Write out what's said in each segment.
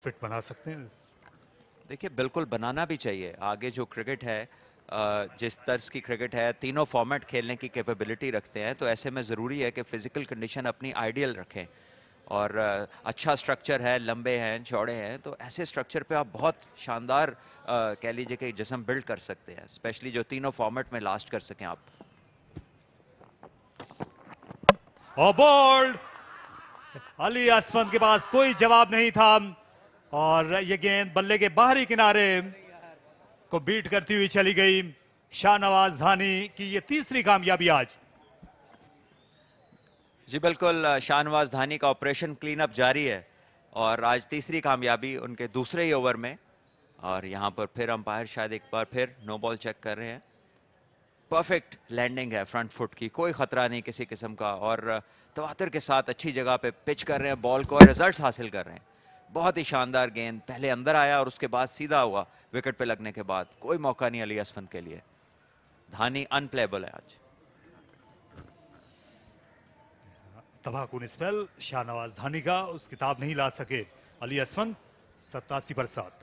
Fit बना सकते हैं। देखिए बिल्कुल बनाना भी चाहिए। आगे जो क्रिकेट है, जिस तर्ज की क्रिकेट है, तीनों फॉर्मेट खेलने की कैपेबिलिटी रखते हैं, तो ऐसे में ज़रूरी है कि फ़िज़िकल कंडीशन अपनी आइडियल रखें। और अच्छा स्ट्रक्चर है, लंबे हैं, चौड़े हैं, तो ऐसे स्ट्रक्चर पे आप बहुत शानदार कह लीजिए कि जिस्म बिल्ड कर सकते हैं, स्पेशली जो तीनों फॉर्मेट में लास्ट कर सकें आप। और बोल्ड, अली असफन के पास कोई जवाब नहीं था और ये गेंद बल्ले के बाहरी किनारे को बीट करती हुई चली गई। शाहनवाज धानी की ये तीसरी कामयाबी आज। जी बिल्कुल, शाहनवाज धानी का ऑपरेशन क्लीन अप जारी है और आज तीसरी कामयाबी उनके दूसरे ही ओवर में। और यहाँ पर फिर अंपायर शायद एक बार फिर नो बॉल चेक कर रहे हैं। परफेक्ट लैंडिंग है फ्रंट फुट की, कोई खतरा नहीं किसी किस्म का, और तवातर के साथ अच्छी जगह पे पिच कर रहे हैं बॉल को और रिजल्ट्स हासिल कर रहे हैं। बहुत ही शानदार गेंद, पहले अंदर आया और उसके बाद सीधा हुआ विकेट पे लगने के बाद। कोई मौका नहीं अली असफन के लिए। धानी अनप्लेबल है आज। तबाहकुन स्पेल शाहनवाज धानी का, उस किताब नहीं ला सके अली असफन। 87 पर 7।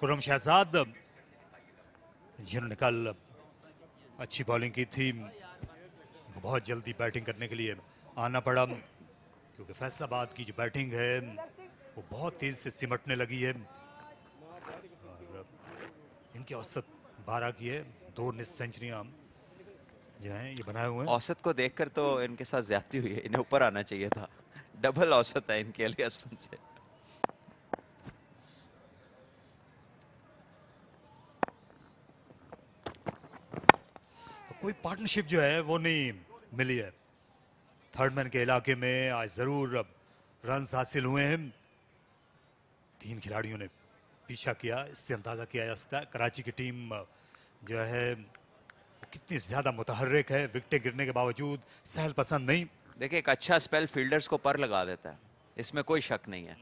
खुर्रम शहजाद जिन्होंने कल अच्छी बॉलिंग की थी, बहुत जल्दी बैटिंग करने के लिए आना पड़ा क्योंकि फैसलाबाद की जो बैटिंग है वो बहुत तेज से सिमटने लगी है। और इनकी औसत 12 की है, 2 निस सेंचुरियां जो हैं ये बनाए हुए हैं। औसत को देखकर तो इनके साथ ज्यादती हुई है, इन्हें ऊपर आना चाहिए था। डबल औसत है इनके अली असफन से। तो कोई पार्टनरशिप जो है वो नहीं मिली है। थर्ड मैन के इलाके में आज जरूर रन हासिल हुए हैं। 3 खिलाड़ियों ने पीछा किया, इससे अंदाजा किया जा सकता है कराची की टीम जो है कितनी ज्यादा मुतहर्रिक है। विकेटें गिरने के बावजूद सहल पसंद नहीं। देखिए एक अच्छा स्पेल फील्डर्स को पर लगा देता है, इसमें कोई शक नहीं है।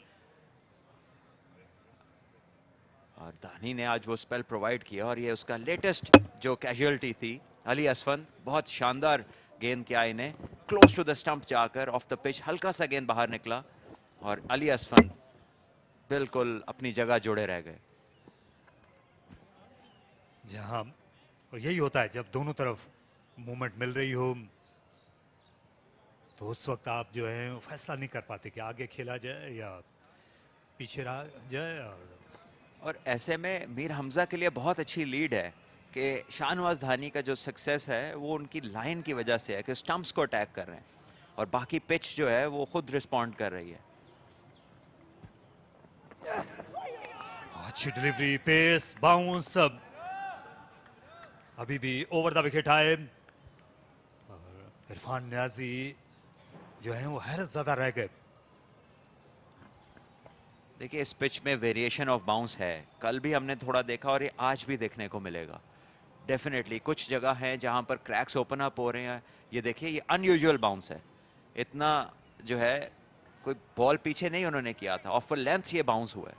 और धानी ने आज वो स्पेल प्रोवाइड किया और ये उसका लेटेस्ट जो कैजुअलिटी थी। अली असफन बहुत शानदार गेंद किया इन्हें, क्लोज टू द स्टंप जाकर ऑफ द पिच हल्का सा गेंद बाहर निकला और अली असफन बिल्कुल अपनी जगह जुड़े रह गए। जहां और यही होता है जब दोनों तरफ मूवमेंट मिल रही हो तो उस वक्त आप जो है फैसला नहीं कर पाते कि आगे खेला जाए या पीछे रहा जाए। और ऐसे में मीर हमजा के लिए बहुत अच्छी लीड है कि शाहनवाज धानी का जो सक्सेस है वो उनकी लाइन की वजह से है कि स्टंप्स को अटैक कर रहे हैं और बाकी पिच जो है वो खुद रिस्पॉन्ड कर रही है। अच्छी डिलीवरी, पेस, बाउंस, अभी भी ओवर द विकेट आए और इरफान न्याजी जो है वो हैरत ज़्यादा रह गए। देखिए इस पिच में वेरिएशन ऑफ बाउंस है, कल भी हमने थोड़ा देखा और ये आज भी देखने को मिलेगा डेफिनेटली। कुछ जगह है जहां पर क्रैक्स ओपन अप हो रहे हैं। ये देखिए ये अनयूजुअल बाउंस है, इतना जो है कोई बॉल पीछे नहीं उन्होंने किया था, ऑफ लेंथ ये बाउंस हुआ है।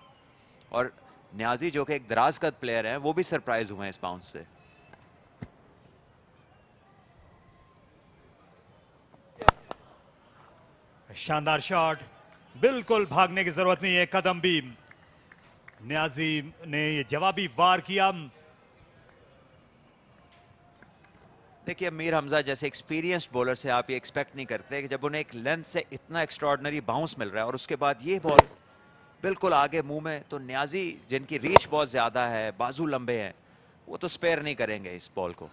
और न्याजी जो कि एक दराज कद प्लेयर है वो भी सरप्राइज हुए हैं इस बाउंस से। शानदार शॉट, बिल्कुल भागने की जरूरत नहीं है, कदम भी न्याजी ने ये जवाबी वार किया। देखिए मीर हमजा जैसे एक्सपीरियंस्ड बॉलर से आप ये एक्सपेक्ट नहीं करते कि जब उन्हें एक लेंथ से इतना एक्स्ट्रॉर्डनरी बाउंस मिल रहा है और उसके बाद ये बॉल बिल्कुल आगे मुंह में, तो न्याजी जिनकी रीच बहुत ज्यादा है, बाजू लंबे हैं, वो तो स्पेयर नहीं करेंगे इस बॉल को।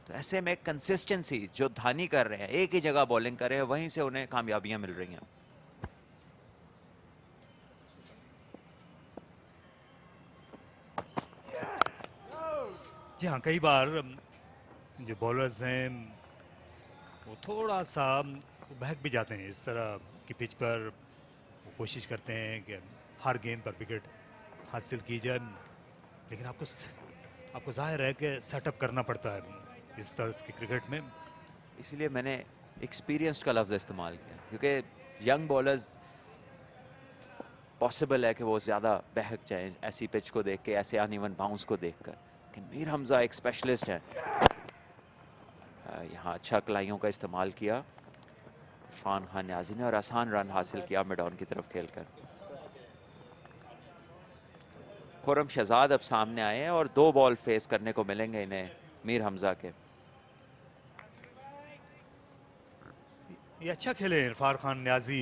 तो ऐसे में कंसिस्टेंसी जो धानी कर रहे हैं, एक ही जगह बॉलिंग कर रहे हैं, वहीं से उन्हें कामयाबियां मिल रही हैं। जी हाँ, कई बार जो बॉलर्स हैं वो थोड़ा सा बहक भी जाते हैं। इस तरह की पिच पर वो कोशिश करते हैं कि हर गेंद पर विकेट हासिल की जाए, लेकिन आपको जाहिर है कि सेटअप करना पड़ता है इस तरह की क्रिकेट में। इसलिए मैंने एक्सपीरियंस्ड का लफ्ज़ इस्तेमाल किया, क्योंकि यंग बॉलर्स पॉसिबल है कि वो ज़्यादा बहक जाएं ऐसी पिच को देख के, ऐसे अनइवन बाउंस को देखकर। लेकिन मीर हमजा एक स्पेशलिस्ट है। यहाँ अच्छा कलाइयों का इस्तेमाल किया इरफान खान न्याजी ने और आसान रन हासिल किया मिड ऑन की तरफ खेलकर। खुरम शहजाद अब सामने आए हैं और 2 बॉल फेस करने को मिलेंगे इन्हें मीर हमजा के। ये अच्छा खेले इरफान खान न्याजी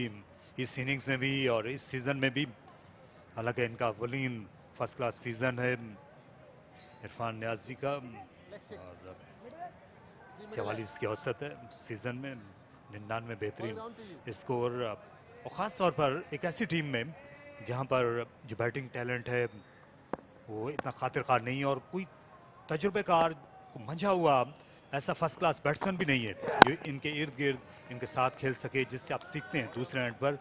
इस इनिंग्स में भी और इस सीजन में भी। हालांकि इनका बॉलिंग फर्स्ट क्लास सीजन है इरफान न्याजी का, और 44 की औसत है सीजन में, 99 बेहतरीन स्कोर। और ख़ास तौर पर एक ऐसी टीम में जहां पर जो बैटिंग टैलेंट है वो इतना खातिर ख़ार नहीं है और कोई तजुर्बेकार मंझा हुआ ऐसा फर्स्ट क्लास बैट्समैन भी नहीं है जो इनके इर्द गिर्द इनके साथ खेल सके, जिससे आप सीखते हैं दूसरे एंड पर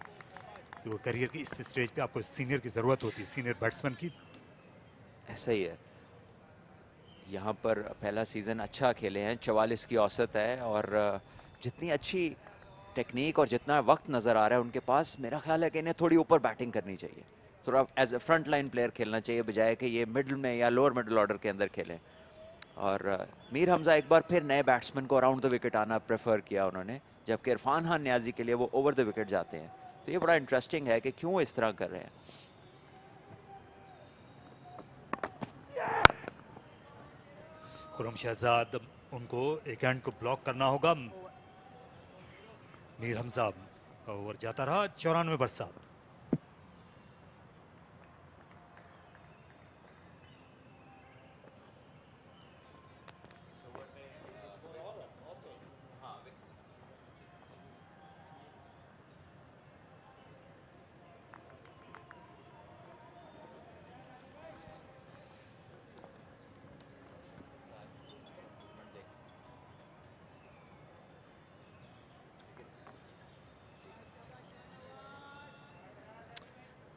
जो करियर की इस स्टेज पे आपको सीनियर की ज़रूरत होती है, सीनियर बैट्समैन की। ऐसा ही है। यहाँ पर पहला सीज़न अच्छा खेले हैं, 44 की औसत है और जितनी अच्छी टेक्निक और जितना वक्त नज़र आ रहा है उनके पास, मेरा ख्याल है कि इन्हें थोड़ी ऊपर बैटिंग करनी चाहिए, थोड़ा as a front line player खेलना चाहिए बजाय कि ये मिडल में या लोअर मिडल ऑर्डर के अंदर खेलें। और मीर हमजा एक बार फिर नए बैट्समैन को अराउंड द विकेट आना प्रेफर किया उन्होंने, जबकि इरफान खान न्याजी के लिए वो ओवर द विकेट जाते हैं। तो ये बड़ा इंटरेस्टिंग है कि क्यों इस तरह कर रहे हैं। खुरम शहजाद, उनको एक हैंड को ब्लॉक करना होगा। मीर हमजा का ओवर जाता रहा 94 बरसात।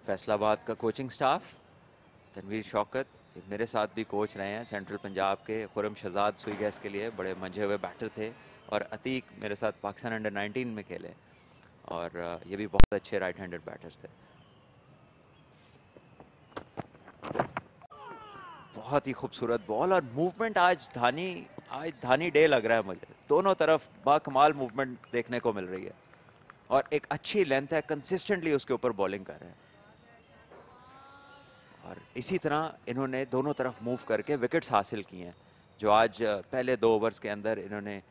फैसलाबाद का कोचिंग स्टाफ, तनवीर शौकत मेरे साथ भी कोच रहे हैं सेंट्रल पंजाब के। खुरम शहजाद सुई गैस के लिए बड़े मंझे हुए बैटर थे और अतीक मेरे साथ पाकिस्तान अंडर 19 में खेले और ये भी बहुत अच्छे राइट हैंडेड बैटर्स थे। बहुत ही खूबसूरत बॉल और मूवमेंट आज धानी डे लग रहा है मुझे। दोनों तरफ बाकमाल मूवमेंट देखने को मिल रही है और एक अच्छी लेंथ है, कंसिस्टेंटली उसके ऊपर बॉलिंग कर रहे हैं और इसी तरह इन्होंने दोनों तरफ मूव करके विकेट्स हासिल किए हैं। जो आज पहले 2 ओवर्स के अंदर इन्होंने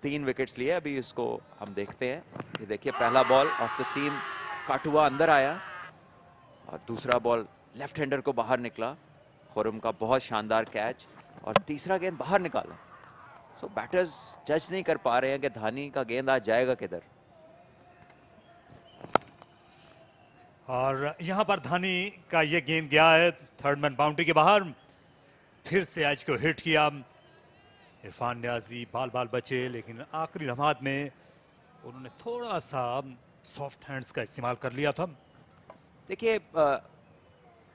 3 विकेट्स लिए। अभी इसको हम देखते हैं। ये देखिए, पहला ball off the seam cut हुआ, अंदर आया और दूसरा बॉल लेफ्ट हैंडर को बाहर निकला। खुरम का बहुत शानदार कैच और तीसरा गेंद बाहर निकाला। सो बैटर्स जज नहीं कर पा रहे हैं कि धानी का गेंद आज जाएगा किधर। और यहां पर धानी का ये गेंद गया है थर्ड मैन बाउंड्री के बाहर। फिर से एज को हिट किया इरफान न्याजी, बाल बाल बचे, लेकिन आखिरी लम्हात में उन्होंने थोड़ा सा सॉफ्ट हैंड्स का इस्तेमाल कर लिया था। देखिए,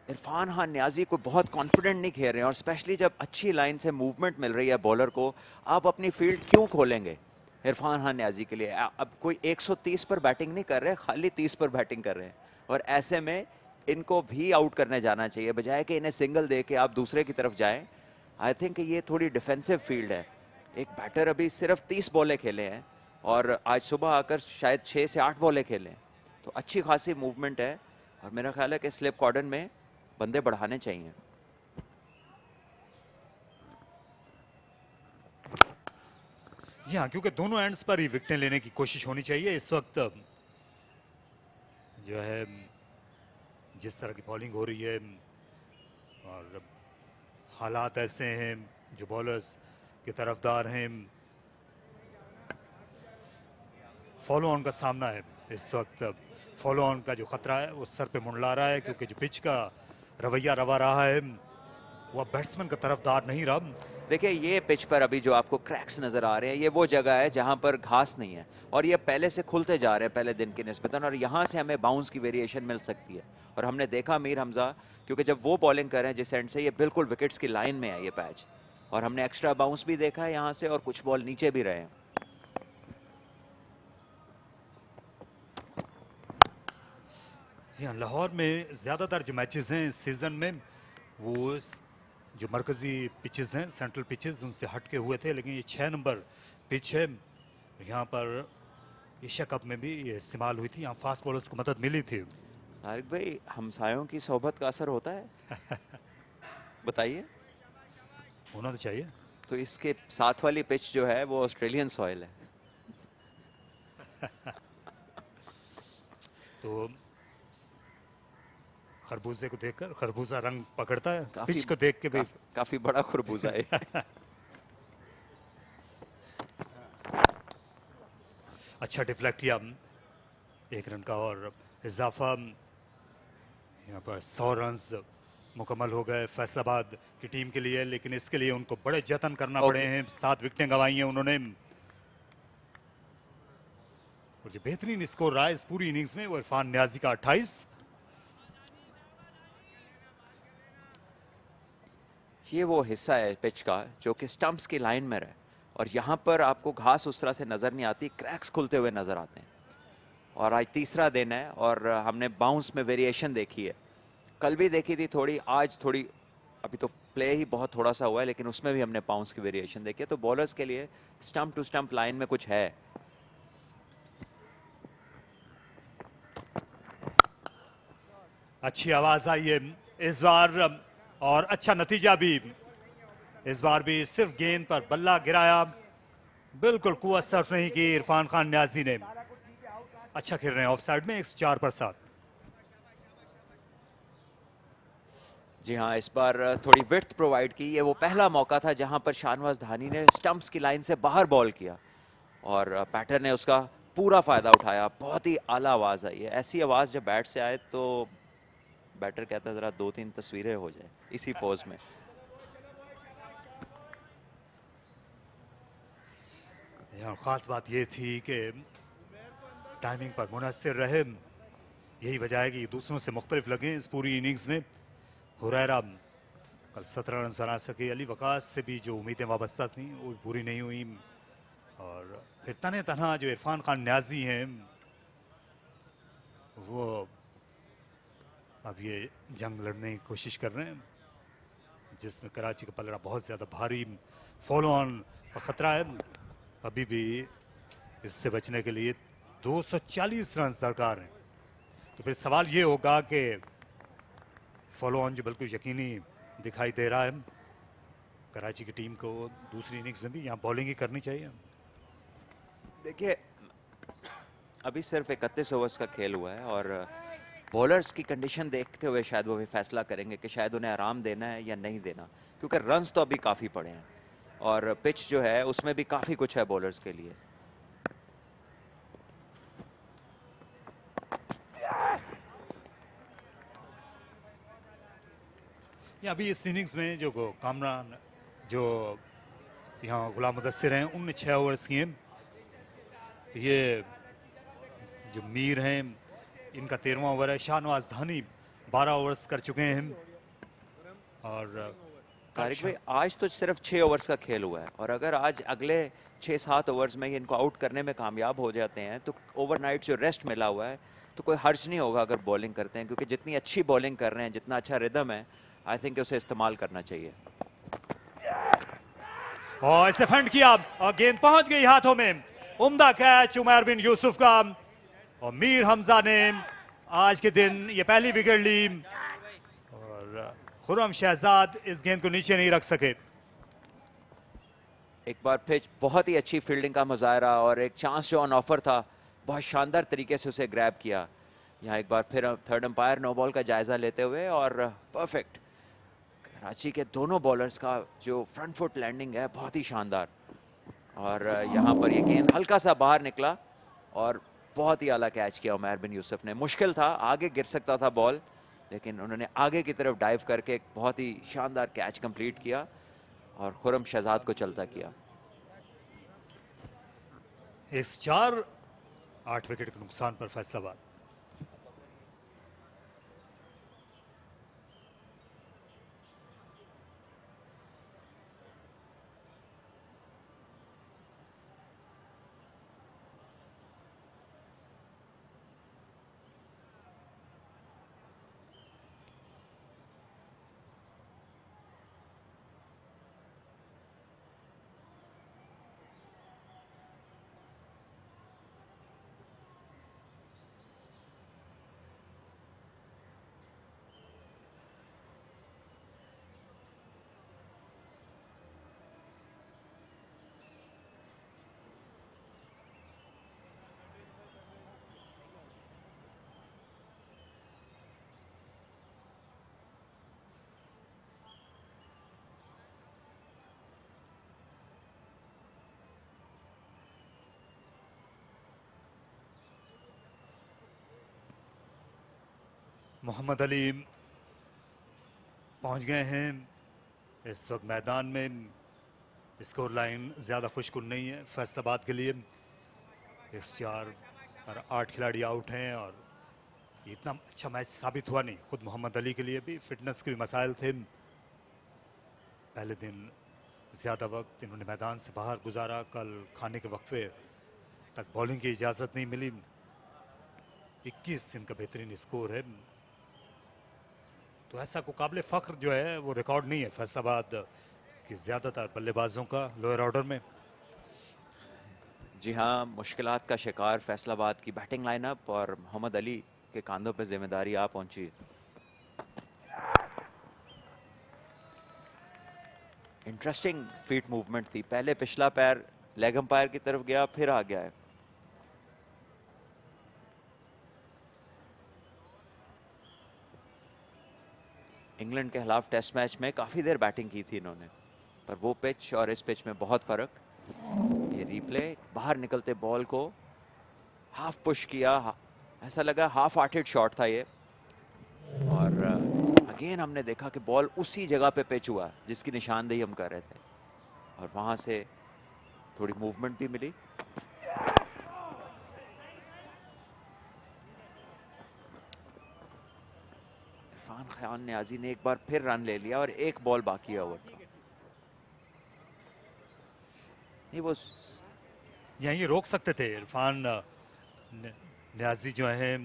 इरफान खान न्याजी को बहुत कॉन्फिडेंट नहीं खेल रहे हैं और स्पेशली जब अच्छी लाइन से मूवमेंट मिल रही है बॉलर को, आप अपनी फील्ड क्यों खोलेंगे इरफान खान न्याजी के लिए। अब कोई 130 पर बैटिंग नहीं कर रहे, खाली 30 पर बैटिंग कर रहे हैं और ऐसे में इनको भी आउट करने जाना चाहिए बजाय कि इन्हें सिंगल दे के आप दूसरे की तरफ जाएं। आई थिंक ये थोड़ी डिफेंसिव फील्ड है। एक बैटर अभी सिर्फ 30 बॉलें खेले हैं और आज सुबह आकर शायद 6 से 8 बॉलें खेले, तो अच्छी खासी मूवमेंट है और मेरा ख्याल है कि स्लिप कॉर्डन में बंदे बढ़ाने चाहिए। जी हाँ, क्योंकि दोनों एंड्स पर ही विकेटें लेने की कोशिश होनी चाहिए। इस वक्त जो है जिस तरह की बॉलिंग हो रही है और हालात ऐसे हैं, जो बॉलर्स के तरफदार हैं, फॉलो ऑन का सामना है इस वक्त। फॉलो ऑन का जो खतरा है वो सर पे मुंडला रहा है, क्योंकि जो पिच का रवैया रवा रहा है वो बैट्समैन का तरफदार नहीं रहा। देखिए ये पिच पर अभी जो आपको क्रैक्स नजर आ रहे हैं, ये वो जगह है जहां पर घास नहीं है और ये पहले से खुलते जा रहे हैं पहले दिन की निस्बतन, और यहां से हमें बाउंस की वेरिएशन मिल सकती है। और हमने देखा मीर हमजा, क्योंकि जब वो बॉलिंग कर रहे हैं जिस एंड से, ये बिल्कुल विकेट्स की लाइन में है ये पैच, और हमने एक्स्ट्रा बाउंस भी देखा है यहाँ से और कुछ बॉल नीचे भी रहे हैं। जी हाँ, लाहौर में ज़्यादातर जो मैचेस हैं इस सीज़न में वो जो मरकज़ी पिचेस हैं, सेंट्रल पिचेस, उनसे हट के हुए थे, लेकिन ये 6 नंबर पिच है। यहाँ पर एशिया कप में भी ये इस्तेमाल हुई थी, यहाँ फास्ट बॉलर्स को मदद मिली थी। तारिक भाई, हमसायों की सोहबत का असर होता है? बताइए। होना तो चाहिए। तो इसके साथ वाली पिच जो है वो ऑस्ट्रेलियन सॉइल है। तो खरबूजे को देखकर खरबूजा रंग पकड़ता है, काफी पिच को देख के भी। काफी बड़ा खरबूजा है। अच्छा डिफ्लेक्ट किया, 1 रन का और इजाफा। यहाँ पर 100 रन्स मुकम्मल हो गए फैसलाबाद की टीम के लिए, लेकिन इसके लिए उनको बड़े जतन करना पड़े हैं। 7 विकेटें गंवाई हैं उन्होंने, और जो बेहतरीन स्कोर रहा है इस पूरी इनिंग्स में वो इरफान न्याजी का 28। ये वो हिस्सा है पिच का जो कि स्टंप्स की लाइन में रहे, और यहाँ पर आपको घास उस तरह से नजर नहीं आती, क्रैक्स खुलते हुए नजर आते हैं। और आज तीसरा दिन है और हमने बाउंस में वेरिएशन देखी है, कल भी देखी थी थोड़ी, आज थोड़ी, अभी तो प्ले ही बहुत थोड़ा सा हुआ है लेकिन उसमें भी हमने बाउंस की वेरिएशन देखी है। तो बॉलर्स के लिए स्टंप टू स्टंप लाइन में कुछ है। अच्छी आवाज आई है इस बार और अच्छा नतीजा भी। इस बार भी सिर्फ गेंद पर बल्ला गिराया, बिल्कुल कुव्वत सर्फ नहीं की इरफान खान न्याजी ने। अच्छा खेल रहे हैं ऑफ साइड में 104 पर 7। जी हाँ, इस बार थोड़ी विड्थ प्रोवाइड की। ये वो पहला मौका था जहां पर शाहनवाज धानी ने स्टंप्स की लाइन से बाहर बॉल किया और बैटर ने उसका पूरा फायदा उठाया। बहुत ही आला आवाज आई है, ऐसी आवाज जब बैट से आए तो बैटर कहता है जरा 2-3 तस्वीरें हो जाए इसी पोज में। यहाँ खास बात ये थी कि टाइमिंग पर मुनस्सिर रहे, यही वजह है कि दूसरों से मुख्तलिफ लगे इस पूरी इनिंग्स में। हुरैरा कल 17 रन बना सके, अली वकास से भी जो उम्मीदें वाबस्ता थी वो पूरी नहीं हुई, और फिर तने तनहा जो इरफान खान न्याजी हैं वो अब ये जंग लड़ने की कोशिश कर रहे हैं, जिसमें कराची का पलड़ा बहुत ज़्यादा भारी फॉलो ऑन का खतरा है। अभी भी इससे बचने के लिए 240 रन दरकार हैं। तो फिर सवाल ये होगा कि फॉलो ऑन जो बिल्कुल यकीनी दिखाई दे रहा है, कराची की टीम को दूसरी इनिंग्स में भी यहाँ बॉलिंग ही करनी चाहिए। देखिए अभी सिर्फ 31 ओवर्स का खेल हुआ है और बॉलर्स की कंडीशन देखते हुए शायद वो भी फैसला करेंगे कि शायद उन्हें आराम देना है या नहीं देना, क्योंकि रन्स तो अभी काफ़ी पड़े हैं और पिच जो है उसमें भी काफ़ी कुछ है बॉलर्स के लिए। या अभी इस इनिंग्स में जो कामरान जो यहाँ गुलाम मुदस्सिर हैं उनने 6 ओवर्स किए। ये जो मीर हैं इनका 13वां ओवर है। शाहनवाज धानी 12 ओवर्स कर चुके हैं और तारिक भाई आज तो सिर्फ 6 ओवर्स का खेल हुआ है और अगर आज अगले 6-7 ओवर्स में इनको आउट करने में कामयाब हो जाते हैं तो ओवरनाइट जो रेस्ट मिला हुआ है तो कोई हर्ज नहीं होगा अगर बॉलिंग करते हैं, क्योंकि जितनी अच्छी बॉलिंग कर रहे हैं, जितना अच्छा रिदम है, आई थिंक उसे इस्तेमाल करना चाहिए। और इसे फेंड किया और गेंद पहुंच गई हाथों में। उम्दा कैच उमर बिन यूसुफ का, और मीर हमजा ने आज के दिन ये पहली विकेट ली और खुर्रम शहजाद इस गेंद को नीचे नहीं रख सके। एक बार फिर बहुत ही अच्छी फील्डिंग का मुजाहरा और एक चांस जो ऑन ऑफर था, बहुत शानदार तरीके से उसे ग्रैब किया। यहाँ एक बार फिर थर्ड अंपायर नो बॉल का जायजा लेते हुए और परफेक्ट कराची के दोनों बॉलर्स का जो फ्रंट फुट लैंडिंग है बहुत ही शानदार, और यहाँ पर ये गेंद हल्का सा बाहर निकला और बहुत ही आला कैच किया उमर बिन यूसुफ ने। मुश्किल था, आगे गिर सकता था बॉल, लेकिन उन्होंने आगे की तरफ डाइव करके एक बहुत ही शानदार कैच कंप्लीट किया और खुर्रम शहजाद को चलता किया। 104, 8 विकेट के नुकसान पर फैसलाबाद। मोहम्मद अली पहुंच गए हैं इस वक्त मैदान में। स्कोर लाइन ज़्यादा खुशकुन नहीं है फैसलाबाद के लिए। 104 और 8 खिलाड़ी आउट हैं और ये इतना अच्छा मैच साबित हुआ नहीं। खुद मोहम्मद अली के लिए भी फिटनेस के भी मसाइल थे। पहले दिन ज़्यादा वक्त इन्होंने मैदान से बाहर गुजारा। कल खाने के वक्फे तक बॉलिंग की इजाज़त नहीं मिली। 21 इनका बेहतरीन स्कोर है, तो ऐसा को काबिल फ़ख्र जो है वो रिकॉर्ड नहीं है फैसलाबाद की ज़्यादातर बल्लेबाजों का लोअर ऑर्डर में। जी हाँ, मुश्किलात का शिकार फैसलाबाद की बैटिंग लाइनअप और मोहम्मद अली के कांधों पर जिम्मेदारी आ पहुंची। इंटरेस्टिंग फीट मूवमेंट थी। पहले पिछला पैर लेग अंपायर की तरफ गया, फिर आ गया है। इंग्लैंड के खिलाफ टेस्ट मैच में काफी देर बैटिंग की थी इन्होंने, पर वो पिच और इस पिच में बहुत फर्क। ये रिप्ले, बाहर निकलते बॉल को हाफ पुश किया, ऐसा लगा हाफ हार्टेड शॉट था ये। और अगेन हमने देखा कि बॉल उसी जगह पे पिच हुआ जिसकी निशानदेही हम कर रहे थे, और वहां से थोड़ी मूवमेंट भी मिली। इरफान खान न्याजी ने एक बार फिर रन ले लिया और एक बॉल बाकी है ओवर का। नहीं, वो यहीं रोक सकते थे इरफान न्याजी जो है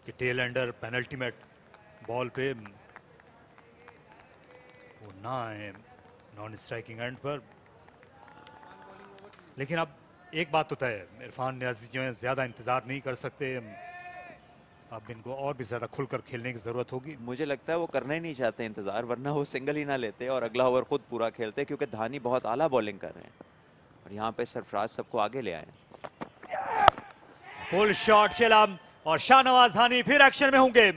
कि टेल एंडर पेनल्टी में बॉल पे वो ना आए नॉन स्ट्राइकिंग एंड पर। लेकिन अब एक बात तो तय है, इरफान न्याजी जो है ज़्यादा इंतज़ार नहीं कर सकते। अब इनको और भी ज़्यादा खुलकर खेलने की ज़रूरत होगी। मुझे लगता है वो करना ही नहीं चाहते इंतजार, वरना वो सिंगल ही ना लेते और अगला ओवर खुद पूरा खेलते, क्योंकि धानी बहुत आला बॉलिंग कर रहे हैं और यहाँ पे सरफराज सबको आगे ले आए। पुल शॉट खेला और शाहनवाज धानी फिर एक्शन में होंगे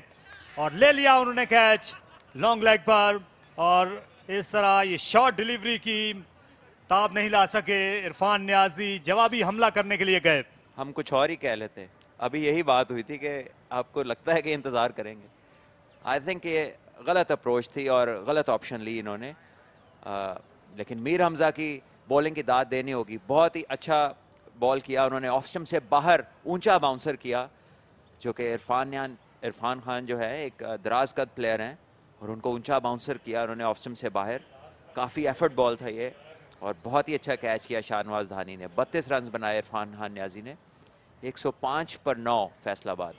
और ले लिया उन्होंने कैच लॉन्ग लेग पर। और इस तरह ये शॉर्ट डिलीवरी की ताब नहीं ला सके इरफान न्याजी, जवाबी हमला करने के लिए गए। हम कुछ और ही कह लेते, अभी यही बात हुई थी कि आपको लगता है कि इंतजार करेंगे। आई थिंक ये गलत अप्रोच थी और गलत ऑप्शन ली इन्होंने। लेकिन मीर हमजा की बॉलिंग की दाद देनी होगी। बहुत ही अच्छा बॉल किया उन्होंने, ऑफ स्टंप से बाहर ऊंचा बाउंसर किया, जो कि इरफान खान जो है एक दराज कद प्लेयर हैं और उनको ऊंचा बाउंसर किया उन्होंने ऑफ स्टंप से बाहर। काफ़ी एफर्ट बॉल था ये और बहुत ही अच्छा कैच किया शाहनवाज धानी ने। 32 रन बनाए इरफान खान न्याजी ने। 105 पर 9 Faisalabad.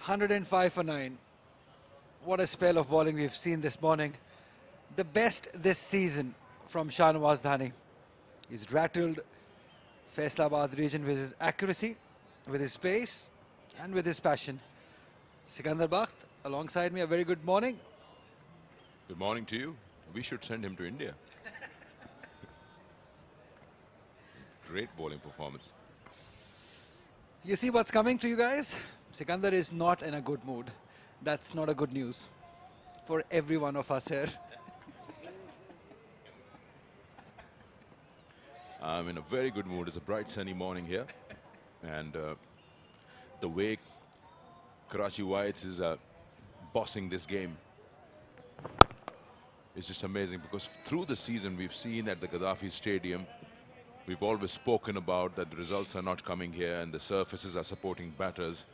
105 for 9. What a spell of bowling we've seen this morning. The best this season from Shahnawaz Dhani. He's rattled Faisalabad region with his accuracy, with his pace and with his passion. Sikandar Bakht alongside me, a very good morning. Good morning to you. We should send him to India. Great bowling performance. You see what's coming to you guys? Sikandar is not in a good mood. That's not a good news for every one of us here. I'm in a very good mood. It's a bright sunny morning here. And the way Karachi Whites is bossing this game is just amazing, because through the season we've seen at the Gaddafi Stadium, we've always spoken about that the results are not coming here and the surfaces are supporting batters.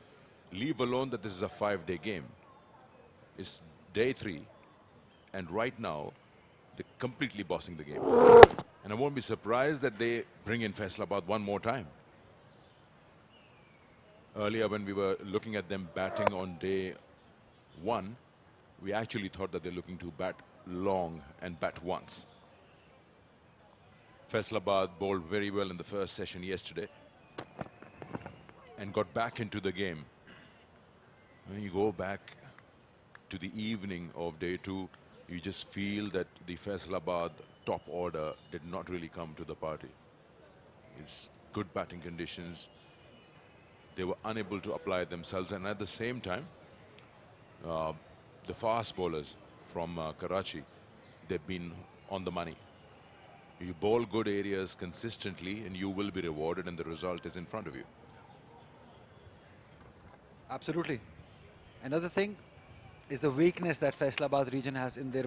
Leave alone that this is a 5-day game. It's day 3, and right now they're completely bossing the game. And I won't be surprised that they bring in Faisalabad one more time. Earlier, when we were looking at them batting on day 1, we actually thought that they're looking to bat long and bat once. Faisalabad bowled very well in the first session yesterday and got back into the game. When you go back to the evening of day 2, you just feel that the Faisalabad top order did not really come to the party. It's good batting conditions. They were unable to apply themselves, and at the same time, the fast bowlers from Karachi, they've been on the money. You bowl good areas consistently and you will be rewarded, and the result is in front of you. Absolutely. Another thing is the weakness that Faisalabad region has in their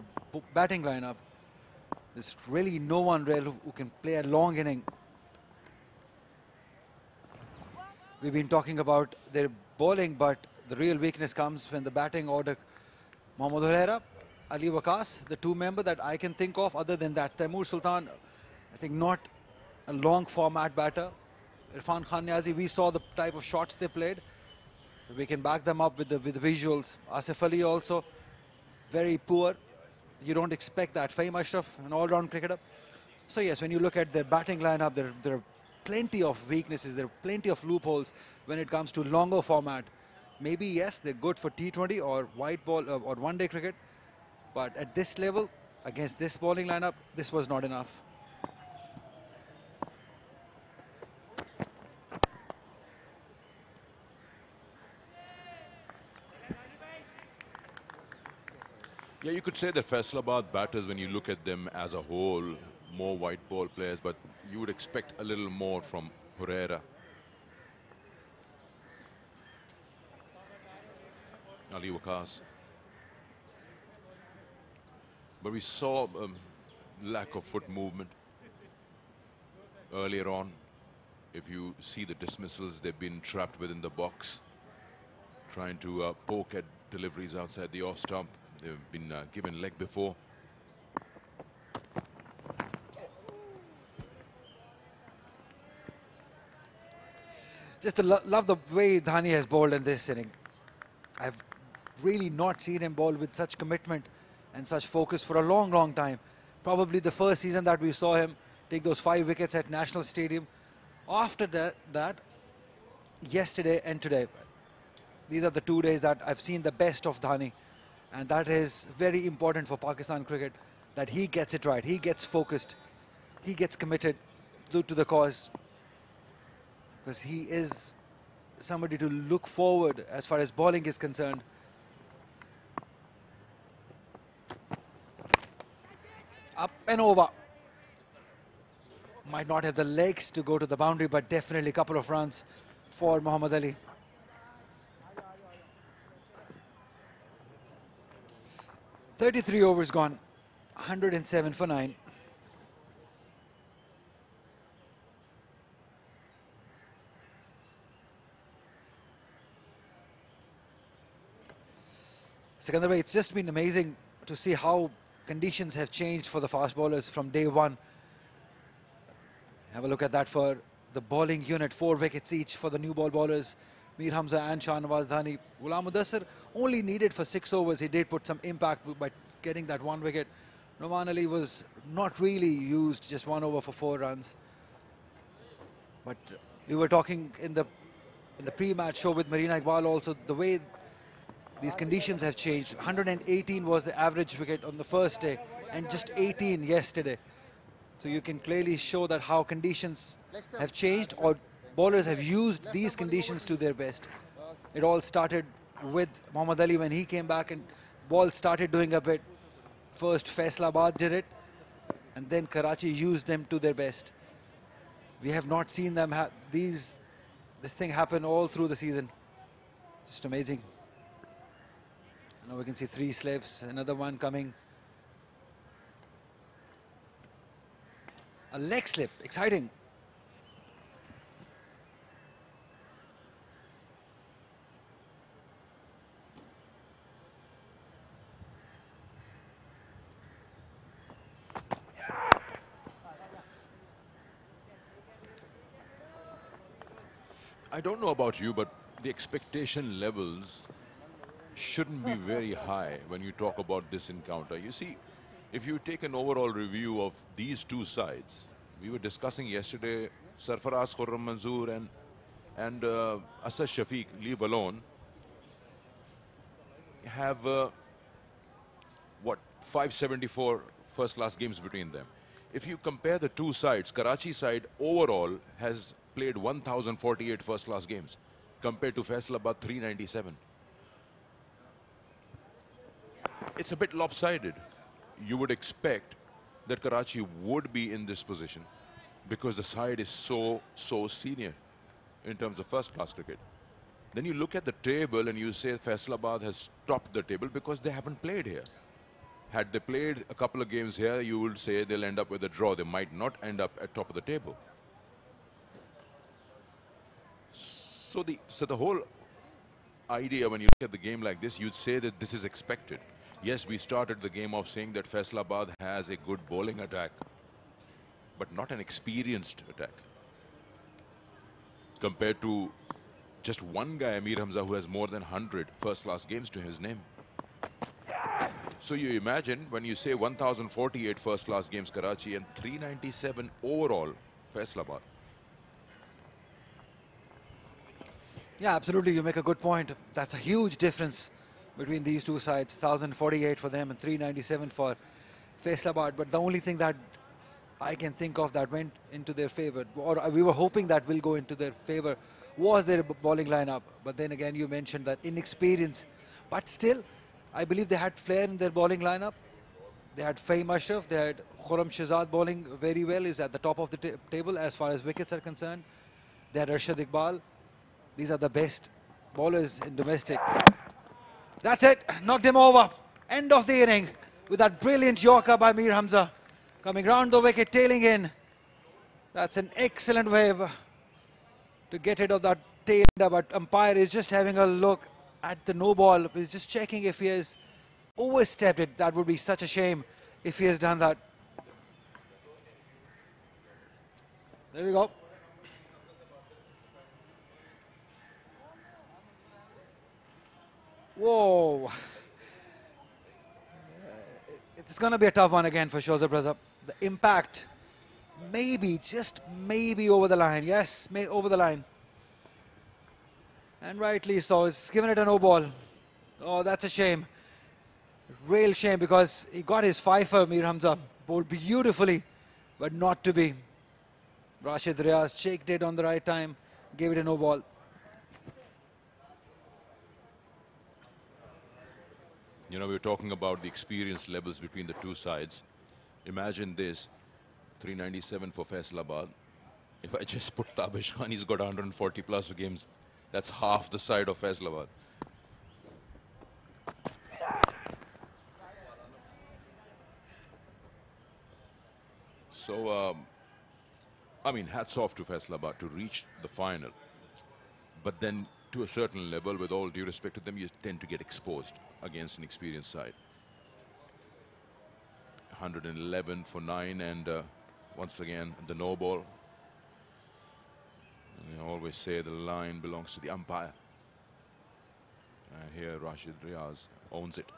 batting lineup. There's really no one real who can play a long inning. We've been talking about their bowling, but the real weakness comes when the batting order. Mohammad Huraira, Ali Waqas, the two members that I can think of. Other than that, Taimur Sultan, I think not a long format batter. Irfan Khan Niazi, we saw the type of shots they played. We can back them up with the visuals. Asif Ali also very poor. You don't expect that. Fahim Ashraf, an all-round cricketer. So yes, when you look at their batting lineup, there are plenty of weaknesses. There are plenty of loopholes when it comes to longer format. Maybe yes, they're good for T20 or white ball or one-day cricket, but at this level, against this bowling lineup, this was not enough. Yeah, you could say that Faisalabad batters, when you look at them as a whole, more white ball players, but you would expect a little more from Huraira. Ali Waqas. But we saw lack of foot movement earlier on. If you see the dismissals, they've been trapped within the box, trying to poke at deliveries outside the off stump. They've been given leg before. Just love the way Dhani has bowled in this inning. I've really not seen him bowl with such commitment and such focus for a long, long time. Probably the first season that we saw him take those 5 wickets at National Stadium. After that, yesterday and today, these are the 2 days that I've seen the best of Dhani. And that is very important for Pakistan cricket, that he gets it right. He gets focused. He gets committed to the cause. Because he is somebody to look forward as far as bowling is concerned. Up and over. Might not have the legs to go to the boundary, but definitely a couple of runs for Muhammad Ali. "33 overs gone, 107 for 9. Sikandar bhai, it's just been amazing to see how conditions have changed for the fast bowlers from day 1. Have a look at that for the bowling unit, 4 wickets each for the new ball bowlers. Mir Hamza and Shahnawaz Dhani. Ghulam Mudassir only needed for 6 overs. He did put some impact by getting that 1 wicket. Noman Ali was not really used, just 1 over for 4 runs. But we were talking in the pre-match show with Marina Iqbal also, the way these conditions have changed. 118 was the average wicket on the first day and just 18 yesterday. So you can clearly show that how conditions have changed, or bowlers have used these conditions to their best. It all started with Muhammad Ali when he came back and ball started doing a bit. First Faisalabad did it, and then Karachi used them to their best. We have not seen them have this thing happen all through the season. Just amazing. Now we can see 3 slips, another one coming. A leg slip, exciting. I don't know about you, but the expectation levels shouldn't be very high when you talk about this encounter. You see, if you take an overall review of these two sides, we were discussing yesterday, Sarfaraz Khurram Manzoor and Asad Shafiq, leave alone, have what, 574 first-class games between them. If you compare the two sides, Karachi side overall has played 1,048 first-class games compared to Faisalabad 397. It's a bit lopsided. You would expect that Karachi would be in this position because the side is so senior in terms of first-class cricket. Then you look at the table and you say Faisalabad has topped the table because they haven't played here. Had they played a couple of games here, you would say they'll end up with a draw. They might not end up at top of the table. So the whole idea when you look at the game like this, you'd say that this is expected. Yes, we started the game off saying that Faisalabad has a good bowling attack, but not an experienced attack. Compared to just one guy, Mir Hamza, who has more than 100 first-class games to his name. So you imagine when you say 1,048 first-class games Karachi and 397 overall Faisalabad. Yeah, absolutely. You make a good point. That's a huge difference between these two sides. 1,048 for them and 397 for Faisalabad. But the only thing that I can think of that went into their favour, or we were hoping that will go into their favour, was their bowling lineup. But then again, you mentioned that inexperience. But still, I believe they had flair in their bowling lineup. They had Fahim Ashraf, they had Khurram Shahzad bowling very well, is at the top of the table as far as wickets are concerned. They had Arshad Iqbal. These are the best bowlers in domestic. That's it, knocked him over. End of the inning with that brilliant Yorker by Mir Hamza. Coming round the wicket, tailing in. That's an excellent wave to get rid of that tail, but umpire is just having a look at the no ball. He's just checking if he has overstepped it. That would be such a shame if he has done that. There we go. Whoa. It's going to be a tough one again for Shozab Raza. The impact, maybe, just maybe over the line. Yes, over the line. And rightly so. It's given it a no ball. Oh, that's a shame. Real shame, because he got his fifer, Mir Hamza. Bowled beautifully, but not to be. Rashid Riaz checked it on the right time, gave it a no ball. You know, we were talking about the experience levels between the two sides. Imagine this, 397 for Faisalabad. If I just put Tabish Khan, he's got 140 plus games. That's half the side of Faisalabad. So, I mean, hats off to Faisalabad to reach the final. But then, to a certain level, with all due respect to them, you tend to get exposed against an experienced side. 111 for 9, and once again, the no ball. And they always say the line belongs to the umpire. Here Rashid Riaz owns it.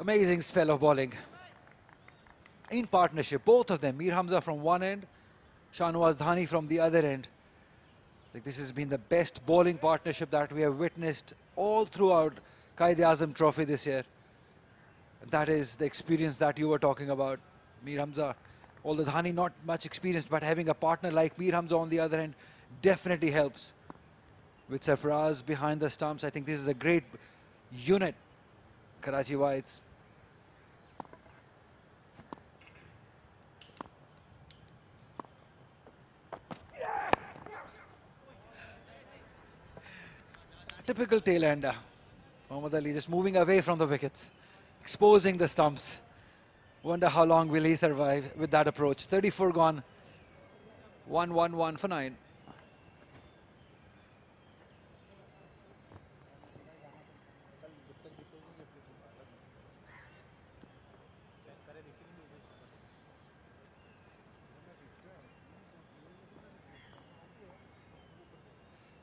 Amazing spell of bowling. In partnership, both of them. Mir Hamza from one end, Shahnawaz Dhani from the other end. I think this has been the best bowling partnership that we have witnessed all throughout Quaid-e-Azam Trophy this year. And that is the experience that you were talking about. Mir Hamza, although Dhani not much experienced, but having a partner like Mir Hamza on the other end definitely helps. With Sarfaraz behind the stumps, I think this is a great unit. Karachi Whites. Typical tail-ender. Mohammad Ali just moving away from the wickets, exposing the stumps. Wonder how long will he survive with that approach. 34 gone. 1-1-1 for 9.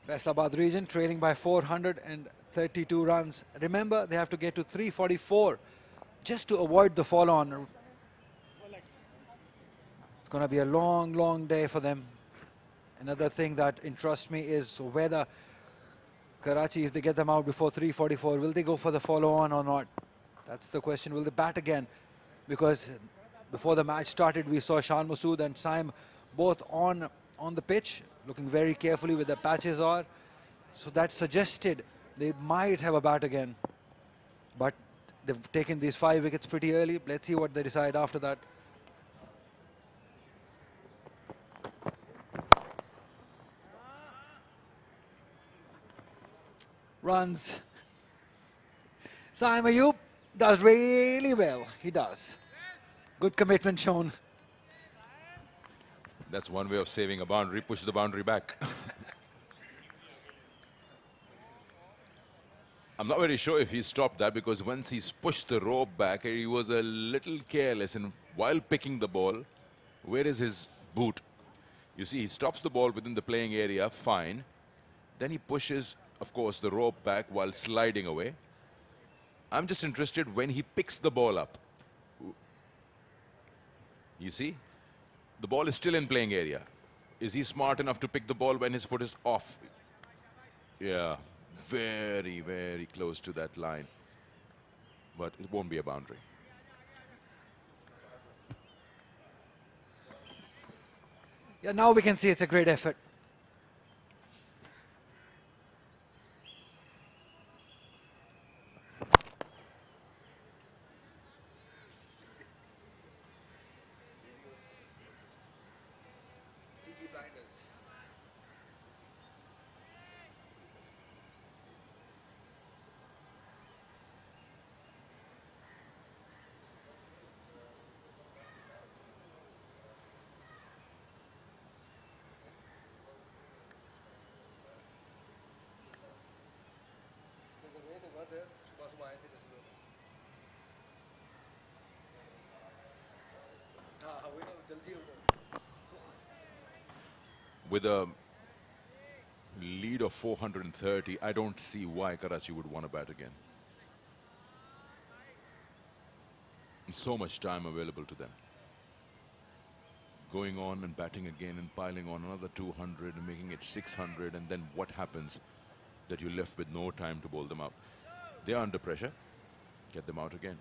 Faisalabad region trailing by 432 runs. Remember, they have to get to 344 just to avoid the fall-on. It's going to be a long, long day for them. Another thing that interests me is whether Karachi, if they get them out before 344, will they go for the follow-on or not? That's the question. Will they bat again? Because before the match started, we saw Shan Masood and Saim both on the pitch, looking very carefully where the patches are. So that suggested they might have a bat again. But they've taken these 5 wickets pretty early. Let's see what they decide after that. Runs. Saim Ayub does really well. He does. Good commitment shown. That's one way of saving a boundary. Push the boundary back. I'm not very sure if he stopped that, because once he's pushed the rope back, he was a little careless. And while picking the ball, where is his boot? You see, he stops the ball within the playing area, fine. Then he pushes, of course, the rope back while sliding away. I'm just interested when he picks the ball up. You see? The ball is still in playing area. Is he smart enough to pick the ball when his foot is off? Yeah, very, very close to that line. But it won't be a boundary. Yeah, now we can see it's a great effort. With a lead of 430, I don't see why Karachi would want to bat again. So much time available to them. Going on and batting again and piling on another 200 and making it 600, and then what happens that you're left with no time to bowl them out? They are under pressure. Get them out again.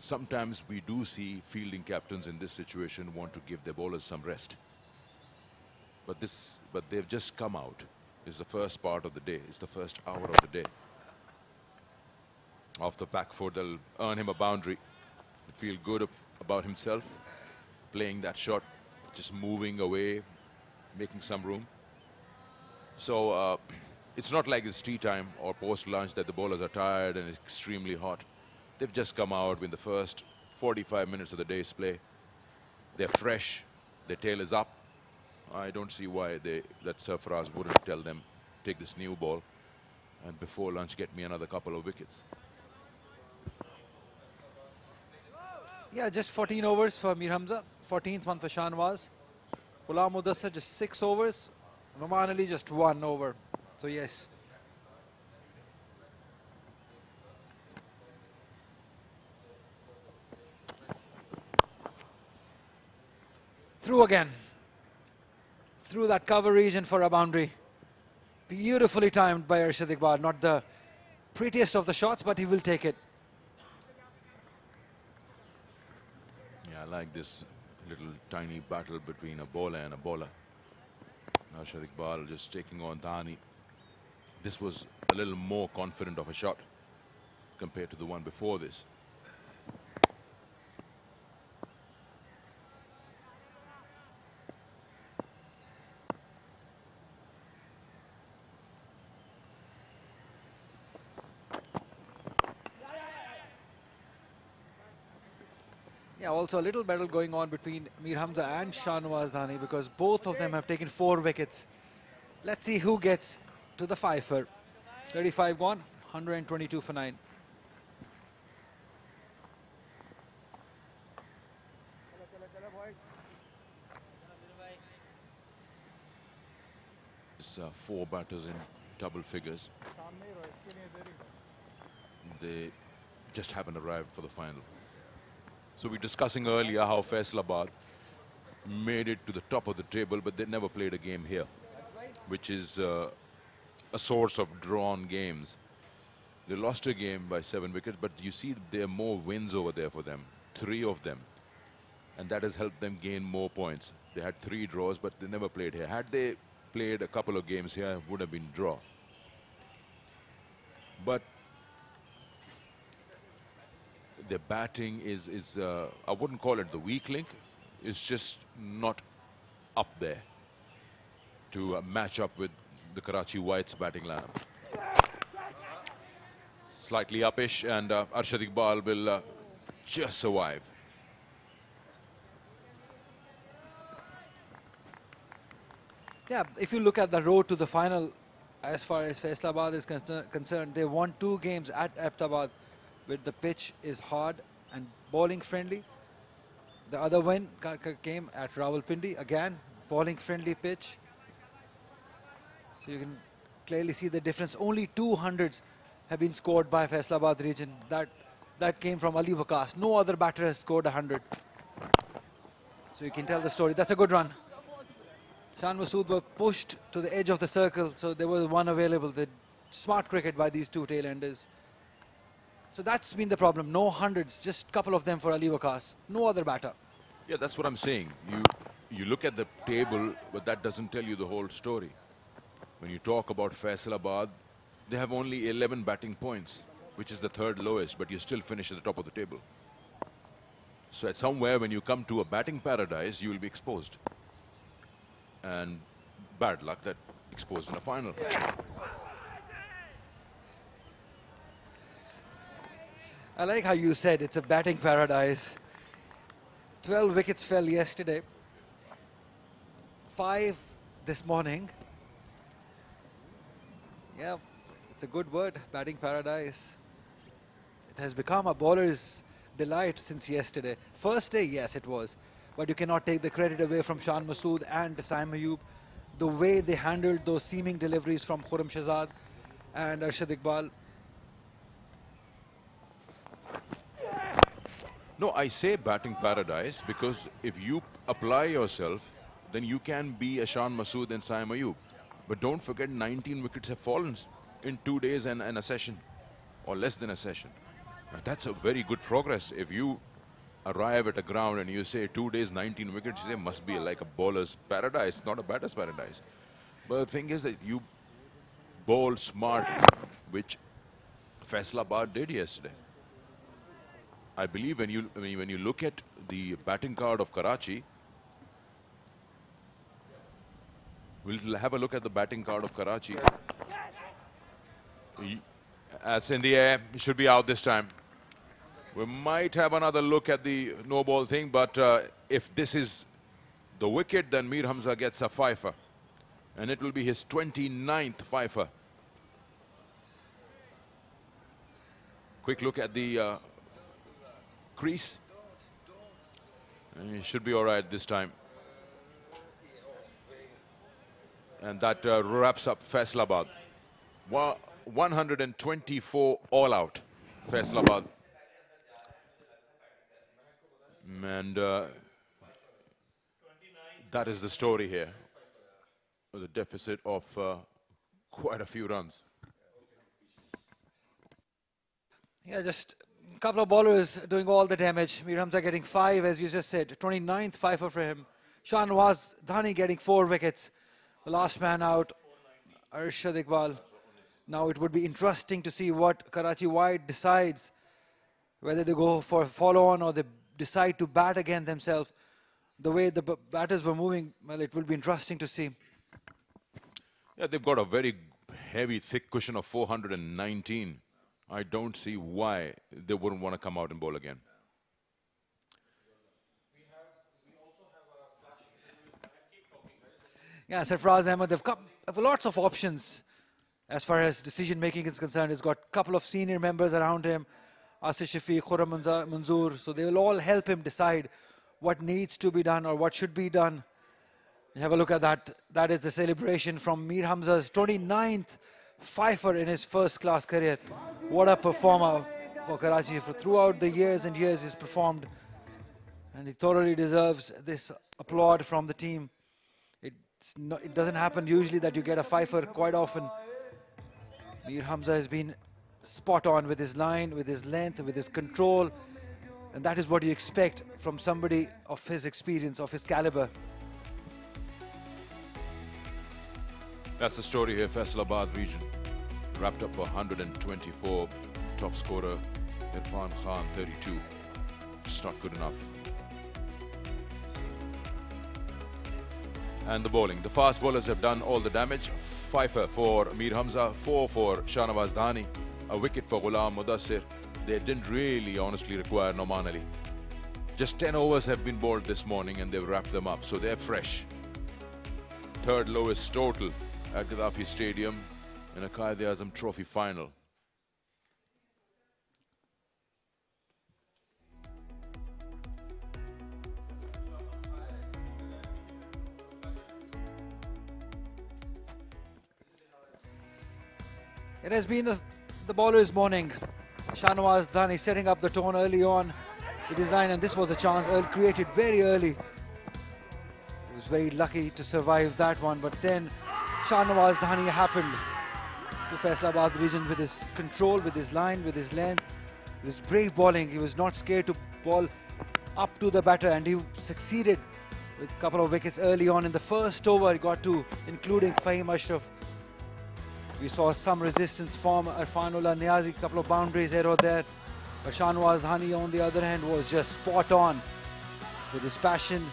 Sometimes we do see fielding captains in this situation want to give their bowlers some rest. But they've just come out. It's the first part of the day. It's the first hour of the day. Off the back foot, they'll earn him a boundary. Feel good about himself, playing that shot, just moving away, making some room. So it's not like it's tea time or post-lunch that the bowlers are tired and it's extremely hot. They've just come out in the first 45 minutes of the day's play. They're fresh. Their tail is up. I don't see why that Sarfaraz wouldn't tell them, take this new ball and before lunch get me another couple of wickets. Yeah, just 14 overs for Mir Hamza. 14th one for Shanwaz. Ghulam Mudassar just 6 overs. Noman Ali just 1 over. So yes. Through again. Through that cover region for a boundary. Beautifully timed by Arshad Iqbal. Not the prettiest of the shots, but he will take it. Yeah, I like this little tiny battle between a bowler and a bowler. Arshad Iqbal just taking on Dhani. This was a little more confident of a shot compared to the one before this. Yeah, also a little battle going on between Mir Hamza and Shanwaz Dhani because both of them have taken 4 wickets. Let's see who gets to the fifer. 35 gone, 122 for 9. It's 4 batters in double figures. They just haven't arrived for the final. So we were discussing earlier how Faisalabad made it to the top of the table, but they never played a game here, which is a source of drawn games. They lost a game by 7 wickets, but you see there are more wins over there for them, 3 of them. And that has helped them gain more points. They had 3 draws, but they never played here. Had they played a couple of games here, it would have been draw. But their batting is I wouldn't call it the weak link. It's just not up there to match up with the Karachi Whites batting lineup. Slightly uppish, and Arshad Iqbal will just survive. Yeah, if you look at the road to the final, as far as Faisalabad is concerned, they won 2 games at Ahmedabad, where the pitch is hard and bowling friendly. The other win came at Rawalpindi, again bowling friendly pitch. So you can clearly see the difference. Only 200s have been scored by Faisalabad region. That came from Ali Waqas. No other batter has scored 100. So you can tell the story. That's a good run. Shan Masood were pushed to the edge of the circle, so there was one available. The smart cricket by these 2 tail-enders. So that's been the problem. No 100s, just a couple of them for Ali Waqas. No other batter. Yeah, that's what I'm saying. You look at the table, but that doesn't tell you the whole story. When you talk about Faisalabad, they have only 11 batting points, which is the 3rd lowest, but you still finish at the top of the table. So at somewhere when you come to a batting paradise, you will be exposed. And bad luck that exposed in a final. I like how you said it's a batting paradise. 12 wickets fell yesterday. 5 this morning. Yeah, it's a good word, batting paradise. It has become a bowler's delight since yesterday. First day, yes, it was. But you cannot take the credit away from Shan Masood and Saim Ayub. The way they handled those seaming deliveries from Khurram Shahzad and Arshad Iqbal. No, I say batting paradise because if you apply yourself, then you can be a Shan Masood and Saim Ayub. But don't forget 19 wickets have fallen in 2 days and a session, or less than a session. Now, that's a very good progress. If you arrive at a ground and you say 2 days, 19 wickets, you say must be like a bowler's paradise, not a batter's paradise. But the thing is that you bowl smart, which Faisalabad did yesterday. I believe when you look at the batting card of Karachi, we'll have a look at the batting card of Karachi. That's in the air. It should be out this time. We might have another look at the no ball thing, but if this is the wicket, then Mir Hamza gets a fifer. And it will be his 29th fifer. Quick look at the crease. And he should be all right this time. And that wraps up Faisalabad. 124 all out, Faisalabad. And that is the story here. With a deficit of quite a few runs. Yeah, just a couple of bowlers doing all the damage. Mir Hamza getting 5, as you just said. 29th fifer for him. Shahnawaz Dhani getting 4 wickets. The last man out, Arshad Iqbal. Now it would be interesting to see what Karachi White decides. Whether they go for a follow-on or they decide to bat again themselves. The way the batters were moving, well, it will be interesting to see. Yeah, they've got a very heavy, thick cushion of 419. I don't see why they wouldn't want to come out and bowl again. Yeah, Sarfraz Ahmed, they've got lots of options as far as decision making is concerned. He's got a couple of senior members around him, Asif Shafiq, Khurram Manzoor, so they will all help him decide what needs to be done or what should be done. Have a look at that. That is the celebration from Mir Hamza's 29th fifer in his first-class career. What a performer for Karachi. For throughout the years and years he's performed, and he thoroughly deserves this applaud from the team. It doesn't happen usually that you get a fifer quite often. Mir Hamza has been spot on with his line, with his length, with his control, and that is what you expect from somebody of his experience, of his caliber. That's the story here, Faisalabad region. Wrapped up 124. Top scorer, Irfan Khan, 32. Just not good enough. And the bowling. The fast bowlers have done all the damage. Fifer for Mir Hamza, 4 for Shahnawaz Dhani, a wicket for Ghulam Mudassir. They didn't really honestly require Noman Ali. Just 10 overs have been bowled this morning and they've wrapped them up, so they're fresh. Third lowest total at Gaddafi Stadium in a Quaid-e-Azam Trophy final. It has been the bowler's morning. Shahnawaz Dhani setting up the tone early on with his line, and this was a chance created very early. He was very lucky to survive that one, but then Shahnawaz Dhani happened to Faisalabad region with his control, with his line, with his length, with his brave bowling. He was not scared to bowl up to the batter, and he succeeded with a couple of wickets early on in the first over. He got to, including Fahim Ashraf. We saw some resistance from Irfanullah Niazi, a couple of boundaries here or there. But Shahnawaz Dhani, on the other hand, was just spot on with his passion,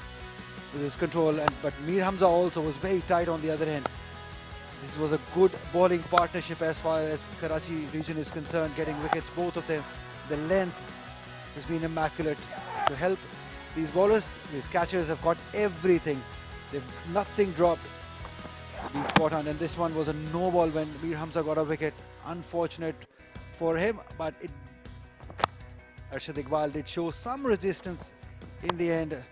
with his control. But Mir Hamza also was very tight on the other hand. This was a good bowling partnership as far as Karachi region is concerned, getting wickets, both of them. The length has been immaculate to help these bowlers. These catchers have got everything. They've nothing dropped. Been spot on, and this one was a no ball when Mir Hamza got a wicket. Unfortunate for him, but Arshad Iqbal did show some resistance in the end. A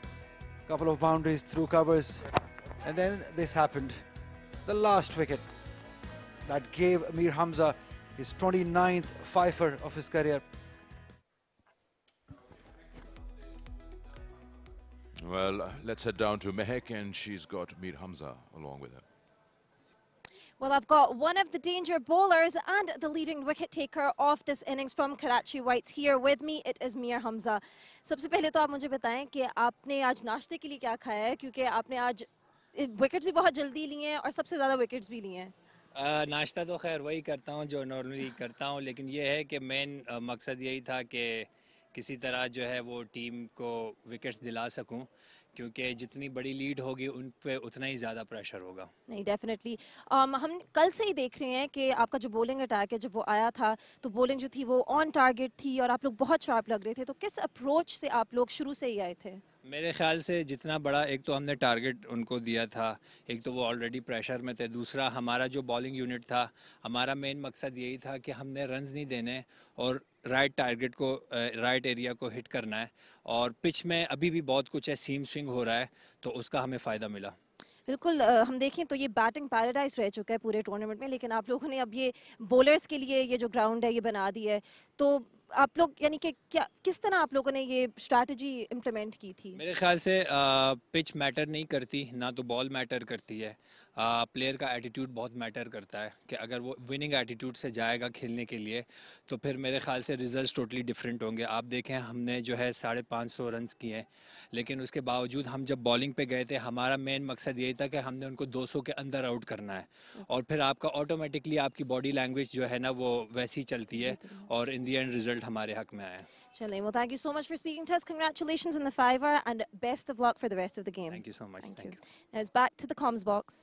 couple of boundaries through covers, and then this happened. The last wicket that gave Mir Hamza his 29th fifer of his career. Well, let's head down to Mehek, and she's got Mir Hamza along with her. Well, I've got one of the danger bowlers and the leading wicket taker of this innings from Karachi Whites here with me. It is Mir Hamza. सबसे पहले तो आप मुझे बताएं कि आपने आज नाश्ते के लिए क्या खाया है, क्योंकि आपने आज विकेट्स भी बहुत जल्दी लिए हैं और सबसे ज़्यादा विकेट्स भी लिए हैं. नाश्ता तो खैर वही करता हूँ जो नॉर्मली करता हूँ, लेकिन ये है कि मेन मकसद यही था कि किसी तरह जो है वो टीम को विकेट्स दिला सकूं, क्योंकि जितनी बड़ी लीड होगी उन पे उतना ही ज़्यादा प्रेशर होगा. नहीं, डेफिनेटली हम कल से ही देख रहे हैं कि आपका जो बॉलिंग अटैक है, जब वो आया था तो बॉलिंग जो थी वो ऑन टारगेट थी और आप लोग बहुत शार्प लग रहे थे. तो किस अप्रोच से आप लोग शुरू से ही आए थे? मेरे ख्याल से जितना बड़ा एक तो हमने टारगेट उनको दिया था, एक तो वो ऑलरेडी प्रेशर में थे, दूसरा हमारा जो बॉलिंग यूनिट था, हमारा मेन मकसद यही था कि हमने रन्स नहीं देने और राइट टारगेट को, राइट एरिया को हिट करना है। और पिच में अभी भी बहुत कुछ है, सीम स्विंग हो रहा है, तो उसका हमें फ़ायदा मिला। बिल्कुल हम देखें तो ये बैटिंग पैराडाइज रह चुका है पूरे टूर्नामेंट में, लेकिन आप लोगों ने अब ये बॉलर्स के लिए ये जो ग्राउंड है ये बना दी है, तो आप लोग यानी कि क्या किस तरह आप लोगों ने ये स्ट्रैटेजी इम्प्लीमेंट की थी? मेरे ख्याल से पिच मैटर नहीं करती, ना तो बॉल मैटर करती है। प्लेयर का एटीट्यूड बहुत मैटर करता है कि अगर वो विनिंग एटीट्यूड से जाएगा खेलने के लिए तो फिर मेरे ख्याल से रिजल्ट्स टोटली डिफरेंट होंगे। आप देखें हमने जो है 550 रन्स किए हैं, लेकिन उसके बावजूद हम जब बॉलिंग पे गए थे हमारा मेन मकसद यही था कि हमने उनको 200 के अंदर आउट करना है, और फिर आपका ऑटोमेटिकली आपकी बॉडी लैंग्वेज जो है ना वो वैसी चलती है, और इन दी एंड रिजल्ट हमारे हक में आया। Chale, well, thank you so much for speaking to us. Congratulations in the fiver and best of luck for the rest of the game. Thank you so much. Thank you. Now it's back to the comms box.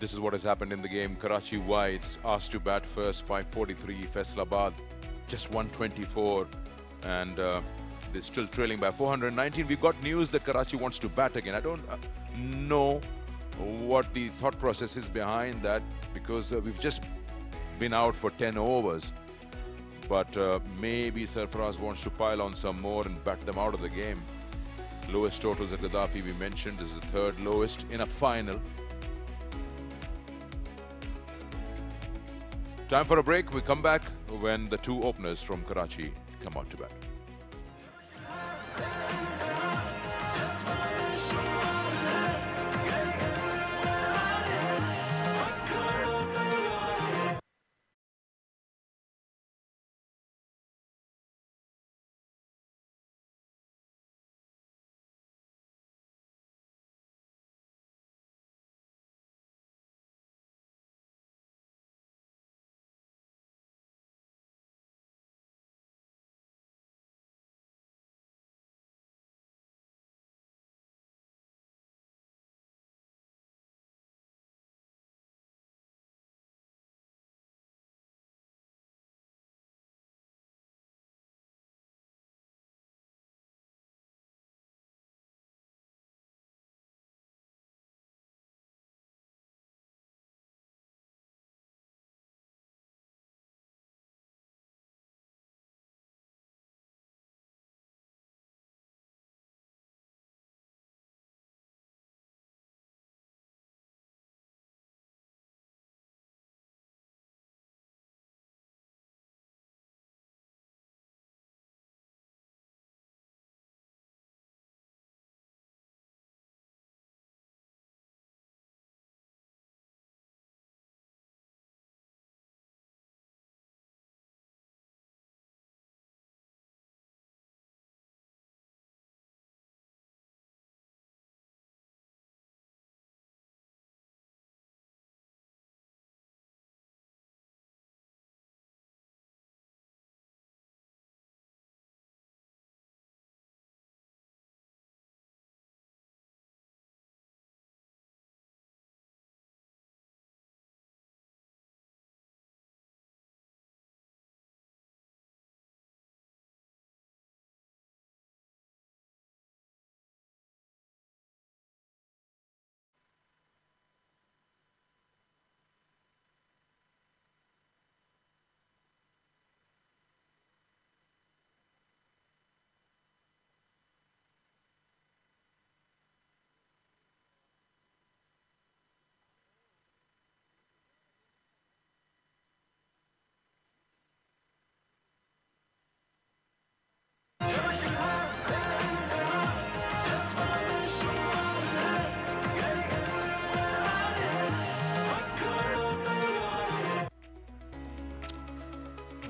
This is what has happened in the game. Karachi Whites asked to bat first, 543. Faisalabad just 124, and they're still trailing by 419. We've got news that Karachi wants to bat again. I don't know what the thought process is behind that, because we've just been out for 10 overs. But maybe Sarfaraz wants to pile on some more and bat them out of the game. Lowest totals at Gaddafi we mentioned. This is the third lowest in a final. Time for a break. We come back when the two openers from Karachi come out to bat.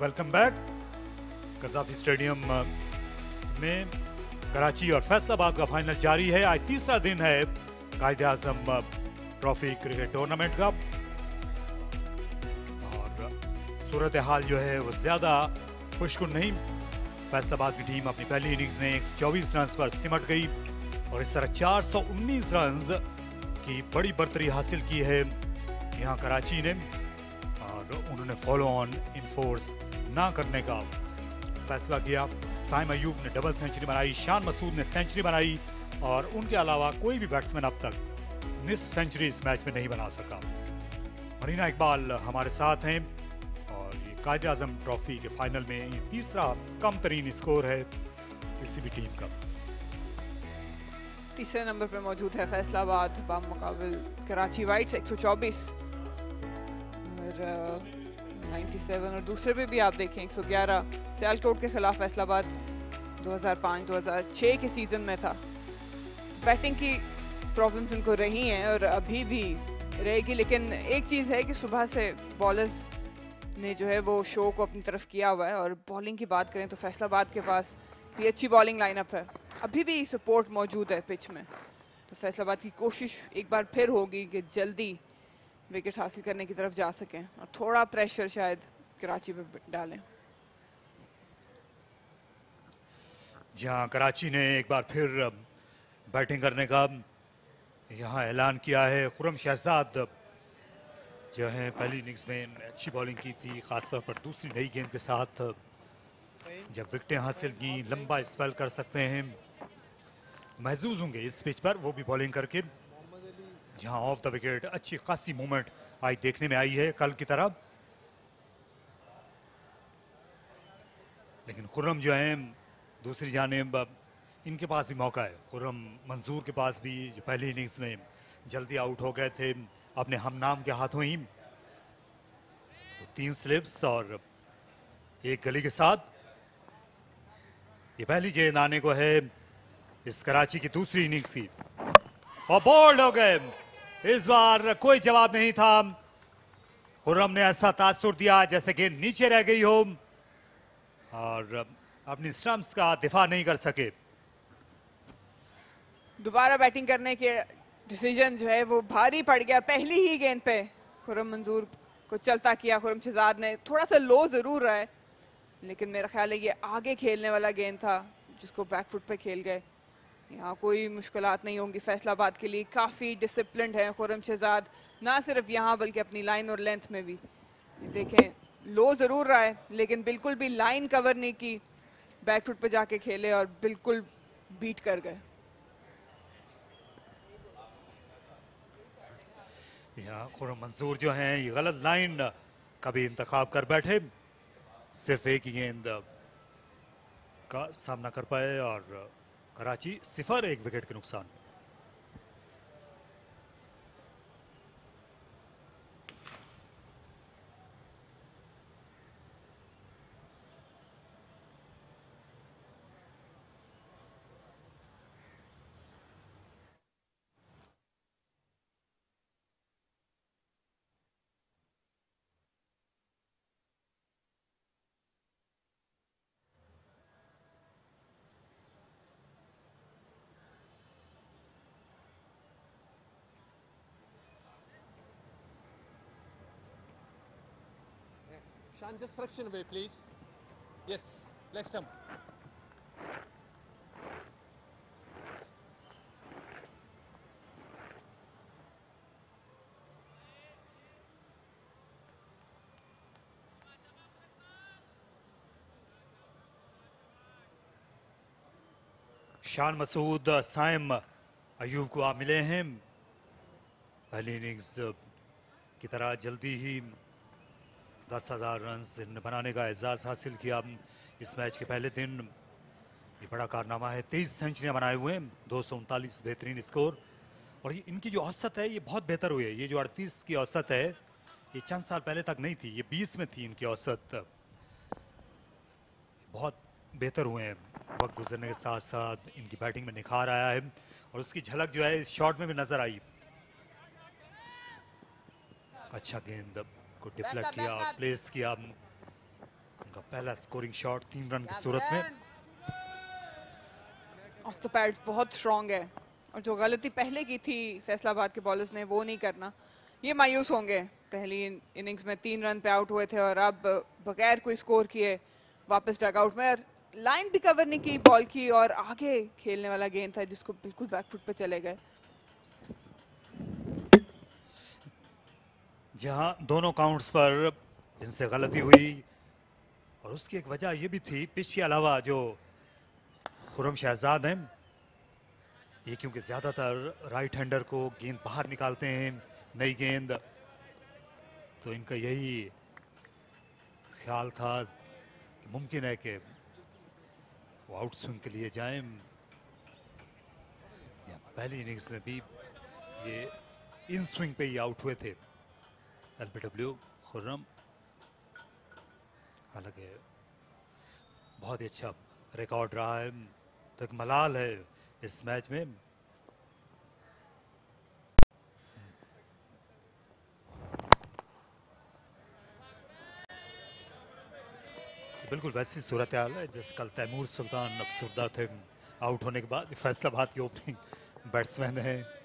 Welcome back. Gaddafi stadium में कराची और फैसलाबाद का final जारी है। आज तीसरा दिन है Quaid-e-Azam trophy cricket tournament का, और सूरत हाल जो है वो ज़्यादा खुशकुन नहीं। फैसलाबाद की टीम अपनी पहली इनिंग्स में 124 रन पर सिमट गई और इस तरह 419 रन की बड़ी बर्तरी हासिल की है यहाँ कराची ने, और उन्होंने फॉलो ऑन इन फोर्स ना करने का फैसला किया। साइम अयूब ने डबल सेंचुरी बनाई, शान मसूद ने सेंचुरी बनाई, और उनके अलावा कोई भी बैट्समैन अब तक निस्फ सेंचुरी इस मैच में नहीं बना सका। मरीना इकबाल हमारे साथ हैं और ये कायद-ए-आज़म ट्रॉफी के फाइनल में ये तीसरा कम तरीन स्कोर है किसी भी टीम का। तीसरे नंबर पर मौजूद है फैसलाबाद बामुकाबिल कराची वाइट्स 124 और 97, और दूसरे पे भी आप देखें 111 सियालकोट के खिलाफ फैसलाबाद 2005-2006 के सीजन में था। बैटिंग की प्रॉब्लम्स इनको रही हैं और अभी भी रहेगी, लेकिन एक चीज़ है कि सुबह से बॉलर्स ने जो है वो शो को अपनी तरफ किया हुआ है। और बॉलिंग की बात करें तो फैसलाबाद के पास भी अच्छी बॉलिंग लाइनअप है, अभी भी सपोर्ट मौजूद है पिच में। तो फैसलाबाद की कोशिश एक बार फिर होगी कि जल्दी विकेट हासिल करने की तरफ जा सकें और थोड़ा प्रेशर शायद कराची पे डालें। जहां कराची ने एक बार फिर बैटिंग करने का यहां ऐलान किया है। खुर्रम शहजाद जो है पहली इनिंग्स में अच्छी बॉलिंग की थी, खासतौर पर दूसरी नई गेंद के साथ जब विकेटें हासिल की, लंबा स्पेल कर सकते हैं, महसूस होंगे इस पिच पर, वो भी बॉलिंग करके। जहां ऑफ द विकेट अच्छी खासी मूवमेंट आज देखने में आई है कल की तरह। लेकिन खुर्रम जो है दूसरी जानिब इनके पास ही मौका है। खुर्रम मंसूर के पास भी जो पहली इनिंग्स में जल्दी आउट हो गए थे अपने हमनाम के हाथों ही, तो 3 स्लिप्स और 1 गली के साथ। ये पहली गेंद आने को है इस कराची की दूसरी इनिंग्स की और बोल्ड हो गए। इस बार कोई जवाब नहीं था। खुर्रम ने ऐसा तासुर दिया जैसे गेंद नीचे रह गई हो और अपनी स्टंप्स का दिफा नहीं कर सके। दोबारा बैटिंग करने के डिसीजन जो है वो भारी पड़ गया। पहली ही गेंद पे खुर्रम मंजूर को चलता किया खुर्रम शहजाद ने। थोड़ा सा लो जरूर रहा है, लेकिन मेरा ख्याल है ये आगे खेलने वाला गेंद था जिसको बैकफुट पे खेल गए। यहाँ कोई मुश्किलात नहीं होंगी फैसलाबाद के लिए। काफ़ी डिसिप्लिन्ड है खुर्रम शहजाद, ना सिर्फ यहाँ बल्कि अपनी लाइन और लेंथ में भी। देखें लो ज़रूर रहा है, लेकिन बिल्कुल भी लाइन कवर नहीं की, बैकफुट पे जाके खेले और बिल्कुल बीट कर गए। यहाँ खुर्रम मंसूर जो हैं ये गलत लाइन का भी इंतखाब कर बैठे, सिर्फ एक ही गेंद का सामना कर पाए और कराची 0, 1 विकेट के नुकसान। Shan, just fraction away, please. Yes, leg stump. Shan Masood Saim Ayub को आप मिले हैं। पहली इनिंग्स की तरह जल्दी ही 10,000 रन बनाने का एजाज़ हासिल किया इस मैच के पहले दिन। ये बड़ा कारनामा है, 23 सेंचुरियां बनाए हुए हैं, 239 बेहतरीन स्कोर। और ये इनकी जो औसत है ये बहुत बेहतर हुई है। ये जो 38 की औसत है ये चंद साल पहले तक नहीं थी, ये 20 में थी इनकी औसत। बहुत बेहतर हुए हैं वक्त गुजरने के साथ साथ। इनकी बैटिंग में निखार आया है और उसकी झलक जो है इस शॉट में भी नजर आई। अच्छा गेंद को डिफ्लेक्ट किया, प्लेस किया। उनका पहला स्कोरिंग शॉट 3 रन की सूरत में। ऑफ द पैड बहुत स्ट्रॉन्ग है और जो गलती पहले की थी फैसलाबाद के बॉलर्स ने वो नहीं करना। ये मायूस होंगे, पहली इनिंग्स में 3 रन पे आउट हुए थे और अब बगैर कोई स्कोर किए वापस डगआउट में। और लाइन भी कवर नहीं की बॉल की और आगे खेलने वाला गेंद था जिसको बिल्कुल बैकफुट पे चले गए। जहां दोनों काउंट्स पर इनसे गलती हुई और उसकी एक वजह यह भी थी पिच के अलावा जो खुर्रम शहजाद हैं ये क्योंकि ज़्यादातर राइट हैंडर को गेंद बाहर निकालते हैं, नई गेंद, तो इनका यही ख्याल था कि मुमकिन है कि वो आउट स्विंग के लिए जाएं। या पहली इनिंग्स में भी ये इन स्विंग पे ही आउट हुए थे एलबीडब्ल्यू खुर्रम। हालांकि बहुत ही अच्छा रिकॉर्ड रहा है, तो एक मलाल है इस मैच में। बिल्कुल वैसी सूरत हाल है जैसे कल तैमूर सुल्तान अफसरदा थे आउट होने के बाद। फैसलाबाद के ओपनिंग बैट्समैन है।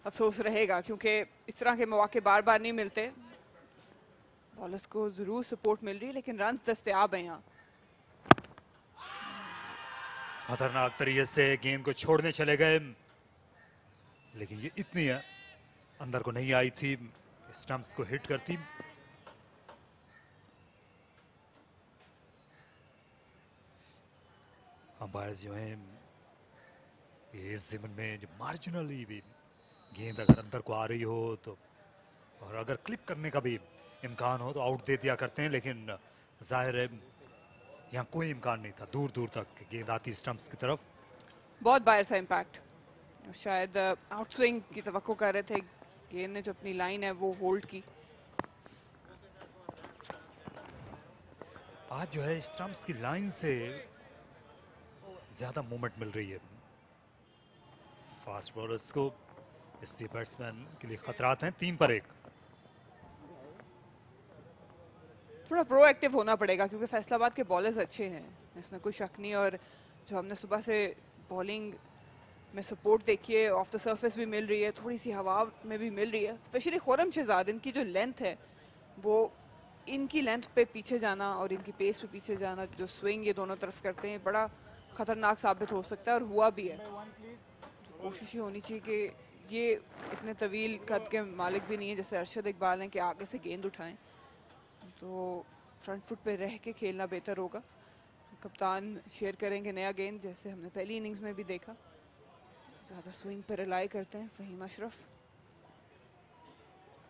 अफसोस रहेगा क्योंकि इस तरह के मौके बार बार नहीं मिलते। बॉलर्स को जरूर सपोर्ट मिल रही है लेकिन रन दस्तयाब है यहाँ। खतरनाक तरीके से गेंद को छोड़ने चले गए, लेकिन ये इतनी अंदर को नहीं आई थी, स्टंप्स को हिट करती। अंपायर्स जो हैं ये इस ज़मीन में जो मार्जिनली भी गेंद अगर अंदर को आ रही हो तो, और अगर क्लिप करने का भी इम्कान हो तो आउट दे दिया करते हैं, लेकिन जाहिर है यहाँ कोई इम्कान नहीं था, दूर दूर तक गेंद आती स्टंप्स की तरफ। बहुत बाहर था इम्पैक्ट, शायद आउट स्विंग की तवक्को कर रहे थे। गेंद ने जो अपनी लाइन है वो होल्ड की। आज जो है स्टंप्स की लाइन से ज्यादा मूवमेंट मिल रही है फास्ट बॉलर्स को, इसलिए बैट्समैन के लिए खतरात हैं। 3 पर 1। थोड़ा प्रोएक्टिव होना पड़ेगा क्योंकि फैसलाबाद के बॉलर्स अच्छे हैं, इसमें कोई शक नहीं। और जो हमने सुबह से बॉलिंग में सपोर्ट देखी है, ऑफ द सरफेस भी मिल रही है, थोड़ी सी हवा में भी मिल रही है। स्पेशली खुर्रम शहजाद, इनकी जो लेंथ है वो, इनकी लेंथ पे पीछे जाना और इनकी पेस पे पीछे जाना, जो स्विंग ये दोनों तरफ करते हैं, बड़ा खतरनाक साबित हो सकता है और हुआ भी है। तो कोशिश ही होनी चाहिए कि ये इतने तवील कद के मालिक भी नहीं है जैसे अरशद इकबाल हैं कि आगे से गेंद उठाएं, तो फ्रंट फुट पे रह के खेलना बेहतर होगा। कप्तान शेयर करेंगे नया गेंद, जैसे हमने पहली इनिंग्स में भी देखा। ज़्यादा स्विंग पर रिलाई करते हैं फ़हीम अशरफ।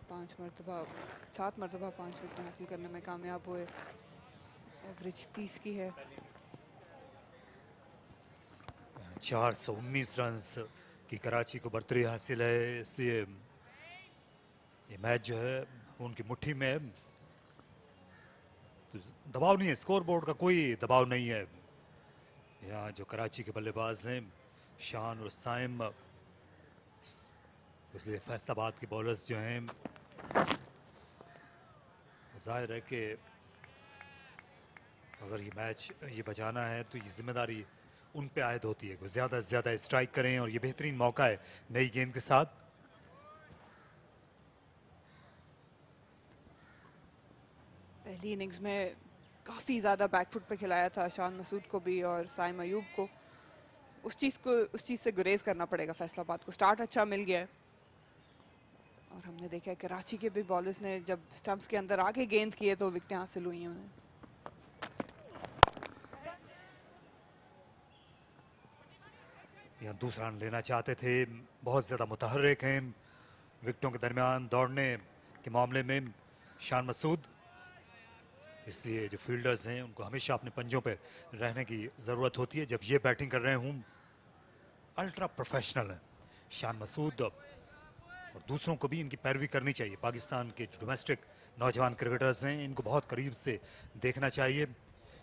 7 मरतबा 5 विकेट हासिल करने में कामयाब हुए। एवरेज 30 की है। 419 रन की कराची को बर्तरी हासिल है, इसलिए ये मैच जो है उनकी मुट्ठी में है। तो दबाव नहीं है, स्कोर बोर्ड का कोई दबाव नहीं है। यहाँ जो कराची के बल्लेबाज हैं शान और साइम, इसलिए फैसलाबाद के बॉलर्स जो हैं, जाहिर है कि अगर ये मैच ये बचाना है तो ये जिम्मेदारी उन पे आयद होती है कि ज़्यादा से ज़्यादा स्ट्राइक करें, और ये बेहतरीन मौका है नई गेंद के साथ। पहली इनिंग्स में काफ़ी ज़्यादा बैकफुट पे खिलाया था शान मसूद को भी और साइम अयूब को। उस चीज़ से गुरेज करना पड़ेगा फैसलाबाद को। स्टार्ट अच्छा मिल गया है और हमने देखा है कराची के भी बॉलर्स ने जब स्टंप्स के अंदर आके गेंद किए तो विकेटें हासिल हुई हैं उन्हें। यहाँ दूसरा रन लेना चाहते थे, बहुत ज़्यादा मुतहर्रिक हैं विकेटों के दरमियान दौड़ने के मामले में शान मसूद, इसलिए जो फील्डर्स हैं उनको हमेशा अपने पंजों पे रहने की ज़रूरत होती है जब ये बैटिंग कर रहे हों। अल्ट्रा प्रोफेशनल हैं शान मसूद, और दूसरों को भी इनकी पैरवी करनी चाहिए। पाकिस्तान के जो डोमेस्टिक नौजवान क्रिकेटर्स हैं इनको बहुत करीब से देखना चाहिए।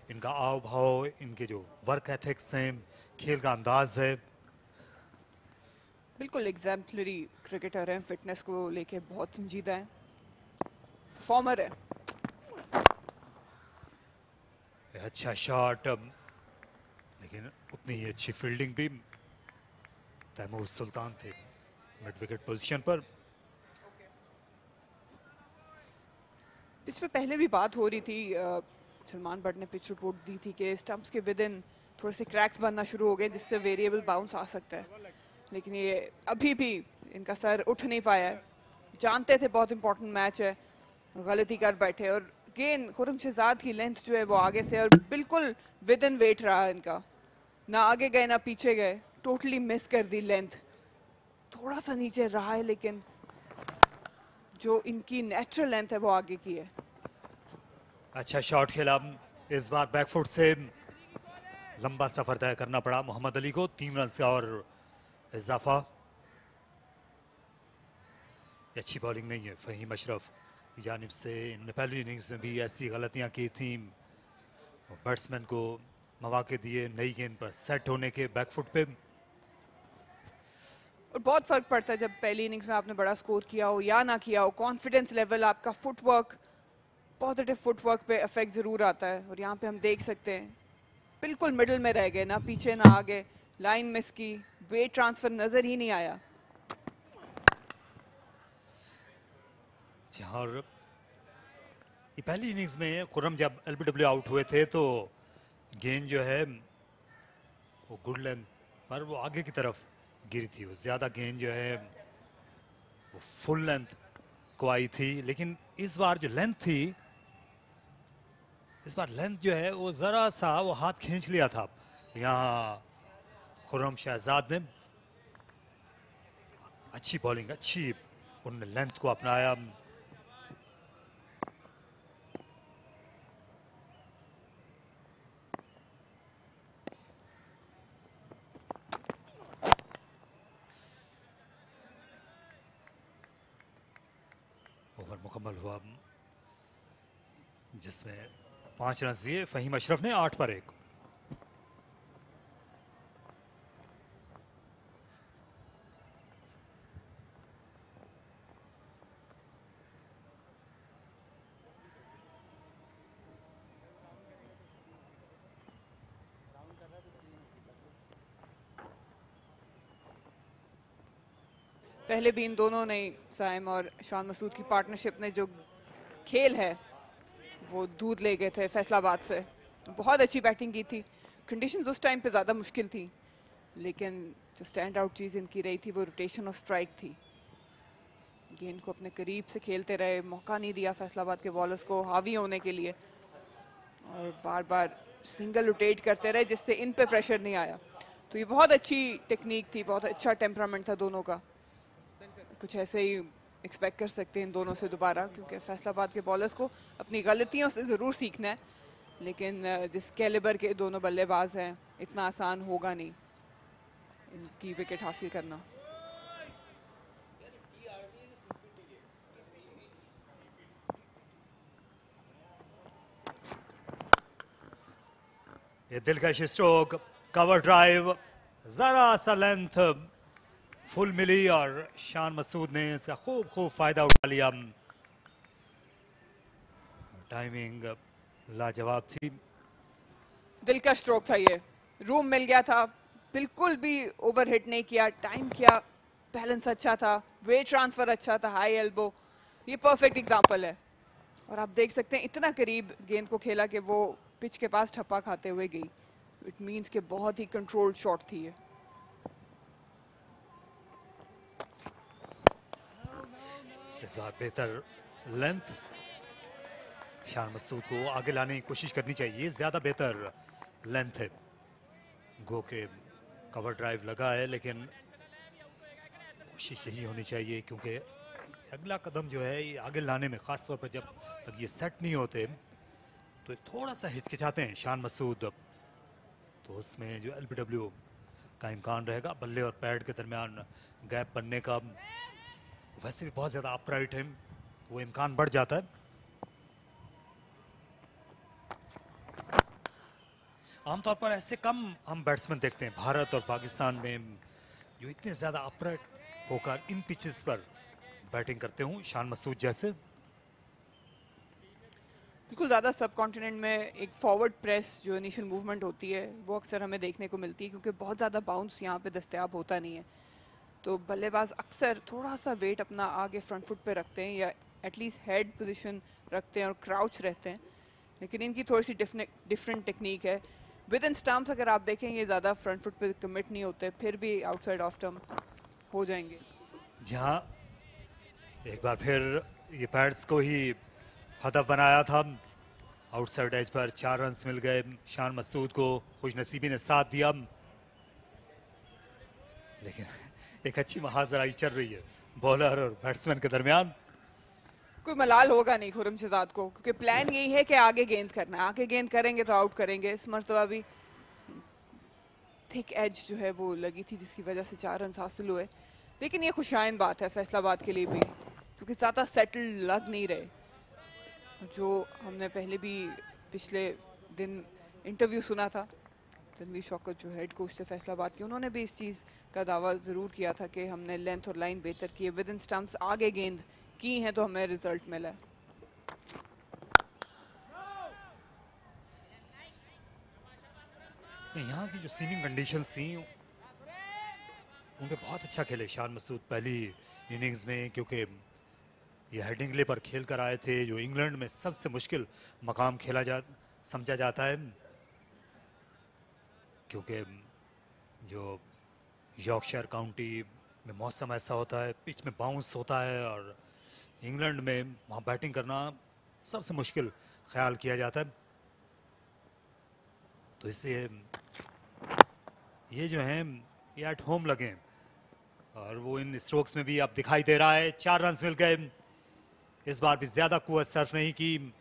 इनका आव भाव, इनके जो वर्क एथिक्स हैं, खेल का अंदाज है, बिल्कुल एग्जाम्पलरी क्रिकेटर हैं। फिटनेस को लेके बहुत संजीदा हैं, परफॉर्मर है। अच्छा शॉट, लेकिन उतनी ही अच्छी फील्डिंग भी। तैमूर सुल्तान थे मिड विकेट पोजीशन पर। पिच पे पहले भी बात हो रही थी, सलमान बट ने पिच रिपोर्ट दी थी कि स्टंप्स के विद इन थोड़े से क्रैक्स बनना शुरू हो गए जिससे वेरिएबल बाउंस आ सकता है, लेकिन ये अभी भी इनका सर उठ नहीं पाया है, जानते थे बहुत इंपॉर्टेंट मैच है, गलती कर बैठे। और गेंद खुर्रम शहजाद की लेंथ जो है वो आगे से और बिल्कुल विद इन वेट रहा इनका, ना आगे गए ना पीछे गए, टोटली मिस कर दी लेंथ। थोड़ा सा नीचे रहा है लेकिन जो इनकी नेचुरल लेंथ है वो आगे की है। अच्छा शॉट खेला इस बार बैकफुट से, लंबा सफर तय करना पड़ा मोहम्मद अली को, 3 रन का और इजाफा। अच्छी बॉलिंग नहीं है फहीम अशरफ की जानिब से, इन्होंने पहली इनिंग्स में भी ऐसी गलतियां की थी, बैट्समैन को मौके दिए नई गेंद पर सेट होने के बैकफुट पे। और बहुत फर्क पड़ता है जब पहली इनिंग्स में आपने बड़ा स्कोर किया हो या ना किया हो, कॉन्फिडेंस लेवल, आपका फुटवर्क, पॉजिटिव फुटवर्क पे इफेक्ट जरूर आता है। और यहाँ पे हम देख सकते हैं बिल्कुल मिडिल में रह गए, ना पीछे ना आगे, लाइन मिस की, वेट ट्रांसफर नजर ही नहीं आया। और ये पहली इनिंग्स में खुर्रम जब एलबीडब्ल्यू आउट हुए थे तो गेंद जो है वो गुड लेंथ पर वो आगे की तरफ गिरी थी, वो ज्यादा गेंद जो है वो फुल लेंथ को आई थी। लेकिन इस बार जो लेंथ थी, इस बार लेंथ जो है वो जरा सा वो हाथ खींच लिया था यहाँ खुर्रम शहजाद ने। अच्छी बॉलिंग, अच्छी उन्होंने लेंथ को अपनाया। ओवर मुकम्मल हुआ जिसमें 5 रन दिए फहीम अशरफ ने, 8 पर 1। पहले भी इन दोनों ने, साइम और शान मसूद की पार्टनरशिप ने जो खेल है वो दूध ले गए थे फैसलाबाद से। बहुत अच्छी बैटिंग की थी, कंडीशंस उस टाइम पे ज़्यादा मुश्किल थी, लेकिन जो स्टैंड आउट चीज़ इनकी रही थी वो रोटेशन और स्ट्राइक थी। गेंद को अपने करीब से खेलते रहे, मौका नहीं दिया फैसलाबाद के बॉलर्स को हावी होने के लिए, और बार बार सिंगल रोटेट करते रहे जिससे इन पे प्रेशर नहीं आया। तो ये बहुत अच्छी टेक्निक थी, बहुत अच्छा टेम्परामेंट था दोनों का। कुछ ऐसे ही एक्सपेक्ट कर सकते हैं इन दोनों से दोबारा, क्योंकि फैसलाबाद के बॉलर्स को अपनी गलतियों से ज़रूर सीखना है, लेकिन जिस कैलिबर के दोनों बल्लेबाज हैं इतना आसान होगा नहीं इनकी विकेट हासिल करना। ये दिलकश स्ट्रोक, कवर ड्राइव, जरा सा लेंथ फुल मिली और शान मसूद ने इसका खूब फायदा उठा लिया। टाइमिंग लाजवाब थी। दिल का स्ट्रोक था ये, रूम मिल गया था, बिल्कुल भी ओवर हिट नहीं किया, टाइम किया, बैलेंस अच्छा था, वेट ट्रांसफर अच्छा था, हाई एल्बो, ये परफेक्ट एग्जांपल है। और आप देख सकते हैं इतना करीब गेंद को खेला कि वो पिच के पास ठप्पा खाते हुए गई। इट मींस कि बहुत ही कंट्रोल्ड शॉट थी ये। इस बार बेहतर लेंथ, शान मसूद को आगे लाने की कोशिश करनी चाहिए, ज्यादा बेहतर लेंथ है। गो के कवर ड्राइव लगा है, लेकिन कोशिश यही होनी चाहिए, क्योंकि अगला कदम जो है ये आगे लाने में, खास तौर पर जब तक ये सेट नहीं होते तो थोड़ा सा हिचकिचाते हैं शान मसूद। तो उसमें जो एलबीडब्ल्यू का इम्कान रहेगा, बल्ले और पैड के दरमियान गैप बनने का, वैसे भी बहुत ज़्यादा अपराइट है, वो इम्कान बढ़ जाता है। आमतौर पर ऐसे कम हम बैट्समैन देखते हैं भारत और पाकिस्तान में जो इतने ज़्यादा अपराइट होकर इन पिचेस पर बैटिंग करते हूँ, शान मसूद जैसे। बिल्कुल, ज़्यादा सब कॉन्टिनेंट में एक फॉरवर्ड प्रेस जो इनिशियल मूवमेंट होती है वो अक्सर हमें देखने को मिलती है, क्योंकि बहुत ज़्यादा बाउंस यहाँ पे दस्तयाब होता नहीं है। तो बल्लेबाज अक्सर थोड़ा सा वेट अपना आगे फ्रंट फुट पे रखते हैं, या एटलीस्ट हेड पोजीशन रखते हैं और क्राउच रहते हैं। लेकिन इनकी थोड़ी सी डिफरेंट टेक्निक है। विद इन स्टम्प्स अगर आप देखें ये ज़्यादा फ्रंट फुट पे कमिट नहीं होते, फिर भी आउटसाइड ऑफ स्टम्प हो जाएंगे। जहां एक बार फिर ये पैड्स को ही हदफ बनाया था। आउटसाइड एज पर 4 रन मिल गए शान मसूद को, खुशनसीबी ने साथ दिया, लेकिन एक अच्छी महाजराई चल रही है बॉलर और बैट्समैन के दरमियान। कोई मलाल होगा नहीं खुर्रम शहजाद को, क्योंकि प्लान यही है कि आगे गेंद करना है, आगे गेंद करेंगे तो आउट करेंगे। इस मरतबा भी थिक एज जो है वो लगी थी, जिसकी वजह से 4 रन हासिल हुए। लेकिन ये खुशाइन बात है फैसलाबाद के लिए भी, क्योंकि ज़्यादा सेटल लग नहीं रहे। जो हमने पहले भी पिछले दिन इंटरव्यू सुना था, तनवीर शौकत जो हेड कोच थे फैसलाबाद के, उन्होंने भी इस चीज़ का दावा ज़रूर किया था कि हमने लेंथ और लाइन बेहतर की है, विद इन स्टम्प्स आगे गेंद की हैं तो हमें रिजल्ट मिला है। यहाँ की जो सीमिंग कंडीशंस थी उनके बहुत अच्छा खेले शान मसूद पहली इनिंग्स में, क्योंकि ये हेडिंगले पर खेल कर आए थे, जो इंग्लैंड में सबसे मुश्किल मकाम समझा जाता है, क्योंकि जो यॉर्कशायर काउंटी में मौसम ऐसा होता है, पिच में बाउंस होता है, और इंग्लैंड में वहाँ बैटिंग करना सबसे मुश्किल ख्याल किया जाता है। तो इससे ये जो है ये एट होम लगे, और वो इन स्ट्रोक्स में भी अब दिखाई दे रहा है। 4 रन मिल गए, इस बार भी ज्यादा कुव्वत सर्फ नहीं की।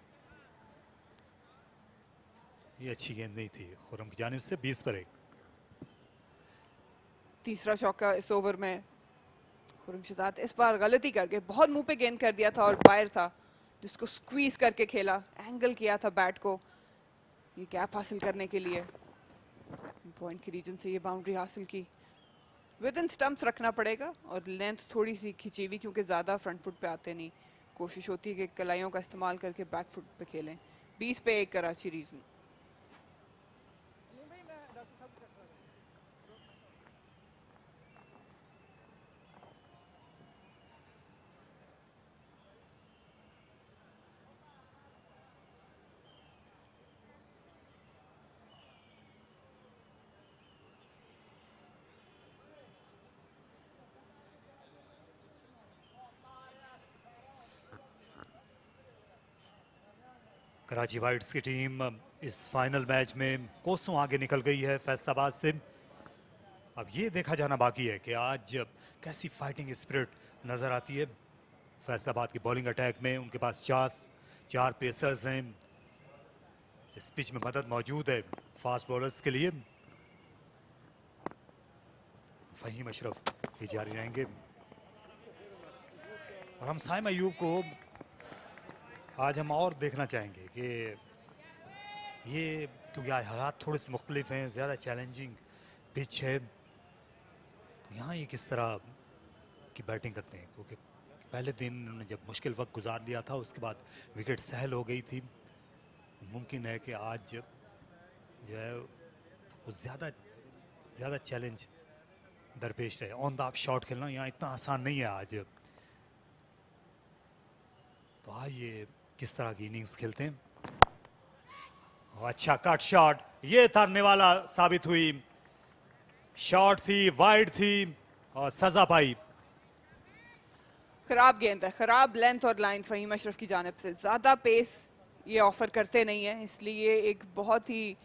ये अच्छी गेंद नहीं थी खुर्रम की जानिब से, 20 पर 1। तीसरा चौका इस ओवर में खुर्रम शहजाद इस बार गलती करके बहुत मुंह पे गेंद कर दिया था, और बायर था जिसको स्क्वीज करके खेला, एंगल किया था बैट को ये गैप हासिल करने के लिए। पॉइंट के रीजन से ये बाउंड्री हासिल की। विद इन स्टंप्स रखना पड़ेगा, और लेंथ थोड़ी सी खिंची हुई, क्योंकि ज़्यादा फ्रंट फुट पे आते नहीं। कोशिश होती है कि कलाइयों का इस्तेमाल करके बैक फुट पे खेलें। 20 पे 1 कराची रीजन। कराची वाइट्स की टीम इस फाइनल मैच में कोसों आगे निकल गई है फैसलाबाद से। अब ये देखा जाना बाकी है कि आज कैसी फाइटिंग स्पिरिट नजर आती है फैसलाबाद की बॉलिंग अटैक में। उनके पास 4 पेसर्स हैं, इस पिच में मदद मौजूद है फास्ट बॉलर्स के लिए। फहीम अशरफ ही जारी रहेंगे, और हम साइम अयूब को आज हम और देखना चाहेंगे कि ये, क्योंकि आज हालात थोड़े से मुख्तलिफ हैं, ज़्यादा चैलेंजिंग पिच है, तो यहाँ ये किस तरह की बैटिंग करते हैं। क्योंकि पहले दिन उन्होंने जब मुश्किल वक्त गुजार लिया था, उसके बाद विकेट सहल हो गई थी। मुमकिन है कि आज जो है वो ज़्यादा चैलेंज दरपेश रहे। ऑन द ऑफ शॉट खेलना यहाँ इतना आसान नहीं है आज। तो आज ये किस तरह की इनिंग्स खेलते हैं। अच्छा कट शॉट, ये तरने वाला साबित हुई, शॉट थी, वाइड थी, और सजा पाई। खराब गेंद है, खराब लेंथ और लाइन फहीम अशरफ की जानिब से। ज्यादा पेस ये ऑफर करते नहीं है, इसलिए एक बहुत ही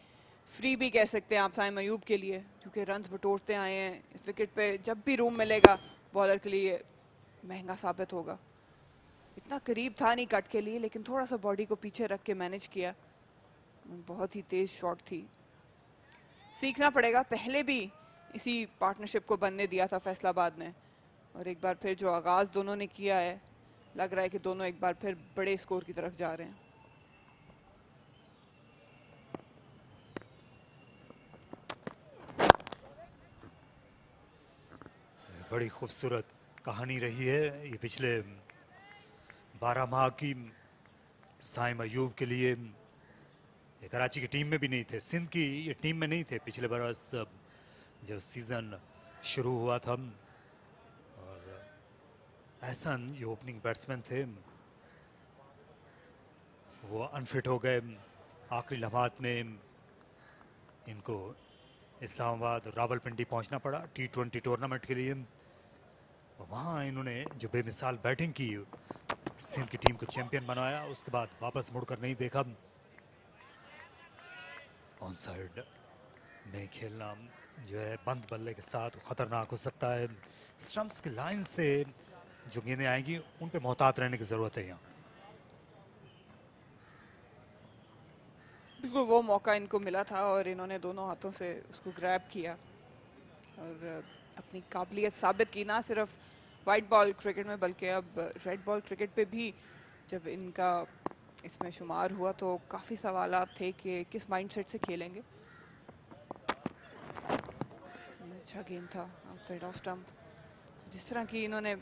फ्री भी कह सकते हैं आप साइम अयूब के लिए, क्योंकि रन बटोरते आए हैं इस विकेट पे। जब भी रूम मिलेगा बॉलर के लिए महंगा साबित होगा। इतना करीब था नहीं कट के लिए, लेकिन थोड़ा सा बॉडी को पीछे रख के मैनेज किया। बहुत ही तेज शॉट थी। सीखना पड़ेगा, पहले भी इसी पार्टनरशिप को बनने दिया था फैसलाबाद ने, और एक बार फिर जो आगाज दोनों ने किया है, लग रहा है कि दोनों एक बार फिर बड़े स्कोर की तरफ जा रहे हैं। बड़ी खूबसूरत कहानी रही है ये पिछले 12 माह की साइम अयूब के लिए। ये कराची की टीम में भी नहीं थे, सिंध की ये टीम में नहीं थे पिछले बरस जब सीजन शुरू हुआ था। और एहसन ये ओपनिंग बैट्समैन थे, वो अनफिट हो गए आखिरी लम्हात में। इनको इस्लामाबाद और रावलपिंडी पहुंचना पड़ा T20 टूर्नामेंट के लिए। वहाँ इन्होंने जो बेमिसाल बैटिंग की, सिंध की टीम को चैंपियन बनाया, उसके बाद वापस मुड़कर नहीं देखा। ऑन साइड में खेलना जो है बंद बल्ले के साथ खतरनाक हो सकता है। स्टंप्स की लाइन से जो गेंदें आएंगी उन पे मोहतात रहने की जरूरत है यहाँ। बिल्कुल वो मौका इनको मिला था और इन्होंने दोनों हाथों से उसको ग्रैब किया और अपनी काबिलियत साबित की, ना सिर्फ वाइट बॉल क्रिकेट में बल्कि अब रेड बॉल क्रिकेट पे भी। जब इनका इसमें शुमार हुआ तो काफ़ी सवालात थे कि किस माइंडसेट से खेलेंगे। अच्छा गेंद था आउटसाइड ऑफ स्टंप। जिस तरह की इन्होंने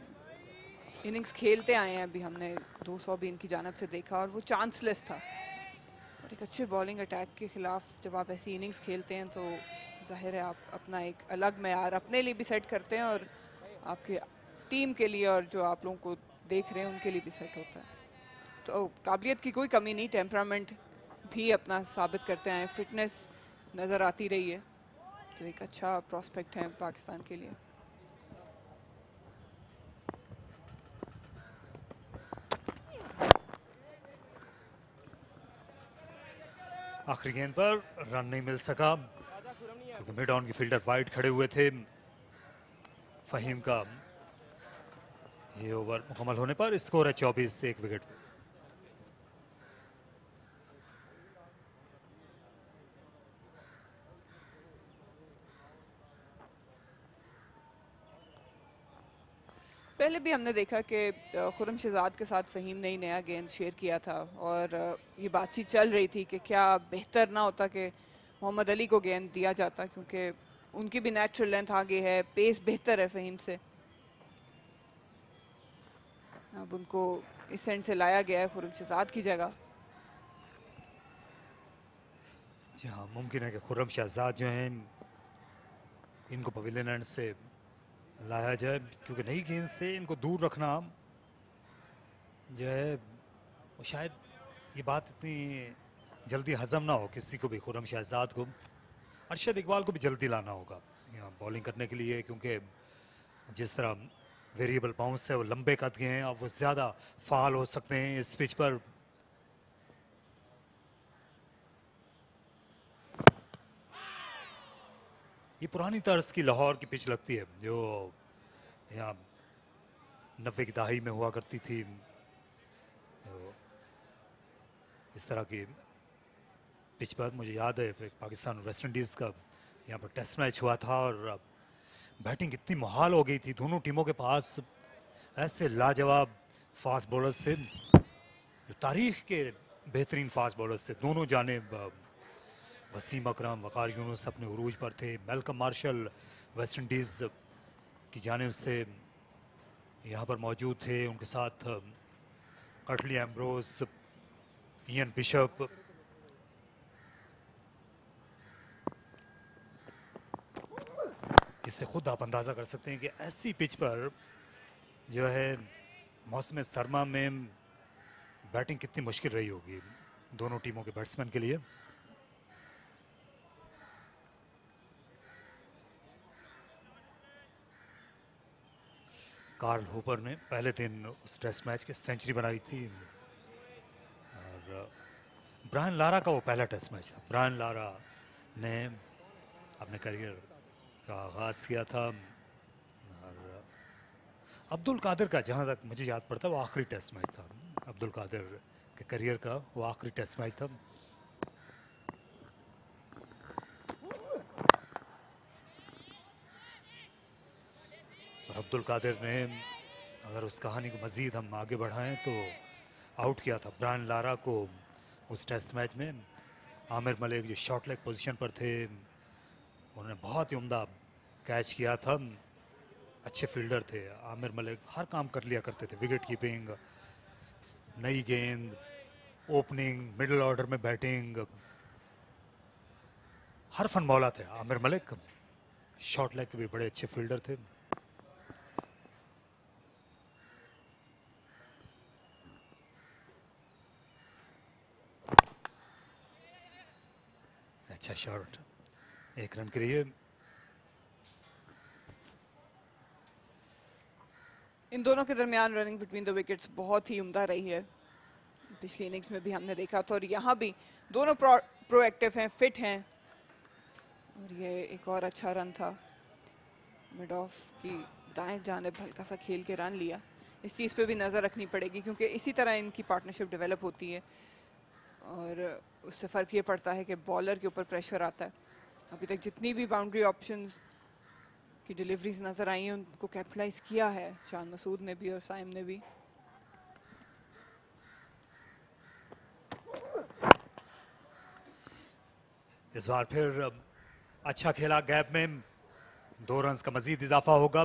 इनिंग्स खेलते आए हैं, अभी हमने 200 भी इनकी जानब से देखा और वो चांसलेस था। और एक अच्छे बॉलिंग अटैक के खिलाफ जब आप ऐसी इनिंग्स खेलते हैं तो जाहिर है आप अपना एक अलग मेयार अपने लिए भी सेट करते हैं और आपके टीम के लिए और जो आप लोगों को देख रहे हैं उनके लिए भी सेट होता है। तो काबिलियत की कोई कमी नहीं, टेम्परामेंट भी अपना साबित करते हैं, फिटनेस नज़र आती रही है, तो एक अच्छा प्रॉस्पेक्ट है पाकिस्तान के लिए। आखिरी गेंद पर रन नहीं मिल सका क्योंकि मिड ऑन के फील्डर वाइड खड़े हुए थे। फहीम का ये ओवर मुकम्मल होने पर स्कोर है 24 से 1 विकेट। पहले भी हमने देखा कि खुर्रम शहजाद के साथ फ़हीम ने ही नया गेंद शेयर किया था और ये बातचीत चल रही थी कि क्या बेहतर ना होता कि मोहम्मद अली को गेंद दिया जाता, क्योंकि उनकी भी नेचुरल लेंथ आगे है, पेस बेहतर है फ़हीम से। अब उनको इस एंड से लाया गया है खुर्रम शहजाद की जगह। जी हाँ, मुमकिन है कि खुर्रम शहजाद जो हैं इनको पवेलियन एंड से लाया जाए, क्योंकि नई गेंद से इनको दूर रखना जो है वो शायद ये बात इतनी जल्दी हजम ना हो किसी को भी। खुर्रम शहजाद को, अरशद इकबाल को भी जल्दी लाना होगा यहाँ बॉलिंग करने के लिए, क्योंकि जिस तरह वेरिएबल बाउंस है वो लंबे कद के हैं, अब वो ज़्यादा फाल हो सकते हैं इस पिच पर। ये पुरानी तर्ज की लाहौर की पिच लगती है जो यहाँ 90 की दहाई में हुआ करती थी। तो इस तरह की पिच पर मुझे याद है पाकिस्तान और वेस्ट इंडीज़ का यहाँ पर टेस्ट मैच हुआ था और बैटिंग इतनी मुहाल हो गई थी दोनों टीमों के पास। ऐसे लाजवाब फास्ट बॉलर्स से, जो तारीख के बेहतरीन फास्ट बॉलर्स से दोनों जानिब। वसीम अकरम, वकार यूनुस अपने उरूज पर थे, मेलकम मार्शल वेस्ट इंडीज़ की जानिब से यहाँ पर मौजूद थे, उनके साथ कर्टली एम्ब्रोस, इयन बिशप। इससे खुद आप अंदाज़ा कर सकते हैं कि ऐसी पिच पर जो है मौसम सरमा में बैटिंग कितनी मुश्किल रही होगी दोनों टीमों के बैट्समैन के लिए। कार्ल हूपर ने पहले दिन उस टेस्ट मैच के सेंचुरी बनाई थी और ब्रायन लारा का वो पहला टेस्ट मैच था। ब्रायन लारा ने अपने करियर का आगाज़ किया था और अब्दुल कादिर का, जहाँ तक मुझे याद पड़ता है, वो आखिरी टेस्ट मैच था। अब्दुल कादिर के करियर का वो आखिरी टेस्ट मैच था। अब्दुल कादिर ने, अगर उस कहानी को मज़ीद हम आगे बढ़ाएं, तो आउट किया था ब्रायन लारा को उस टेस्ट मैच में। आमिर मलिक जो शॉर्ट लेग पोजीशन पर थे, उन्होंने बहुत ही उम्दा कैच किया था। अच्छे फील्डर थे आमिर मलिक, हर काम कर लिया करते थे, विकेट कीपिंग, नई गेंद, ओपनिंग, मिडिल ऑर्डर में बैटिंग, हर फन मौला थे आमिर मलिक। शॉर्ट लेग के भी बड़े अच्छे फील्डर थे। अच्छा शॉट, एक रन के लिए। इन दोनों के दरमियान रनिंग बिटवीन द विकेट्स बहुत ही उम्दा रही है, पिछली इनिंग्स में भी हमने देखा था, और यहाँ भी दोनों प्रोएक्टिव हैं, फिट हैं, और ये एक और अच्छा रन था, मिड ऑफ की दाएं जानिब हल्का सा खेल के रन लिया। इस चीज़ पे भी नज़र रखनी पड़ेगी क्योंकि इसी तरह इनकी पार्टनरशिप डेवलप होती है और उससे फ़र्क ये पड़ता है कि बॉलर के ऊपर प्रेशर आता है। अभी तक जितनी भी बाउंड्री ऑप्शंस की डिलीवरीज नज़र आई हैं उनको कैपिटलाइज किया है शान मसूद ने भी और साइम ने भी। इस बार फिर अच्छा खेला, गैप में 2 रन्स का मजीद इजाफा होगा।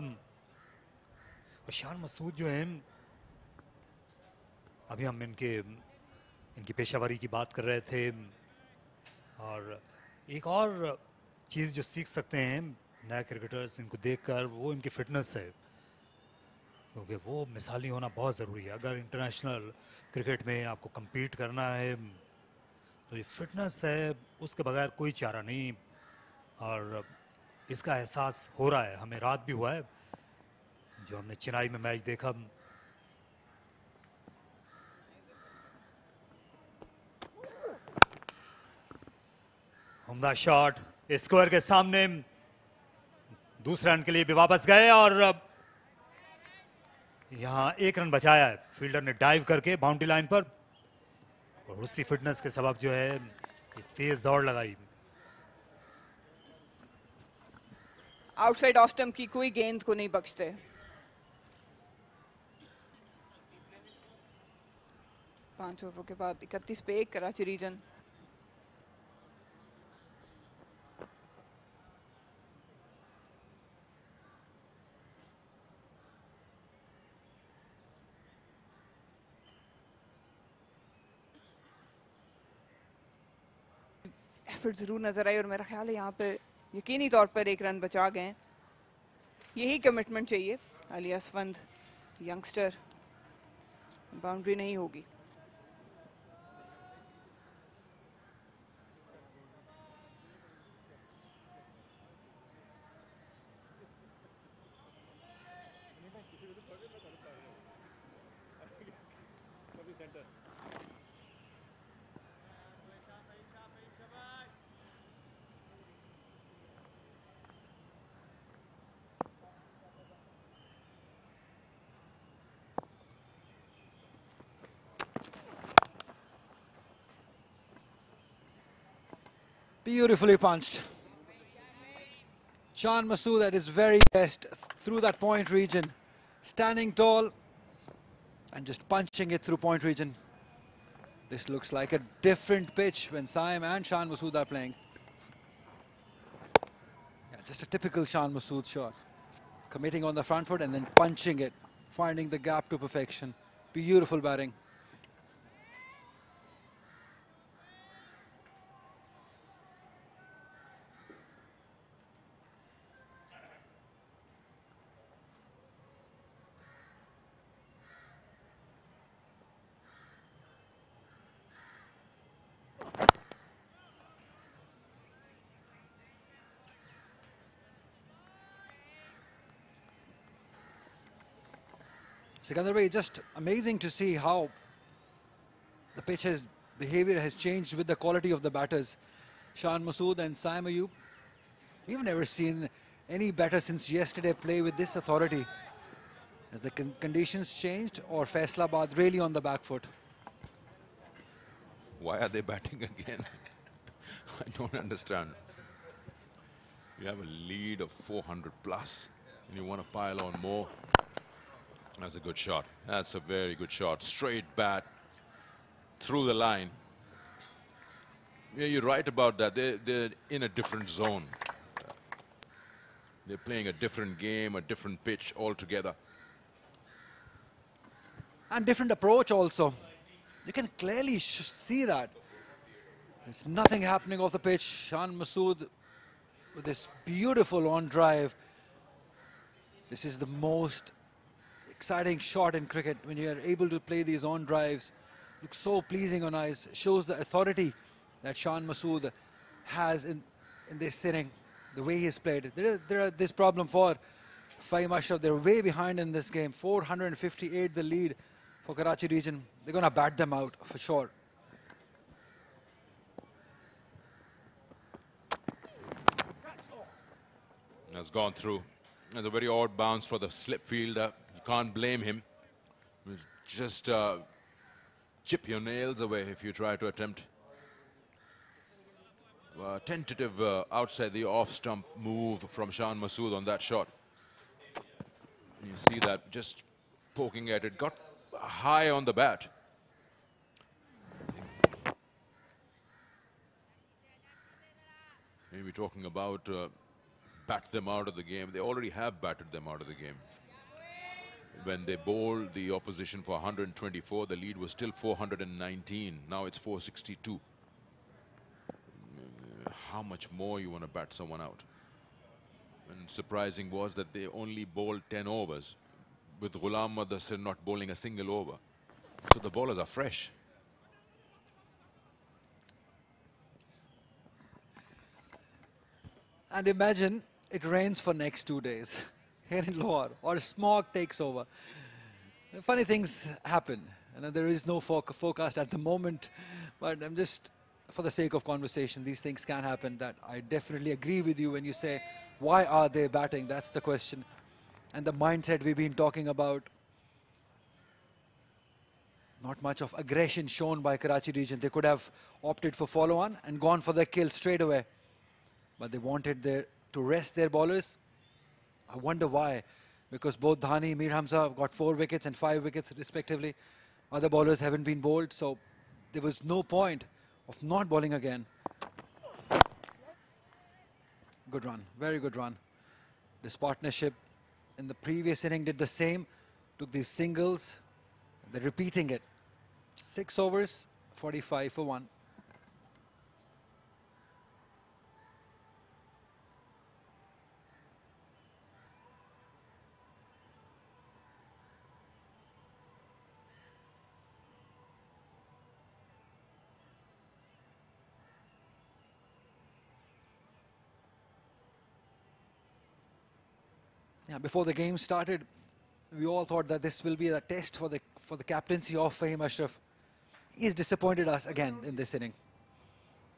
और शान मसूद जो हैं, अभी हम इनकी पेशावरी की बात कर रहे थे, और एक और चीज़ जो सीख सकते हैं नए क्रिकेटर्स इनको देखकर, वो इनकी फिटनेस है, क्योंकि वो मिसाली होना बहुत ज़रूरी है। अगर इंटरनेशनल क्रिकेट में आपको compete करना है तो ये फिटनेस है, उसके बगैर कोई चारा नहीं, और इसका एहसास हो रहा है। हमें रात भी हुआ है जो हमने चेन्नई में मैच देखा। उम्दा शॉट स्क्वायर के सामने, दूसरे रन के लिए भी वापस गए, और यहां 1 रन बचाया है फील्डर ने डाइव करके बाउंड्री लाइन पर, और उसी फिटनेस के सबब जो है ये तेज दौड़ लगाई। आउटसाइड ऑफ स्टंप की कोई गेंद को नहीं बख्शते। पांच ओवरों के बाद 31 पे 1 कराची रीजन। एफर्ट जरूर नजर आई और मेरा ख्याल है यहाँ पे यकीनी तौर पर 1 रन बचा गए। यही कमिटमेंट चाहिए। अली असफंद यंगस्टर, बाउंड्री नहीं होगी। Beautifully punched. Shan Masood at his very best through that point region, standing tall and just punching it through point region. This looks like a different pitch when Saim and Shan Masood are playing. Yeah, just a typical Shan Masood shot. Committing on the front foot and then punching it, finding the gap to perfection. Beautiful batting. Sikandar Bhai, just amazing to see how the pitch's behavior has changed with the quality of the batters. Shan Masood and Saim Ayub. We've never seen any batter since yesterday play with this authority. Has the conditions changed, or Faisalabad really on the back foot? Why are they batting again? I don't understand. You have a lead of 400 plus and you want to pile on more. That's a good shot. That's a very good shot. Straight bat through the line. Yeah, you're right about that. They're in a different zone. They're playing a different game, a different pitch altogether. And different approach also. You can clearly see that. There's nothing happening off the pitch. Shan Masood with this beautiful on drive. This is the most exciting shot in cricket when you are able to play these on drives. Looks so pleasing on eyes. Shows the authority that Shan Masood has in this inning. The way he's played. There is this problem for Fahim Ashraf, they're way behind in this game. 458 the lead for Karachi region. They're going to bat them out for sure. Has gone through. It's a very odd bounce for the slip fielder. You can't blame him. Just chip your nails away if you try to attempt. Tentative outside the off stump move from Shan Masood on that shot. You see that just poking at it, got high on the bat. Maybe talking about bat them out of the game. They already have batted them out of the game. When they bowled the opposition for 124, the lead was still 419. Now it's 462. How much more you want to bat someone out? And surprising was that they only bowled 10 overs, with Ghulam Mudassir not bowling a single over. So the bowlers are fresh. And imagine it rains for next 2 days here in Lahore, or smog takes over. Funny things happen. You know, there is no forecast at the moment, but I'm just, for the sake of conversation, these things can happen. That I definitely agree with you when you say, why are they batting? That's the question. And the mindset we've been talking about. Not much of aggression shown by Karachi region. They could have opted for follow-on and gone for the kill straight away. But they wanted to rest their bowlers. I wonder why. Because both Dhani, Mir Hamza got 4 wickets and 5 wickets respectively. Other bowlers haven't been bowled, so there was no point of not bowling again. Good run, very good run. This partnership in the previous inning did the same. Took these singles. They're repeating it. 6 overs, 45 for 1. Yeah, before the game started, we all thought that this will be a test for the captaincy of Fahim Ashraf. He's disappointed us again in this inning.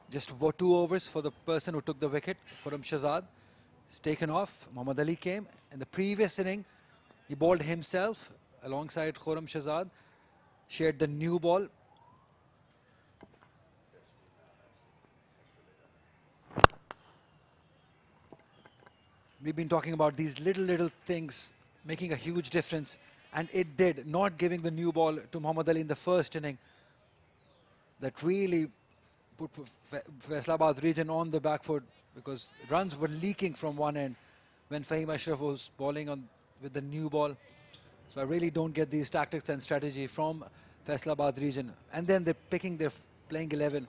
Just 2 overs for the person who took the wicket, Khurram Shahzad. He's taken off. Muhammad Ali came. In the previous inning, he bowled himself alongside Khurram Shahzad. Shared the new ball. We've been talking about these little things making a huge difference, and it did. Not giving the new ball to Muhammad Ali in the first inning, that really put Faisalabad region on the back foot, because runs were leaking from one end when Fahim Ashraf was bowling with the new ball. So I really don't get these tactics and strategy from Faisalabad region. And then they're picking their playing 11.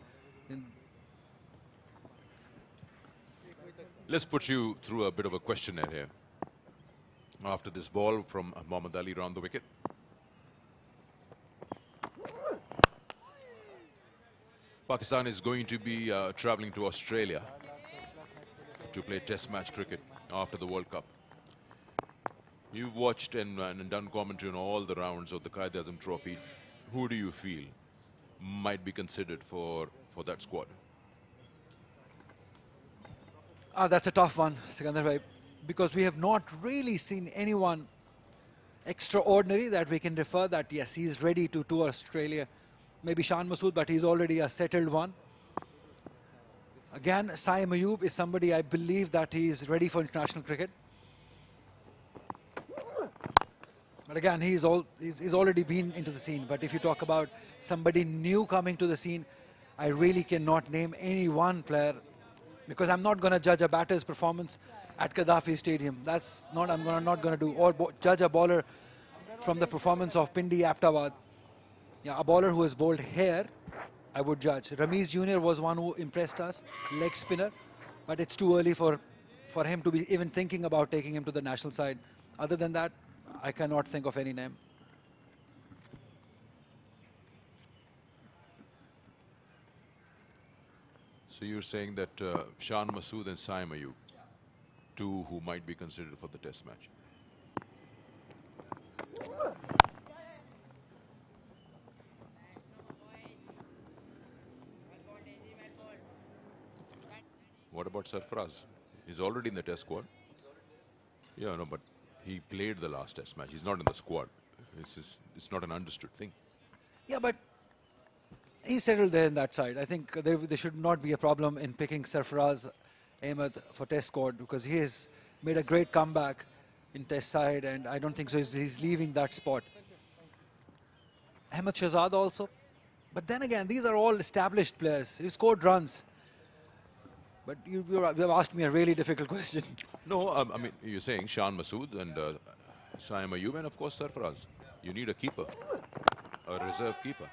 Let's put you through a bit of a questionnaire here. After this ball from Muhammad Ali round the wicket. Pakistan is going to be travelling to Australia to play Test match cricket after the World Cup. You've watched and done commentary on all the rounds of the Quaid-e-Azam Trophy. Who do you feel might be considered for that squad? That's a tough one, Sikandar bhai, because we have not really seen anyone extraordinary that we can refer that, yes, he's ready to tour Australia. Maybe Shan Masood, but he's already a settled one. Again, Saim Ayub is somebody I believe that he's ready for international cricket. But again, he's already been into the scene. But if you talk about somebody new coming to the scene, I really cannot name any one player, because I'm not going to judge a batter's performance at Gaddafi Stadium. That's not I'm not going to do. Or judge a bowler from the performance of Pindi Aptabad. Yeah, a bowler who has bowled here, I would judge. Rameez Jr. was one who impressed us, leg spinner. But it's too early for him to be even thinking about taking him to the national side. Other than that, I cannot think of any name. So you're saying that Shan Masood and Saim Ayub, two who might be considered for the Test match. What about Sarfaraz? He's already in the test squad. Yeah, no, but he played the last test match. He's not in the squad. It's not an understood thing. Yeah, but he settled there in that side. I think there should not be a problem in picking Sarfaraz Ahmed for test squad because he has made a great comeback in test side, and I don't think so he's leaving that spot. Ahmed Shahzad also. But then again, these are all established players. He scored runs. But you have asked me a really difficult question. No, I mean, you're saying Shan Masood and Saim Ayub and, of course, Sarfaraz. You need a keeper, a reserve keeper.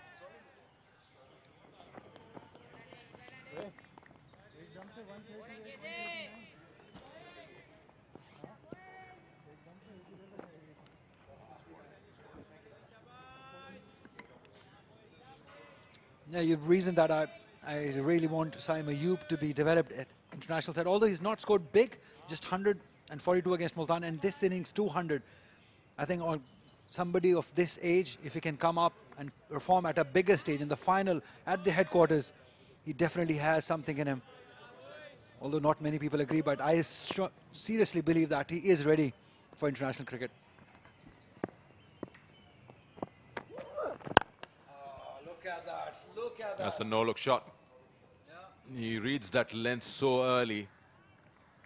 Yeah, you've reason that I really want Saim Ayub to be developed at international side. Although he's not scored big, just 142 against Multan, and this innings 200. I think on somebody of this age, if he can come up and perform at a bigger stage in the final at the headquarters, he definitely has something in him. Although not many people agree, but I seriously believe that he is ready for international cricket. Look at that, look at that. That's a no-look shot. Yeah. He reads that length so early.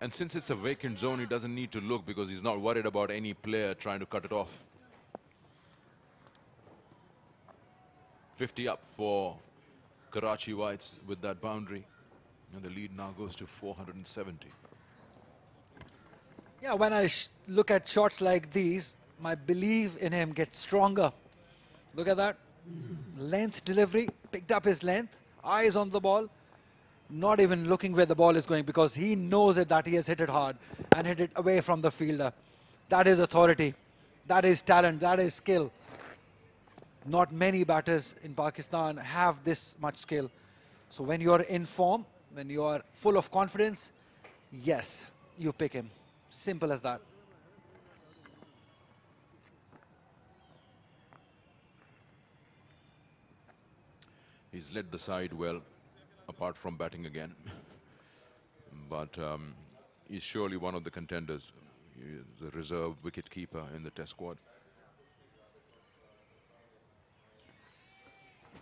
And since it's a vacant zone, he doesn't need to look because he's not worried about any player trying to cut it off. 50 up for Karachi Whites with that boundary. And the lead now goes to 470. Yeah, when I look at shots like these, my belief in him gets stronger. Look at that. Length delivery, picked up his length, eyes on the ball, not even looking where the ball is going because he knows it that he has hit it hard and hit it away from the fielder. That is authority, that is talent, that is skill. Not many batters in Pakistan have this much skill. So when you are in form, when you are full of confidence, yes, you pick him. Simple as that. He's led the side well, apart from batting again. But he's surely one of the contenders. He's the reserve wicket-keeper in the test squad.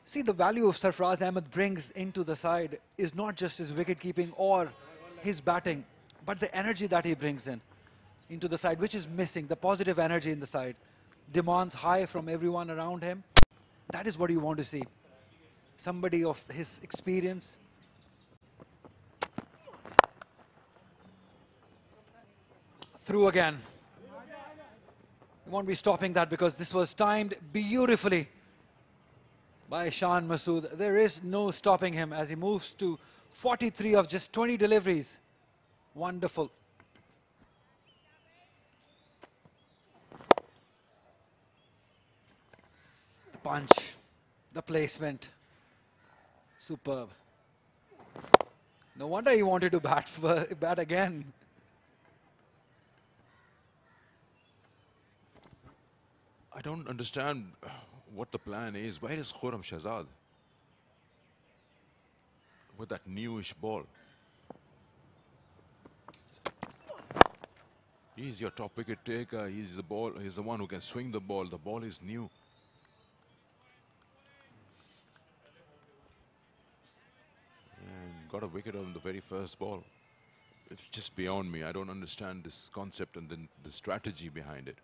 See, the value of Sarfaraz Ahmed brings into the side is not just his wicket-keeping or his batting, but the energy that he brings into the side, which is missing, the positive energy in the side. Demands high from everyone around him. That is what you want to see. Somebody of his experience. Through again. You won't be stopping that because this was timed beautifully by Shan Masood. There is no stopping him as he moves to 43 of just 20 deliveries. Wonderful. The punch, the placement. Superb. No wonder he wanted to bat again. I don't understand what the plan is. Where is Khurram Shahzad with that newish ball? He's your top wicket taker. He's the one who can swing the ball. The ball is new. And got a wicket on the very first ball. It's just beyond me. I don't understand this concept and then the strategy behind it.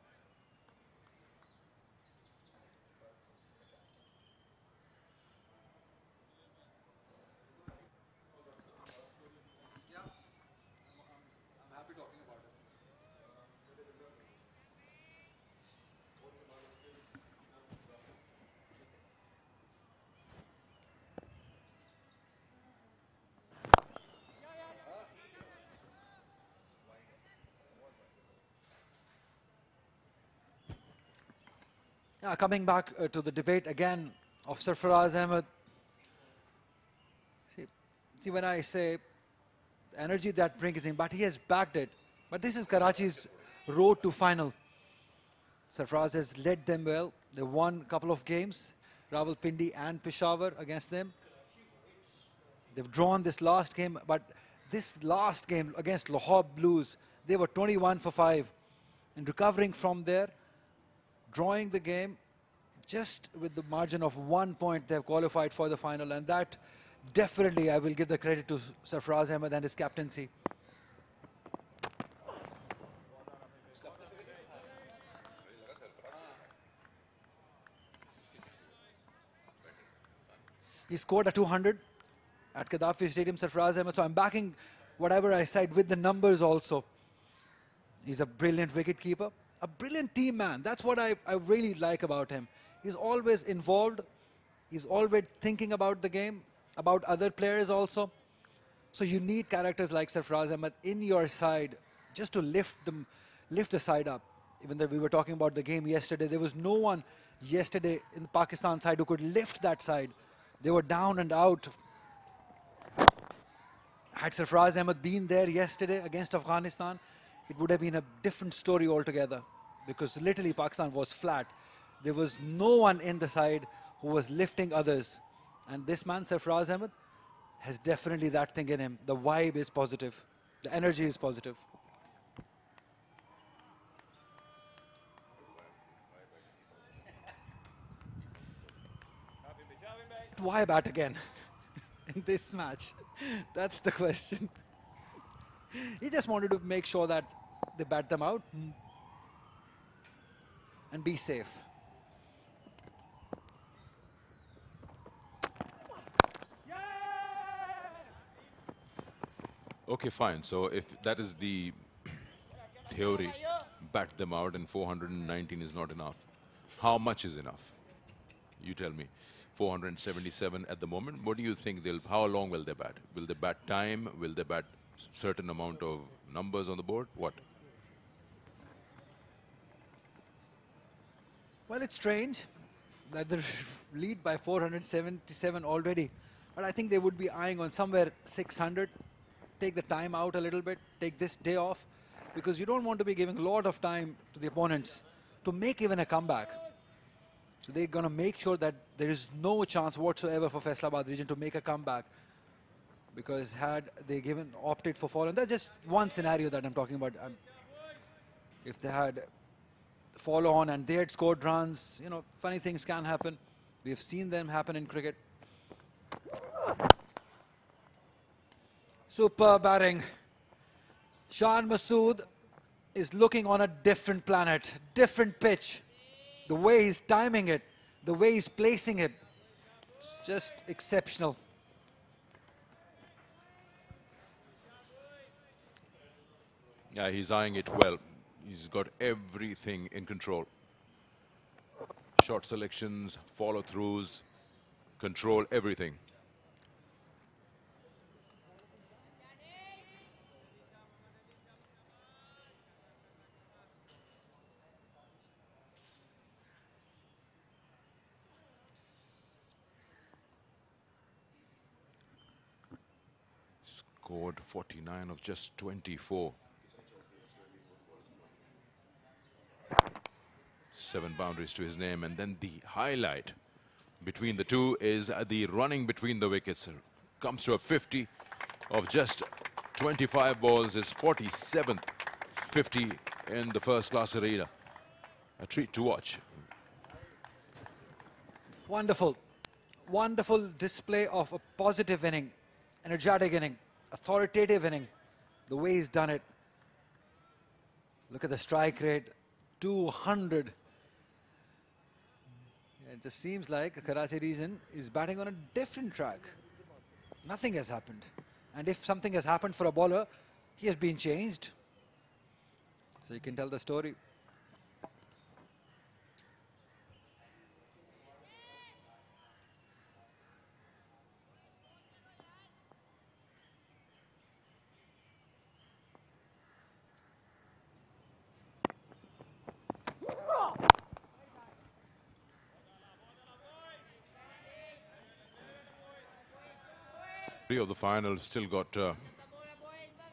Coming back to the debate again of Sarfaraz Ahmed. See, when I say energy that brings him, but he has backed it. But this is Karachi's road to final. Sarfaraz has led them well. They won a couple of games, Rawalpindi and Peshawar against them. They've drawn this last game, but This last game against Lahore Blues, they were 21 for 5. And recovering from there, drawing the game, just with the margin of 1 point, they have qualified for the final. And that definitely I will give the credit to Sarfaraz Ahmed and his captaincy. He scored a 200 at Gaddafi Stadium, Sarfaraz Ahmed. So I'm backing whatever I said with the numbers also. He's a brilliant wicketkeeper, a brilliant team man. That's what I really like about him. He's always involved. He's always thinking about the game, about other players also. So you need characters like Sarfaraz Ahmed in your side just to lift the side up. Even though we were talking about the game yesterday, there was no one yesterday in the Pakistan side who could lift that side. They were down and out. Had Sarfaraz Ahmed been there yesterday against Afghanistan, it would have been a different story altogether, because literally Pakistan was flat. There was no one in the side who was lifting others. And this man, Sarfaraz Ahmed, has definitely that thing in him. The vibe is positive. The energy is positive. Why bat again in this match? That's the question. He just wanted to make sure that they bat them out and be safe. Okay, fine. So if that is the theory, bat them out and 419 is not enough. How much is enough? You tell me. 477 at the moment. What do you think how long will they bat? Will they bat time? Will they bat certain amount of numbers on the board? What? Well, it's strange that they lead by 477 already. But I think they would be eyeing on somewhere 600. Take the time out a little bit. Take this day off. Because you don't want to be giving a lot of time to the opponents to make even a comeback. So they're going to make sure that there is no chance whatsoever for Faisalabad region to make a comeback. Because had they opted for fall, and that's just one scenario that I'm talking about. If they had follow on and they had scored runs, funny things can happen. We've seen them happen in cricket. Super batting. Shan Masood is looking on a different planet, different pitch. The way he's timing it, the way he's placing it, it's just exceptional. Yeah, he's eyeing it well. He's got everything in control. Shot selections, follow-throughs, control, everything. Scored 49 of just 24. 7 boundaries to his name, and then the highlight between the two is the running between the wickets. Comes to a 50 of just 25 balls, his 47th 50 in the first class arena. A treat to watch. Wonderful. Wonderful display of a positive inning, energetic inning, authoritative inning. The way he's done it. Look at the strike rate, 200. It just seems like Karachi region is batting on a different track. Nothing has happened. And if something has happened for a bowler, he has been changed. So you can tell the story. Of the final, still got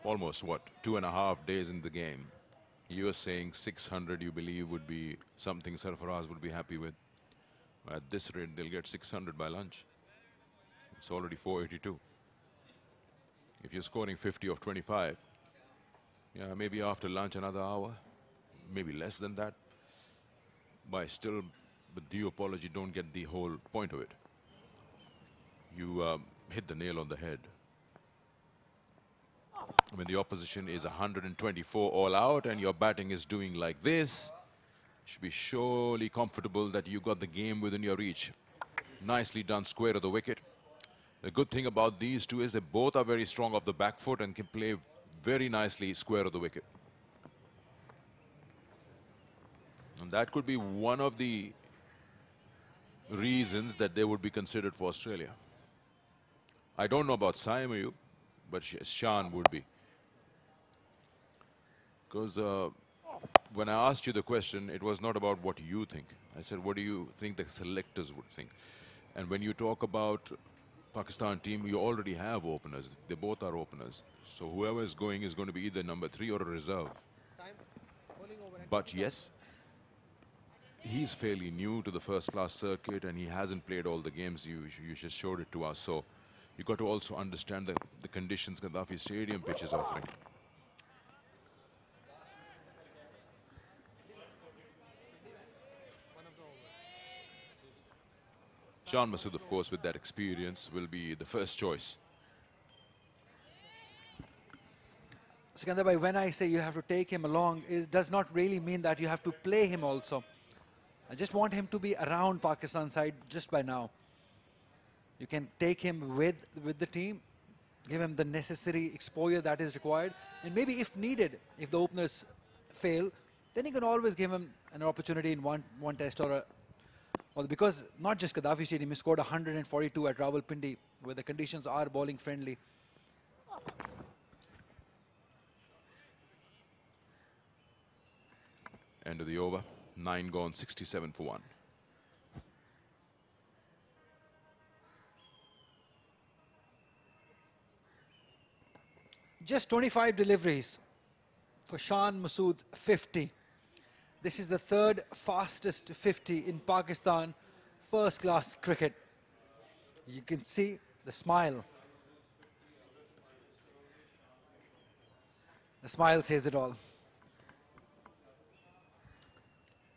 almost, 2.5 days in the game. You are saying 600 you believe would be something Sarfaraz would be happy with. At this rate, they'll get 600 by lunch. It's already 482. If you're scoring 50 of 25, yeah, maybe after lunch another hour, maybe less than that. But still, with due apology, don't get the whole point of it. You hit the nail on the head. When the opposition is 124 all out and your batting is doing like this, you should be surely comfortable that you got the game within your reach. Nicely done, square of the wicket. The good thing about these two is they both are very strong off the back foot and can play very nicely square of the wicket. And that could be one of the reasons that they would be considered for Australia. I don't know about Saimayu, but Shan would be. Because when I asked you the question, it was not about what you think. I said, what do you think the selectors would think? And when you talk about Pakistan team, you already have openers. They both are openers. So whoever is going to be either number 3 or a reserve. But yes, he's fairly new to the first class circuit and he hasn't played all the games. You just showed it to us. So you got to also understand the conditions Gaddafi Stadium pitch is offering. Shan Masood, of course, with that experience, will be the first choice. Sikandar bhai, when I say you have to take him along, it does not really mean that you have to play him also. I just want him to be around Pakistan side just by now. You can take him with the team, give him the necessary exposure that is required, and maybe if needed, if the openers fail, then you can always give him an opportunity in one test or because not just Gaddafi Stadium, he scored 142 at Rawalpindi, where the conditions are bowling friendly. End of the over, 9 gone, 67 for 1. Just 25 deliveries for Shan Masood, 50. This is the third fastest 50 in Pakistan first class cricket. You can see the smile. The smile says it all.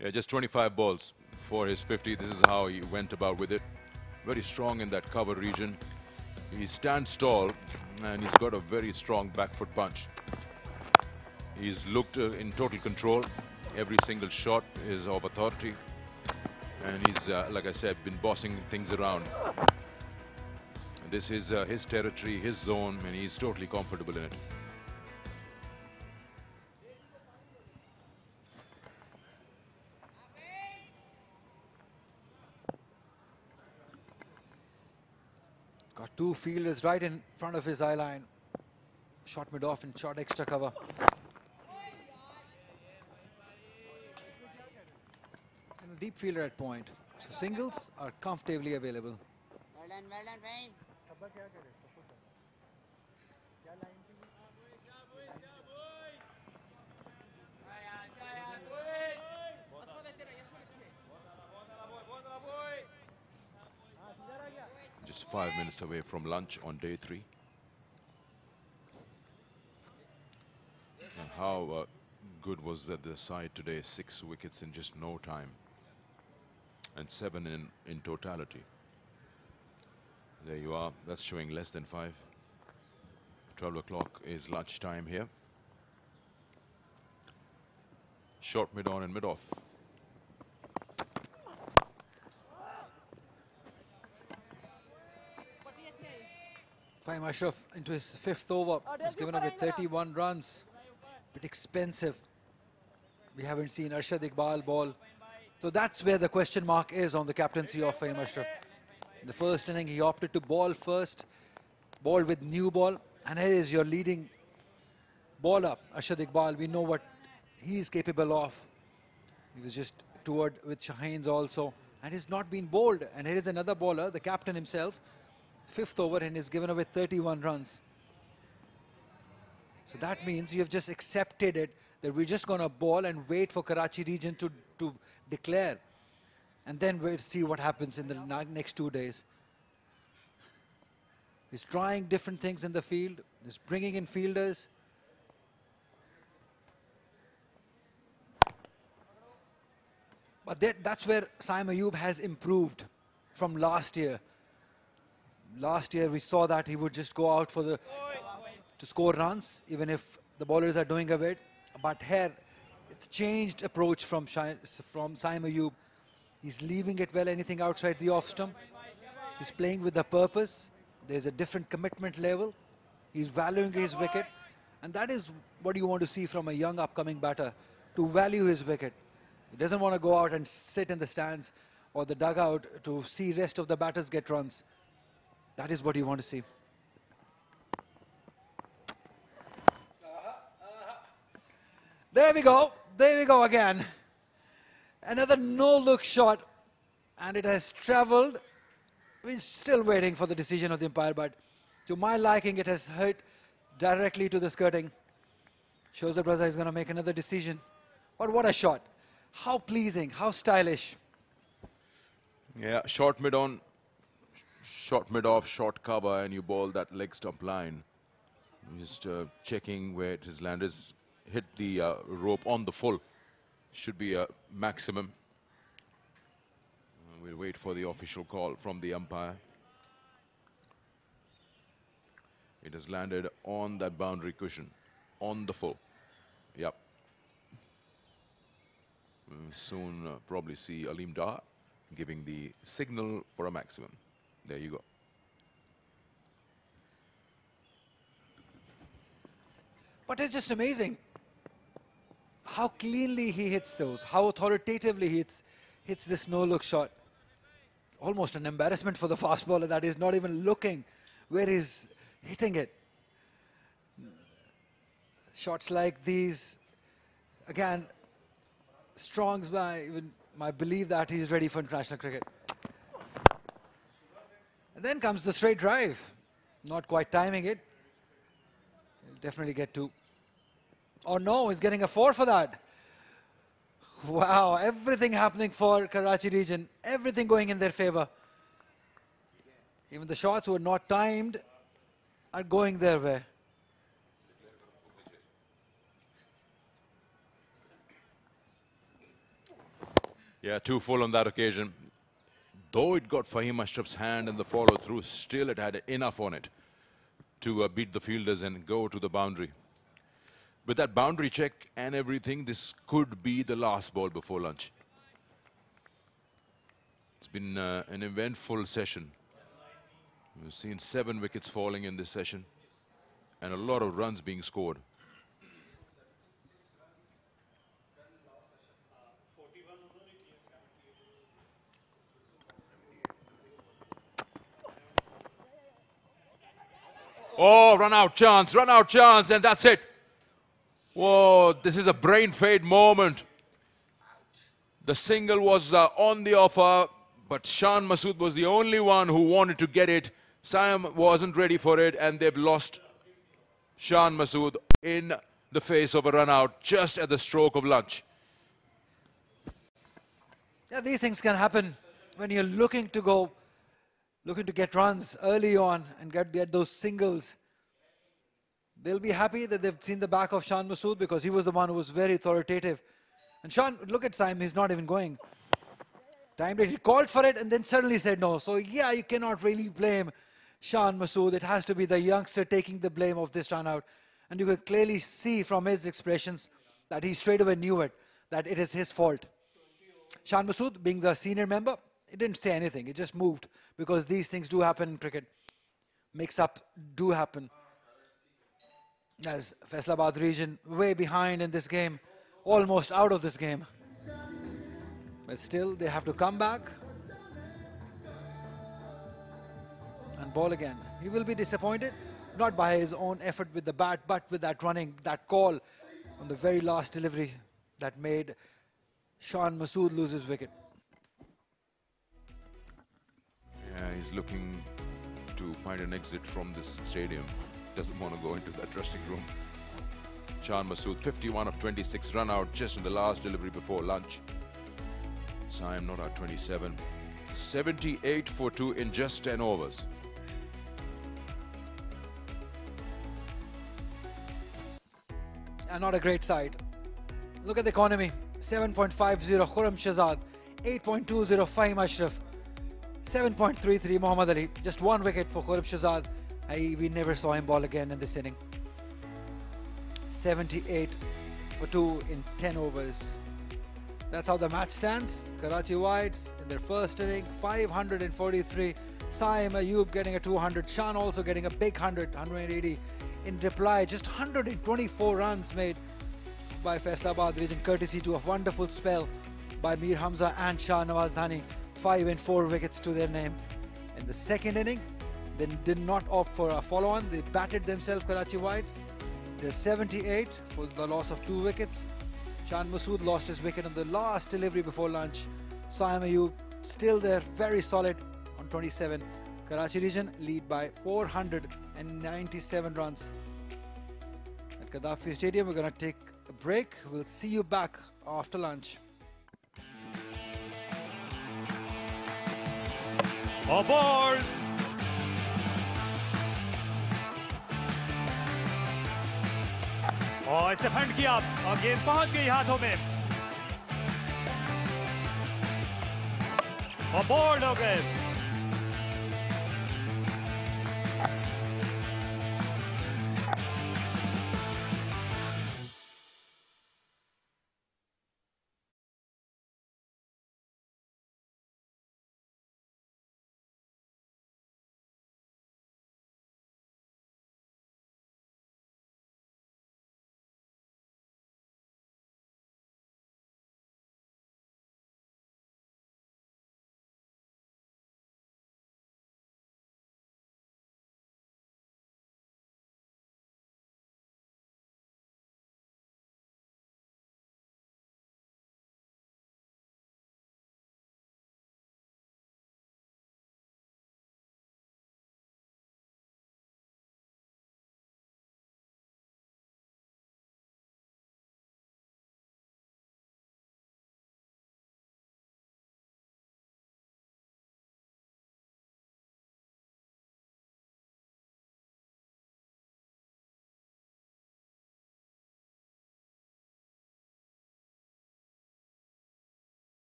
Yeah, just 25 balls for his 50. This is how he went about with it. Very strong in that cover region. He stands tall and he's got a very strong back foot punch. He's looked in total control. Every single shot is of authority. And he's, like I said, been bossing things around. And this is his territory, his zone, and he's totally comfortable in it. Got two fielders right in front of his eye line. Shot mid-off and shot extra cover. And a deep fielder at point. So singles are comfortably available. Well done, Fahim. Just 5 minutes away from lunch on day 3. And how good was that the side today? 6 wickets in just no time. And 7 in totality. There you are. That's showing less than 5. 12 o'clock is lunch time here. Short mid-on and mid-off. Fahim Ashraf into his 5th over. He's given away 31 runs. Bit expensive. We haven't seen Arshad Iqbal ball. So that's where the question mark is on the captaincy of Fahim Ashraf. In the first inning, he opted to ball first. Ball with new ball. And here is your leading bowler, Arshad Iqbal. We know what he's capable of. He was just toured with Shaheen's also. And he's not been bowled. And here is another bowler, the captain himself. 5th over and is given away 31 runs. So that means you have just accepted it, that we're just going to bowl and wait for Karachi region to declare. And then we'll see what happens in the next 2 days. He's trying different things in the field. Just bringing in fielders. But that's where Saim Ayub has improved from last year. Last year we saw that he would just go out to score runs, even if the bowlers are doing a bit. But here, it's changed approach from Saim Ayub. He's leaving it well, anything outside the off stump. He's playing with a purpose. There's a different commitment level. He's valuing his wicket. And that is what you want to see from a young upcoming batter, to value his wicket. He doesn't want to go out and sit in the stands or the dugout to see rest of the batters get runs. That is what you want to see. There we go. There we go again. Another no-look shot. And it has travelled. We're still waiting for the decision of the umpire, but to my liking, it has hit directly to the skirting. Shows that Raza is going to make another decision. But what a shot. How pleasing, how stylish. Yeah, short mid on, short mid off, short cover, and you bowl that leg stump line. Just checking where it has landed. Hit the rope on the full. Should be a maximum. We'll wait for the official call from the umpire. It has landed on that boundary cushion, on the full. Yep. We'll soon probably see Aleem Dar giving the signal for a maximum. There you go. But it's just amazing how cleanly he hits those, how authoritatively he hits this no-look shot. It's almost an embarrassment for the fast bowler that he's not even looking where he's hitting it. Shots like these, again, Strong's my belief that he's ready for international cricket. And then comes the straight drive. Not quite timing it. He'll definitely get two. Oh no, he's getting a 4 for that. Wow, everything happening for Karachi region. Everything going in their favour. Even the shots who are not timed are going their way. Yeah, 2 full on that occasion. Though it got Fahim Ashraf's hand in the follow through, still it had enough on it to beat the fielders and go to the boundary. With that boundary check and everything, this could be the last ball before lunch. It's been an eventful session. We've seen 7 wickets falling in this session and a lot of runs being scored. Oh, run out chance, and that's it. Whoa, this is a brain fade moment. The single was on the offer, but Shan Masood was the only one who wanted to get it. Saim wasn't ready for it, and they've lost Shan Masood in the face of a run out just at the stroke of lunch. Yeah, these things can happen when you're looking to get runs early on and get those singles. They'll be happy that they've seen the back of Shan Masood because he was the one who was very authoritative. And Shan, look at Saim, he's not even going. Timed it, he called for it and then suddenly said no. So yeah, you cannot really blame Shan Masood. It has to be the youngster taking the blame of this run out. And you can clearly see from his expressions that he straight away knew it, that it is his fault. Shan Masood, being the senior member, he didn't say anything. He just moved because these things do happen in cricket. Mix-up do happen. As Faisalabad region way behind in this game, almost out of this game. But still, they have to come back and bowl again. He will be disappointed, not by his own effort with the bat, but with that running, that call on the very last delivery that made Shan Masood lose his wicket. Yeah, he's looking to find an exit from this stadium. Doesn't want to go into that dressing room. Shan Masood, 51 of 26, run out just in the last delivery before lunch. Saim not at 27. 78 for 2 in just 10 overs. and not a great side. Look at the economy. 7.50 Khurram Shahzad, 8.20 Fahim Ashraf, 7.33 Muhammad Ali. Just one wicket for Khurram Shahzad. We never saw him ball again in this inning. 78 for 2 in 10 overs. That's how the match stands. Karachi Whites in their first inning, 543. Saim Ayub getting a 200. Shan also getting a big 100, 180. In reply, just 124 runs made by Faisalabad region, courtesy to a wonderful spell by Mir Hamza and Shah Nawaz Dhani. 5 and 4 wickets to their name. In the second inning, they did not opt for a follow-on. They batted themselves, Karachi Whites. They're 78 for the loss of 2 wickets. Shan Masood lost his wicket on the last delivery before lunch. Saim Ayub still there, very solid on 27. Karachi region lead by 497 runs. At Gaddafi Stadium, we're going to take a break. We'll see you back after lunch. Aboard! और इसे fund किया और गेंद पहुंच गई हाथों में और बोल्ड हो गए।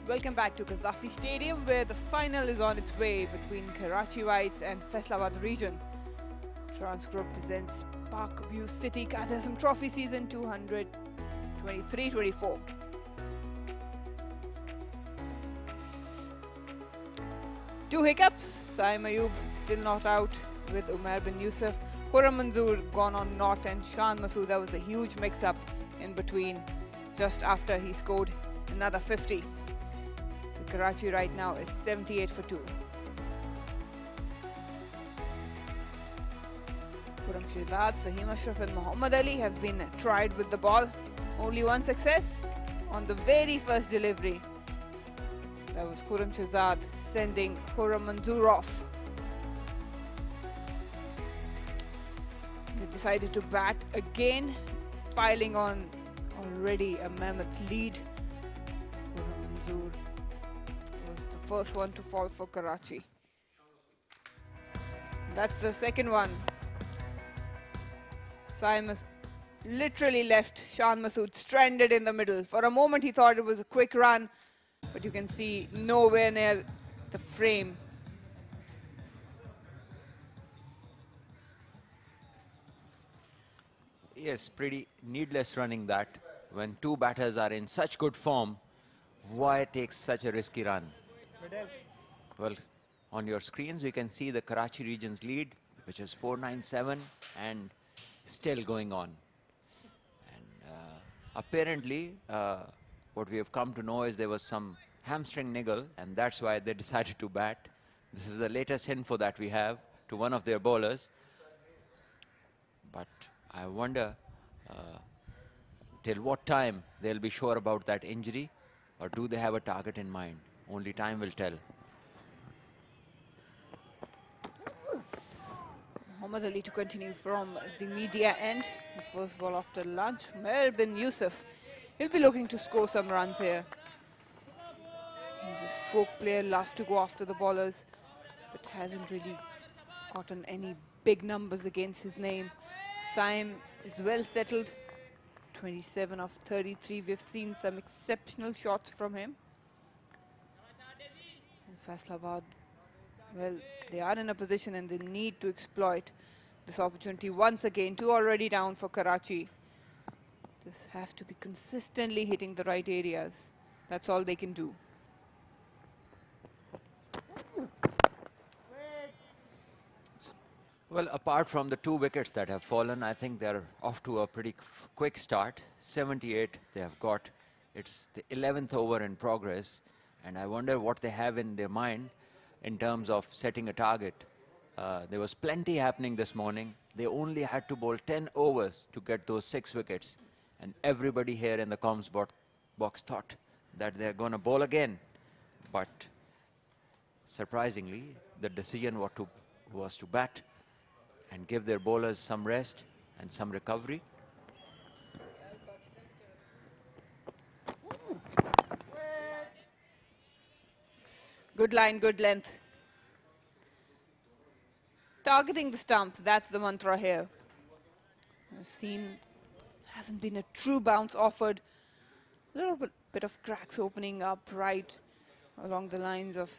Welcome back to Qaddafi Stadium, where the final is on its way between Karachi Whites and Faisalabad region. Transgroup presents Parkview City Quaid-e-Azam Trophy Season 223-24. Two hiccups. Saim Ayub still not out with Umar bin Yusuf. Khurram Manzoor gone on not, and Shan Masood, that was a huge mix-up in between just after he scored another 50. So Karachi right now is 78 for 2. Khurram Shehzad, Fahim Ashraf and Muhammad Ali have been tried with the ball. Only one success on the very first delivery. That was Khurram Shehzad sending Khurram Manzoor off. They decided to bat again, piling on already a mammoth lead. Khurram Manzoor was the first one to fall for Karachi. That's the second one. Saim literally left Shan Masood stranded in the middle. For a moment he thought it was a quick run, but you can see nowhere near the frame. Yes, pretty needless running that. When two batters are in such good form, why take such a risky run? Well, on your screens we can see the Karachi region's lead, which is 497 and still going on. And apparently what we have come to know is there was some hamstring niggle, and that's why they decided to bat. This is the latest info that we have to one of their bowlers. But I wonder till what time they'll be sure about that injury, or do they have a target in mind? Only time will tell. Muhammad Ali to continue from the media end. The first ball after lunch. Umar bin Yusuf, he'll be looking to score some runs here. He's a stroke player, loves to go after the bowlers, but hasn't really gotten any big numbers against his name. Saim is well settled, 27 of 33. We've seen some exceptional shots from him. And Faisalabad, well, they are in a position and they need to exploit this opportunity once again. Two already down for Karachi. This has to be consistently hitting the right areas. That's all they can do. Well, apart from the two wickets that have fallen, I think they're off to a pretty quick start. 78 they have got. It's the 11th over in progress, and I wonder what they have in their mind in terms of setting a target. There was plenty happening this morning. They only had to bowl 10 overs to get those 6 wickets, and everybody here in the comms box thought that they're going to bowl again. But surprisingly, the decision was to bat and give their bowlers some rest and some recovery. Good line, good length. Targeting the stumps, that's the mantra here. I've seen hasn't been a true bounce offered. A little bit of cracks opening up right along the lines of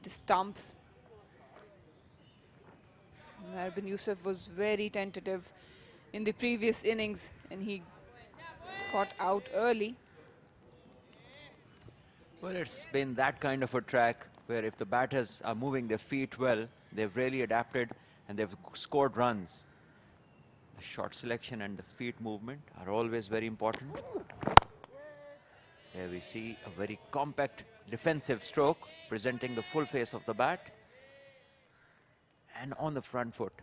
the stumps. Umar bin Yusuf was very tentative in the previous innings and he got out early. Well, it's been that kind of a track where if the batters are moving their feet well, they've really adapted and they've scored runs. The shot selection and the feet movement are always very important. There we see a very compact defensive stroke presenting the full face of the bat and on the front foot.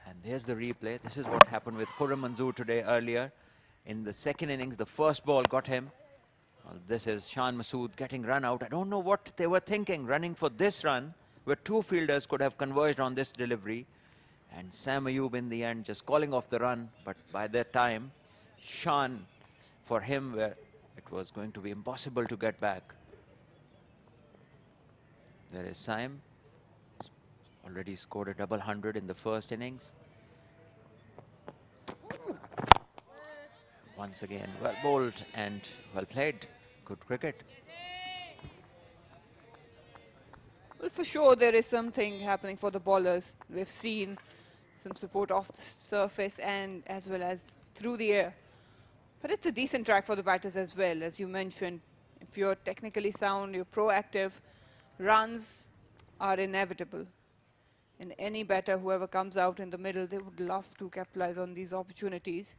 And there's the replay. This is what happened with Khurram Manzoor today earlier. In the second innings, the first ball got him. Well, this is Shan Masood getting run out. I don't know what they were thinking, running for this run, where two fielders could have converged on this delivery. And Sam Ayub in the end just calling off the run. But by that time, Shan, for him, it was going to be impossible to get back. There is Saim. Already scored a double 100 in the first innings. Once again, well bowled and well played. Good cricket. Well, for sure, there is something happening for the bowlers. We've seen some support off the surface and as well as through the air. But it's a decent track for the batters as well, as you mentioned. If you're technically sound, you're proactive, runs are inevitable. And any batter, whoever comes out in the middle, they would love to capitalize on these opportunities.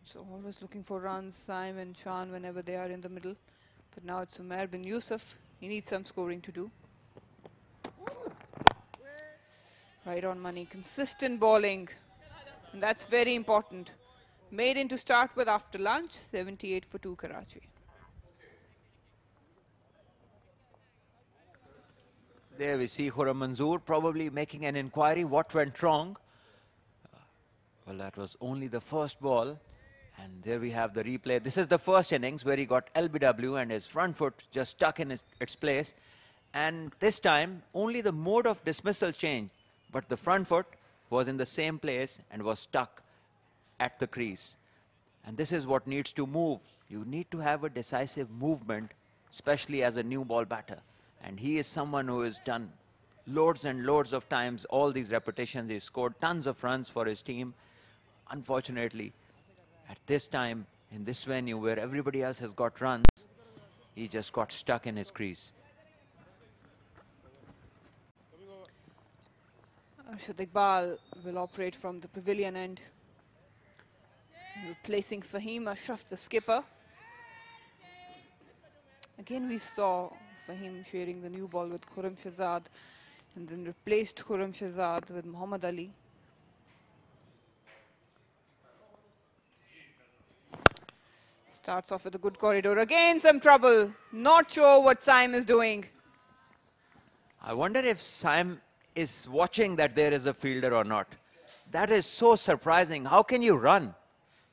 So always looking for runs, Saim and Shan whenever they are in the middle. But now it's Umair bin Yusuf. He needs some scoring to do. Right on money, consistent bowling. And that's very important. Maiden to start with after lunch, 78 for 2 Karachi. There we see Khurram Manzoor probably making an inquiry. What went wrong? Well, that was only the first ball. And there we have the replay. This is the first innings where he got LBW and his front foot just stuck in its place. And this time, only the mode of dismissal changed. But the front foot was in the same place and was stuck at the crease. And this is what needs to move. You need to have a decisive movement, especially as a new ball batter. And he is someone who has done loads and loads of times all these repetitions. He scored tons of runs for his team. Unfortunately, at this time, in this venue where everybody else has got runs, he just got stuck in his crease. Arshad Iqbal will operate from the pavilion end, replacing Fahim Ashraf, the skipper. Again, we saw Fahim sharing the new ball with Khurram Shahzad and then replaced Khurram Shahzad with Muhammad Ali. Starts off with a good corridor. Again, some trouble. Not sure what Saim is doing. I wonder if Saim is watching that there is a fielder or not. That is so surprising. How can you run?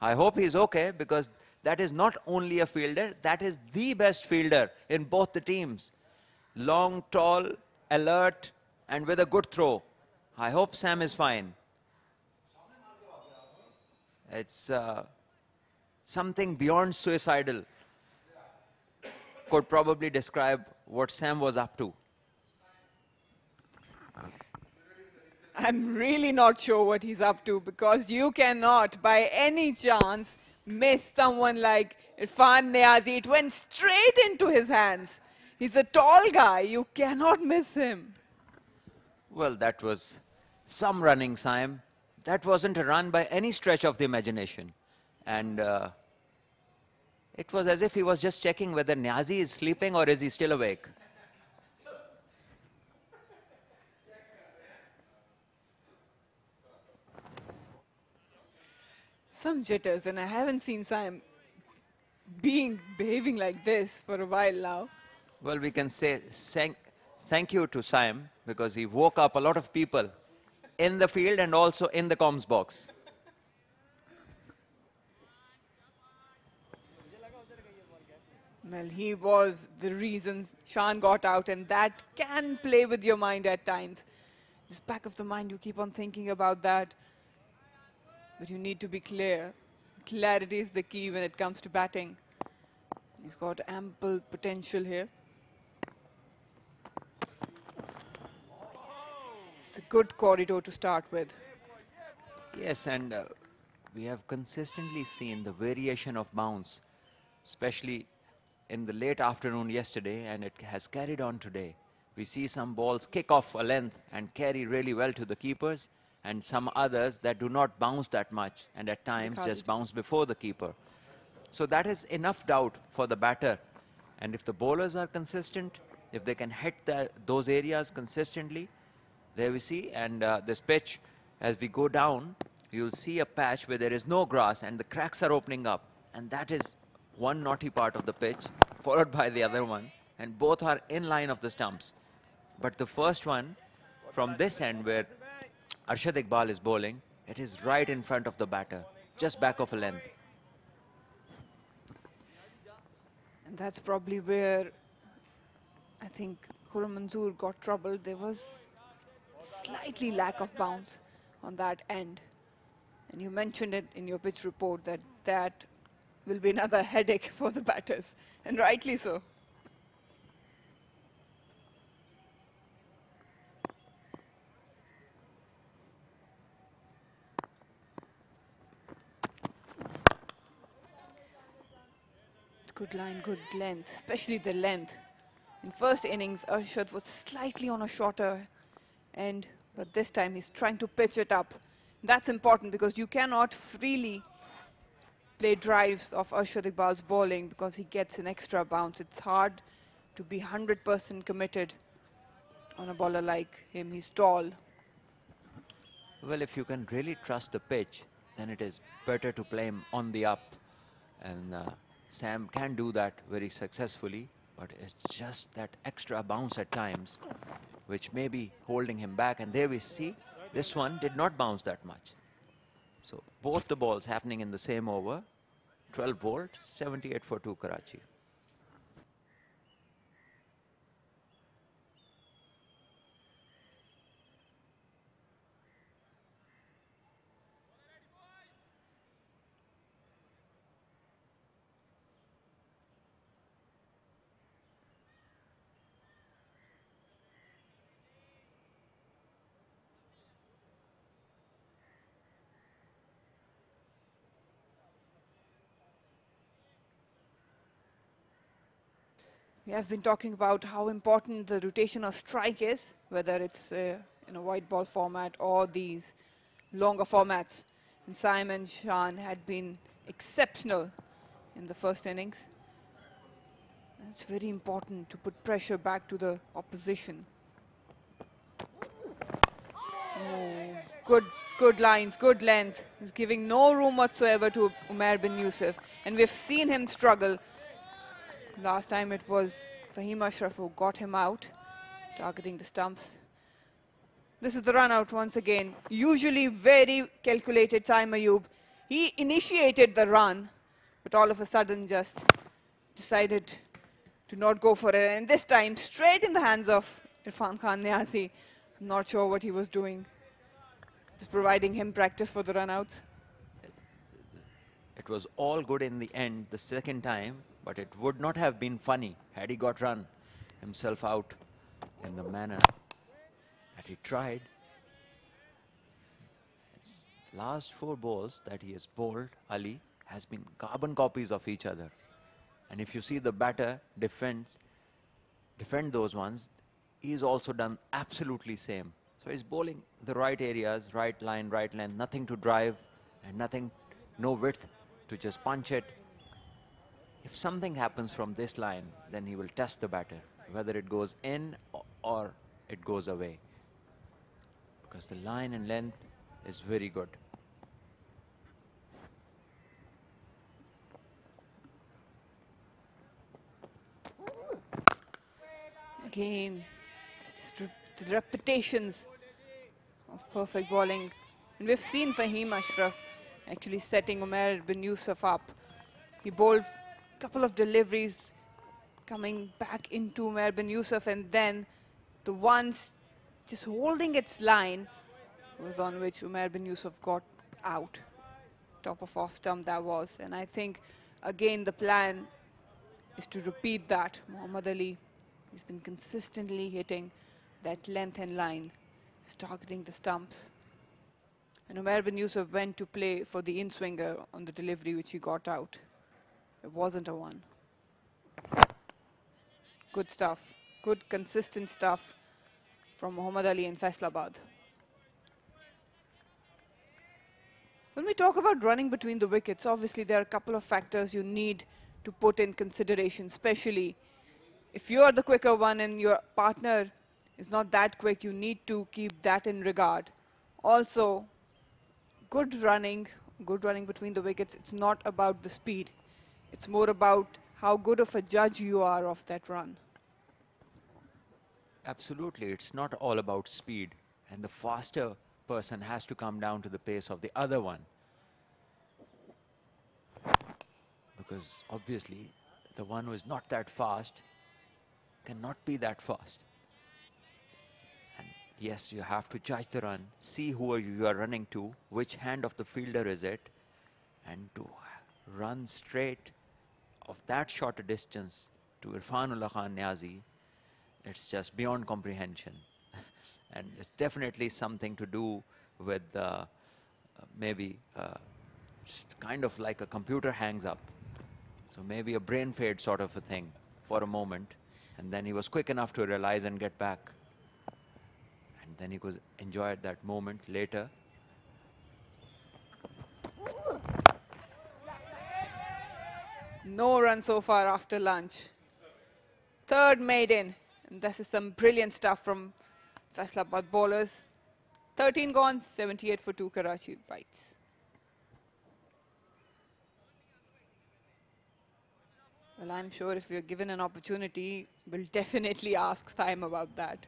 I hope he's okay, because that is not only a fielder, that is the best fielder in both the teams. Long, tall, alert, and with a good throw. I hope Sam is fine. It's something beyond suicidal. Could probably describe what Sam was up to. I'm really not sure what he's up to, because you cannot, by any chance, miss someone like Irfan Niazi. It went straight into his hands. He's a tall guy. You cannot miss him. Well, that was some running, Saim. That wasn't a run by any stretch of the imagination. And it was as if he was just checking whether Niazi is sleeping or is he still awake. Some jitters, and I haven't seen Saim behaving like this for a while now. Well, we can say thank you to Saim, because he woke up a lot of people in the field and also in the comms box. Well, he was the reason Shan got out, and that can play with your mind at times. Just back of the mind, you keep on thinking about that. But you need to be clear. Clarity is the key when it comes to batting. He's got ample potential here. It's a good corridor to start with. Yes, and we have consistently seen the variation of bounce, especially in the late afternoon yesterday, and it has carried on today. We see some balls kick off a length and carry really well to the keepers, and some others that do not bounce that much and at times just bounce before the keeper. So that is enough doubt for the batter. And if the bowlers are consistent, if they can hit those areas consistently, there we see. And this pitch, as we go down, you'll see a patch where there is no grass and the cracks are opening up. And that is one naughty part of the pitch, followed by the other one. And both are in line of the stumps. But the first one, from this end where Arshad Iqbal is bowling, it is right in front of the batter, just back of a length. And that's probably where I think Khurram Manzoor got troubled. There was slightly lack of bounce on that end. And you mentioned it in your pitch report that that will be another headache for the batters, and rightly so. Good line, good length, especially the length. In first innings, Arshad was slightly on a shorter end, but this time he's trying to pitch it up. That's important because you cannot freely play drives of Arshad Iqbal's bowling because he gets an extra bounce. It's hard to be 100% committed on a bowler like him. He's tall. Well, if you can really trust the pitch, then it is better to play him on the up. And Sam can do that very successfully, but it's just that extra bounce at times, which may be holding him back. And there we see, this one did not bounce that much. So both the balls happening in the same over, 12 volt, 78 for 2 Karachi. We have been talking about how important the rotation of strike is, whether it's in a white ball format or these longer formats. And Simon Shan had been exceptional in the first innings. And it's very important to put pressure back to the opposition. Oh, good lines, good length. He's giving no room whatsoever to Umair bin Yusuf. And we've seen him struggle. Last time it was Fahim Ashraf who got him out, targeting the stumps. This is the run out once again. Usually very calculated Saim Ayub. He initiated the run, but all of a sudden just decided to not go for it. And this time, straight in the hands of Irfan Khan Niazi. I'm not sure what he was doing. Just providing him practice for the run outs. It was all good in the end the second time, but it would not have been funny had he got run himself out in the manner that he tried. His last 4 balls that he has bowled, Ali, has been carbon copies of each other. And if you see the batter defend those ones, he's also done absolutely same. So he's bowling the right areas, right line, right length, nothing to drive and nothing, no width to just punch it. If something happens from this line, then he will test the batter, whether it goes in or it goes away. Because the line and length is very good. Again, just the repetitions of perfect bowling. And we've seen Fahim Ashraf actually setting Umair bin Yusuf up. He bowled couple of deliveries coming back into Umair bin Yusuf, and then the ones just holding its line was on which Umair bin Yusuf got out. Top of off stump that was. And I think again the plan is to repeat that. Muhammad Ali, he's been consistently hitting that length and line, just targeting the stumps. And Umair bin Yusuf went to play for the in-swinger on the delivery which he got out. It wasn't a one. Good stuff. Good consistent stuff from Muhammad Ali and Faisalabad. When we talk about running between the wickets, obviously there are a couple of factors you need to put in consideration, especially if you are the quicker one and your partner is not that quick, you need to keep that in regard. Also, good running between the wickets, it's not about the speed. It's more about how good of a judge you are of that run. Absolutely, it's not all about speed, and the faster person has to come down to the pace of the other one. Because obviously, the one who is not that fast cannot be that fast. And yes, you have to judge the run, see who you are running to, which hand of the fielder is it, and to run straight of that shorter distance to Irfanullah Khan Niazi, it's just beyond comprehension. And it's definitely something to do with maybe just kind of like a computer hangs up. So maybe a brain fade sort of a thing for a moment. And then he was quick enough to realize and get back. And then he could enjoy that moment later. No run so far after lunch. Third maiden. And this is some brilliant stuff from Faisalabad bowlers. 13 gone, 78 for 2 Karachi Whites. Well, I'm sure if we're given an opportunity, we'll definitely ask Saim about that.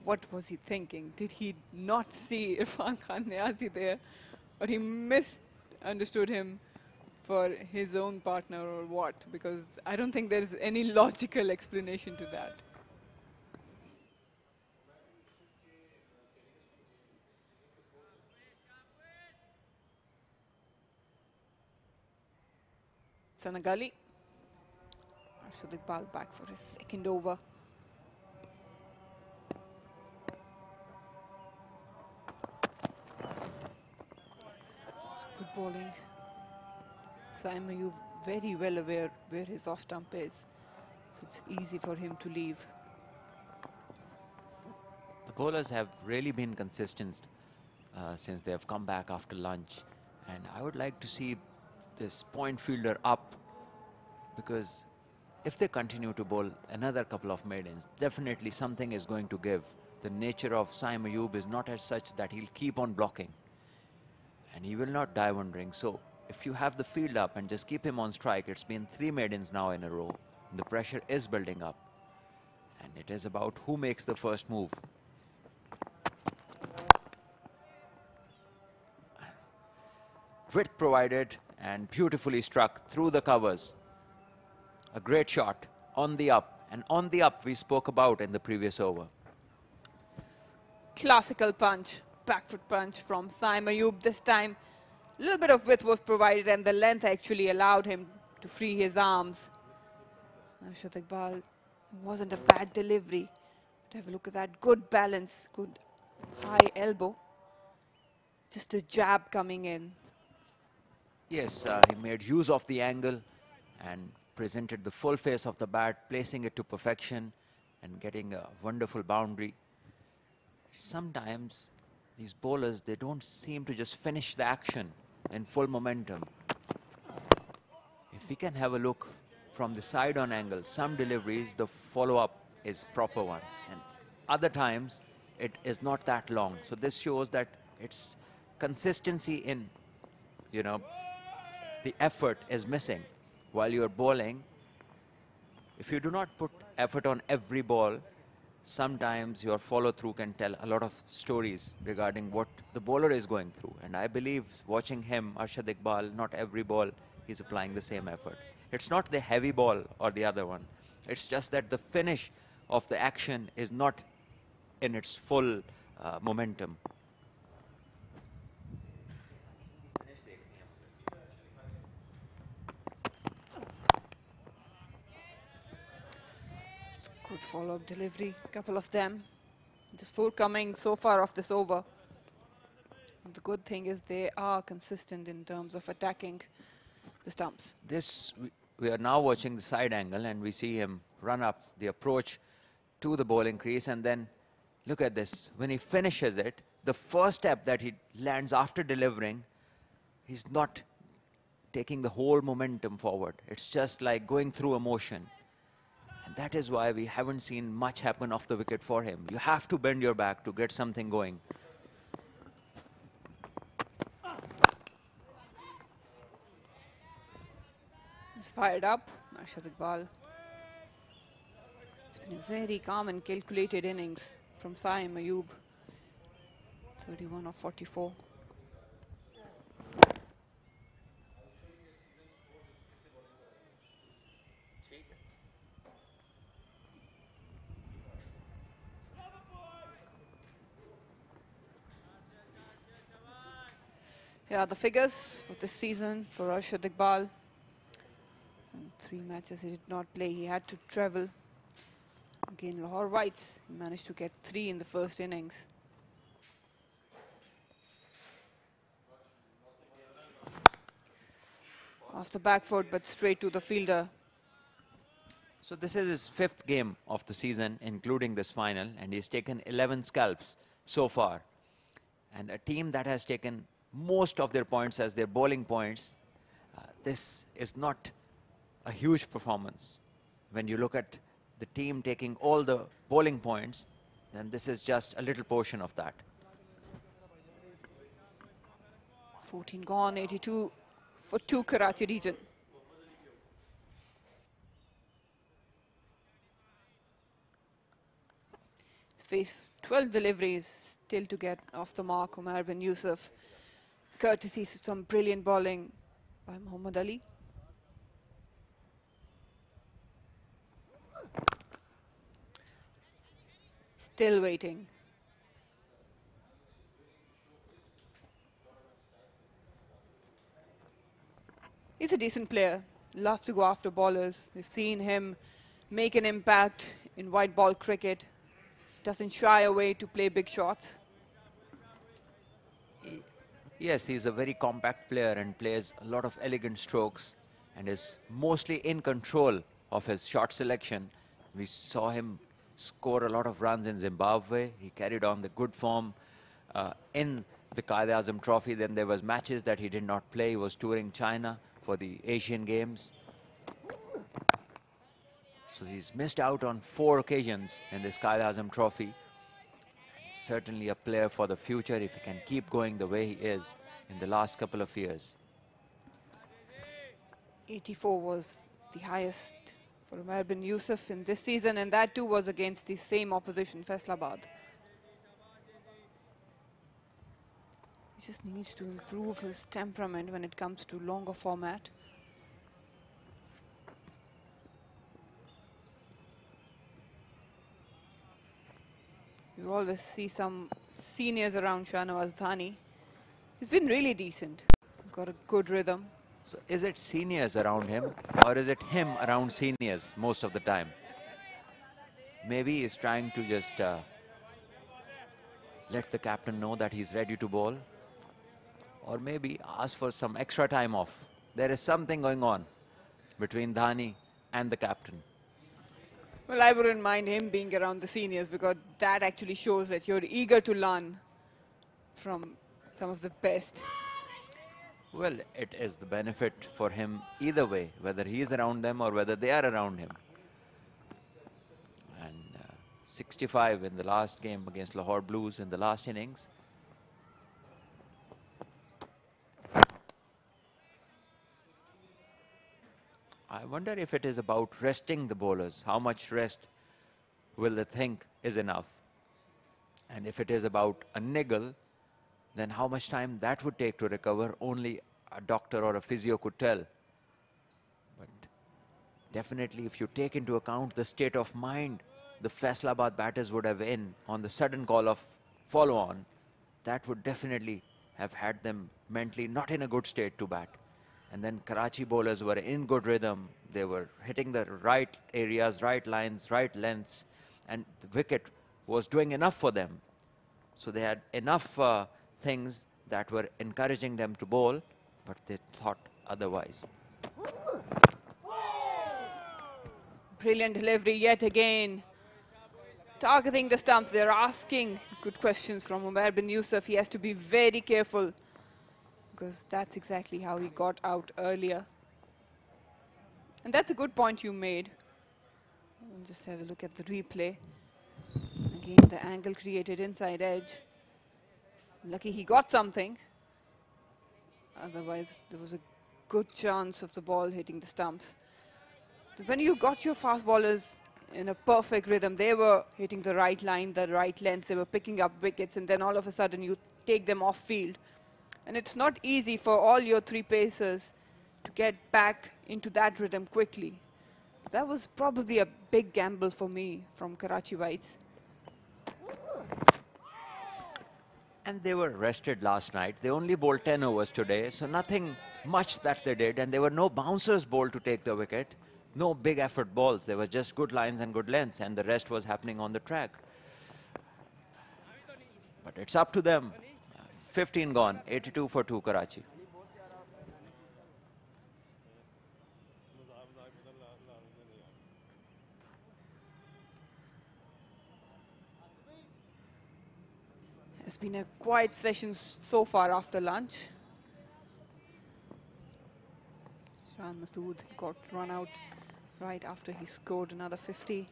What was he thinking? Did he not see Irfan Khan Niazi there? Or he misunderstood him for his own partner or what? Because I don't think there's any logical explanation to that. Sanagali. Arshad Iqbal back for his second over. It's good bowling. Saim Ayub very well aware where his off stump is, so it's easy for him to leave. The bowlers have really been consistent since they have come back after lunch. And I would like to see this point fielder up, because if they continue to bowl another couple of maidens, definitely something is going to give. The nature of Saim Ayub is not as such that he'll keep on blocking. And he will not die wondering. So if you have the field up and just keep him on strike, it's been 3 maidens now in a row. And the pressure is building up. And it is about who makes the first move. Width provided and beautifully struck through the covers. A great shot on the up. And on the up we spoke about in the previous over. Classical punch, back foot punch from Saim Ayub this time. A little bit of width was provided and the length actually allowed him to free his arms. Arshad Iqbal, wasn't a bad delivery. But have a look at that, good balance, good high elbow. Just a jab coming in. Yes, he made use of the angle and presented the full face of the bat, placing it to perfection and getting a wonderful boundary. Sometimes these bowlers, they don't seem to just finish the action in full momentum. If we can have a look from the side on angle, some deliveries, the follow-up is proper one. And other times, it is not that long. So this shows that it's consistency in, you know, the effort is missing while you're bowling. If you do not put effort on every ball, sometimes your follow-through can tell a lot of stories regarding what the bowler is going through. And I believe watching him, Arshad Iqbal, not every ball he's applying the same effort. It's not the heavy ball or the other one. It's just that the finish of the action is not in its full momentum. Good follow-up delivery, couple of them. Just 4 coming so far off this over. And the good thing is they are consistent in terms of attacking the stumps. We are now watching the side angle and we see him run up the approach to the bowling crease, and then look at this. When he finishes it, the first step that he lands after delivering, he's not taking the whole momentum forward. It's just like going through a motion. And that is why we haven't seen much happen off the wicket for him. You have to bend your back to get something going. He's fired up, Arshad Iqbal. It's been a very calm and calculated innings from Saim Ayub. 31 of 44. Here are the figures for this season for Arshad Iqbal. And 3 matches he did not play. He had to travel. Again, Lahore Whites, he managed to get 3 in the first innings. Off the back foot, but straight to the fielder. So this is his 5th game of the season, including this final, and he's taken 11 scalps so far. And a team that has taken most of their points as their bowling points, this is not a huge performance. When you look at the team taking all the bowling points, then this is just a little portion of that. 14 gone, 82 for 2 Karachi region. Face 12 deliveries still to get off the mark. Umar bin Yusuf, courtesy of some brilliant bowling by Muhammad Ali. Still waiting. He's a decent player, loves to go after bowlers. We've seen him make an impact in white ball cricket. Doesn't shy away to play big shots. Yes, he's a very compact player and plays a lot of elegant strokes and is mostly in control of his shot selection. We saw him score a lot of runs in Zimbabwe. He carried on the good form in the Quaid-e-Azam trophy. Then there was matches that he did not play. He was touring China for the Asian Games. So he's missed out on 4 occasions in this Quaid-e-Azam trophy. Certainly a player for the future if he can keep going the way he is in the last couple of years. 84 was the highest for Umar bin Yusuf in this season, and that too was against the same opposition, Faisalabad. He just needs to improve his temperament when it comes to longer format. You always see some seniors around Shahnawaz Dhani. He's been really decent. He's got a good rhythm. So is it seniors around him or is it him around seniors most of the time? Maybe he's trying to just let the captain know that he's ready to bowl, or maybe ask for some extra time off. There is something going on between Dhani and the captain. Well, I wouldn't mind him being around the seniors, because that actually shows that you're eager to learn from some of the best. Well, it is the benefit for him either way, whether he is around them or whether they are around him. And 65 in the last game against Lahore Blues in the last innings. I wonder if it is about resting the bowlers. How much rest will they think is enough? And if it is about a niggle, then how much time that would take to recover, only a doctor or a physio could tell. But definitely, if you take into account the state of mind the Faisalabad batters would have in on the sudden call of follow-on, that would definitely have had them mentally not in a good state to bat. And then Karachi bowlers were in good rhythm. They were hitting the right areas, right lines, right lengths, and the wicket was doing enough for them. So they had enough things that were encouraging them to bowl, but they thought otherwise. Brilliant delivery yet again. Targeting the stumps. They're asking good questions from Umar bin Yusuf. He has to be very careful, because that's exactly how he got out earlier. And that's a good point you made. We'll just have a look at the replay. Again, the angle created inside edge. Lucky he got something. Otherwise, there was a good chance of the ball hitting the stumps. When you got your fast bowlers in a perfect rhythm, they were hitting the right line, the right length, they were picking up wickets, and then all of a sudden you take them off field. And it's not easy for all your 3 pacers to get back into that rhythm quickly. That was probably a big gamble for me from Karachi Whites. And they were rested last night. They only bowled 10 overs today, so nothing much that they did. And there were no bouncers bowled to take the wicket. No big effort balls. There were just good lines and good lengths, and the rest was happening on the track. But it's up to them. 15 gone, 82 for 2 Karachi. It's been a quiet session so far after lunch. Shan Masood got run out right after he scored another 50. It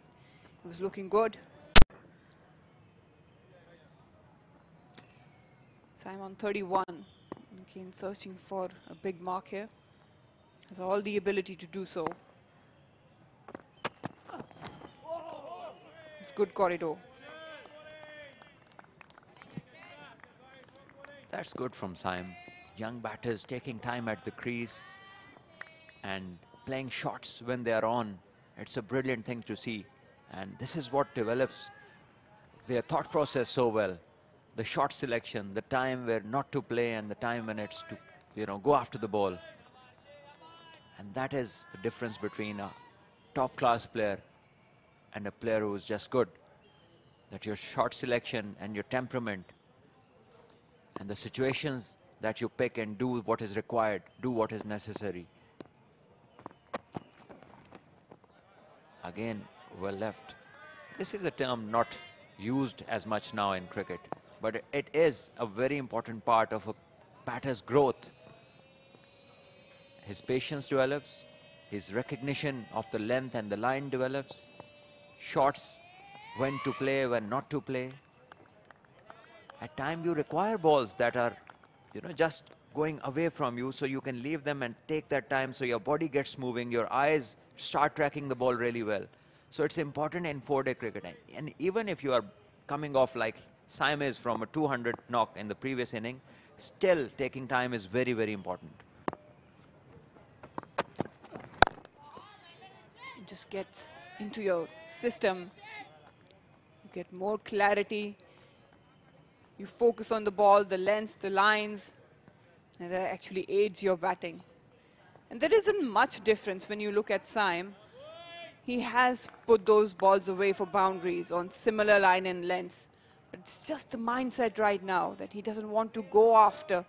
was looking good. Simon 31, again searching for a big mark here. Has all the ability to do so. It's good corridor. That's good from Saim. Young batters taking time at the crease and playing shots when they are on. It's a brilliant thing to see. And this is what develops their thought process so well. The shot selection, the time where not to play and the time when it's to, go after the ball. And that is the difference between a top class player and a player who's just good. That your shot selection and your temperament and the situations that you pick and do what is required, do what is necessary. Again, well left. This is a term not used as much now in cricket, but it is a very important part of a batter's growth. His patience develops, his recognition of the length and the line develops, shots, when to play, when not to play. At times you require balls that are, just going away from you, so you can leave them and take that time so your body gets moving, your eyes start tracking the ball really well. So it's important in 4-day cricket. And even if you are coming off like Saim is from a 200 knock in the previous inning, still taking time is very, very important. It just gets into your system. You get more clarity. You focus on the ball, the length, the lines, and that actually aids your batting. And there isn't much difference when you look at Saim. He has put those balls away for boundaries on similar line and length. But it's just the mindset right now that he doesn't want to go after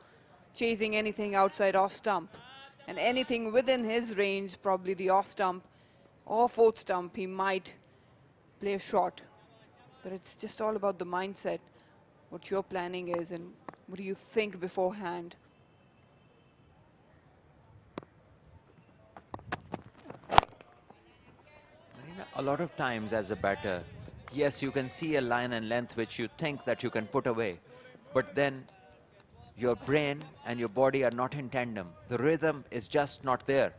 chasing anything outside off stump. And anything within his range, probably the off stump or fourth stump, he might play a shot. But it's just all about the mindset, what your planning is and what do you think beforehand. A lot of times as a batter, yes, you can see a line and length which you think that you can put away, but then your brain and your body are not in tandem. The rhythm is just not there.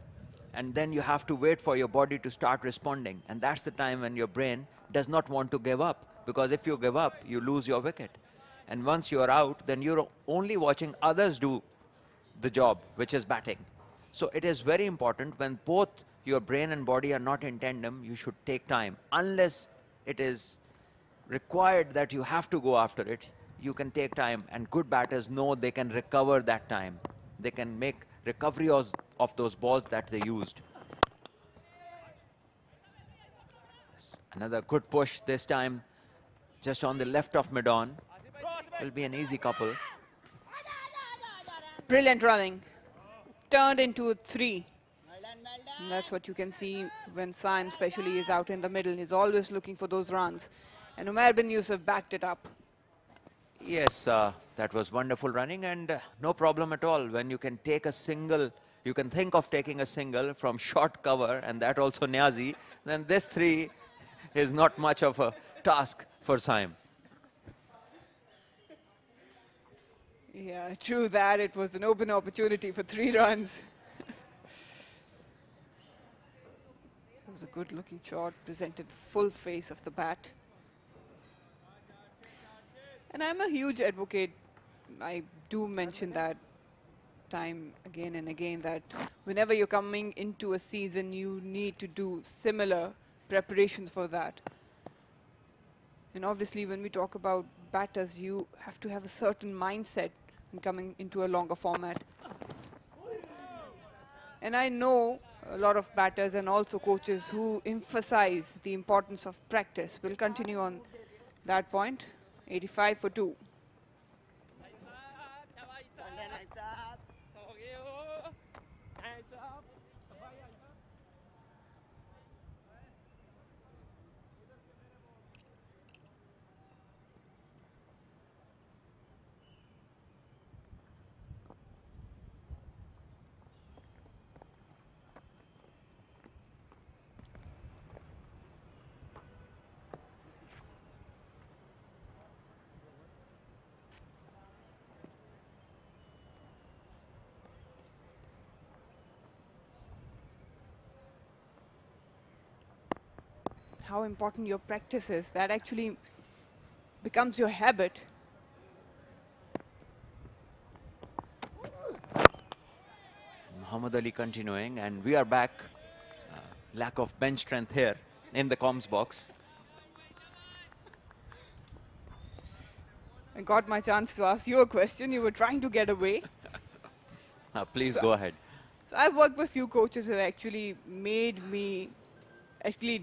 And then you have to wait for your body to start responding. And that's the time when your brain does not want to give up, because if you give up, you lose your wicket. And once you're out, then you're only watching others do the job, which is batting. So it is very important when both your brain and body are not in tandem, you should take time. Unless it is required that you have to go after it, you can take time. And good batters know they can recover that time. They can make recovery of those balls that they used. Another good push this time, just on the left of mid-on. Will be an easy couple. Brilliant running. Turned into a 3. And that's what you can see when Saim especially is out in the middle. He's always looking for those runs. And Umair bin Yusuf backed it up. Yes, that was wonderful running, and no problem at all. When you can take a single, you can think of taking a single from short cover, and that also Niazi, then this 3 is not much of a task for Saim. Yeah, true that. It was an open opportunity for 3 runs. It was a good-looking shot, presented the full face of the bat. And I'm a huge advocate, I do mention that time again and again, that whenever you're coming into a season, you need to do similar preparations for that. And obviously, when we talk about batters, you have to have a certain mindset in coming into a longer format. And I know a lot of batters and also coaches who emphasize the importance of practice. We'll continue on that point. 85 for 2. how important your practice is. That actually becomes your habit. Muhammad Ali continuing, and we are back. Lack of bench strength here in the comms box. I got my chance to ask you a question. You were trying to get away. Please go ahead. So I've worked with few coaches that actually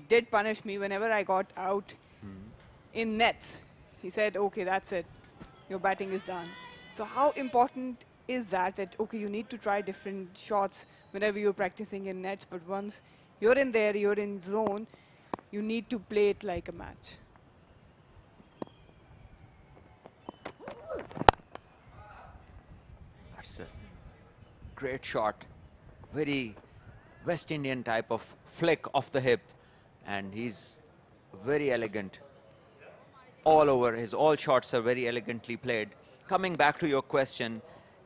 did punish me whenever I got out in nets. He said, okay, that's it. Your batting is done. So how important is that, okay, you need to try different shots whenever you're practicing in nets, but once you're in there, you're in zone, you need to play it like a match. That's a great shot. Very West Indian type of flick off the hip. And he's very elegant. All over, all shots are very elegantly played. Coming back to your question,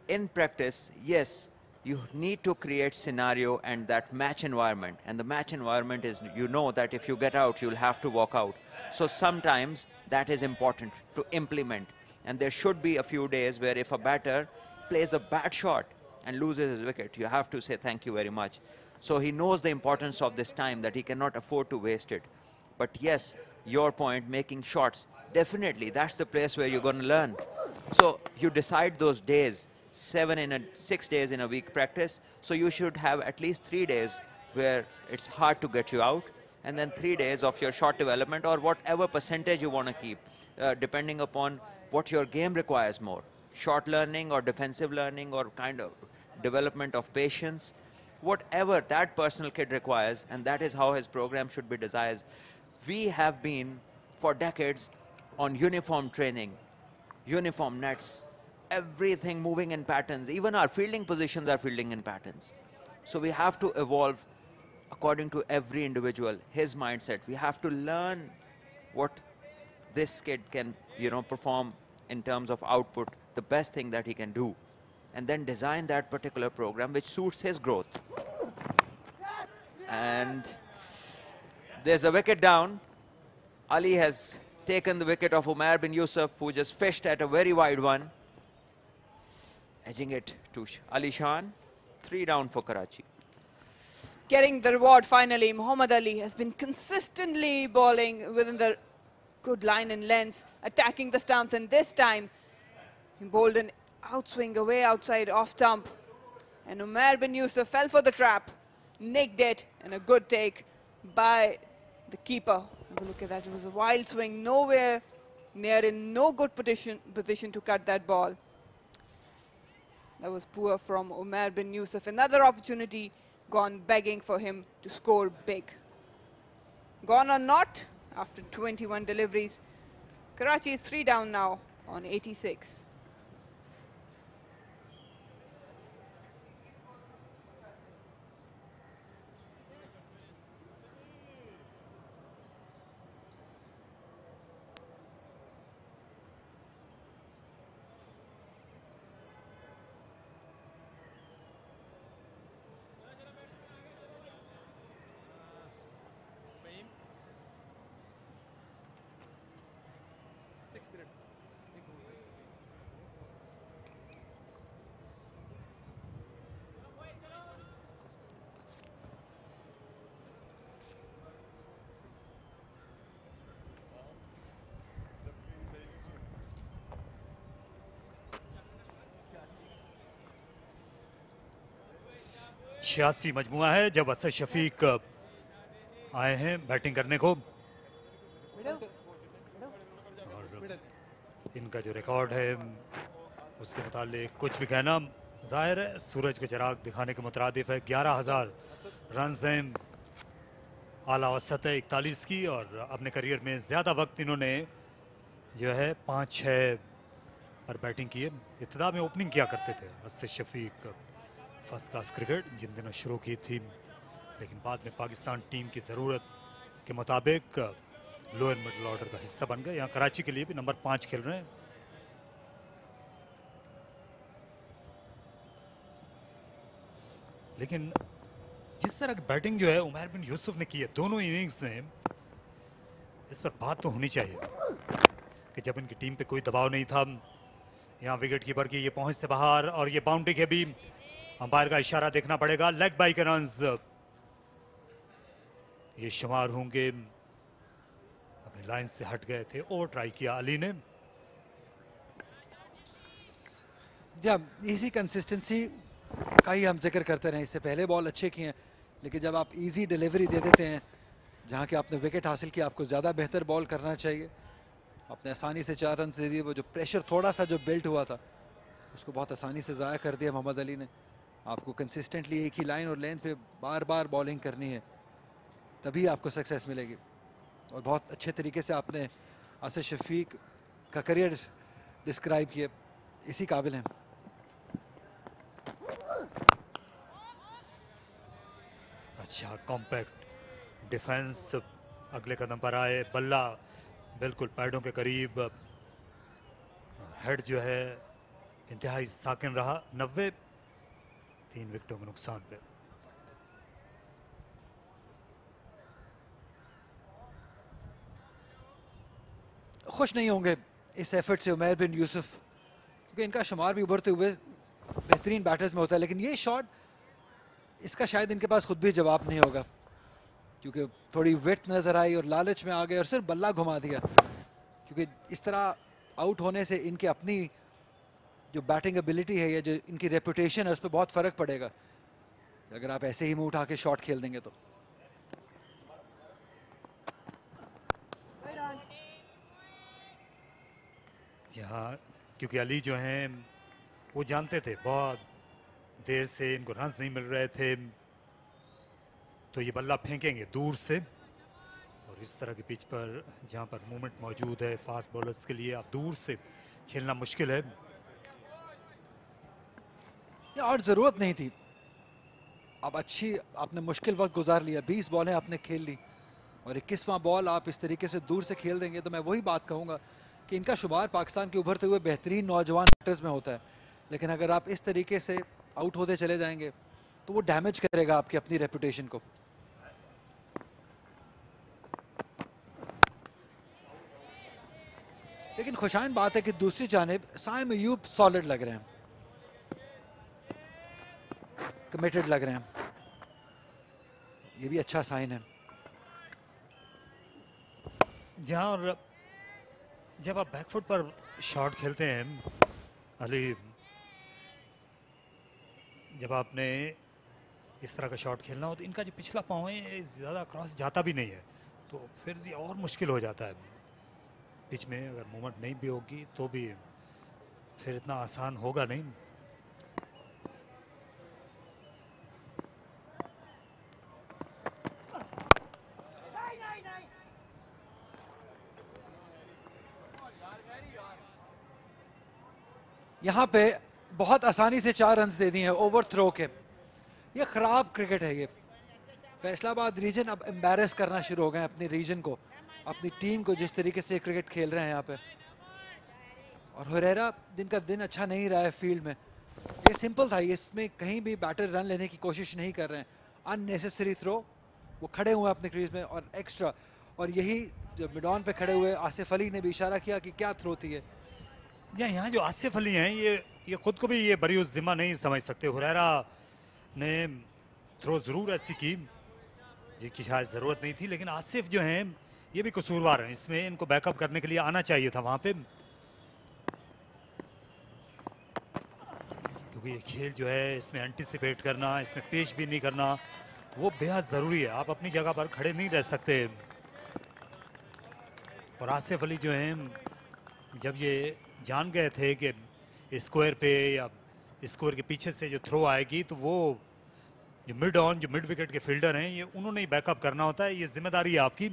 in practice, yes, you need to create scenario and that match environment. And the match environment is, you know that if you get out, you'll have to walk out. So sometimes that is important to implement. And there should be a few days where if a batter plays a bad shot and loses his wicket, you have to say thank you very much. So he knows the importance of this time, that he cannot afford to waste it. But yes, your point, making shots, definitely that's the place where you're going to learn. So you decide those days, 6 days in a week practice. So you should have at least 3 days where it's hard to get you out, and then 3 days of your shot development or whatever percentage you want to keep, depending upon what your game requires more. Short learning or defensive learning or kind of development of patience, whatever that personal kid requires, and that is how his program should be designed. We have been for decades on uniform training, uniform nets, everything moving in patterns. Even our fielding positions are fielding in patterns. So we have to evolve according to every individual, his mindset. We have to learn what this kid can, perform in terms of output, the best thing that he can do, and then design that particular program which suits his growth. And there's a wicket down. Ali has taken the wicket of Umair bin Yusuf, who just fished at a very wide one, edging it to Ali Shan. 3 down for Karachi. Getting the reward finally. Muhammad Ali has been consistently bowling within the good line and length, attacking the stumps, and this time he bowled an outswing away outside off stump, and Umair bin Yusuf fell for the trap, nicked it, and a good take by the keeper. Have a look at that. It was a wild swing, nowhere near, in no good position to cut that ball. That was poor from Umair bin Yusuf. Another opportunity gone begging for him to score big. Gone or not, after 21 deliveries, Karachi is 3 down now on 86. छियासी मजमुआ है जब असद शफीक आए हैं batting करने को, और इनका जो रिकॉर्ड है उसके मुतालिक कुछ भी कहना जाहिर है सूरज को चिराग दिखाने के मुतरादिफ है। 11,000 रन हैं, आला औसत है 41 की, और अपने करियर में ज़्यादा वक्त इन्होंने जो है 5-6 पर बैटिंग की है। इब्तिदा में ओपनिंग किया करते थे Asad Shafiq, first class cricket जिन दिनों शुरू की थी, लेकिन बाद में पाकिस्तान टीम की ज़रूरत के मुताबिक लोअर मिडल ऑर्डर का हिस्सा बन गए। यहाँ कराची के लिए भी नंबर 5 खेल रहे हैं। लेकिन जिस तरह की बैटिंग जो है उमैर बिन यूसुफ ने की है दोनों इनिंग्स में, इस पर बात तो होनी चाहिए कि जब इनकी टीम पे कोई दबाव नहीं था, यहाँ विकेट कीपर की ये पहुंच से बाहर और ये बाउंड्री के भी अंपायर का इशारा देखना पड़ेगा। लेग बाई के रन्स ये शुमार होंगे। अपनी लाइन से हट गए थे और ट्राई किया अली ने। इसी कंसिस्टेंसी का ही हम जिक्र करते रहे। इससे पहले बॉल अच्छे किए हैं, लेकिन जब आप इजी डिलीवरी दे देते हैं जहां कि आपने विकेट हासिल किया, आपको ज़्यादा बेहतर बॉल करना चाहिए। आपने आसानी से 4 रन दे दिए। वो जो प्रेशर थोड़ा सा जो बिल्ट हुआ था उसको बहुत आसानी से ज़ाया कर दिया मोहम्मद अली ने। आपको कंसिस्टेंटली एक ही लाइन और लेंथ पे बार बार बॉलिंग करनी है, तभी आपको सक्सेस मिलेगी। और बहुत अच्छे तरीके से आपने आसिफ शफीक का करियर डिस्क्राइब किया, इसी काबिल हैं। अच्छा कॉम्पैक्ट डिफेंस, अगले कदम पर आए। बल्ला बिल्कुल पैडों के करीब, हेड जो है इंतहाई साकिन रहा। 90, 3 विकेटों के नुकसान पे। खुश नहीं होंगे इस एफर्ट से उमैर बिन यूसुफ, क्योंकि इनका शुमार भी उभरते हुए बेहतरीन बैटर्स में होता है। लेकिन ये शॉट, इसका शायद इनके पास खुद भी जवाब नहीं होगा, क्योंकि थोड़ी विड्थ नजर आई और लालच में आ गए और सिर्फ बल्ला घुमा दिया। क्योंकि इस तरह आउट होने से इनके अपनी जो बैटिंग एबिलिटी है या जो इनकी रेपुटेशन है उस पर बहुत फर्क पड़ेगा अगर आप ऐसे ही मुंह उठा के शॉट खेल देंगे तो। यहाँ क्योंकि अली जो हैं वो जानते थे बहुत देर से इनको रन्स नहीं मिल रहे थे, तो ये बल्ला फेंकेंगे दूर से। और इस तरह की पिच पर जहाँ पर मूवमेंट मौजूद है फास्ट बॉलर्स के लिए, आप दूर से खेलना मुश्किल है। और ज़रूरत नहीं थी। अब आपने मुश्किल वक्त गुजार लिया, 20 बॉलें आपने खेल ली और 21वां बॉल आप इस तरीके से दूर से खेल देंगे, तो मैं वही बात कहूँगा कि इनका शुमार पाकिस्तान के उभरते हुए बेहतरीन नौजवान बैटर्स में होता है। लेकिन अगर आप इस तरीके से आउट होते चले जाएंगे तो वो डैमेज करेगा आपकी अपनी रेपुटेशन को। लेकिन खुशाइन बात है कि दूसरी जानिब साइम अयूब सॉलिड लग रहे हैं, कमिटेड लग रहे हैं, ये भी अच्छा साइन है। जहाँ जब आप बैकफुट पर शॉट खेलते हैं अली, जब आपने इस तरह का शॉट खेलना हो तो इनका जो पिछला पाँव है ज़्यादा क्रॉस जाता भी नहीं है, तो फिर ये और मुश्किल हो जाता है। पिच में अगर मूवमेंट नहीं भी होगी तो भी फिर इतना आसान होगा नहीं। यहाँ पे बहुत आसानी से 4 रन दे दिए हैं ओवर थ्रो के। ये खराब क्रिकेट है। ये फैसलाबाद रीजन अब एम्बैरेस करना शुरू हो गए अपनी रीजन को, अपनी टीम को, जिस तरीके से क्रिकेट खेल रहे हैं यहाँ पे। और हुरैरा जिनका दिन अच्छा नहीं रहा है फील्ड में, ये सिंपल था, इसमें कहीं भी बैटर रन लेने की कोशिश नहीं कर रहे हैं। अननेसेसरी थ्रो, वो खड़े हुए अपनी क्रीज में और एक्स्ट्रा। और यही जो मिड ऑन पे खड़े हुए आसिफ अली ने भी इशारा किया कि क्या थ्रो थी है। यहाँ जो आसिफ अली हैं ये खुद को भी ये बरी उस जिम्मा नहीं समझ सकते। हुरैरा ने थ्रो ज़रूर ऐसी की जिसकी शायद ज़रूरत नहीं थी, लेकिन आसिफ जो हैं ये भी कसूरवार हैं इसमें। इनको बैकअप करने के लिए आना चाहिए था वहाँ पे, क्योंकि ये खेल जो है इसमें एंटिसिपेट करना, इसमें पेश भी नहीं करना, वो बेहद ज़रूरी है। आप अपनी जगह पर खड़े नहीं रह सकते। और आसिफ अली जो हैं जब ये जान गए थे कि स्क्वायर पे या स्क्वायर के पीछे से जो थ्रो आएगी, तो वो जो मिड ऑन, जो मिड विकेट के फील्डर हैं, ये उन्होंने ही बैकअप करना होता है, ये जिम्मेदारी है आपकी।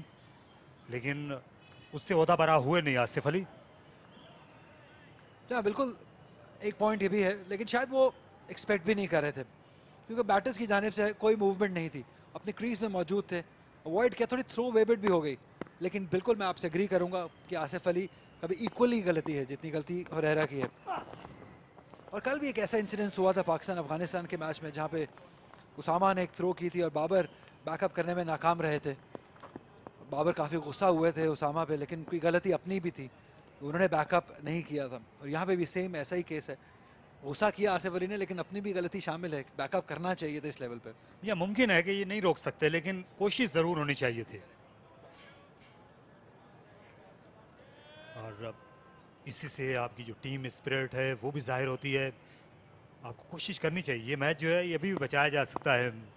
लेकिन उससे होता बरा हुए नहीं आसिफ अली। हाँ बिल्कुल, एक पॉइंट ये भी है, लेकिन शायद वो एक्सपेक्ट भी नहीं कर रहे थे, क्योंकि बैटर्स की जानिब से कोई मूवमेंट नहीं थी, अपनी क्रीज में मौजूद थे, अवॉइड किया, थोड़ी थ्रो वेबेट भी हो गई। लेकिन बिल्कुल मैं आपसे एग्री करूंगा कि आसिफ अली अभी इक्वली गलती है जितनी गलती हुरैरा की है। और कल भी एक ऐसा इंसिडेंस हुआ था पाकिस्तान अफगानिस्तान के मैच में, जहाँ पे उसामा ने एक थ्रो की थी और बाबर बैकअप करने में नाकाम रहे थे। बाबर काफ़ी गुस्सा हुए थे उसामा पे, लेकिन कोई गलती अपनी भी थी, उन्होंने बैकअप नहीं किया था। और यहाँ पे भी सेम ऐसा ही केस है, गुस्सा किया आसिफ अली ने, लेकिन अपनी भी गलती शामिल है, बैकअप करना चाहिए था इस लेवल पे। यह मुमकिन है कि ये नहीं रोक सकते, लेकिन कोशिश ज़रूर होनी चाहिए थी। और इसी से आपकी जो टीम स्पिरिट है वो भी जाहिर होती है। आपको कोशिश करनी चाहिए, ये मैच जो है ये भी बचाया जा सकता है।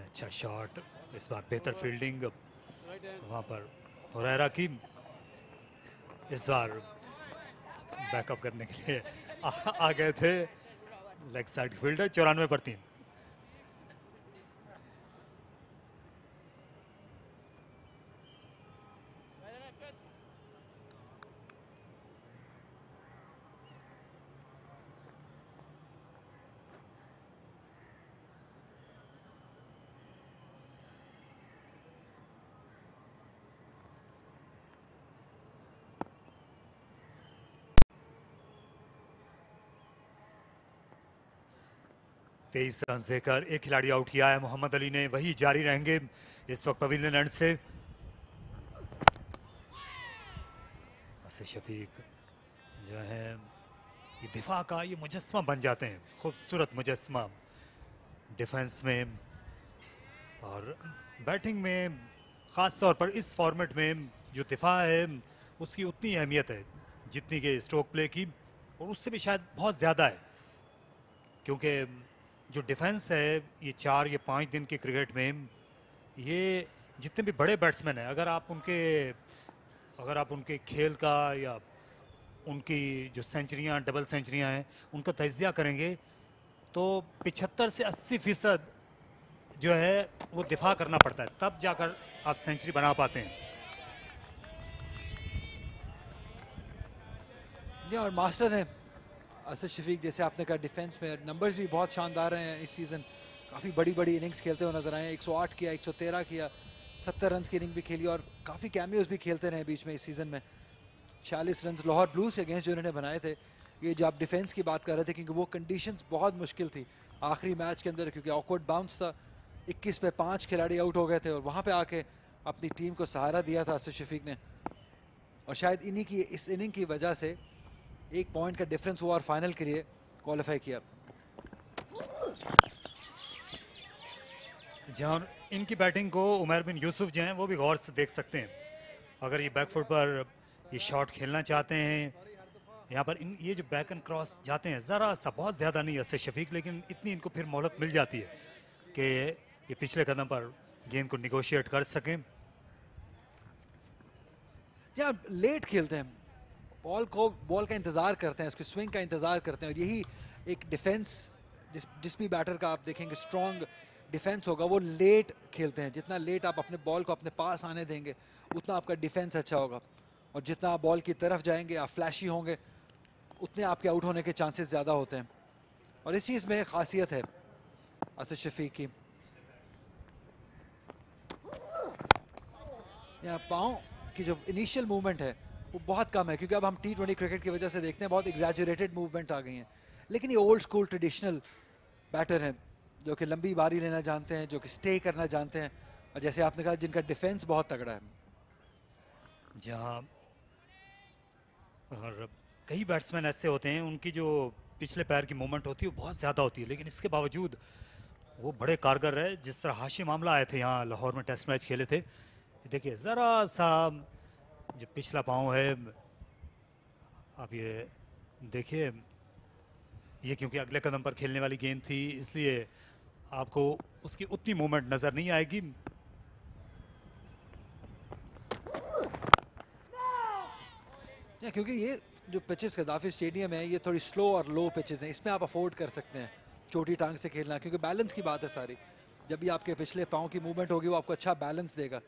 अच्छा शॉट, इस बार बेहतर फील्डिंग वहां पर हुरैरा की। इस बार बैकअप करने के लिए आ गए थे लेग साइड फील्डर। 94 पर 3। तेईस रन देकर एक खिलाड़ी आउट किया है मोहम्मद अली ने, वही जारी रहेंगे इस वक्त पवेलियन एंड से। शफीक जो है ये दिफा का ये मुजस्मा बन जाते हैं, खूबसूरत मुजस्मा डिफेंस में और बैटिंग में। ख़ास तौर पर इस फॉर्मेट में जो दिफा है उसकी उतनी अहमियत है जितनी कि स्ट्रोक प्ले की, और उससे भी शायद बहुत ज़्यादा है, क्योंकि जो डिफेंस है ये 4 या 5 दिन के क्रिकेट में, ये जितने भी बड़े बैट्समैन हैं अगर आप उनके खेल का या उनकी जो सेंचुरियाँ, डबल सेंचुरियाँ हैं उनका तजिया करेंगे तो 75 से 80% जो है वो दिफा करना पड़ता है, तब जाकर आप सेंचुरी बना पाते हैं। ये और मास्टर है असद शफीक, जैसे आपने कहा डिफेंस में नंबर्स भी बहुत शानदार रहे हैं इस सीज़न। काफ़ी बड़ी बड़ी इनिंग्स खेलते हुए नजर आए, 108 किया, 113 किया, 70 रन की इनिंग भी खेली और काफ़ी कैमियोज भी खेलते रहे बीच में इस सीज़न में। 46 रन लाहौर ब्लूज के अगेंस्ट जो इन्होंने बनाए थे। ये जो आप डिफेंस की बात कर रहे थे, क्योंकि वो कंडीशंस बहुत मुश्किल थी आखिरी मैच के अंदर, क्योंकि ऑकवर्ड बाउंस था, 21 पे 5 खिलाड़ी आउट हो गए थे और वहाँ पे आके अपनी टीम को सहारा दिया था असद शफीक ने। और शायद इन्हीं की इस इनिंग की वजह से 1 पॉइंट का डिफरेंस हुआ और फाइनल के लिए क्वालिफाई किया। जहां इनकी बैटिंग को उमर बिन यूसुफ जो हैं वो भी गौर से देख सकते हैं। अगर ये बैकफुट पर ये शॉट खेलना चाहते हैं, यहाँ पर ये जो बैक एंड क्रॉस जाते हैं ज़रा सा, बहुत ज़्यादा नहीं असद शफीक, लेकिन इतनी इनको फिर मोहलत मिल जाती है कि ये पिछले कदम पर गेंद को निगोशिएट कर सकें। या लेट खेलते हैं, बॉल का इंतज़ार करते हैं, उसके स्विंग का इंतज़ार करते हैं, और यही एक डिफेंस जिस भी बैटर का आप देखेंगे स्ट्रॉन्ग डिफेंस होगा वो लेट खेलते हैं। जितना लेट आप अपने बॉल को अपने पास आने देंगे उतना आपका डिफेंस अच्छा होगा, और जितना आप बॉल की तरफ जाएंगे, आप फ्लैशी होंगे, उतने आपके आउट होने के चांसेस ज़्यादा होते हैं। और इस चीज़ में खासियत है असद शफीक की। यहाँ पाँव की जो इनिशियल मूवमेंट है वो बहुत कम है, क्योंकि अब हम T20 क्रिकेट की वजह से देखते हैं बहुत एग्जैजरेटेड मूवमेंट आ गई हैं, लेकिन ये ओल्ड स्कूल ट्रेडिशनल बैटर हैं जो कि लंबी बारी लेना जानते हैं, जो कि स्टे करना जानते हैं, और जैसे आपने कहा जिनका डिफेंस बहुत तगड़ा है। जहाँ और कई बैट्समैन ऐसे होते हैं उनकी जो पिछले पैर की मूवमेंट होती है वो बहुत ज़्यादा होती है, लेकिन इसके बावजूद वो बड़े कारगर रहे। जिस तरह हाशिम आमला आए थे यहाँ लाहौर में, टेस्ट मैच खेले थे, देखिए ज़रा सा जो पिछला पाँव है, आप ये देखिए, ये क्योंकि अगले कदम पर खेलने वाली गेंद थी इसलिए आपको उसकी उतनी मूवमेंट नज़र नहीं आएगी। क्योंकि ये जो पिचेस गद्दाफी स्टेडियम है ये थोड़ी स्लो और लो पिचेस हैं, इसमें आप अफोर्ड कर सकते हैं छोटी टांग से खेलना, क्योंकि बैलेंस की बात है सारी। जब भी आपके पिछले पाँव की मूवमेंट होगी वो आपको अच्छा बैलेंस देगा।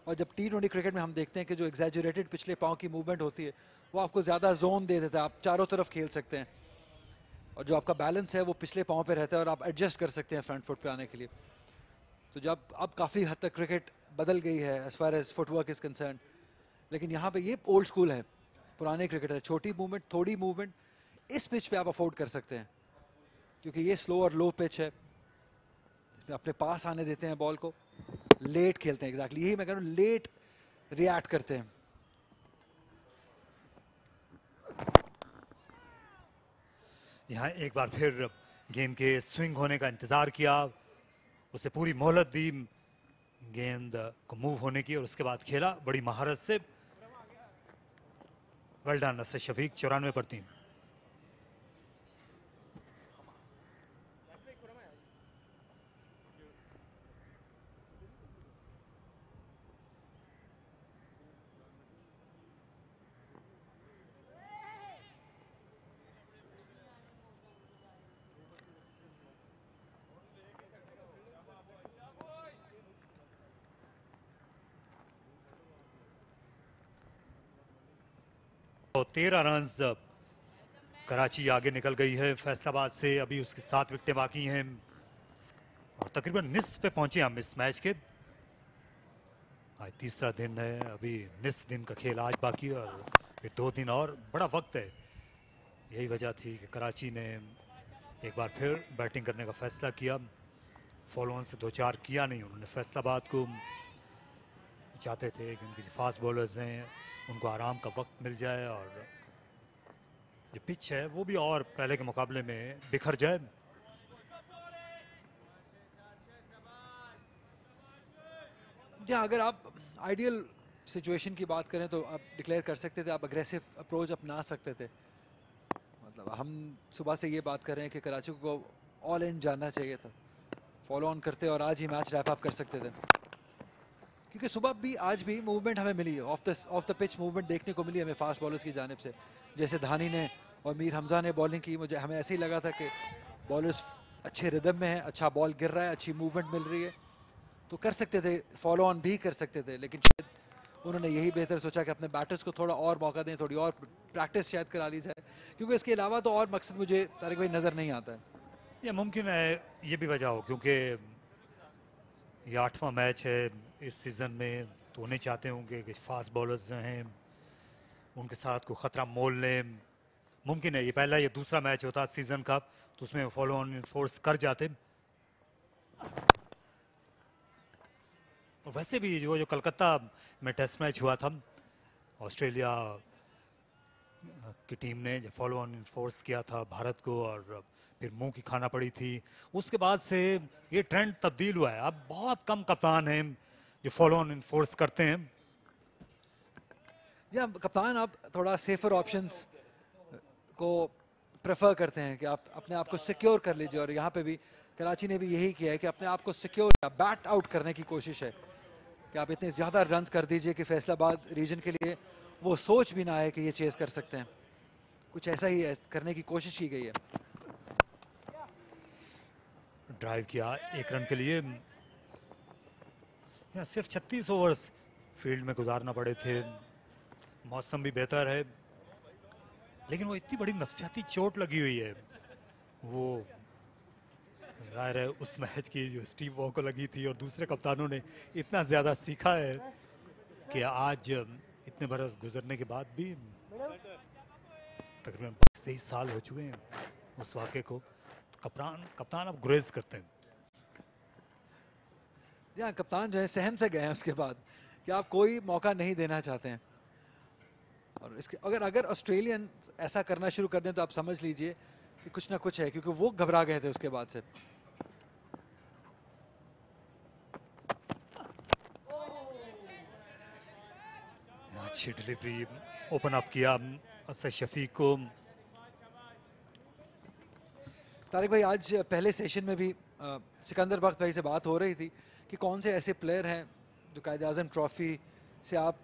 और जब T20 क्रिकेट में हम देखते हैं कि जो एग्जैजरेटेड पिछले पाँव की मूवमेंट होती है वो आपको ज़्यादा जोन दे देता है, आप चारों तरफ खेल सकते हैं, और जो आपका बैलेंस है वो पिछले पाँव पे रहता है और आप एडजस्ट कर सकते हैं फ्रंट फुट पे आने के लिए। तो जब अब काफ़ी हद तक क्रिकेट बदल गई है as far as footwork is concern, लेकिन यहाँ पे ये ओल्ड स्कूल है, पुराने क्रिकेटर, छोटी मूवमेंट, थोड़ी मूवमेंट, इस पिच पे आप अफोर्ड कर सकते हैं क्योंकि ये स्लो और लो पिच है अपने पास आने देते हैं बॉल को, लेट खेलते हैं। एग्जैक्टली यही मैं कह रहा हूँ, लेट रिएक्ट करते हैं। यहाँ एक बार फिर गेंद के स्विंग होने का इंतजार किया, उसे पूरी मोहलत दी गेंद को मूव होने की, और उसके बाद खेला बड़ी महारत से। वेल डन असद शफीक, 94 पर 3। तो 13 रन्स कराची आगे निकल गई है फैसलाबाद से। अभी उसकी 7 विकेटें बाकी हैं और तकरीबन निस्फ पे पहुंचे हम इस मैच के। आज तीसरा दिन है, अभी निस्फ दिन का खेल आज बाकी, और फिर 2 दिन और, बड़ा वक्त है। यही वजह थी कि कराची ने एक बार फिर बैटिंग करने का फैसला किया। फॉलो ऑन से 2-4 किया नहीं उन्होंने। फैसलाबाद को चाहते थे कि उनके जो फास्ट बॉलर्स हैं उनको आराम का वक्त मिल जाए और जो पिच है वो भी और पहले के मुकाबले में बिखर जाए। या अगर आप आइडियल सिचुएशन की बात करें तो आप डिक्लेयर कर सकते थे, आप अग्रेसिव अप्रोच अपना सकते थे। मतलब हम सुबह से ये बात कर रहे हैं कि कराची को ऑल इन जाना चाहिए था, फॉलो ऑन करते और आज ही मैच रैप अप कर सकते थे। क्योंकि सुबह भी आज भी मूवमेंट हमें मिली है, ऑफ द पिच मूवमेंट देखने को मिली हमें फास्ट बॉलर्स की जानिब से। जैसे धानी ने और मीर हमजा ने बॉलिंग की, मुझे हमें ऐसे ही लगा था कि बॉलर्स अच्छे रिदम में है, अच्छा बॉल गिर रहा है, अच्छी मूवमेंट मिल रही है, तो कर सकते थे, फॉलो ऑन भी कर सकते थे। लेकिन शायद उन्होंने यही बेहतर सोचा कि अपने बैटर्स को थोड़ा और मौका दें, थोड़ी और प्रैक्टिस शायद करा ली जाए, क्योंकि इसके अलावा तो और मकसद मुझे तारिक भाई नज़र नहीं आता है। ये मुमकिन है ये भी वजह हो क्योंकि ये 8वां मैच है इस सीज़न में, तो उन्हें चाहते होंगे कि फास्ट बॉलर्स हैं उनके साथ कोई ख़तरा मोल लें। मुमकिन है ये पहला ये दूसरा मैच होता सीज़न का, तो उसमें फॉलो ऑन फोर्स कर जाते। और वैसे भी जो कलकत्ता में टेस्ट मैच हुआ था, ऑस्ट्रेलिया की टीम ने जो फॉलो ऑन फोर्स किया था भारत को और फिर मुंह की खाना पड़ी थी, उसके बाद से ये ट्रेंड तब्दील हुआ है। अब बहुत कम कप्तान हैं जो फॉलो ऑन फोर्स करते हैं। या कप्तान आप थोड़ा सेफर ऑप्शंस को प्रेफर करते हैं कि आप अपने आप को सिक्योर कर लीजिए, और यहाँ पे भी कराची ने भी यही किया है कि अपने आप को सिक्योर या बैट आउट करने की कोशिश है कि आप इतने ज़्यादा रन्स कर दीजिए कि फैसलाबाद रीजन के लिए वो सोच भी ना आए कि ये चेस कर सकते हैं। कुछ ऐसा ही करने की कोशिश की गई है। ड्राइव किया 1 रन के लिए, यहाँ सिर्फ 36 ओवर्स फील्ड में गुजारना पड़े थे। मौसम भी बेहतर है, लेकिन वो इतनी बड़ी नफसियाती चोट लगी हुई है, वो जाहिर है उस मैच की जो स्टीव वॉ को लगी थी, और दूसरे कप्तानों ने इतना ज़्यादा सीखा है कि आज इतने बरस गुजरने के बाद भी तकरीबन 23 साल हो चुके हैं उस वाक़े को, तो कप्तान अब गुरेज करते हैं। या कप्तान जो है सहम से गए हैं उसके बाद कि आप कोई मौका नहीं देना चाहते हैं। और इसके अगर ऑस्ट्रेलियन ऐसा करना शुरू कर दें तो आप समझ लीजिए कि कुछ ना कुछ है, क्योंकि वो घबरा गए थे उसके बाद से। अच्छी डिलीवरी ओपन अप किया असद शफीक को। तारिक भाई आज पहले सेशन में भी सिकंदर बख्त भाई से बात हो रही थी कि कौन से ऐसे प्लेयर हैं जो कायद-ए-आज़म ट्रॉफी से आप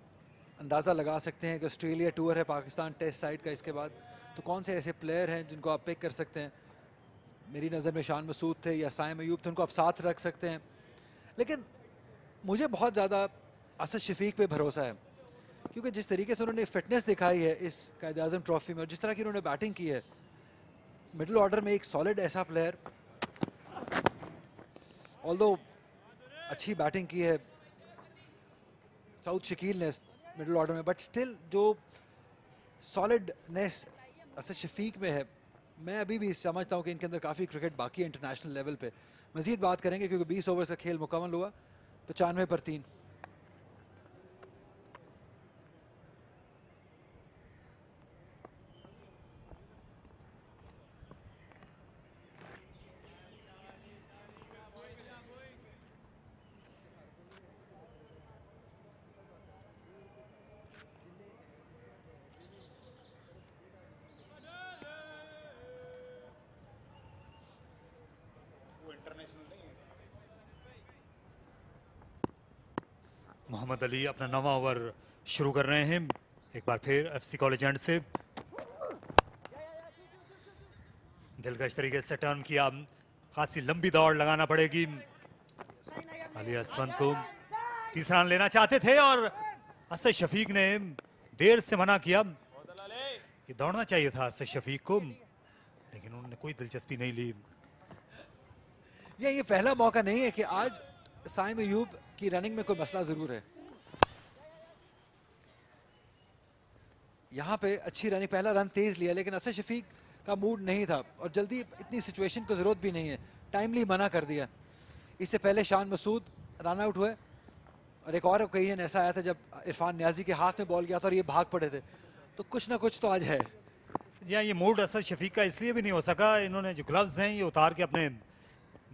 अंदाज़ा लगा सकते हैं कि ऑस्ट्रेलिया टूर है पाकिस्तान टेस्ट साइड का, इसके बाद तो कौन से ऐसे प्लेयर हैं जिनको आप पिक कर सकते हैं। मेरी नज़र में शान मसूद थे या साइम अयूब थे, उनको आप साथ रख सकते हैं। लेकिन मुझे बहुत ज़्यादा असद शफीक पे भरोसा है, क्योंकि जिस तरीके से उन्होंने फिटनेस दिखाई है इस कायद-ए-आज़म ट्रॉफी में और जिस तरह की उन्होंने बैटिंग की है, मिडिल ऑर्डर में एक सॉलिड ऐसा प्लेयर, ऑल्दो अच्छी बैटिंग की है साउथ शकील ने मिडिल ऑर्डर में, बट स्टिल जो सॉलिडनेस असद शफीक में है मैं अभी भी समझता हूं कि इनके अंदर काफ़ी क्रिकेट बाकी है इंटरनेशनल लेवल पे। मजीद बात करेंगे क्योंकि 20 ओवर का खेल मुकम्मल हुआ 95 पर 3। मोहम्मद अली अपना 9वां ओवर शुरू कर रहे हैं। एक बार फिर एफसी कॉलेज एंड से दिलकश तरीके से टर्न किया, खासी लंबी दौड़ लगाना पड़ेगी। अली असवंत को तीसरा रन लेना चाहते थे और असद शफीक ने देर से मना किया। ये दौड़ना चाहिए था असद शफीक को, लेकिन उन्होंने कोई दिलचस्पी नहीं ली। ये पहला मौका नहीं है कि आज साइम अयूब की रनिंग में कोई मसला जरूर है। यहाँ पे अच्छी रनिंग, पहला रन तेज लिया लेकिन असद शफीक का मूड नहीं था और जल्दी इतनी सिचुएशन को जरूरत भी नहीं है, टाइमली मना कर दिया। इससे पहले शान मसूद रन आउट हुए और एक और ओकेजन ऐसा आया था जब इरफान नियाजी के हाथ में बॉल गया था और ये भाग पड़े थे। तो कुछ ना कुछ तो आज है। या ये मूड असद शफीक का इसलिए भी नहीं हो सका, इन्होंने जो ग्लव्स हैं ये उतार के अपने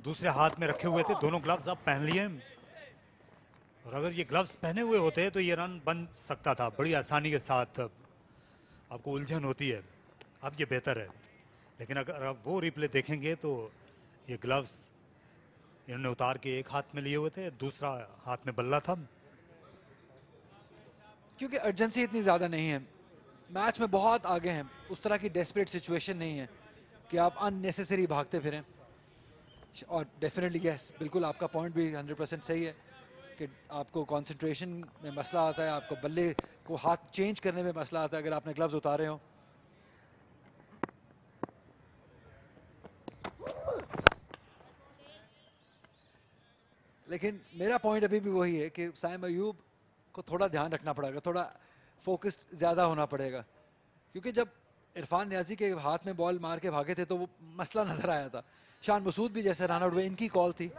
दूसरे हाथ में रखे हुए थे। दोनों ग्लव्स अब पहन लिए और अगर ये ग्लव्स पहने हुए होते तो ये रन बन सकता था बड़ी आसानी के साथ। आपको उलझन होती है, अब ये बेहतर है। लेकिन अगर आप वो रिप्ले देखेंगे तो ये ग्लव्स इन्होंने उतार के एक हाथ में लिए हुए थे, दूसरा हाथ में बल्ला था। क्योंकि अर्जेंसी इतनी ज़्यादा नहीं है, मैच में बहुत आगे हैं, उस तरह की डेस्परेट सिचुएशन नहीं है कि आप अननेसेसरी भागते फिरें। और डेफिनेटली यस, बिल्कुल आपका पॉइंट भी 100% सही है कि आपको कंसंट्रेशन में मसला आता है, आपको बल्ले को हाथ चेंज करने में मसला आता है अगर आपने ग्लव्स उतारे हो। लेकिन मेरा पॉइंट अभी भी वही है कि साइम अयूब को थोड़ा ध्यान रखना पड़ेगा, थोड़ा फोकस्ड ज़्यादा होना पड़ेगा। क्योंकि जब इरफान नियाजी के हाथ में बॉल मार के भागे थे तो वो मसला नजर आया था। शान मसूद भी जैसे रन आउट हुए, इनकी कॉल थी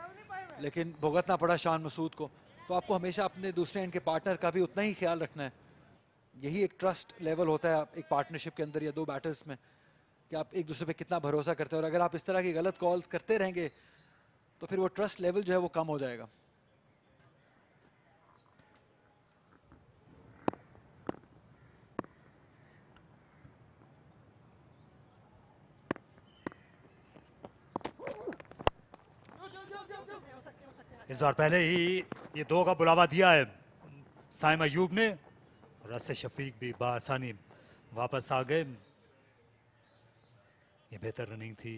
लेकिन भुगतना पड़ा शान मसूद को। तो आपको हमेशा अपने दूसरे एंड के पार्टनर का भी उतना ही ख्याल रखना है। यही एक ट्रस्ट लेवल होता है एक पार्टनरशिप के अंदर या दो बैटर्स में, कि आप एक दूसरे पे कितना भरोसा करते हैं। और अगर आप इस तरह की गलत कॉल्स करते रहेंगे तो फिर वो ट्रस्ट लेवल जो है वो कम हो जाएगा। इस बार पहले ही ये 2 का बुलावा दिया है साइम अयूब ने और असद शफीक भी बआसानी वापस आ गए। ये बेहतर रनिंग थी।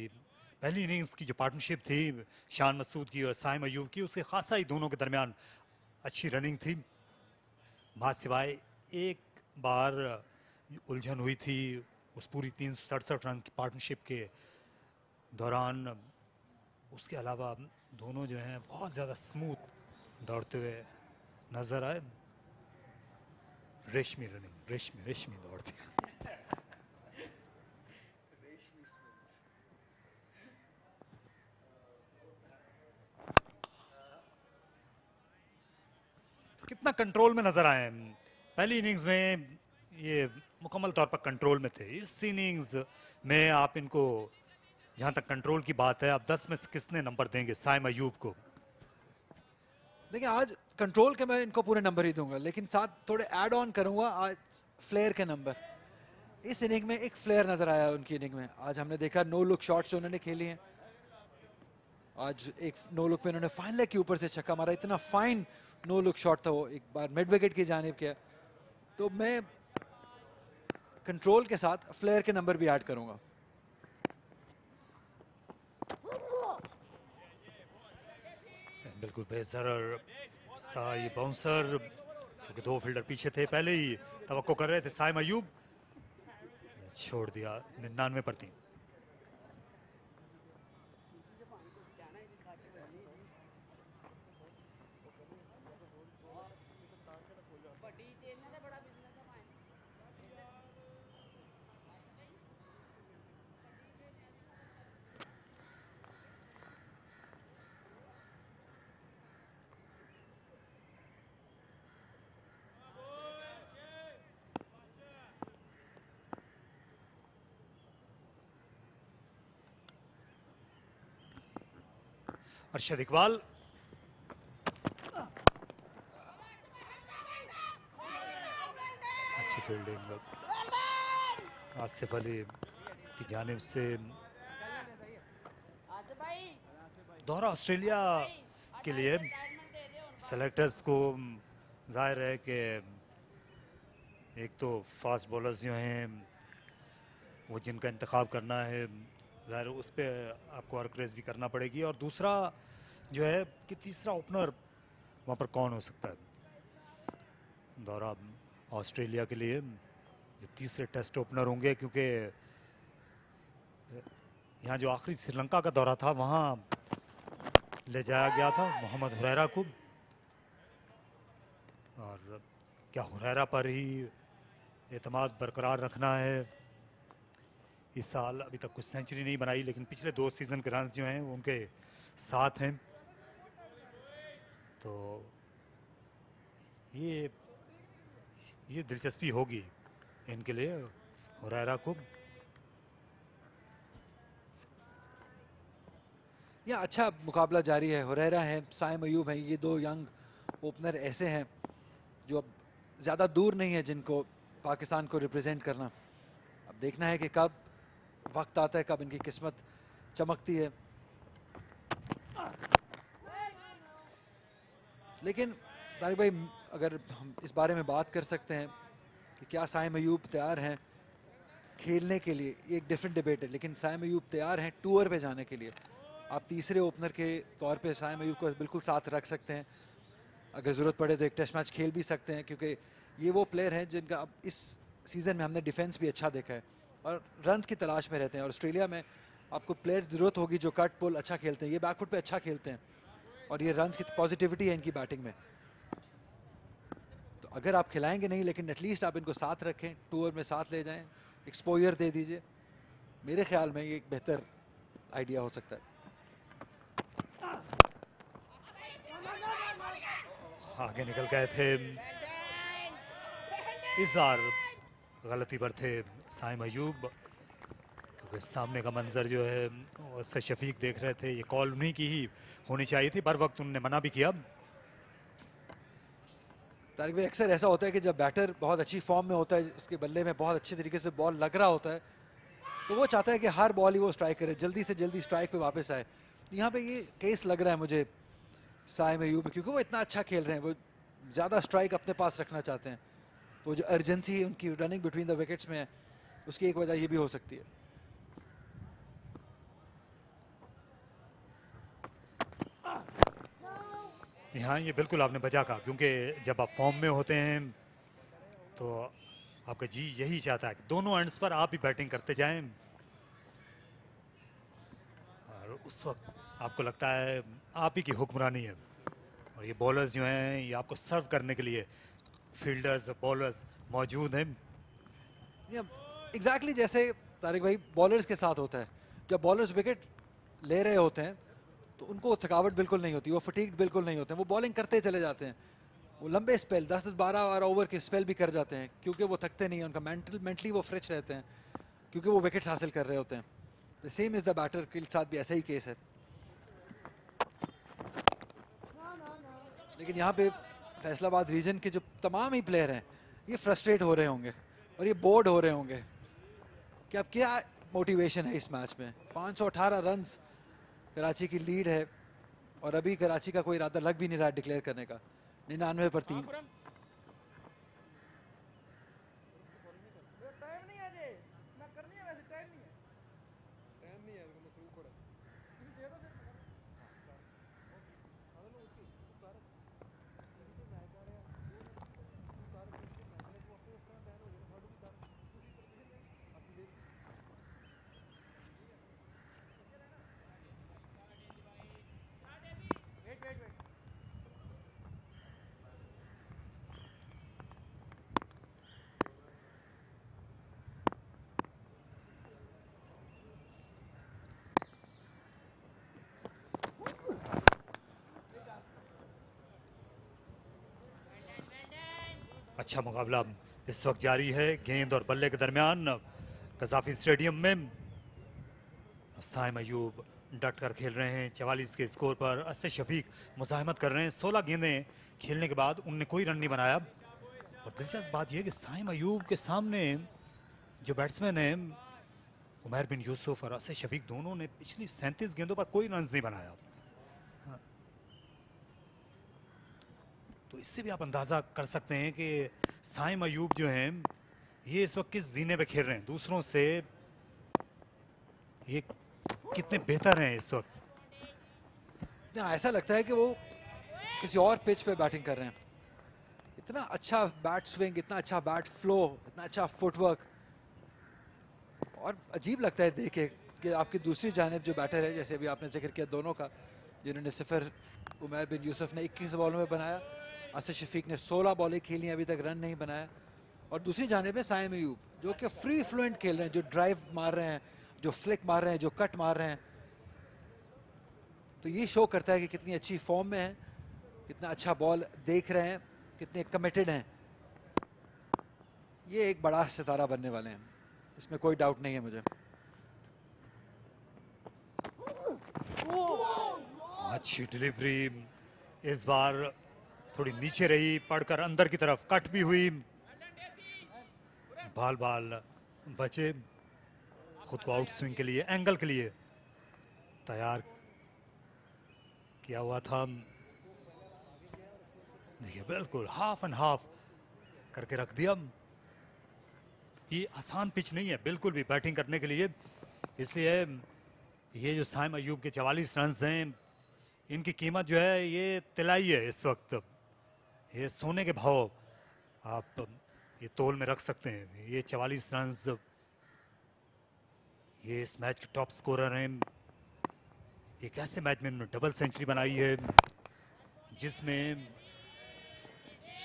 पहली इनिंग्स की जो पार्टनरशिप थी शान मसूद की और साइम अयूब की, उसके खासा ही दोनों के दरमियान अच्छी रनिंग थी। बात सिवाय एक बार उलझन हुई थी उस पूरी 367 रन की पार्टनरशिप के दौरान। उसके अलावा दोनों जो हैं बहुत ज़्यादा स्मूथ दौड़ते हुए नजर आए। रेशमी रनिंग, रेशमी दौड़ती। कितना कंट्रोल में नजर आए। पहली इनिंग्स में ये मुकम्मल तौर पर कंट्रोल में थे। इस इनिंग्स में आप इनको, जहां तक कंट्रोल की बात है, आप 10 में से कितने नंबर देंगे साइम अयूब को? देखिए आज कंट्रोल के मैं इनको पूरे नंबर ही दूंगा, लेकिन साथ थोड़े ऐड ऑन करूंगा आज फ्लेयर के नंबर। इस इनिंग में एक फ्लेयर नजर आया उनकी इनिंग में। आज हमने देखा नो लुक शॉट्स जो उन्होंने खेली हैं। आज एक नो लुक पे उन्होंने फाइन लेग के ऊपर से छक्का मारा, इतना फाइन नो लुक शॉट था वो, एक बार मिड विकेट की जानिब किया। तो मैं कंट्रोल के साथ फ्लेयर के नंबर भी ऐड करूंगा। बिल्कुल बेजर सा ये बाउंसर, क्योंकि 2 फील्डर पीछे थे, पहले ही तवक्को कर रहे थे साइम अयूब, छोड़ दिया 99 पर 3। अरशद इकबाल, अच्छी फील्डिंग आसिफ अली की जानिब से। दोहरा ऑस्ट्रेलिया के लिए सेलेक्टर्स को जाहिर है कि एक तो फास्ट बॉलर्स जो हैं वो जिनका इंतखाब करना है, ज़ाहिर उस पर आपको अर्करेजी करना पड़ेगी, और दूसरा जो है कि तीसरा ओपनर वहाँ पर कौन हो सकता है। दौरा ऑस्ट्रेलिया के लिए जो तीसरे टेस्ट ओपनर होंगे, क्योंकि यहाँ जो आखिरी श्रीलंका का दौरा था वहाँ ले जाया गया था मोहम्मद हुरैरा को, और क्या हुरैरा पर ही एतमाद बरकरार रखना है। इस साल अभी तक कुछ सेंचुरी नहीं बनाई, लेकिन पिछले 2 सीजन के रन जो हैं वो उनके साथ हैं। तो ये दिलचस्पी होगी इनके लिए हुरैरा को। या अच्छा मुकाबला जारी है। हुरैरा है, साइम अयूब है, ये 2 यंग ओपनर ऐसे हैं जो अब ज़्यादा दूर नहीं है जिनको पाकिस्तान को रिप्रेजेंट करना। अब देखना है कि कब वक्त आता है, कब इनकी किस्मत चमकती है। लेकिन तारिक भाई, अगर हम इस बारे में बात कर सकते हैं कि क्या साइम अयूब तैयार हैं खेलने के लिए, ये एक डिफरेंट डिबेट है, लेकिन साइम अयूब तैयार हैं टूर पे जाने के लिए। आप तीसरे ओपनर के तौर पे साइम अयूब को बिल्कुल साथ रख सकते हैं, अगर ज़रूरत पड़े तो एक टेस्ट मैच खेल भी सकते हैं, क्योंकि ये वो प्लेयर हैं जिनका अब इस सीज़न में हमने डिफेंस भी अच्छा देखा है और रन्स की तलाश में रहते हैं। और ऑस्ट्रेलिया में आपको प्लेयर ज़रूरत होगी जो कट पुल अच्छा खेलते हैं, ये बैकफुट पे अच्छा खेलते हैं, और ये रन्स की पॉजिटिविटी है इनकी बैटिंग में। तो अगर आप खिलाएंगे नहीं, लेकिन एटलीस्ट आप इनको साथ रखें, टूर में साथ ले जाएं, एक्सपोजर दे दीजिए, मेरे ख्याल में ये एक बेहतर आइडिया हो सकता है। आगे निकल गए थे, इस बार गलती पर थे साइम अयूब, क्योंकि सामने का मंजर जो है उससे शफीक देख रहे थे, ये कॉल उन्हीं की ही होनी चाहिए थी, बर वक्त उन्होंने मना भी किया। तारिक भाई, अक्सर ऐसा होता है कि जब बैटर बहुत अच्छी फॉर्म में होता है, उसके बल्ले में बहुत अच्छे तरीके से बॉल लग रहा होता है, तो वो चाहता है कि हर बॉल ही वो स्ट्राइक करे, जल्दी से जल्दी स्ट्राइक पे वापस आए। यहाँ पे ये केस लग रहा है मुझे साइम अयूब, क्योंकि वो इतना अच्छा खेल रहे हैं, वो ज़्यादा स्ट्राइक अपने पास रखना चाहते हैं, तो जो अर्जेंसी है उनकी रनिंग बिटवीन द विकेट्स में है, उसकी एक वजह ये भी हो सकती है। यहाँ ये बिल्कुल आपने बचा कहा, क्योंकि जब आप फॉर्म में होते हैं तो आपका जी यही चाहता है कि दोनों एंड्स पर आप ही बैटिंग करते जाएं, और उस वक्त आपको लगता है आप ही की हुक्मरानी है, और ये बॉलर्स जो हैं ये आपको सर्व करने के लिए फील्डर्स बॉलर्स मौजूद हैं। एग्जैक्टली जैसे तारिक भाई बॉलर्स के साथ होता है, जब बॉलर्स विकेट ले रहे होते हैं तो उनको थकावट बिल्कुल नहीं होती, वो फटीग्ड बिल्कुल नहीं होते हैं, वो बॉलिंग करते चले जाते हैं, वो लंबे स्पेल 10-12 ओवर के स्पेल भी कर जाते हैं, क्योंकि वो थकते नहीं हैं, उनका मेंटली वो फ्रेश रहते हैं, क्योंकि वो विकेट्स हासिल कर रहे होते हैं। The same is the batter के साथ भी ऐसा ही केस है। लेकिन यहाँ पे फैसलाबाद रीजन के जो तमाम ही प्लेयर हैं ये फ्रस्ट्रेट हो रहे होंगे और ये बोर्ड हो रहे होंगे कि अब क्या मोटिवेशन है इस मैच में। 518 रन्स कराची की लीड है, और अभी कराची का कोई इरादा लग भी नहीं रहा है डिक्लेयर करने का। 99 पर 3। अच्छा मुकाबला इस वक्त जारी है गेंद और बल्ले के दरमियान कजाफी स्टेडियम में। साइम अयूब डट कर खेल रहे हैं 44 के स्कोर पर। असद शफीक मुजाहिमत कर रहे हैं। 16 गेंदें खेलने के बाद उनने कोई रन नहीं बनाया। और दिलचस्प बात यह है कि साइम अयूब के सामने जो बैट्समैन हैं उमैर बिन यूसुफ और असद शफीक दोनों ने पिछली 37 गेंदों पर कोई रन नहीं बनाया। हाँ। तो इससे भी आप अंदाजा कर सकते हैं कि साइम अयूब जो हैं ये इस वक्त किस जीने पे खेल रहे हैं, दूसरों से ये कितने बेहतर हैं इस वक्त। ऐसा लगता है कि वो किसी और पिच पे बैटिंग कर रहे हैं। इतना अच्छा बैट स्विंग, इतना अच्छा बैट फ्लो, इतना अच्छा फुटवर्क, और अजीब लगता है देखे कि आपकी दूसरी जानिब जो बैटर है, जैसे अभी आपने जिक्र किया दोनों का, जिन्होंने सिफर उमैर बिन यूसुफ ने 21 बॉलों में बनाया, असद शफीक ने 16 बॉलें खेली, अभी तक रन नहीं बनाया। और दूसरी जानिब है साइम अयूब जो कि फ्री फ्लुएंट खेल रहे हैं, जो ड्राइव मार रहे हैं, जो फ्लिक मार रहे हैं, जो कट मार रहे हैं। तो ये शो करता है कि कितनी अच्छी फॉर्म में है, कितना अच्छा बॉल देख रहे हैं, कितने कमिटेड हैं। ये एक बड़ा सितारा बनने वाले हैं, इसमें कोई डाउट नहीं है मुझे। अच्छी डिलीवरी इस बार थोड़ी नीचे रही, पड़कर अंदर की तरफ कट भी हुई, बाल बाल बचे। खुद को आउट स्विंग के लिए, एंगल के लिए तैयार किया हुआ था। देखिए बिल्कुल हाफ एंड हाफ करके रख दिया। ये आसान पिच नहीं है बिल्कुल भी बैटिंग करने के लिए, इसलिए ये जो साइम अयूब के 44 रन हैं इनकी कीमत जो है ये तिलाई है इस वक्त। ये सोने के भाव आप ये तोल में रख सकते हैं। ये 44 रन ये इस मैच के टॉप स्कोरर हैं। एक ऐसे मैच में इन्होंने डबल सेंचुरी बनाई है जिसमें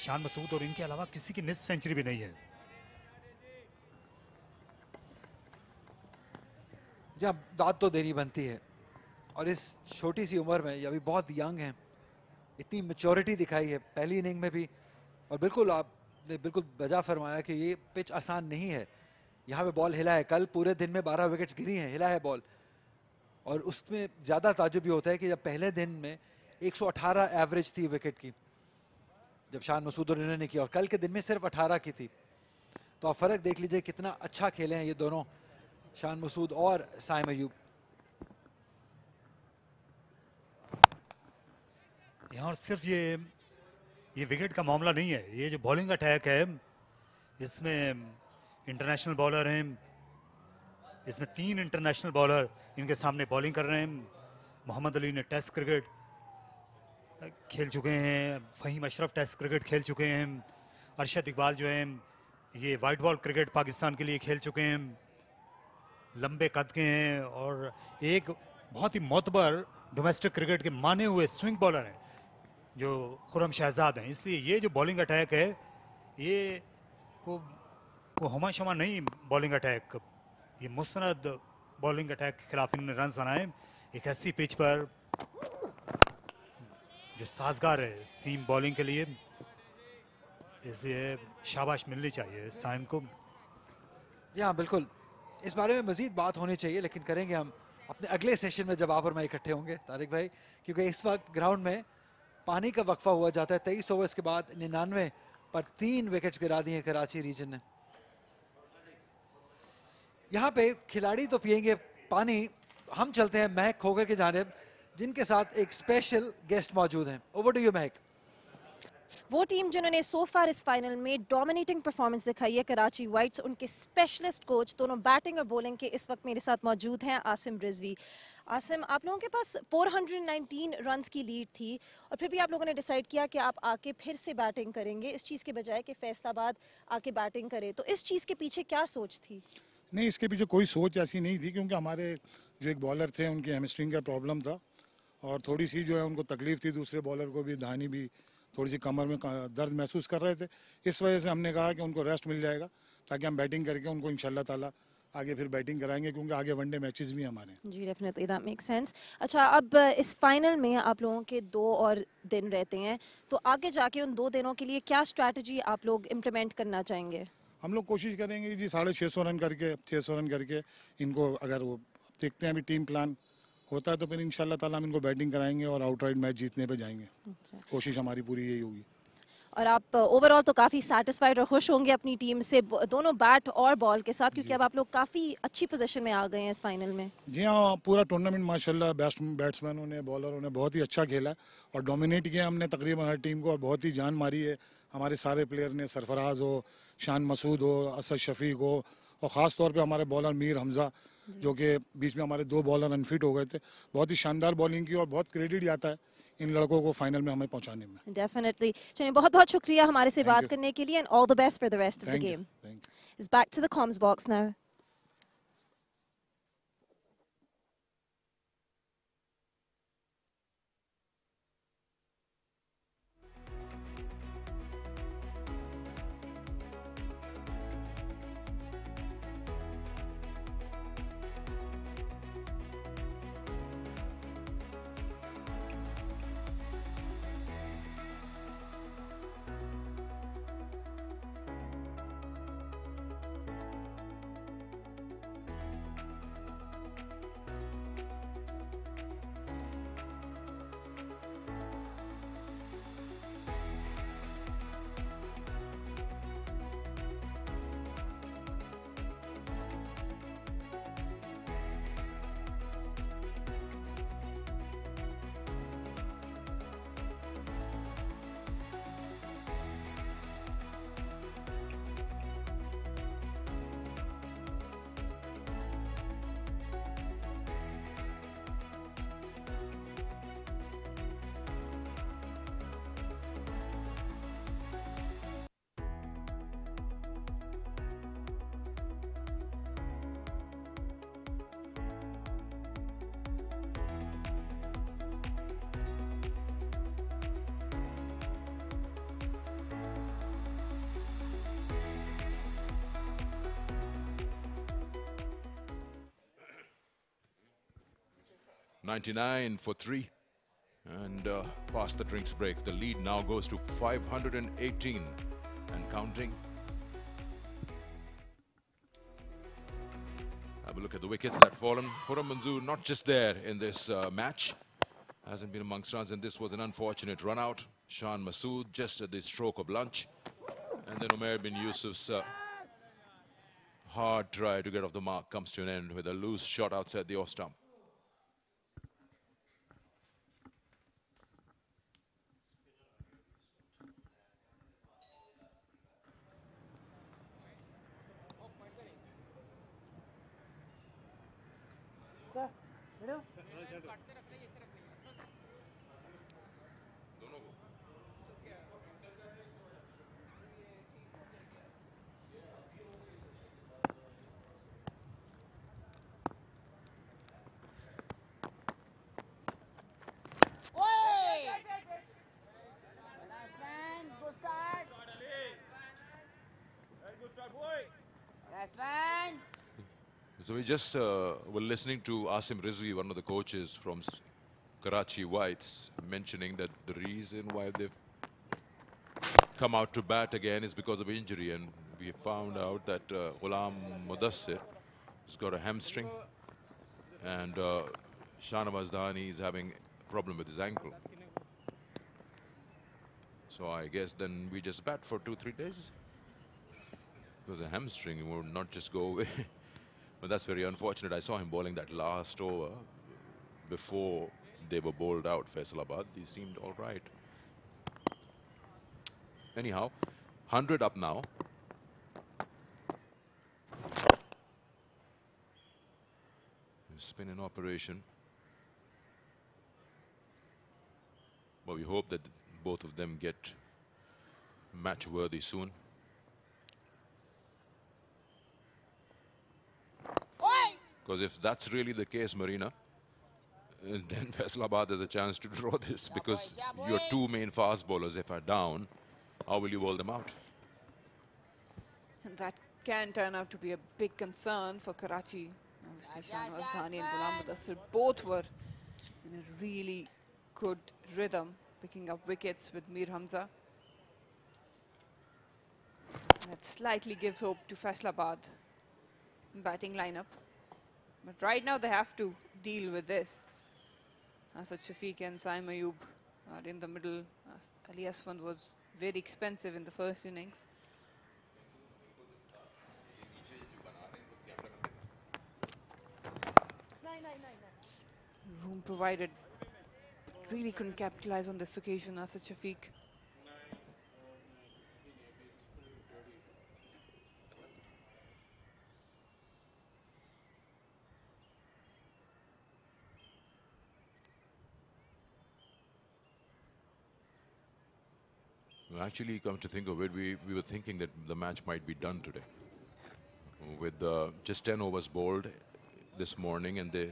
शान मसूद और इनके अलावा किसी की निस्फ सेंचुरी भी नहीं है। या दाद तो देनी बनती है, और इस छोटी सी उम्र में ये अभी बहुत यंग हैं, इतनी मैच्योरिटी दिखाई है पहली इनिंग में भी। और बिल्कुल आपने बिल्कुल बजा फरमाया कि ये पिच आसान नहीं है। यहाँ पे बॉल हिला है, कल पूरे दिन में 12 विकेट्स गिरी हैं, हिला है बॉल। और उसमें ज़्यादा ताजुब ये होता है कि जब पहले दिन में 118 एवरेज थी विकेट की जब शान मसूद और इन्होंने किया, और कल के दिन में सिर्फ 18 की थी। तो आप फ़र्क देख लीजिए कितना अच्छा खेले हैं ये दोनों, शान मसूद और साइम अयूब। यहाँ सिर्फ ये विकेट का मामला नहीं है, ये जो बॉलिंग अटैक है इसमें इंटरनेशनल बॉलर हैं, इसमें 3 इंटरनेशनल बॉलर इनके सामने बॉलिंग कर रहे हैं। मोहम्मद अली ने टेस्ट क्रिकेट खेल चुके हैं, फ़हीम अशरफ टेस्ट क्रिकेट खेल चुके हैं, अरशद इकबाल जो हैं ये वाइट बॉल क्रिकेट पाकिस्तान के लिए खेल चुके हैं, लंबे कद के हैं, और एक बहुत ही मोतबर डोमेस्टिक क्रिकेट के माने हुए स्विंग बॉलर हैं जो खुरम शहजाद हैं। इसलिए ये जो बॉलिंग अटैक है ये को हुमा शमा नहीं बॉलिंग अटैक, ये मुस्तनद बॉलिंग अटैक के खिलाफ इन्होंने रन बनाए एक ऐसी पिच पर जो साजगार है सीम बॉलिंग के लिए। इसलिए शाबाश मिलनी चाहिए साइम को। जी हाँ बिल्कुल, इस बारे में मजीद बात होनी चाहिए, लेकिन करेंगे हम अपने अगले सेशन में जब आप और मैं इकट्ठे होंगे तारिक भाई, क्योंकि इस वक्त ग्राउंड में पानी का वक्फा हुआ जाता है। 23 ओवर्स के बाद 99 पर 3 विकेट्स गिरा दिए कराची रीजन ने। यहाँ पे खिलाड़ी तो पिएंगे पानी, हम चलते हैं महक खोकर की जानिब जिनके साथ एक स्पेशल गेस्ट मौजूद हैं। ओवर टू यू महक। वो टीम जिन्होंने सो फार इस फाइनल में डोमिनेटिंग परफॉर्मेंस दिखाई है, कराची वाइट्स, उनके स्पेशलिस्ट कोच दोनों बैटिंग और बॉलिंग के इस वक्त मेरे साथ मौजूद हैं आसिम रिजवी। आसिम, आप लोगों के पास 419 रन्स की लीड थी और फिर भी आप लोगों ने डिसाइड किया कि आप आके फिर से बैटिंग करेंगे इस चीज़ के बजाय कि फैसलाबाद आके बैटिंग करे, तो इस चीज़ के पीछे क्या सोच थी? नहीं, इसके पीछे कोई सोच ऐसी नहीं थी, क्योंकि हमारे जो एक बॉलर थे उनकी हैमस्ट्रिंग का प्रॉब्लम था और थोड़ी सी जो है उनको तकलीफ थी, दूसरे बॉलर को भी, धानी भी थोड़ी सी कमर में दर्द महसूस कर रहे थे। इस वजह से हमने कहा कि उनको रेस्ट मिल जाएगा ताकि हम बैटिंग करके उनको इंशाल्लाह ताला आगे फिर बैटिंग कराएंगे, क्योंकि आगे वनडे मैचेस भी हमारे हैं। जी डेफिनेटली, दैट मेक्स सेंस। अच्छा, अब इस फाइनल में आप लोगों के 2 और दिन रहते हैं, तो आगे जाके उन 2 दिनों के लिए क्या स्ट्रैटेजी आप लोग इम्प्लीमेंट करना चाहेंगे? हम लोग कोशिश करेंगे जी 650 रन करके 600 रन करके इनको, अगर वो देखते हैं अभी टीम प्लान होता है तो फिर इंशाल्लाह ताला हम इनको बैटिंग कराएंगे और आउटराइट मैच जीतने पे जाएंगे। कोशिश हमारी पूरी यही होगी। और आप ओवरऑल तो काफ़ी सेटिस्फाइड और खुश होंगे अपनी टीम से दोनों बैट और बॉल के साथ, क्योंकि अब आप लोग काफ़ी अच्छी पोजीशन में आ गए हैं इस फाइनल में। जी हाँ, पूरा टूर्नामेंट माशाल्लाह बैट्समैनों ने बॉलरों ने बहुत ही अच्छा खेला और डोमिनेट किया हमने तकरीबन हर टीम को और बहुत ही जान मारी है हमारे सारे प्लेयर ने। सरफराज हो, शान मसूद हो, असद शफीक हो और ख़ास तौर पे हमारे बॉलर मीर हमजा जो कि बीच में हमारे 2 बॉलर अनफिट हो गए थे। बहुत ही शानदार बॉलिंग की और बहुत क्रेडिट जाता है इन लड़कों को फाइनल में हमें पहुंचाने में। डेफिनेटली। चलिए, बहुत बहुत शुक्रिया हमारे से बात करने के लिए and all the best for the rest of the game. It's back to the comms box now. $99 for 3 and past the drinks break. The lead now goes to 518 and counting. Have a look at the wickets that fallen. Khurram Manzoor not just there in this match. Hasn't been amongst runs, and this was an unfortunate run out. Shan Masood just at the stroke of lunch. And then Umair bin Yusuf's hard try to get off the mark comes to an end with a loose shot outside the off stump. So we just were listening to Asim Rizvi, one of the coaches from Karachi Whites, mentioning that the reason why they've come out to bat again is because of injury, and we found out that Ghulam Mudassir has got a hamstring, and Shahnawaz Dhani is having a problem with his ankle. So I guess then we just bat for 2-3 days. Because a hamstring would not just go away. But that's very unfortunate. I saw him bowling that last over before they were bowled out, Faisalabad. He seemed all right. Anyhow, 100 up now. Spin in operation. But we hope that both of them get match worthy soon. Because if that's really the case, Marina, then Faisalabad has a chance to draw this, because your 2 main fast bowlers, if are down, how will you bowl them out? And that can turn out to be a big concern for Karachi. Obviously, Shahnawaz Dhani and Ghulam Mudassir both were in a really good rhythm, picking up wickets with Mir Hamza. That slightly gives hope to Faisalabad batting lineup. But right now they have to deal with this. Asad Shafiq and Saim Ayub are in the middle. Ali Asfand was very expensive in the first innings. Room provided, really couldn't capitalize on this occasion, Asad Shafiq. Well, actually, come to think of it, we were thinking that the match might be done today. With just 10 overs bowled this morning, and the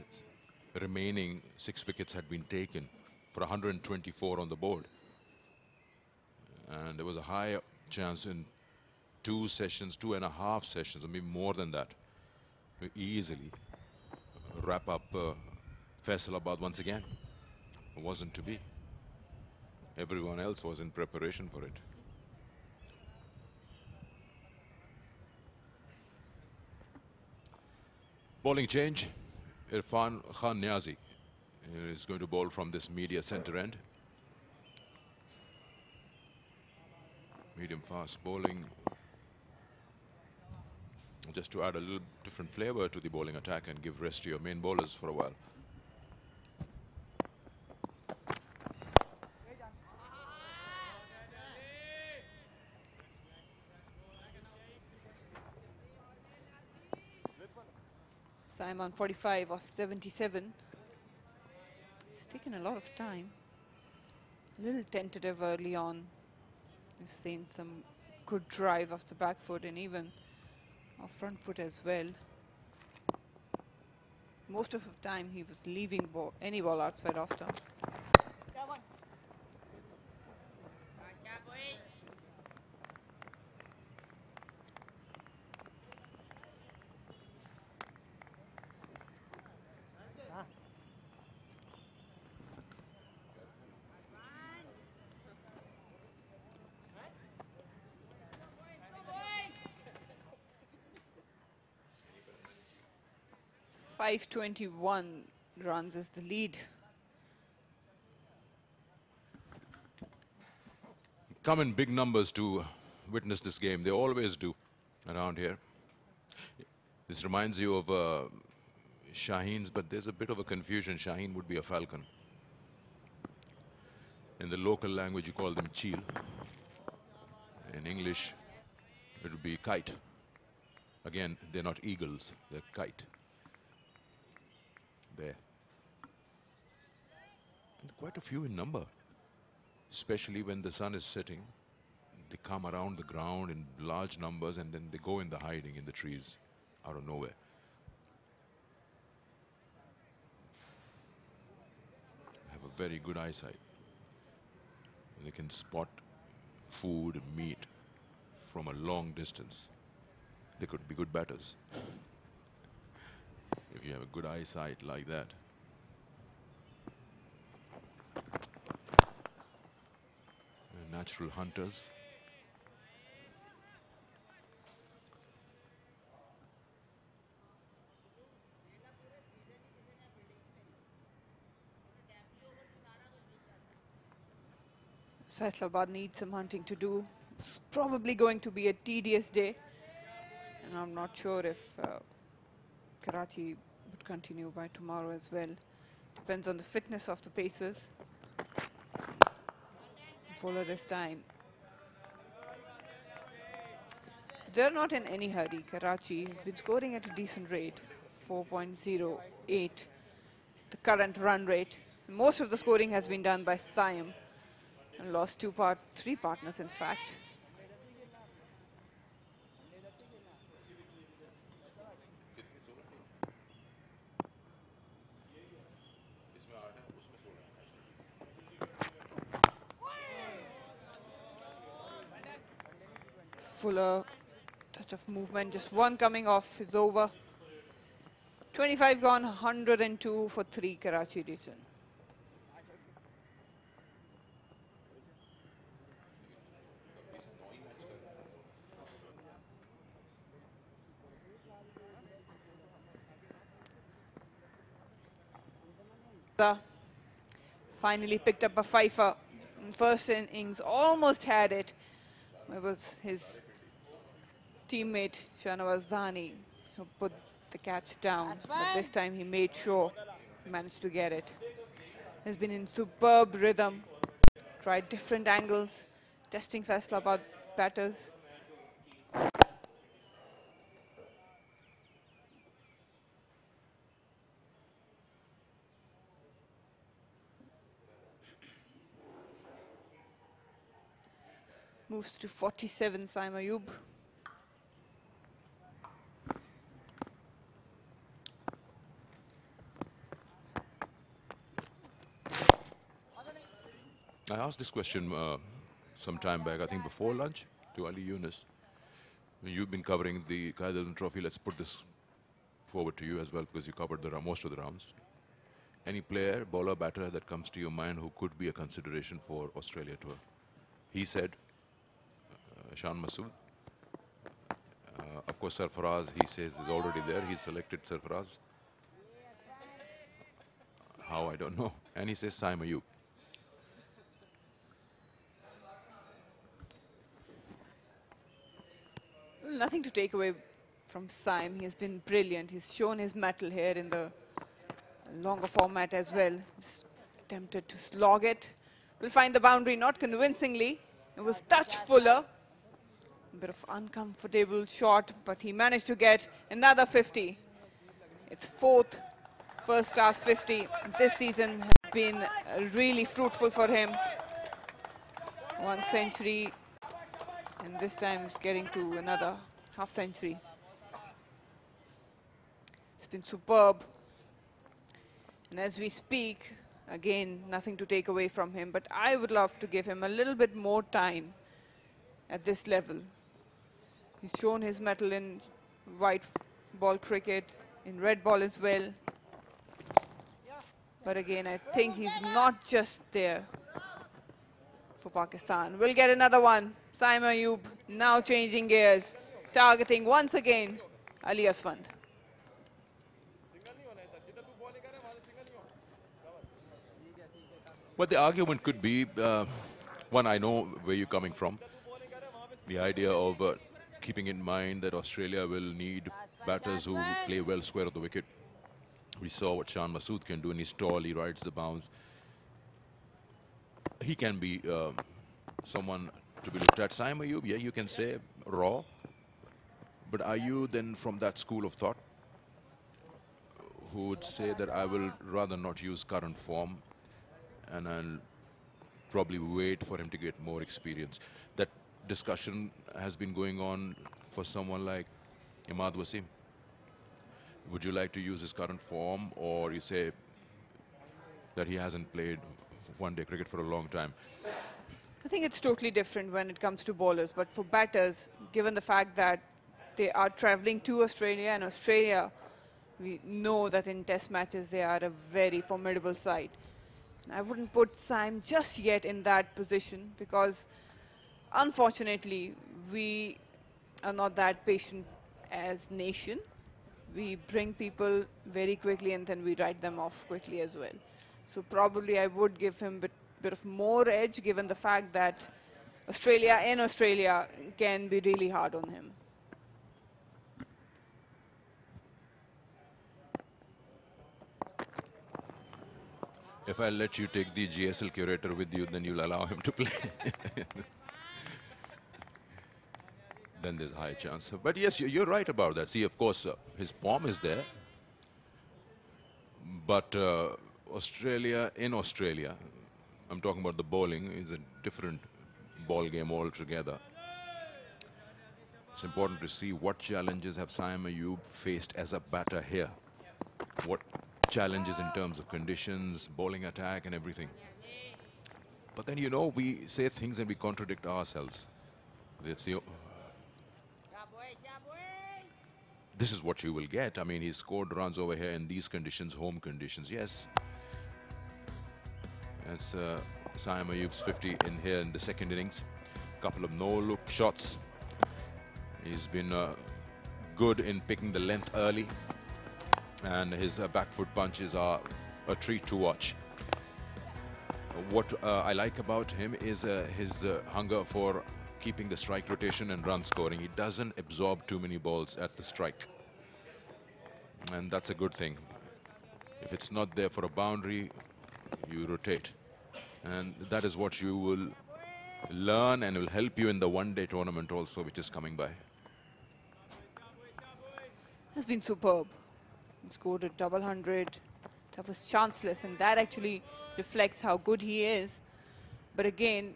remaining 6 wickets had been taken for 124 on the board. And there was a high chance in 2 sessions, 2.5 sessions, or maybe more than that, to easily wrap up Faisalabad once again. It wasn't to be. Everyone else was in preparation for it. Bowling change. Irfan Khan Niazi is going to bowl from this media center end. Medium fast bowling, just to add a little different flavor to the bowling attack and give rest to your main bowlers for a while. Simon 45 of 77. It's taken a lot of time. A little tentative early on. We've seen some good drive off the back foot and even off front foot as well. Most of the time he was leaving any ball outside off stump. .521 runs is the lead. Come in big numbers to witness this game. They always do around here. This reminds you of Shaheen's, but there's a bit of a confusion. Shaheen would be a falcon. In the local language, you call them cheel. In English, it would be kite. Again, they're not eagles, they're kite. There. And quite a few in number, especially when the sun is setting. They come around the ground in large numbers and then they go in the hiding in the trees out of nowhere. Have a very good eyesight. They can spot food and meat from a long distance. They could be good batters if you have a good eyesight like that. They're natural hunters. Faisalabad needs some hunting to do. It's probably going to be a tedious day, and I'm not sure if Karachi would continue by tomorrow as well. Depends on the fitness of the pacers. Follow this time. They're not in any hurry. Karachi has been scoring at a decent rate, 4.08, the current run rate. Most of the scoring has been done by Siam, and lost three partners in fact. Fuller, touch of movement, just one coming off is over. 25 gone, 102 for 3 Karachi return. finally picked up a fifer in first innings, almost had it. It was his teammate Shahnawaz Dhani who put the catch down, but this time he made sure he managed to get it. He's been in superb rhythm, tried different angles, testing Faisalabad batters. Moves to 47, Saim Ayub. I asked this question some time back, I think before lunch, to Ali Yunus. You've been covering the Quaid-e-Azam Trophy. Let's put this forward to you as well, because you covered most of the rounds. Any player, bowler, batter that comes to your mind who could be a consideration for Australia tour? He said Shan Masood. Of course, Sarfaraz, he says, is already there. He's selected Sarfaraz. How, I don't know. And he says Saim Ayub. Nothing to take away from Saim. He has been brilliant. He's shown his mettle here in the longer format as well. He's attempted to slog it. Will find the boundary, not convincingly. It was touch fuller. A bit of uncomfortable shot, but he managed to get another 50. It's fourth first-class 50. This season has been really fruitful for him. 1 century, and this time he's getting to another half century. It's been superb. And as we speak, again, nothing to take away from him, but I would love to give him a little bit more time at this level. He's shown his mettle in white ball cricket, in red ball as well. But again, I think he's not just there for Pakistan. We'll get another one. Saim Ayub now changing gears, targeting once again Ali Aswand. Well, the argument could be, one, I know where you're coming from. The idea of keeping in mind that Australia will need batters who play well square of the wicket. We saw what Shan Masood can do, and he's tall, he rides the bounce. He can be someone to be looked at. Saim Ayub, yeah, you can say raw, but are you then from that school of thought who would say that I will rather not use current form and I'll probably wait for him to get more experience? That discussion has been going on for someone like Imad Wasim. Would you like to use his current form, or you say that he hasn't played one-day cricket for a long time? I think it's totally different when it comes to bowlers, but for batters, given the fact that they are traveling to Australia, and Australia, we know that in test matches they are a very formidable side. And I wouldn't put Saim just yet in that position, because unfortunately we are not that patient as nation. We bring people very quickly and then we write them off quickly as well. So probably I would give him a bit of more edge, given the fact that Australia can be really hard on him. If I let you take the GSL curator with you, then you'll allow him to play. Then there's a high chance. But yes, you're right about that. See, of course, his form is there. But Australia, I'm talking about the bowling, is a different ball game altogether. It's important to see what challenges have Saim Ayub faced as a batter here. What challenges in terms of conditions, bowling attack and everything. But then, you know, we say things and we contradict ourselves. This is what you will get. I mean, he scored runs over here in these conditions, home conditions, yes. That's Saim Ayub's 50 in here in the second innings. Couple of no-look shots. He's been good in picking the length early. And his back foot punches are a treat to watch. what I like about him is his hunger for keeping the strike rotation and run scoring. He doesn't absorb too many balls at the strike. And that's a good thing. If it's not there for a boundary, you rotate. And that is what you will learn and will help you in the one-day tournament also, which is coming by. Has been superb. He scored a double hundred. That was chanceless, and that actually reflects how good he is. But again,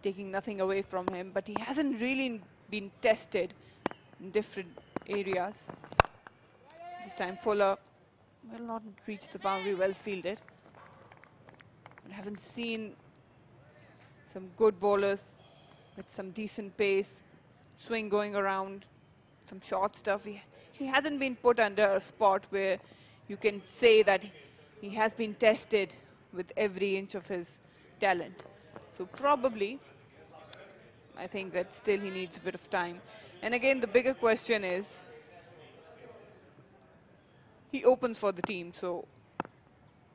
taking nothing away from him, but he hasn't really been tested in different areas. This time Fuller will not reach the boundary, well fielded. We haven't seen some good bowlers with some decent pace, swing going around, some short stuff. He hasn't been put under a spot where you can say that he has been tested with every inch of his talent. So probably, I think that still he needs a bit of time. And again, the bigger question is, he opens for the team. So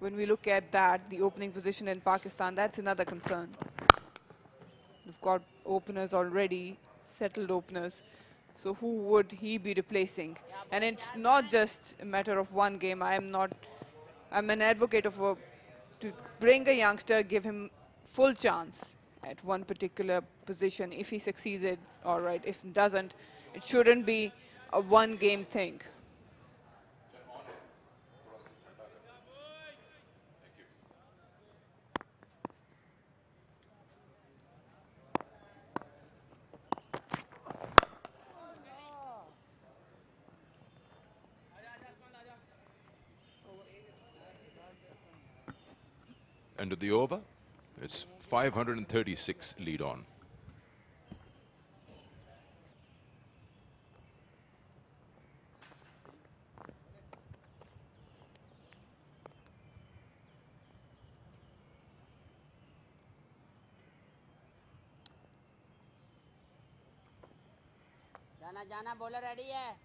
when we look at that, the opening position in Pakistan, that's another concern. We've got openers already, settled openers. So who would he be replacing? And it's not just a matter of one game. I'm an advocate of to bring a youngster, give him full chance at one particular position. If he succeeded, all right. If he doesn't, it shouldn't be a one-game thing. End of the over. It's 536 lead on. जाना जाना bowler ready है.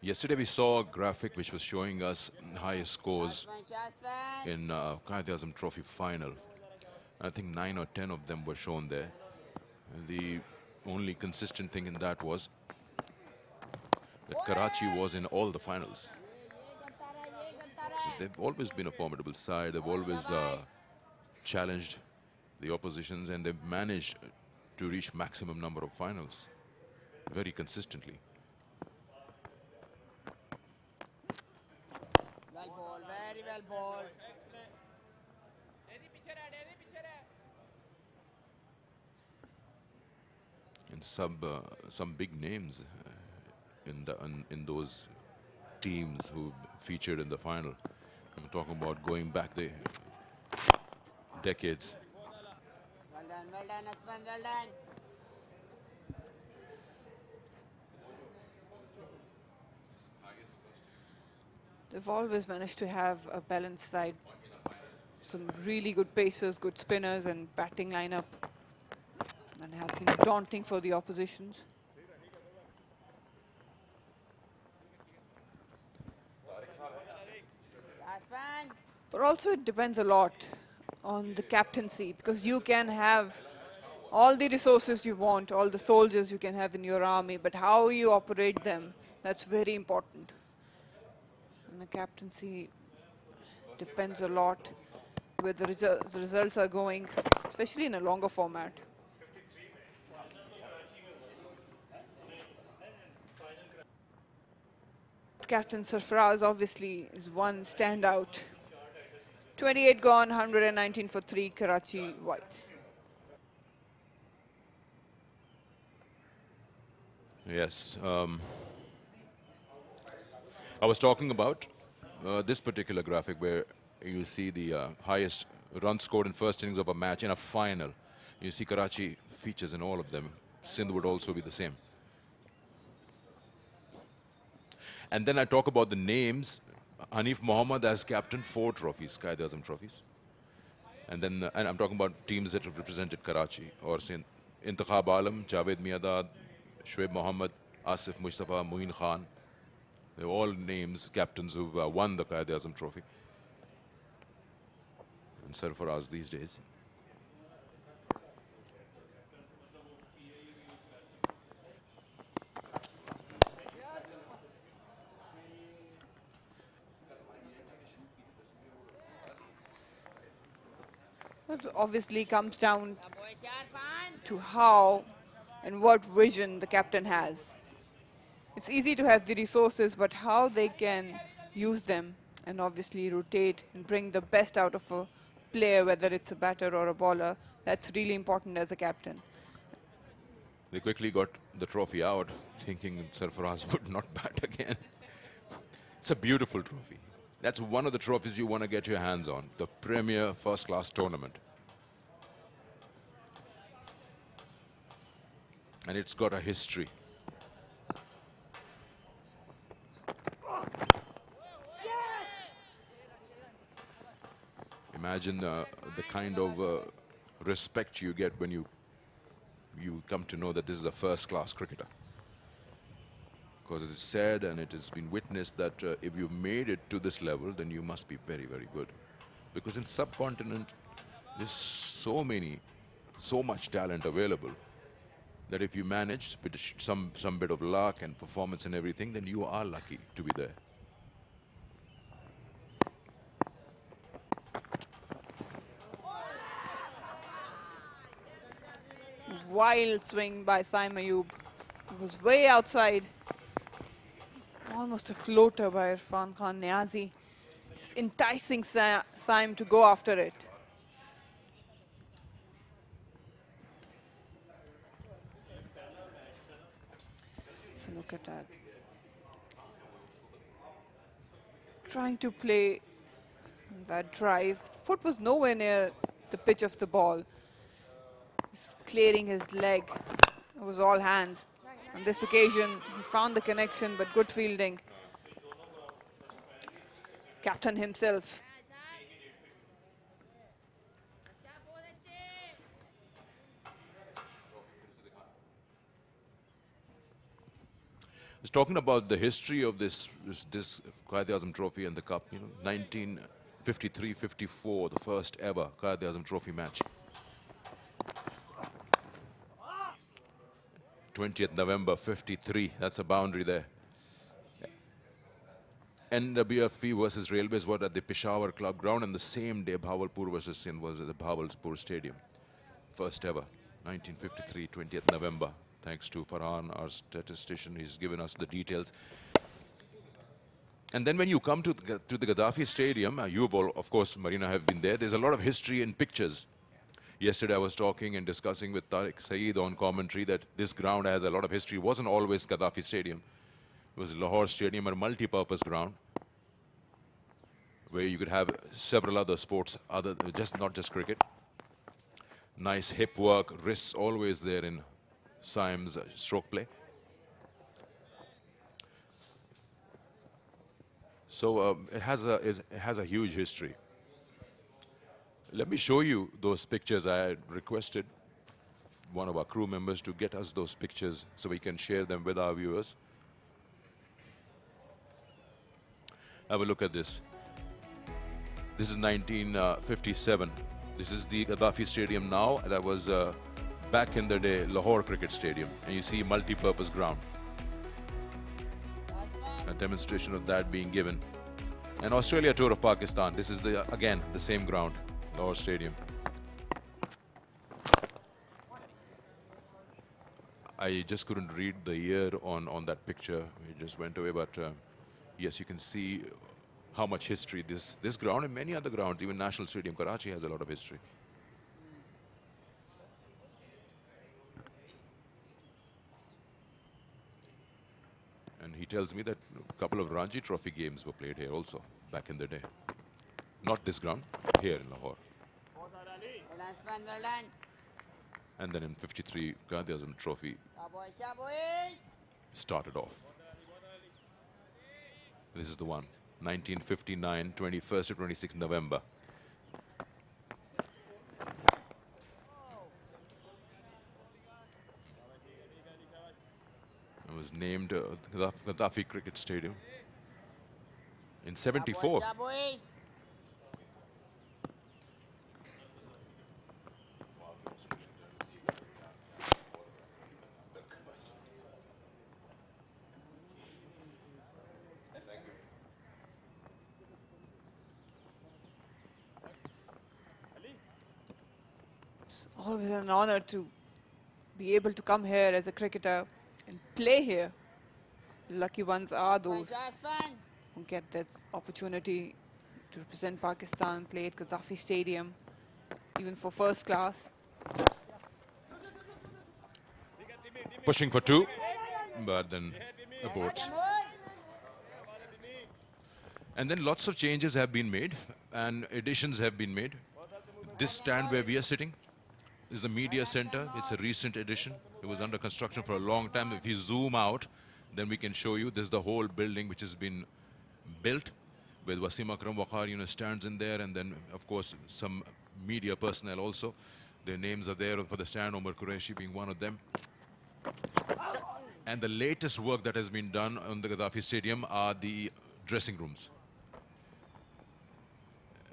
Yesterday we saw a graphic which was showing us highest scores in Quaid-e-Azam Trophy final. I think 9 or 10 of them were shown there. And the only consistent thing in that was that Karachi was in all the finals. So they've always been a formidable side. They've always challenged the oppositions, and they've managed to reach maximum number of finals very consistently. Well bowled, very well bowled. And some big names in those teams who featured in the final. I'm talking about going back the decades. Well done, Asman, well done. They've always managed to have a balanced side. Some really good pacers, good spinners, and batting lineup. And have been daunting for the oppositions. Asman. But also it depends a lot on the captaincy, because you can have all the resources you want, all the soldiers you can have in your army, but how you operate them, that's very important. And the captaincy depends a lot where the results are going, especially in a longer format. Captain Sarfaraz obviously is one standout. 28 gone, 119 for 3 Karachi Whites. Yes. I was talking about this particular graphic where you see the highest run scored in first innings of a match in a final. You see Karachi features in all of them. Sindh would also be the same. And then I talk about the names. Hanif Mohammed has captained 4 trophies, Quaid-e-Azam trophies. And then and I'm talking about teams that have represented Karachi, or say Intikhab Alam, Javed Miadad, Shoaib Mohammed, Asif Mustafa, Muin Khan. They're all names, captains who've won the Quaid-e-Azam trophy. And Sarfaraz these days. It obviously comes down to how and what vision the captain has. It's easy to have the resources, but how they can use them and obviously rotate and bring the best out of a player, whether it's a batter or a bowler, that's really important as a captain. They quickly got the trophy out, thinking Sarfaraz would not bat again. It's a beautiful trophy. That's one of the trophies you want to get your hands on, the premier first-class tournament. And it's got a history. Imagine the kind of respect you get when you come to know that this is a first-class cricketer. Because it is said and it has been witnessed that if you made it to this level, then you must be very, very good. Because in subcontinent, there's so much talent available that if you manage with some bit of luck and performance and everything, then you are lucky to be there. Wild swing by Saim Ayub. It was way outside. Almost a floater by Irfan Khan Niazi. Just enticing Saim to go after it. Look at that. Trying to play that drive. Foot was nowhere near the pitch of the ball. Just clearing his leg. It was all hands. On this occasion, he found the connection, but good fielding. Captain himself. I was talking about the history of this Quaid-e-Azam trophy and the cup. You know, 1953-54, the first ever Quaid-e-Azam trophy match. 20th November 53, that's a boundary there. NWFP versus Railways were at the Peshawar Club ground, and the same day Bhavalpur versus Sindh was at the Bhavalpur Stadium. First ever, 1953, 20th November. Thanks to Farhan, our statistician, he's given us the details. And then when you come to the Gaddafi Stadium, you all, of course, Marina, have been there. There's a lot of history in pictures. Yesterday I was talking and discussing with Tariq Saeed on commentary that this ground has a lot of history. It wasn't always Gaddafi Stadium. It was Lahore Stadium, a multi-purpose ground where you could have several other sports, not just cricket. Nice hip work, wrists always there in Saim's stroke play. So it has a huge history. Let me show you those pictures. I requested one of our crew members to get us those pictures so we can share them with our viewers. Have a look at this. This is 1957. This is the Gaddafi Stadium now. That was back in the day Lahore Cricket Stadium. And you see multi-purpose ground. A demonstration of that being given. And Australia Tour of Pakistan. This is again the same ground, Lahore Stadium. I just couldn't read the year on that picture. It just went away, but yes, you can see how much history this ground and many other grounds, even National Stadium, Karachi has a lot of history. And he tells me that a couple of Ranji Trophy games were played here also back in the day. Not this ground, here in Lahore. And then in 53, Quaid-e-Azam Trophy started off. This is the one. 1959, 21st to 26th November. It was named Gaddafi Cricket Stadium in 74. Yeah, boys. It's always an honor to be able to come here as a cricketer and play here. Lucky ones are those who get that opportunity to represent Pakistan, play at Gaddafi Stadium, even for first class. Pushing for two, but then aborts. And then lots of changes have been made and additions have been made. This stand where we are sitting is the media center. It's a recent addition. It was under construction for a long time. If you zoom out, then we can show you this is the whole building which has been built with Wasim Akram Waqar, stands in there, and then of course some media personnel also. Their names are there for the stand, Omar Qureshi being one of them. And the latest work that has been done on the Gaddafi Stadium are the dressing rooms.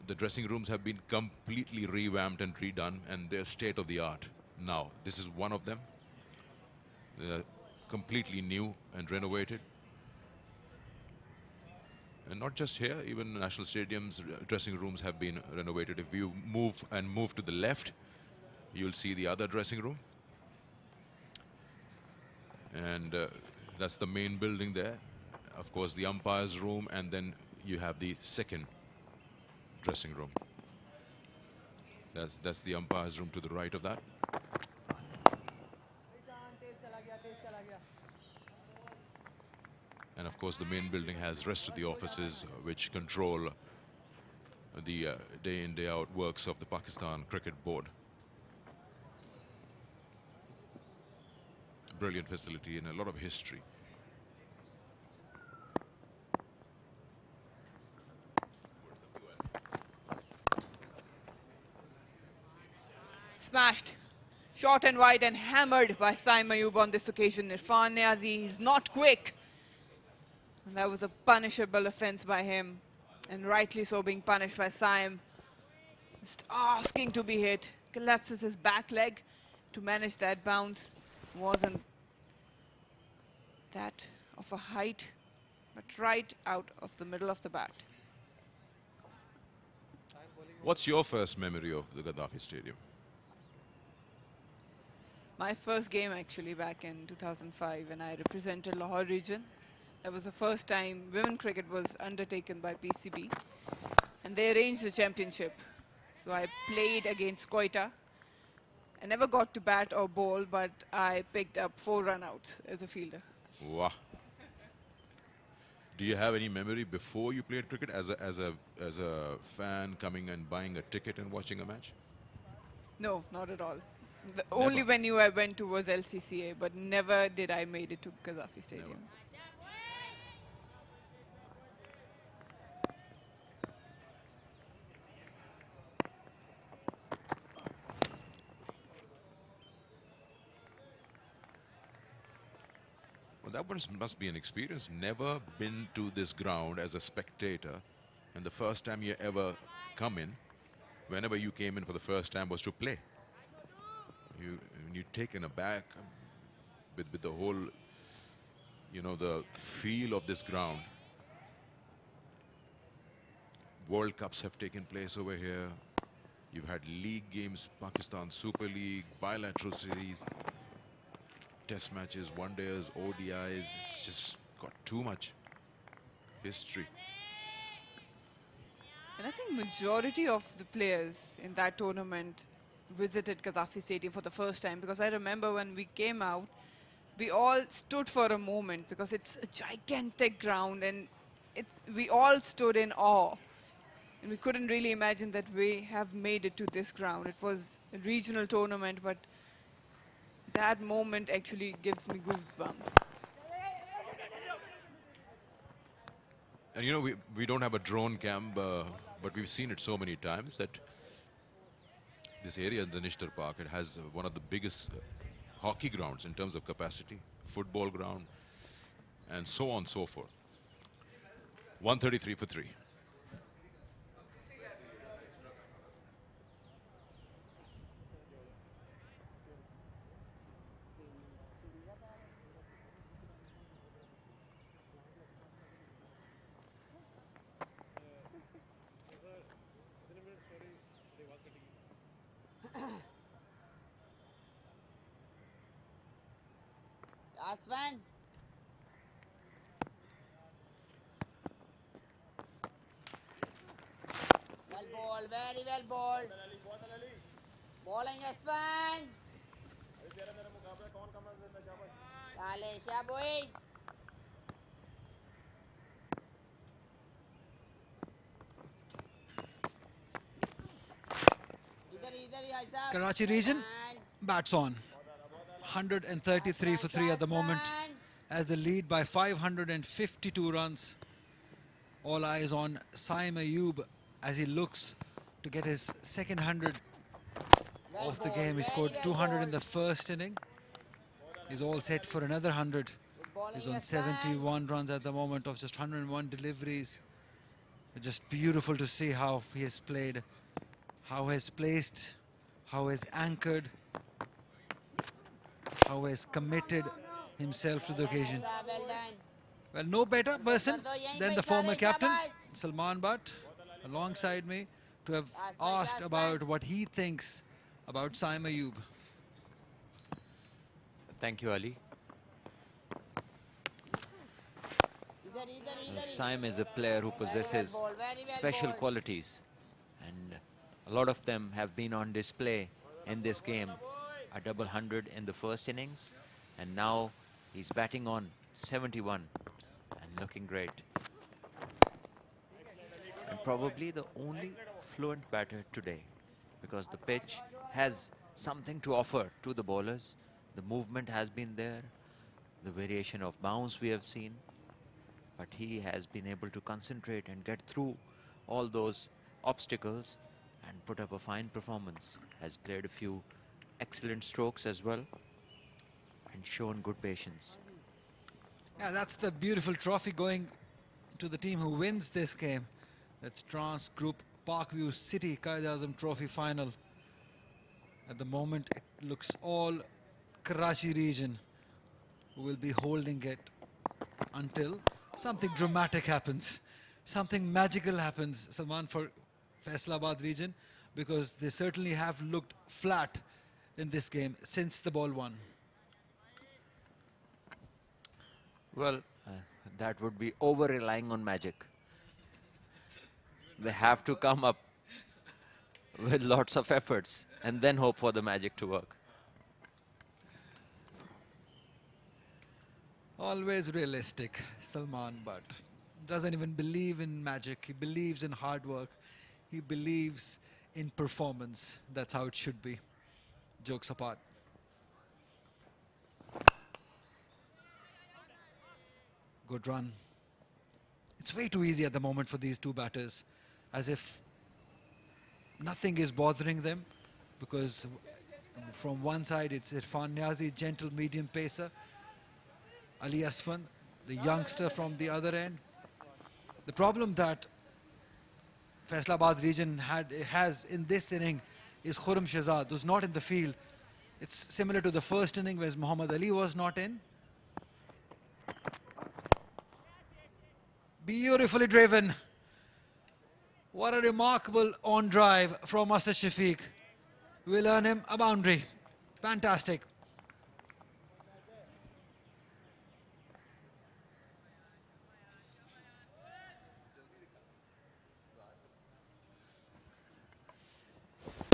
The dressing rooms have been completely revamped and redone, and they're state of the art now. This is one of them. They're completely new and renovated. And not just here, even national stadiums, dressing rooms have been renovated. If you move to the left, you'll see the other dressing room. And that's the main building there. Of course, the umpire's room, and then you have the second dressing room. That's the umpire's room to the right of that. And of course, the main building has rest of the offices which control the day in, day out works of the Pakistan Cricket Board. Brilliant facility and a lot of history. Smashed. Short and wide and hammered by Saim Ayub on this occasion. Irfan Niazi is not quick. And that was a punishable offense by him. And rightly so, being punished by Saim. Just asking to be hit. Collapses his back leg to manage that bounce. Wasn't that of a height, but right out of the middle of the bat. What's your first memory of the Gaddafi Stadium? My first game actually back in 2005 when I represented Lahore region. That was the first time women cricket was undertaken by PCB, and they arranged the championship. So I played against Quaid-e-Azam. I never got to bat or bowl, but I picked up 4 run-outs as a fielder. Wow. Do you have any memory before you played cricket as a fan coming and buying a ticket and watching a match? No, not at all. The only venue I went to was LCCA, but never did I made it to Gaddafi Stadium. Never. Well, that must be an experience. Never been to this ground as a spectator, and the first time you ever come in, whenever you came in for the first time, was to play. You're taken aback with the whole, the feel of this ground. World Cups have taken place over here. You've had league games, Pakistan Super League, bilateral series, test matches, one-days, ODIs. It's just got too much history. And I think majority of the players in that tournament visited Gaddafi Stadium for the first time, because I remember when we came out, we all stood for a moment because it's a gigantic ground, and we all stood in awe. And we couldn't really imagine that we have made it to this ground. It was a regional tournament, but that moment actually gives me goosebumps. And you know, we don't have a drone cam, but we've seen it so many times that this area in the Nishtar Park, it has one of the biggest hockey grounds in terms of capacity, football ground, and so on and so forth. 133 for 3. Aswan. Well ball, very well ball. Bowling Aswan. Malaysia boys. Karachi region bats on. 133 for 3 at the moment as they lead by 552 runs. All eyes on Saim Ayub as he looks to get his second 100 of the game. He scored 200 in the first inning. He's all set for another 100. He's on 71 runs at the moment of just 101 deliveries. It's just beautiful to see how he has played, how he has placed, how he has anchored, how he has committed himself to the occasion. Well, no better person than the former captain, Salman Butt, alongside me, to have asked about what he thinks about Saim Ayub. Thank you, Ali. Saim is a player who possesses special qualities, and a lot of them have been on display in this game. A double 100 in the first innings, and now he's batting on 71 and looking great. And probably the only fluent batter today, because the pitch has something to offer to the bowlers. The movement has been there, the variation of bounce we have seen, but he has been able to concentrate and get through all those obstacles and put up a fine performance. Has played a few excellent strokes as well and shown good patience. Yeah, that's the beautiful trophy going to the team who wins this game. That's Trans Group Parkview City Quaid-e-Azam Trophy final. At the moment, it looks all Karachi region who will be holding it until something dramatic happens, something magical happens, Salman, for Faisalabad region, because they certainly have looked flat in this game since the ball won. Well, that would be over-relying on magic. They have to come up with lots of efforts and then hope for the magic to work. Always realistic, Salman, but doesn't even believe in magic. He believes in hard work. He believes in performance. That's how it should be. Jokes apart. Good run. It's way too easy at the moment for these two batters, as if nothing is bothering them, because from one side it's Irfan Niazi, gentle medium pacer, Ali Asfan, the youngster from the other end. The problem that Faisalabad region has in this inning is Khurram Shahzad, who's not in the field. It's similar to the first inning where Muhammad Ali was not in. Beautifully driven. What a remarkable on drive from Asad Shafiq. Will earn him a boundary. Fantastic.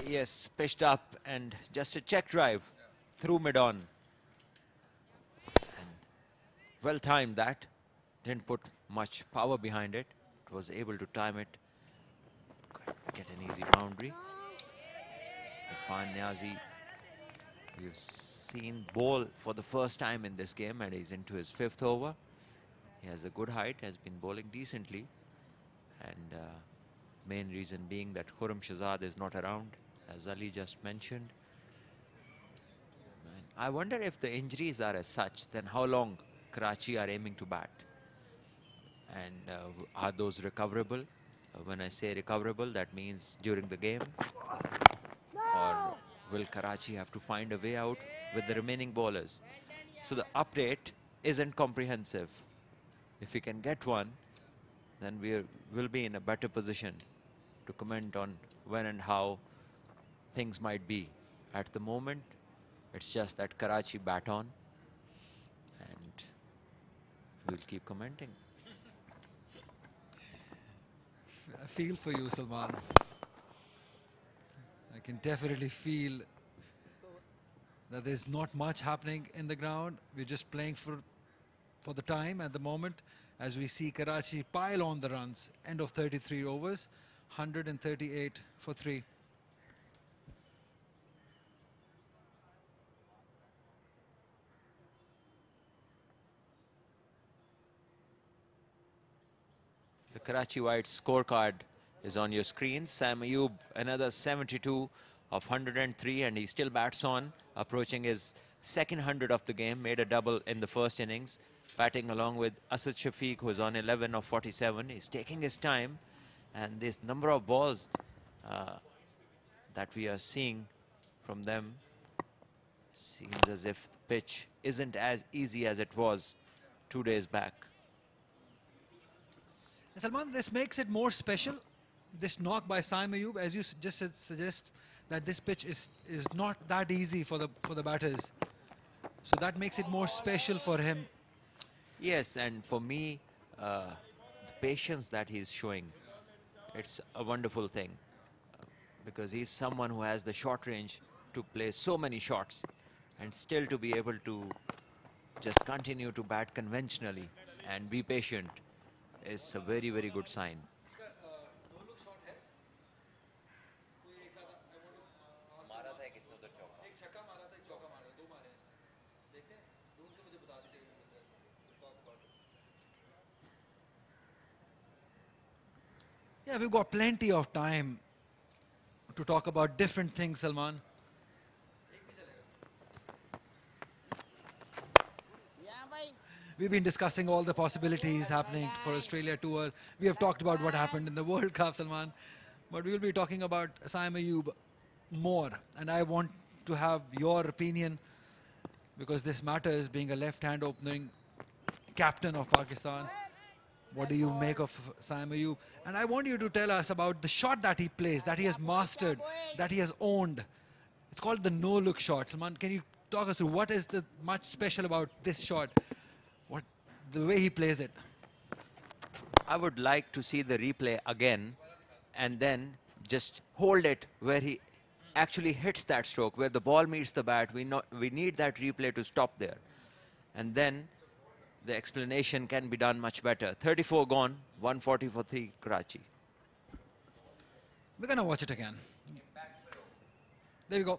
Yes, pitched up and just a check drive through mid-on. And well timed that. Didn't put much power behind it. It was able to time it. Get an easy boundary. Irfan Niazi, we've seen bowl for the first time in this game, and he's into his 5th over. He has a good height, has been bowling decently, and main reason being that Khurram Shahzad is not around, as Ali just mentioned. And I wonder if the injuries are as such, then how long Karachi are aiming to bat? And are those recoverable? When I say recoverable, that means during the game. Or will Karachi have to find a way out with the remaining bowlers? So the update isn't comprehensive. If we can get one, then we'll be in a better position to comment on when and how things might be. At the moment, it's just that Karachi bat on, and we'll keep commenting. I feel for you, Salman. I can definitely feel that there's not much happening in the ground. We're just playing for the time at the moment, as we see Karachi pile on the runs. End of 33 overs, 138 for 3. The Karachi Whites scorecard is on your screen. Sam Ayub, another 72 of 103, and he still bats on, approaching his second 100 of the game. Made a double in the first innings, batting along with Asad Shafiq, who is on 11 of 47. He's taking his time, and this number of balls that we are seeing from them seems as if the pitch isn't as easy as it was 2 days back. Salman, this makes it more special. This knock by Saim Ayub, as you just said, suggests that this pitch is not that easy for the batters. So that makes it more special for him. Yes, and for me, the patience that he's showing, it's a wonderful thing, because he's someone who has the short range to play so many shots and still to be able to just continue to bat conventionally and be patient is a very, very good sign. Yeah, we've got plenty of time to talk about different things, Salman. We've been discussing all the possibilities happening for Australia tour. We have talked about what happened in the World Cup, Salman. But we'll be talking about Saim Ayub more. And I want to have your opinion, because this matters, being a left-hand opening captain of Pakistan. What do you make of Saim Ayub? And I want you to tell us about the shot that he plays, that he has mastered, that he has owned. It's called the no-look shot. Salman, can you talk us through what is the much special about this shot? The way he plays it. I would like to see the replay again and then just hold it where he actually hits that stroke, where the ball meets the bat. We need that replay to stop there. And then the explanation can be done much better. 34 gone, 140 for 3, Karachi. We're going to watch it again. There we go.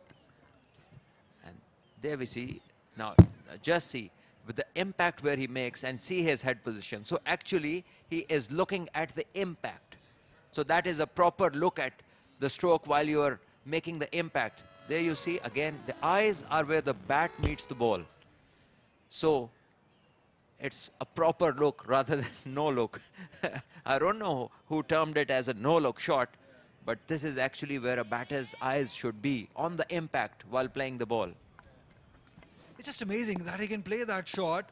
And there we see. Now, just see. With the impact where he makes, and see his head position. So actually, he is looking at the impact. So that is a proper look at the stroke while you are making the impact. There you see, again, the eyes are where the bat meets the ball. So it's a proper look rather than no look. I don't know who termed it as a no-look shot, but this is actually where a batter's eyes should be, on the impact while playing the ball. It's just amazing that he can play that shot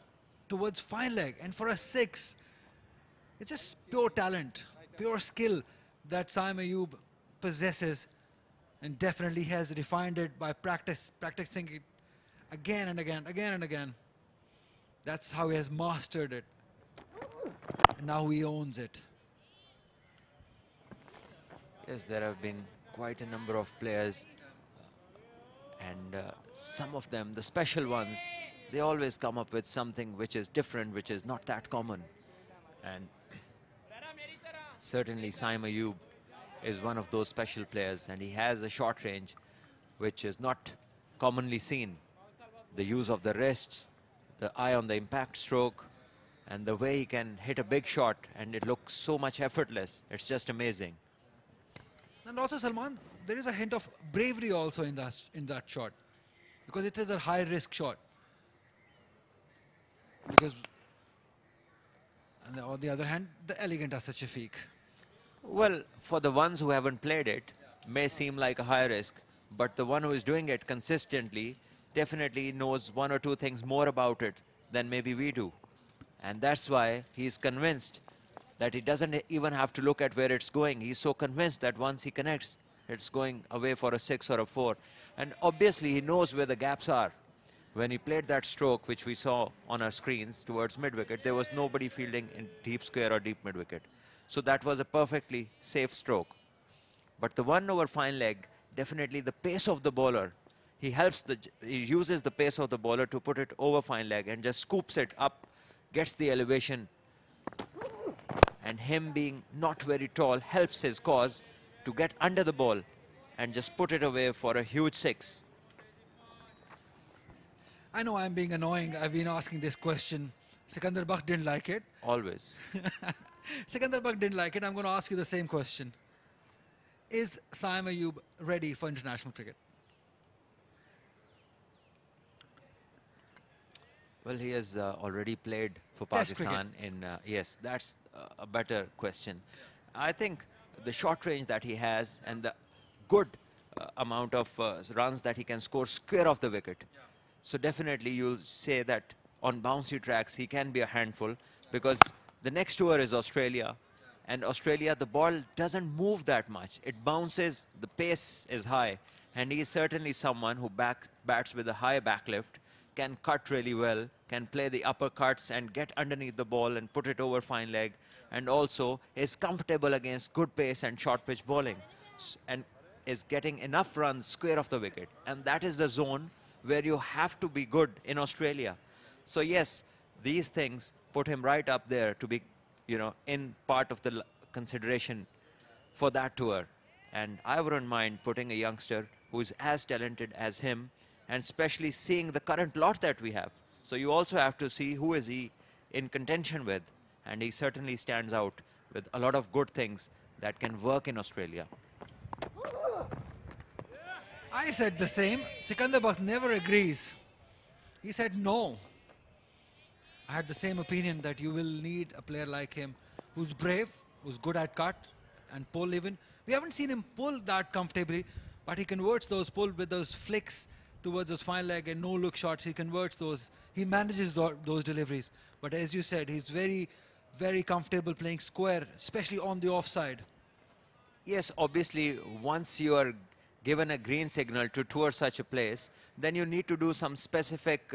towards fine leg, and for a 6, it's just pure talent, pure skill that Saim Ayub possesses, and definitely has refined it by practicing it again and again. That's how he has mastered it, and now he owns it. Yes, there have been quite a number of players, and some of them, the special ones, they always come up with something which is different, which is not that common. And certainly Saim Ayub is one of those special players, and he has a short range which is not commonly seen. The use of the wrists, the eye on the impact stroke, And the way he can hit a big shot and it looks so much effortless, it's just amazing. And also, Salman, there is a hint of bravery also in that shot, because it is a high-risk shot. Because, and on the other hand, the elegant Shafiq. Well, for the ones who haven't played it, may seem like a high risk, but the one who is doing it consistently definitely knows one or two things more about it than maybe we do. And that's why he's convinced that he doesn't even have to look at where it's going. He's so convinced that once he connects, it's going away for a 6 or a 4. And obviously he knows where the gaps are. When he played that stroke, which we saw on our screens towards mid-wicket, there was nobody fielding in deep square or deep mid-wicket. So that was a perfectly safe stroke. But the one over fine leg, definitely the pace of the bowler, he uses the pace of the bowler to put it over fine leg and just scoops it up, gets the elevation. And him being not very tall helps his cause to get under the ball and just put it away for a huge 6. I know I'm being annoying. I've been asking this question. Sikandar Bakh didn't like it. Always. Sikandar Bakh didn't like it. I'm going to ask you the same question. Is Saim Ayub ready for international cricket? Well, he has already played for Test Pakistan in, yes, that's a better question. I think the short range that he has and the good amount of runs that he can score square off the wicket. So definitely you'll say that on bouncy tracks he can be a handful, because the next tour is Australia, and Australia the ball doesn't move that much. It bounces, the pace is high, and he is certainly someone who bats with a high backlift, can cut really well, can play the uppercuts and get underneath the ball and put it over fine leg, and also is comfortable against good pace and short pitch bowling, and is getting enough runs square off the wicket. And that is the zone where you have to be good in Australia. So yes, these things put him right up there to be, you know, in part of the consideration for that tour. And I wouldn't mind putting a youngster who's as talented as him, and especially seeing the current lot that we have. So you also have to see who is he in contention with, and he certainly stands out with a lot of good things that can work in Australia. I said the same. Sikandar Bakh never agrees. He said no. I had the same opinion that you will need a player like him who's brave, who's good at cut and pull even. We haven't seen him pull that comfortably, but he converts those pull with those flicks towards those fine leg and no-look shots. He converts those. He manages those deliveries. But as you said, he's very, very comfortable playing square, especially on the offside. Yes, obviously, once you are given a green signal to tour such a place, then you need to do some specific,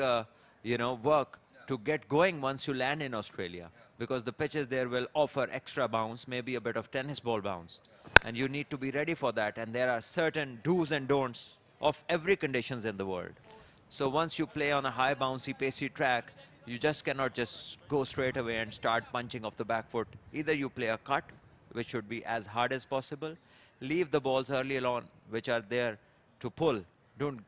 work to get going once you land in Australia, because the pitches there will offer extra bounce, maybe a bit of tennis ball bounce, and you need to be ready for that. And there are certain do's and don'ts of every conditions in the world. So once you play on a high bouncy pacey track, you just cannot just go straight away and start punching off the back foot. Either you play a cut, which should be as hard as possible, leave the balls early on, which are there to pull. Don't,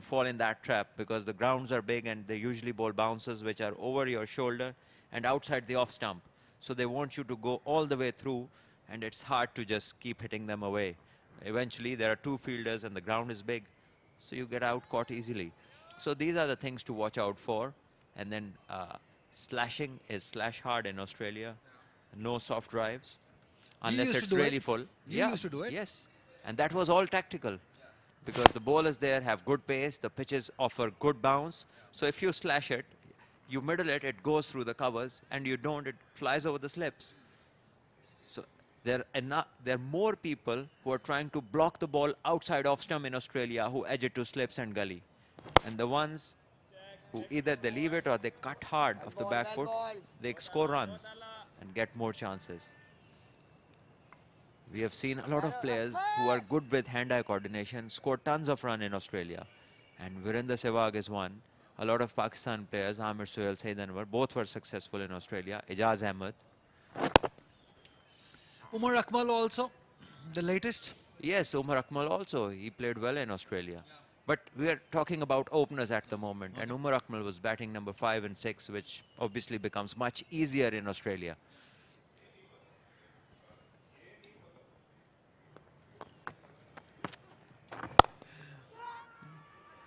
fall in that trap, because the grounds are big and they usually bowl bounces which are over your shoulder and outside the off stump. So they want you to go all the way through, and it's hard to just keep hitting them away. Eventually there are two fielders and the ground is big, so you get out caught easily. So these are the things to watch out for. And then slashing is slash hard in Australia. No soft drives unless it's really full. You used to do it? Yes. And that was all tactical, because the bowlers there have good pace, the pitches offer good bounce. So if you slash it, you middle it, it goes through the covers, and you don't, it flies over the slips. So there are more people who are trying to block the ball outside off stump in Australia who edge it to slips and gully. And the ones who either they leave it or they cut hard off the back foot, they score runs and get more chances. We have seen a lot of players who are good with hand-eye coordination score tons of run in Australia. And Virender Sehwag is one. A lot of Pakistan players, Amir Sohail, Saeed Anwar, both were successful in Australia. Ijaz Ahmed. Umar Akmal also, the latest. Yes, Umar Akmal also. He played well in Australia. But we are talking about openers at the moment, and Umar Akmal was batting number 5 and 6, which obviously becomes much easier in Australia.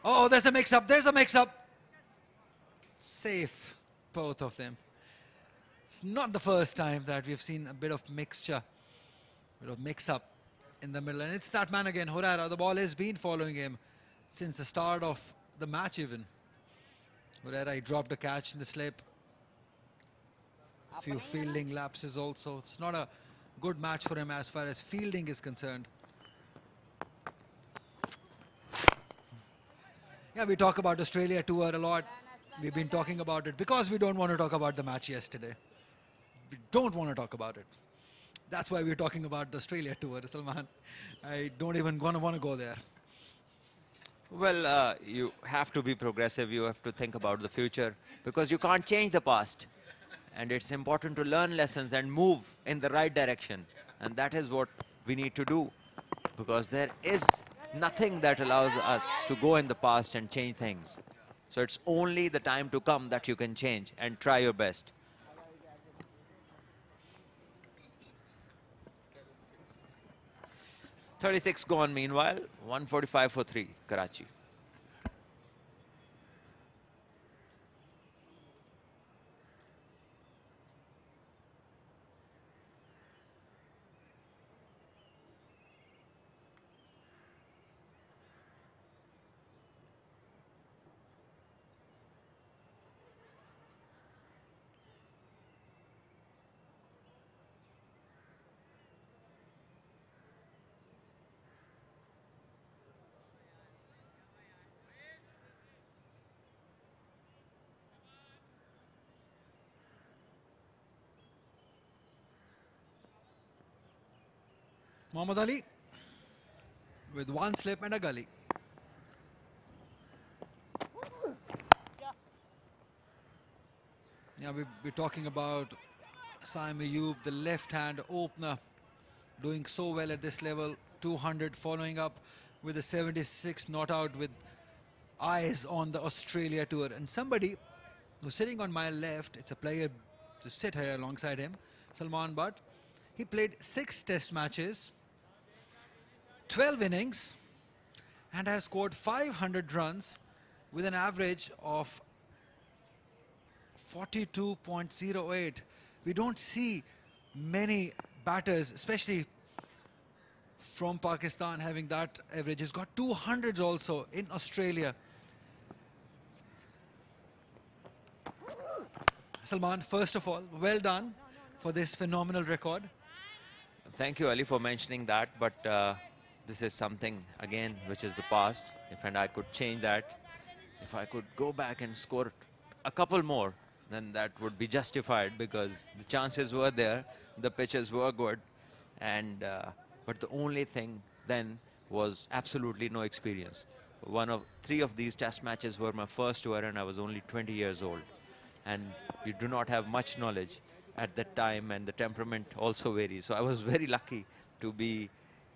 Oh, there's a mix-up. There's a mix-up. Safe, both of them. It's not the first time that we've seen a bit of mixture, bit of mix-up in the middle. And it's that man again, Hurera. The ball has been following him since the start of the match even. Hurera, he dropped a catch in the slip. A few fielding lapses also. It's not a good match for him as far as fielding is concerned. Yeah, we talk about Australia tour a lot. We've been talking about it because we don't want to talk about the match yesterday. We don't want to talk about it. That's why we're talking about the Australia tour, Salman. I don't even want to go there. Well, you have to be progressive. You have to think about the future because you can't change the past. And it's important to learn lessons and move in the right direction. And that is what we need to do because there is nothing that allows us to go in the past and change things. So it's only the time to come that you can change and try your best. .36 gone meanwhile, 145 for 3, Karachi. Mohammad Ali with one slip and a gully. Yeah, we're talking about Saim Ayub, the left-hand opener, doing so well at this level. 200 following up with a 76 not out with eyes on the Australia tour. And somebody who's sitting on my left, it's a player to sit here alongside him, Salman Butt. He played 6 test matches, 12 innings, and has scored 500 runs with an average of 42.08. We don't see many batters, especially from Pakistan, having that average. He's got 200s also in Australia. Salman, first of all, well done for this phenomenal record. Thank you, Ali, for mentioning that, but this is something, again, which is the past. And I could change that, if I could go back and score a couple more, then that would be justified because the chances were there, the pitches were good, and but the only thing then was absolutely no experience. 3 of these test matches were my first tour and I was only 20 years old. And you do not have much knowledge at that time, and the temperament also varies. So I was very lucky to be,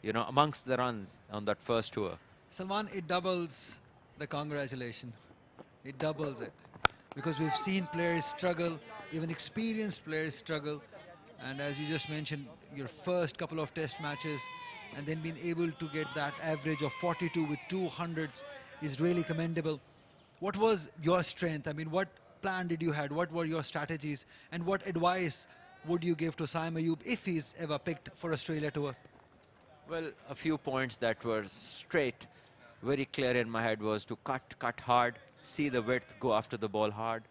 amongst the runs on that first tour. Salman, it doubles the congratulations. It doubles it. Because we've seen players struggle, even experienced players struggle. And as you just mentioned, your first couple of test matches and then being able to get that average of 42 with 200s is really commendable. What was your strength? I mean, what plan did you have? What were your strategies? And what advice would you give to Saim Ayub if he's ever picked for Australia tour? Well, a few points that were straight, very clear in my head was to cut hard, see the width, go after the ball hard.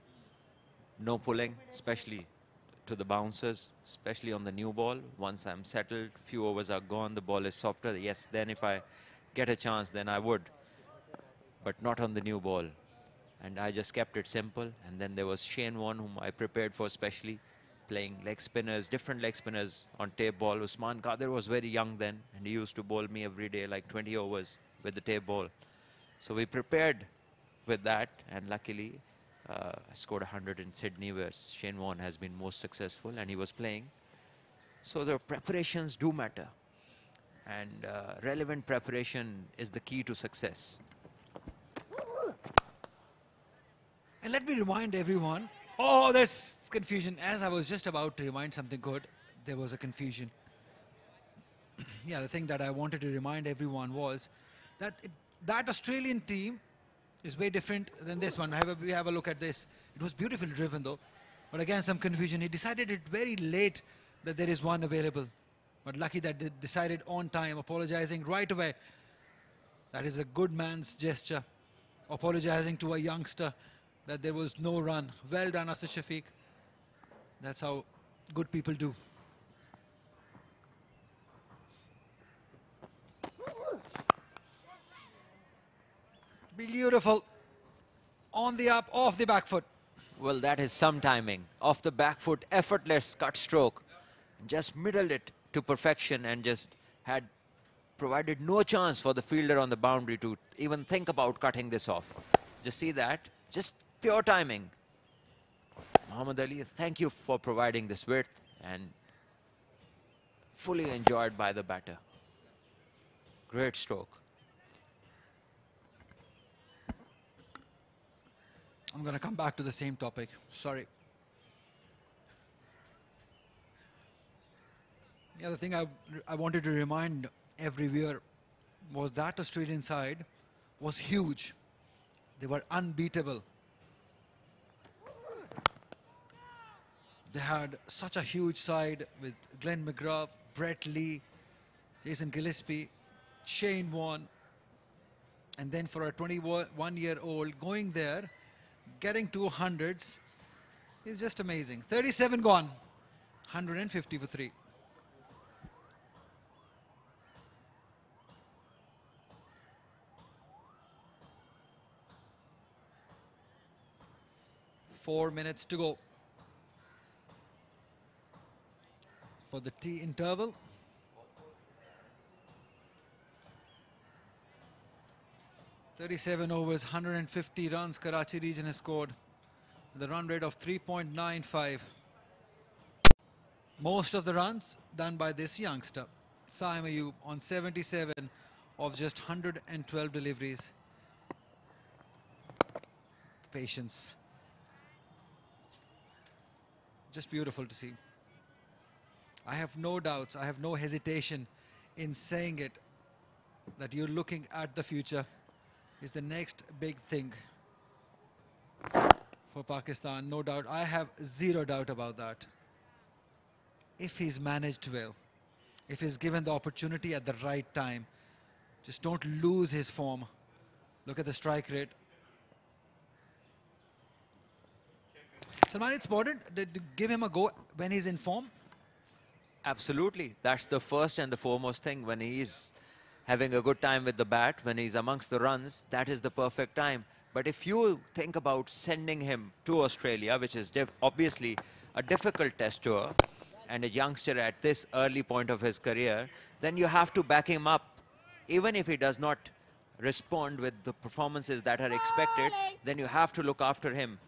No pulling, especially to the bouncers, especially on the new ball. Once I'm settled, few overs are gone, the ball is softer. Yes, then if I get a chance, then I would. But not on the new ball. And I just kept it simple. And then there was Shane Warne, whom I prepared for specially, playing leg spinners, different leg spinners on tape ball. Usman Qadir was very young then, and he used to bowl me every day, like 20 overs with the tape ball. So we prepared with that, and luckily I scored 100 in Sydney, where Shane Warne has been most successful, and he was playing. So the preparations do matter, and relevant preparation is the key to success. And let me remind everyone. Oh, there's confusion. As I was just about to remind something good, there was a confusion. Yeah, the thing that I wanted to remind everyone was that that Australian team is way different than this one. We have a look at this. It was beautifully driven though, but again some confusion. He decided it very late that there is one available, but lucky that they decided on time, apologizing right away. That is a good man's gesture, apologizing to a youngster that there was no run. Well done, Asad Shafiq. That's how good people do. Beautiful. On the up, off the back foot. Well, that is some timing. Off the back foot, effortless cut stroke. Just middled it to perfection and just had provided no chance for the fielder on the boundary to even think about cutting this off. Just see that. Just pure timing. Muhammad Ali, thank you for providing this width and fully enjoyed by the batter. Great stroke. I'm going to come back to the same topic. Sorry. Yeah, the thing I wanted to remind every viewer was that Australian side was huge. They were unbeatable. They had such a huge side with Glenn McGrath, Brett Lee, Jason Gillespie, Shane Warne. And then for a 21-year-old going there, getting 200s is just amazing. 37 gone, 150 for 3. Four minutes to go for the tea interval. "37 overs, 150 runs Karachi region has scored. The run rate of 3.95. Most of the runs done by this youngster, Saim Ayub, on 77 of just 112 deliveries. Patience. Just beautiful to see. I have no doubts, I have no hesitation in saying it, that you're looking at the future is the next big thing for Pakistan. No doubt. I have zero doubt about that. If he's managed well, if he's given the opportunity at the right time, just don't lose his form. Look at the strike rate. Salman, it's important to give him a go when he's in form. Absolutely. That's the first and the foremost thing. When he's having a good time with the bat, when he's amongst the runs, that is the perfect time. But if you think about sending him to Australia, which is obviously a difficult test tour, and a youngster at this early point of his career, then you have to back him up. Even if he does not respond with the performances that are expected, then you have to look after him.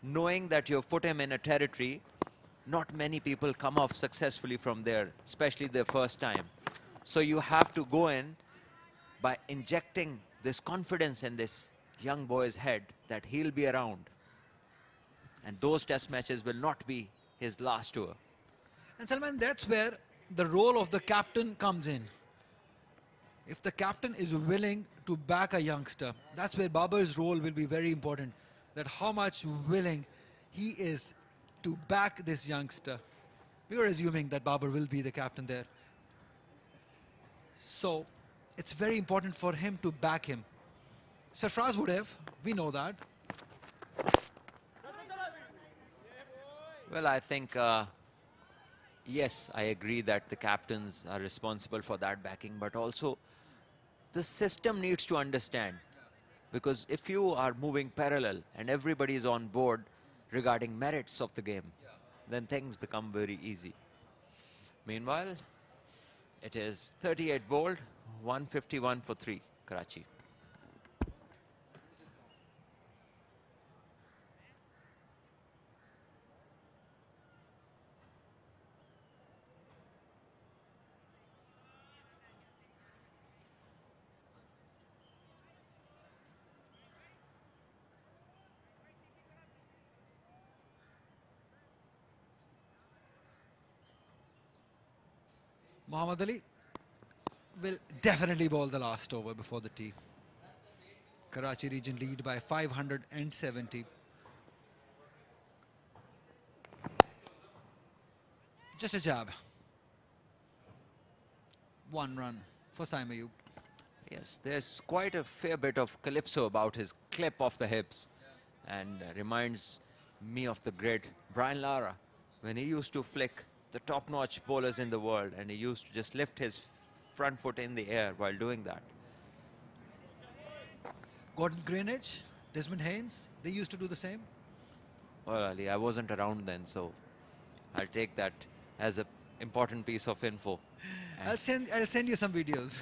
Knowing that you've put him in a territory, not many people come off successfully from there, especially the first time. So you have to go in by injecting this confidence in this young boy's head that he'll be around. And those test matches will not be his last tour. And Salman, that's where the role of the captain comes in. If the captain is willing to back a youngster, that's where Babar's role will be very important. That how much willing he is to back this youngster. We were assuming that Babar will be the captain there. So it's very important for him to back him. Sarfraz would have, we know that. Well, I think, yes, I agree that the captains are responsible for that backing, but also the system needs to understand. Because if you are moving parallel and everybody is on board regarding merits of the game, then things become very easy. Meanwhile, it is 38 bowled, 151 for 3, Karachi. Muhammad Ali will definitely bowl the last over before the tee. Karachi region lead by 570. Just a jab. 1 run for Saim Ayub. Yes, there's quite a fair bit of calypso about his clip off the hips, and reminds me of the great Brian Lara when he used to flick the top-notch bowlers in the world, and he used to just lift his front foot in the air while doing that. Gordon Greenidge, Desmond Haynes, they used to do the same. Well, Ali, I wasn't around then, so I'll take that as an important piece of info. I'll send you some videos.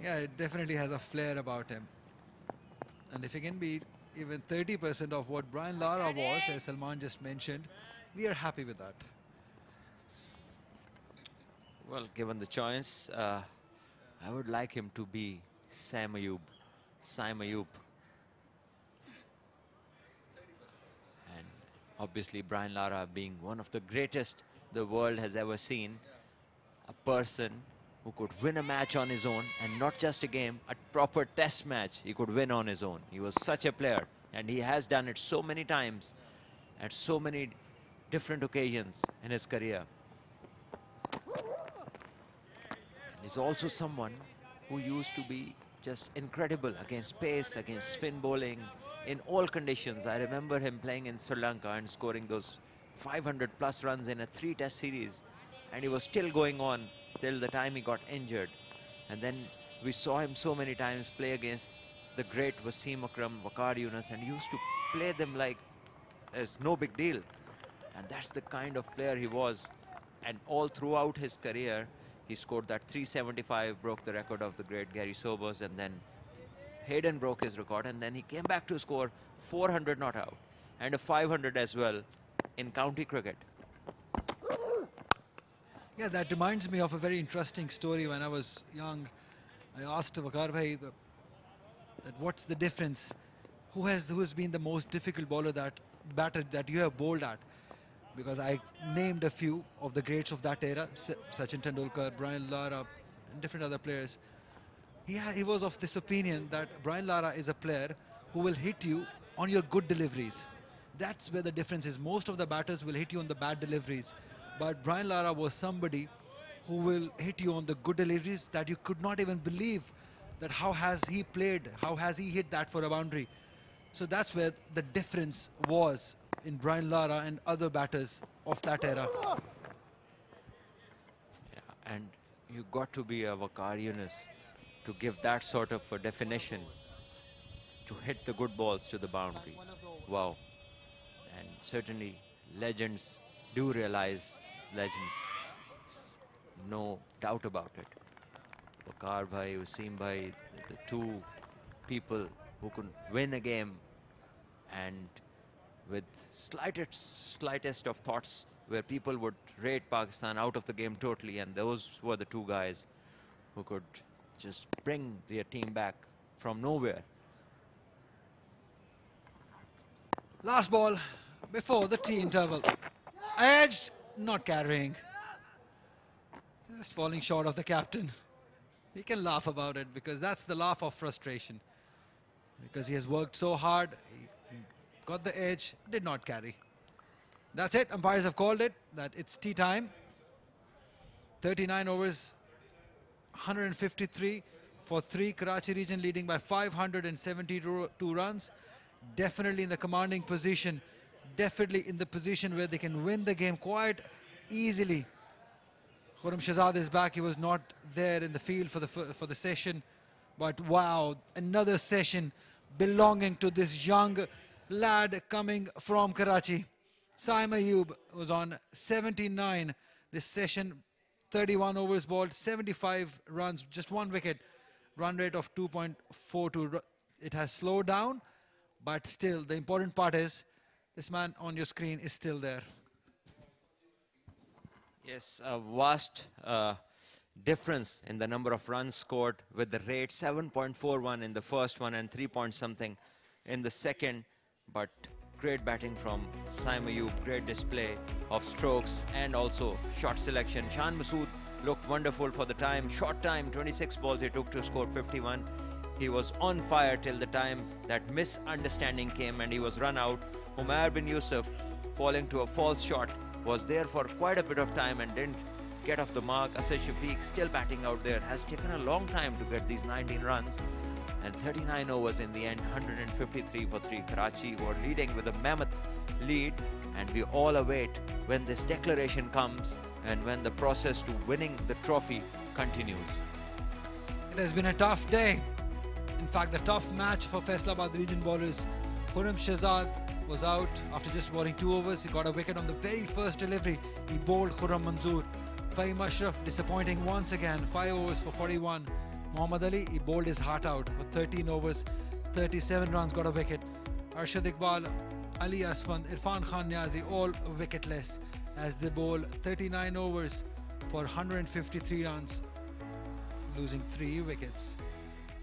Yeah, it definitely has a flair about him. And if he can be even 30% of what Brian Lara was, as Salman just mentioned, we are happy with that. Well, given the choice, I would like him to be Saim Ayub. And obviously Brian Lara being one of the greatest the world has ever seen. A person who could win a match on his own, and not just a game, a proper test match he could win on his own. He was such a player, and he has done it so many times at so many different occasions in his career. And he's also someone who used to be just incredible against pace, against spin bowling, in all conditions. I remember him playing in Sri Lanka and scoring those 500 plus runs in a 3-test series, and he was still going on till the time he got injured. And then we saw him so many times play against the great Wasim Akram, Waqar Yunus, and he used to play them like there's no big deal. And that's the kind of player he was. And all throughout his career, he scored that 375, broke the record of the great Gary Sobers, and then Hayden broke his record, and then he came back to score 400 not out and a 500 as well in county cricket. Yeah, that reminds me of a very interesting story. When I was young, I asked Waqar bhai that what's the difference? Who has been the most difficult batter that you have bowled at? Because I named a few of the greats of that era, Sachin Tendulkar, Brian Lara, and different other players. He was of this opinion that Brian Lara is a player who will hit you on your good deliveries. That's where the difference is. Most of the batters will hit you on the bad deliveries. But Brian Lara was somebody who will hit you on the good deliveries that you could not even believe that how has he played, how has he hit that for a boundary. So that's where the difference was in Brian Lara and other batters of that era. Yeah, and you got to be a Waqar Yunus to give that sort of a definition, to hit the good balls to the boundary. Wow. And certainly legends do realize legends. No doubt about it. Waqar bhai, Wasim bhai, the two people who could win a game and with slightest of thoughts where people would rate Pakistan out of the game totally, and those were the two guys who could just bring their team back from nowhere. Last ball before the tea interval. Edged, not carrying. Just falling short of the captain. He can laugh about it because that's the laugh of frustration. Because he has worked so hard, he got the edge, did not carry. That's it, umpires have called it, that it's tea time. 39 overs, 153 for 3, Karachi region leading by 572 runs. Definitely in the commanding position, definitely in the position where they can win the game quite easily. Khurram Shahzad is back. He was not there in the field for the session, but wow, another session belonging to this young lad coming from Karachi. Saim Ayub was on 79 this session, 31 overs bowled, 75 runs, just 1 wicket, run rate of 2.42. It has slowed down, but still the important part is this man on your screen is still there. Yes, a vast difference in the number of runs scored with the rate 7.41 in the first one and 3 point something in the second. But great batting from Saim Ayub, great display of strokes and also shot selection. Shan Masood looked wonderful for the time. Short time, 26 balls he took to score 51. He was on fire till the time that misunderstanding came and he was run out. Umair bin Yusuf, falling to a false shot, was there for quite a bit of time and didn't get off the mark. Asad Shafiq still batting out there, has taken a long time to get these 19 runs. And 39 overs in the end, 153 for 3. Karachi were leading with a mammoth lead, and we all await when this declaration comes and when the process to winning the trophy continues. It has been a tough day. In fact, the tough match for Faisalabad region bowlers. Khurram Shahzad was out after just bowling 2 overs. He got a wicket on the very first delivery. He bowled Khurram Manzoor. Fahim Ashraf disappointing once again. 5 overs for 41. Muhammad Ali, he bowled his heart out for 13 overs, 37 runs, got a wicket. Arshad Iqbal, Ali Asfand, Irfan Khan Niazi, all wicketless as they bowl 39 overs for 153 runs, losing 3 wickets.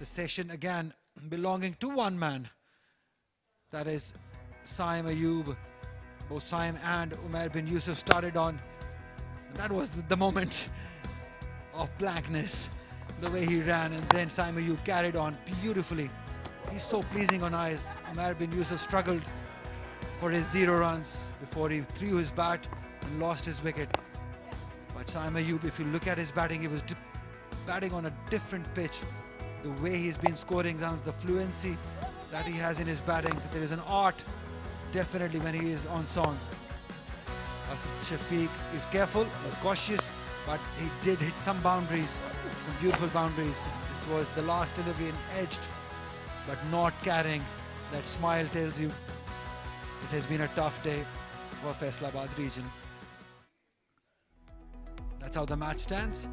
The session again belonging to one man, that is Saim Ayub. Both Saim and Umair bin Yusuf started on. That was the moment of blankness. The way he ran, and then Saim Ayub carried on beautifully. He's so pleasing on eyes. Umair bin Yusuf struggled for his 0 runs before he threw his bat and lost his wicket. But Saim Ayub, if you look at his batting, he was batting on a different pitch. The way he's been scoring runs, the fluency that he has in his batting, there is an art definitely when he is on song. Asad Shafiq is careful, he's cautious, but he did hit some boundaries, some beautiful boundaries. This was the last delivery and edged, but not carrying. That smile tells you it has been a tough day for Faisalabad region. That's how the match stands.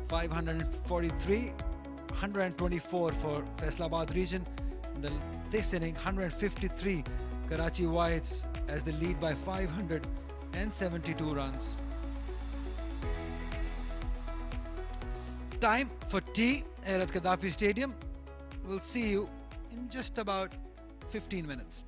543, 124 for Faisalabad region. In this inning, 153 Karachi Whites as they lead by 572 runs. Time for tea here at Gaddafi Stadium. We'll see you in just about 15 minutes.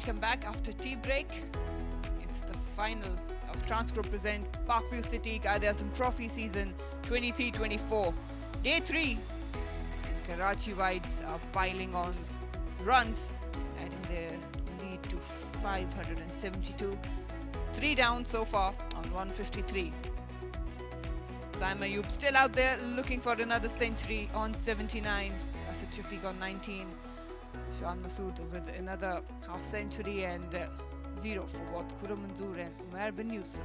Welcome back after tea break. It's the final of Transcorp present Parkview City Quaid-e-Azam Trophy season 23-24. Day 3. And Karachi Whites are piling on runs, adding their lead to 572. 3 down so far on 153. Saim Ayub still out there looking for another century on 79. Asad Shafiq on 19. Shan Masood with another half century and 0 for both Khurram Manzoor and Umair bin Yusuf.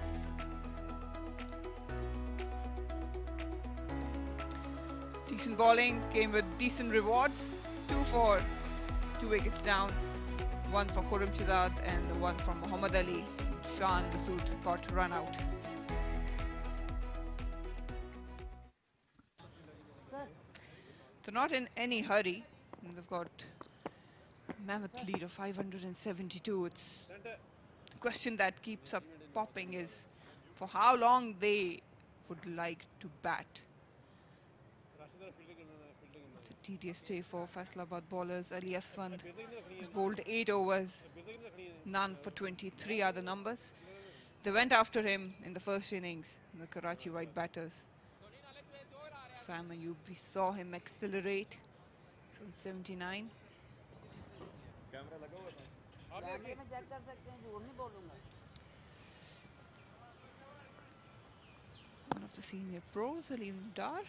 Decent bowling came with decent rewards. 2 for 2 wickets down. 1 for Khurram Shahzad and 1 from Muhammad Ali. Shan Masood got run out. They're not in any hurry. They've got mammoth lead of 572. It's the question that keeps up popping is for how long they would like to bat. It's a tedious day for Faisalabad bowlers. Ali Asfand has bowled 8 overs, none for 23 are the numbers. They went after him in the first innings, the Karachi White batters. Saim Ayub, we saw him accelerate. It's on 79. कैमरे में check कर सकते हैं, झूठ नहीं बोलूंगा. One of the senior pros, Halim Dar.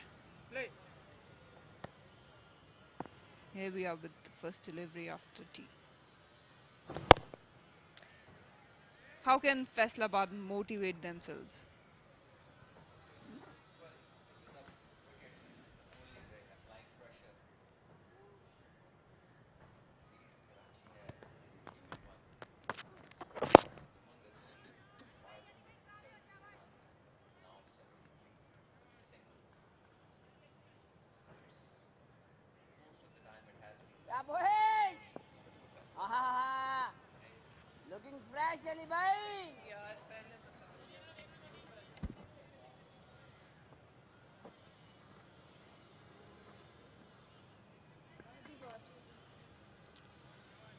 Here we are with the first delivery after tea. How can Faisalabad motivate themselves? Yeah, boys! Looking fresh, Ali bhai.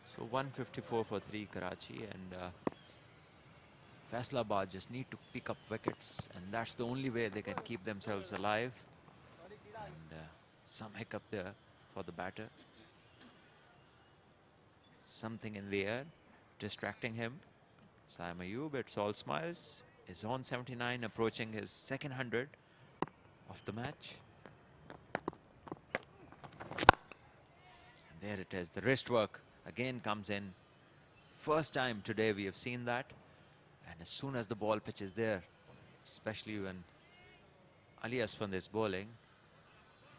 So 154 for 3 Karachi, and Faisalabad just need to pick up wickets, and that's the only way they can keep themselves alive. And some hiccup there for the batter. Something in the air distracting him. Saim Ayub, it's all smiles, is on 79, approaching his second 100 of the match. And there it is, the wrist work again comes in. First time today we have seen that. And as soon as the ball pitch is there, especially when Ali Asfand is bowling,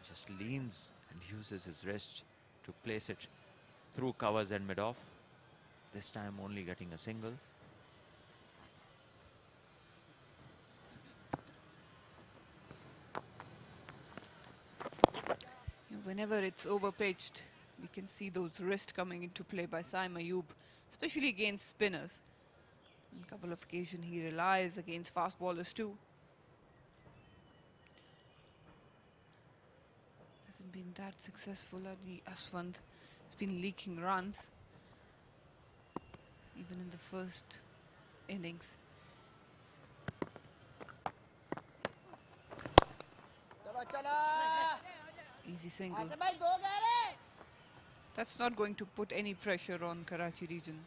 just leans and uses his wrist to place it through covers and mid-off. This time only getting a single. Whenever it's over-pitched, we can see those wrists coming into play by Saim Ayub, especially against spinners. On a couple of occasions he relies against fast bowlers too. Hasn't been that successful. Ali Asfand has been leaking runs, even in the first innings. चलो चलो. Easy single. ऐसे भाई 2 कह रहे. That's not going to put any pressure on Karachi region.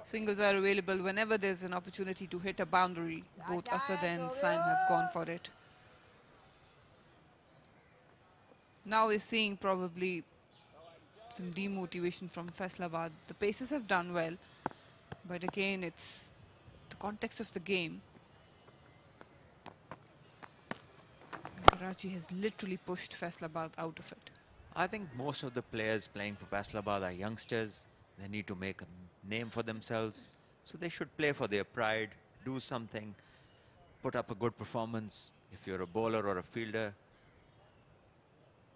Singles are available whenever there's an opportunity to hit a boundary. Both Asad and Saim have gone for it. Now we're seeing probably some demotivation from Faisalabad. The paces have done well, but again it's the context of the game. Karachi has literally pushed Faisalabad out of it. I think most of the players playing for Faisalabad are youngsters. They need to make a name for themselves. So they should play for their pride, do something, put up a good performance. If you're a bowler or a fielder,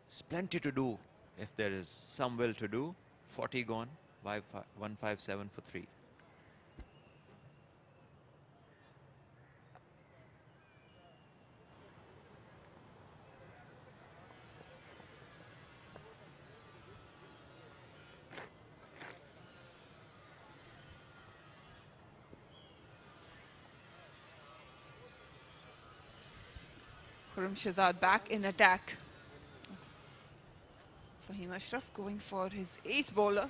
it's plenty to do if there is some will to do. 40 gone, 157 for 3. Khurram Shahzad back in attack. Fahim Ashraf going for his eighth bowler,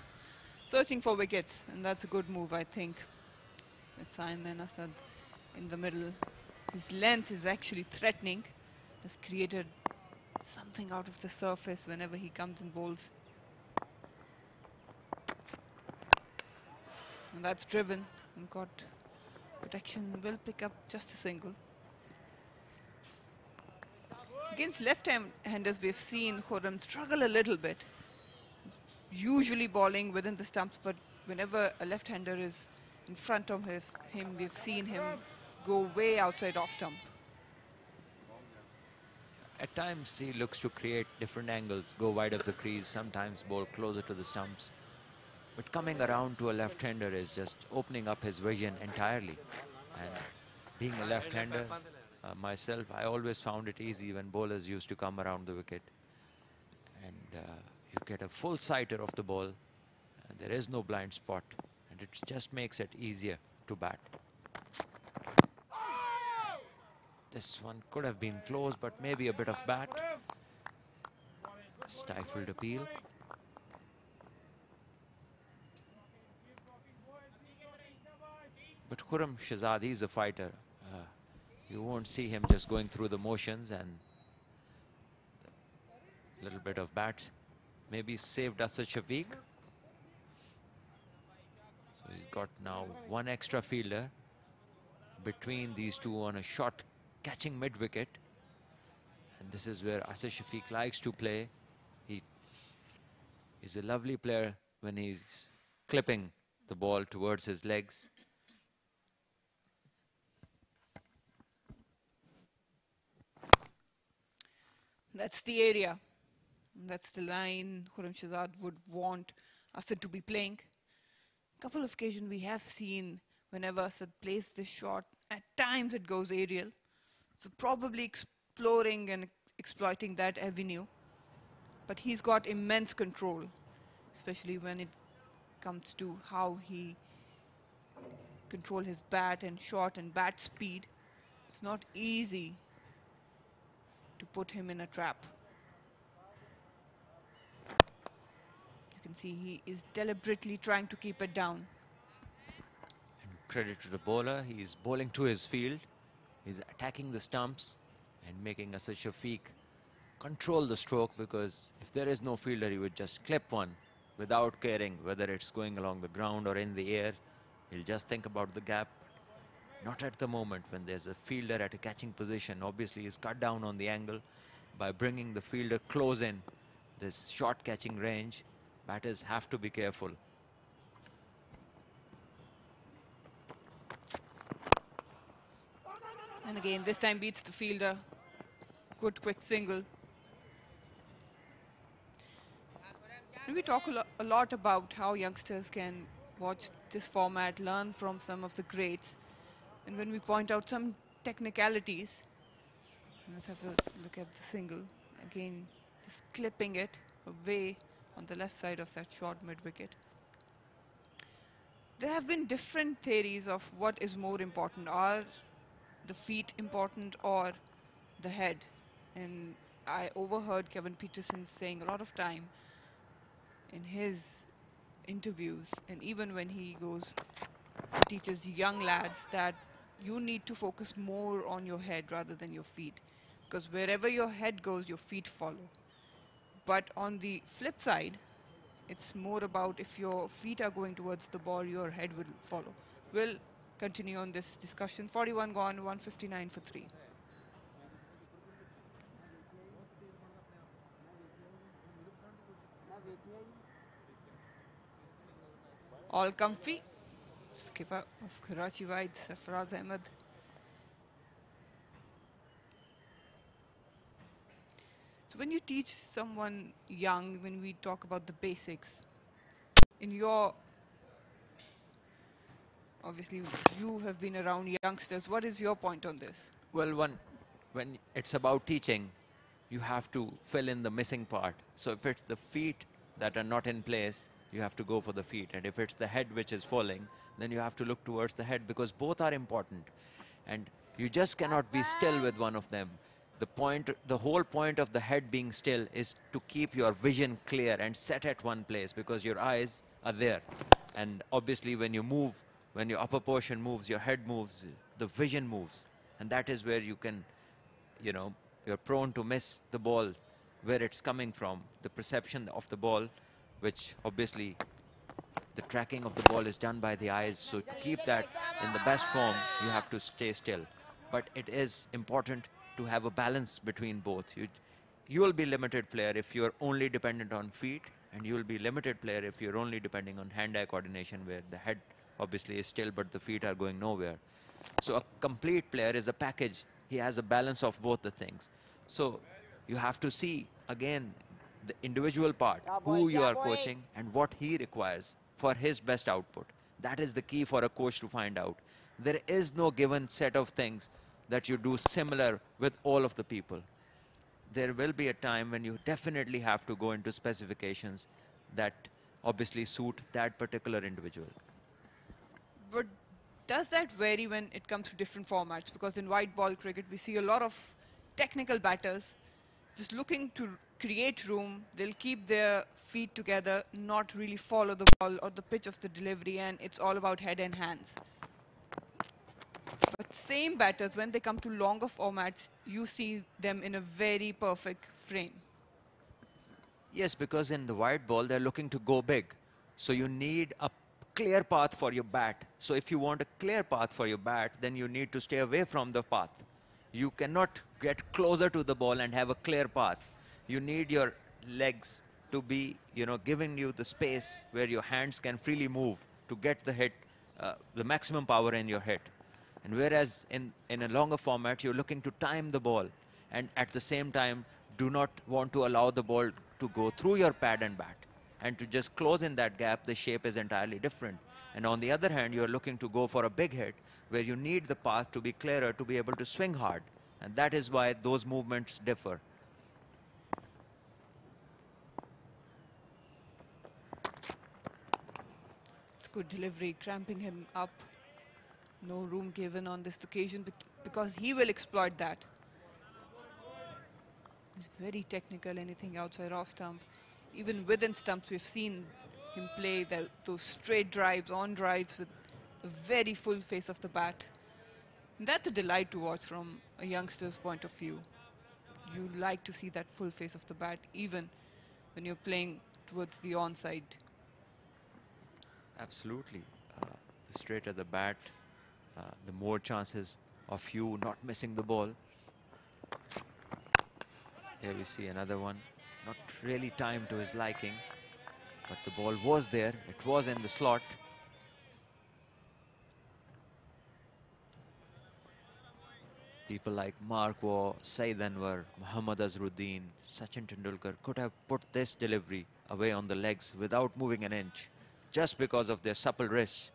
searching for wickets, and that's a good move, I think. With Simon Asad in the middle, his length is actually threatening. Has created something out of the surface whenever he comes and bowls. And that's driven and got protection, will pick up just a single. Against left-handers, we've seen Khurram struggle a little bit. Usually bowling within the stumps, but whenever a left-hander is in front of him, we've seen him go way outside off stump. At times he looks to create different angles, go wide of the crease, sometimes bowl closer to the stumps. But coming around to a left-hander is just opening up his vision entirely. And being a left-hander, myself, I always found it easy when bowlers used to come around the wicket. And you get a full sighter of the ball, and there is no blind spot. And it just makes it easier to bat. This one could have been close, but maybe a bit of bat. Stifled appeal. But Khurram Shahzad, he's a fighter. You won't see him just going through the motions, and a little bit of bats. Maybe saved Asad Shafiq. So he's got now one extra fielder between these two on a shot catching mid-wicket. And this is where Asad Shafiq likes to play. He's a lovely player when he's clipping the ball towards his legs. That's the area. That's the line Khurram Shahzad would want Asad to be playing. A couple of occasions we have seen whenever Asad plays this shot, at times it goes aerial. So probably exploring and exploiting that avenue. But he's got immense control, especially when it comes to how he control his bat and shot and bat speed. It's not easy to put him in a trap. You can see he is deliberately trying to keep it down. And credit to the bowler, he's bowling to his field. He's attacking the stumps and making Asad Shafiq control the stroke, because if there is no fielder, he would just clip one without caring whether it's going along the ground or in the air. He'll just think about the gap. Not at the moment when there's a fielder at a catching position. Obviously, he's cut down on the angle by bringing the fielder close in this short catching range. Batters have to be careful. And again, this time beats the fielder. Good quick single. And we talk a lot about how youngsters can watch this format, learn from some of the greats. And when we point out some technicalities, let's have a look at the single. Again, just clipping it away on the left side of that short mid-wicket. There have been different theories of what is more important. Are the feet important or the head? And I overheard Kevin Peterson saying a lot of time in his interviews, and even when he goes and teaches young lads, that you need to focus more on your head rather than your feet, because wherever your head goes, your feet follow. But on the flip side, it's more about if your feet are going towards the ball, your head will follow. We'll continue on this discussion. 41 gone, 159 for 3. All comfy. Skipper of Karachi Whites, Sarfaraz Ahmed. So when you teach someone young, when we talk about the basics, in your, obviously you have been around youngsters, what is your point on this? Well, when it's about teaching, you have to fill in the missing part. So if it's the feet that are not in place, you have to go for the feet. And if it's the head which is falling, then you have to look towards the head, because both are important. And you just cannot be still with one of them. the whole point of the head being still is to keep your vision clear and set at one place, because your eyes are there. And obviously when you move, when your upper portion moves, your head moves, the vision moves. And that is where you can, you know, you're prone to miss the ball, where it's coming from, the perception of the ball, which obviously the tracking of the ball is done by the eyes. So to keep that in the best form, you have to stay still. But it is important to have a balance between both. You will be limited player if you're only dependent on feet, and you will be limited player if you're only depending on hand-eye coordination, where the head obviously is still but the feet are going nowhere. So a complete player is a package. He has a balance of both the things. So you have to see again the individual part, who you are coaching and what he requires for his best output. That is the key for a coach to find out. There is no given set of things that you do similar with all of the people. There will be a time when you definitely have to go into specifications that obviously suit that particular individual. But does that vary when it comes to different formats? Because in white ball cricket, we see a lot of technical batters just looking to create room. They'll keep their feet together, not really follow the ball or the pitch of the delivery, and it's all about head and hands. But same batters, when they come to longer formats, you see them in a very perfect frame. Yes, because in the white ball, they're looking to go big. So you need a clear path for your bat. So if you want a clear path for your bat, then you need to stay away from the path. You cannot get closer to the ball and have a clear path. You need your legs to be, you know, giving you the space where your hands can freely move to get the hit, the maximum power in your hit. And whereas in a longer format, you're looking to time the ball, and at the same time, do not want to allow the ball to go through your pad and bat. And to just close in that gap, the shape is entirely different. And on the other hand, you're looking to go for a big hit, where you need the path to be clearer to be able to swing hard. And that is why those movements differ. It's good delivery, cramping him up. No room given on this occasion because he will exploit that. He's very technical, anything outside off stump. Even within stumps, we've seen him play those straight drives, on drives with a very full face of the bat. And that's a delight to watch from a youngster's point of view. You like to see that full face of the bat, even when you're playing towards the onside. Absolutely. The straighter the bat, the more chances of you not missing the ball. Here we see another one. Not really timed to his liking, but the ball was there. It was in the slot. People like Mark Waugh, Saeed Anwar, Muhammad Azharuddin, Sachin Tendulkar could have put this delivery away on the legs without moving an inch, just because of their supple wrists.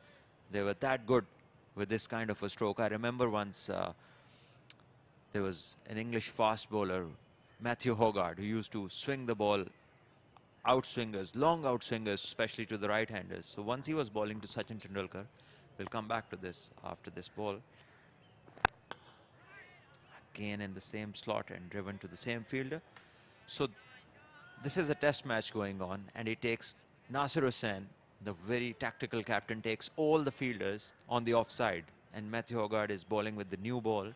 They were that good with this kind of a stroke. I remember once there was an English fast bowler, Matthew Hogarth, who used to swing the ball outswingers, long outswingers, especially to the right-handers. So once he was bowling to Sachin Tendulkar, we'll come back to this after this ball. Again in the same slot and driven to the same fielder. So this is a test match going on, and it takes Nasir Hussain, the very tactical captain, takes all the fielders on the offside, and Matthew Hogarth is bowling with the new ball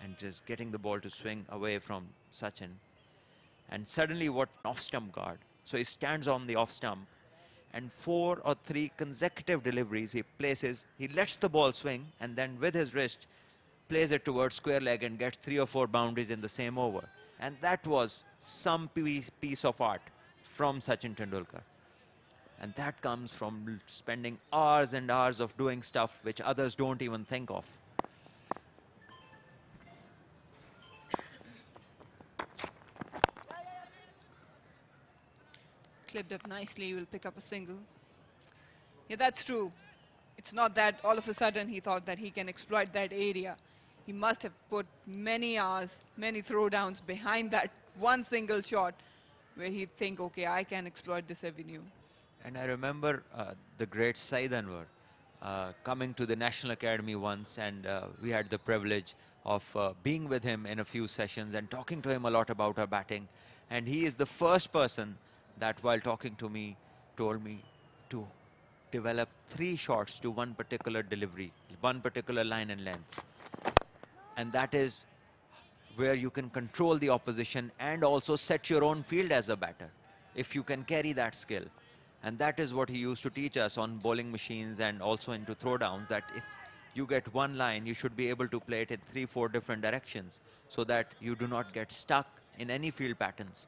and just getting the ball to swing away from Sachin. And suddenly what off-stump guard. So he stands on the off-stump, and 4 or 3 consecutive deliveries he places. He lets the ball swing, and then with his wrist plays it towards square leg and gets 3 or 4 boundaries in the same over. And that was some piece of art from Sachin Tendulkar. And that comes from spending hours and hours of doing stuff which others don't even think of. Clipped up nicely, he will pick up a single. Yeah, that's true. It's not that all of a sudden he thought that he can exploit that area. He must have put many hours, many throwdowns behind that one single shot where he'd think, okay, I can exploit this avenue. And I remember the great Saeed Anwar coming to the National Academy once, and we had the privilege of being with him in a few sessions and talking to him a lot about our batting. And he is the first person that, while talking to me, told me to develop 3 shots to one particular delivery, one particular line and length. And that is where you can control the opposition and also set your own field as a batter, if you can carry that skill. And that is what he used to teach us on bowling machines and also into throwdowns, that if you get one line, you should be able to play it in 3-4 different directions so that you do not get stuck in any field patterns.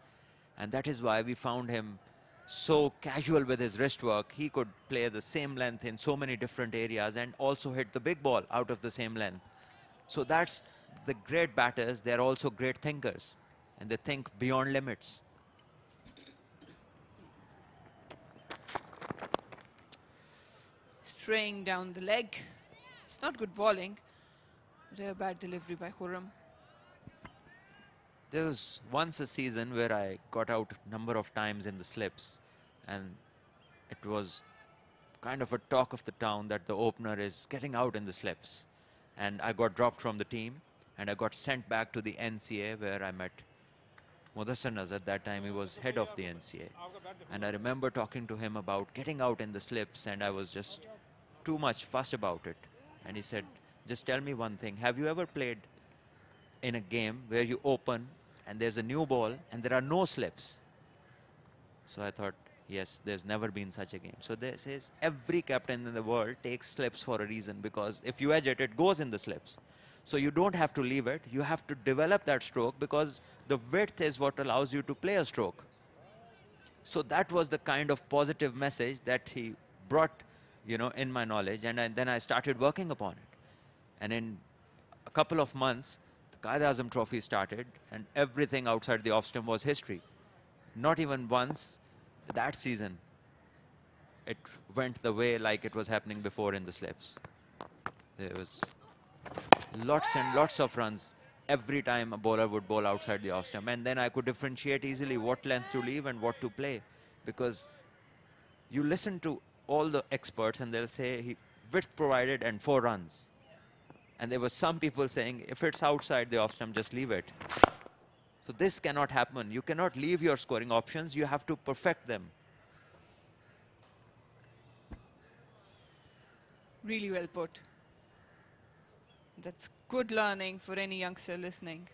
And that is why we found him so casual with his wrist work. He could play the same length in so many different areas and also hit the big ball out of the same length. So that's the great batters. They're also great thinkers, and they think beyond limits. Straying down the leg. It's not good bowling. But a bad delivery by Khurram. There was once a season where I got out a number of times in the slips, and it was kind of a talk of the town that the opener is getting out in the slips. And I got dropped from the team, and I got sent back to the NCA, where I met Mudassar Nazar. At that time, he was head of the NCA. And I remember talking to him about getting out in the slips, and I was just too much fussed about it. And he said, just tell me one thing. Have you ever played in a game where you open and there's a new ball and there are no slips? So I thought, yes, there's never been such a game. So this is, every captain in the world takes slips for a reason, because if you edge it, it goes in the slips. So you don't have to leave it. You have to develop that stroke, because the width is what allows you to play a stroke. So that was the kind of positive message that he brought, you know, in my knowledge. And then I started working upon it. And in a couple of months, the Quaid-e-Azam trophy started, and everything outside the off stump was history. Not even once that season it went the way like it was happening before in the slips. There was lots and lots of runs every time a bowler would bowl outside the off stump, and then I could differentiate easily what length to leave and what to play, because you listen to all the experts and they'll say width provided and 4 runs. And there were some people saying, if it's outside the off stump, just leave it. So this cannot happen. You cannot leave your scoring options. You have to perfect them. Really well put. That's good learning for any youngster listening.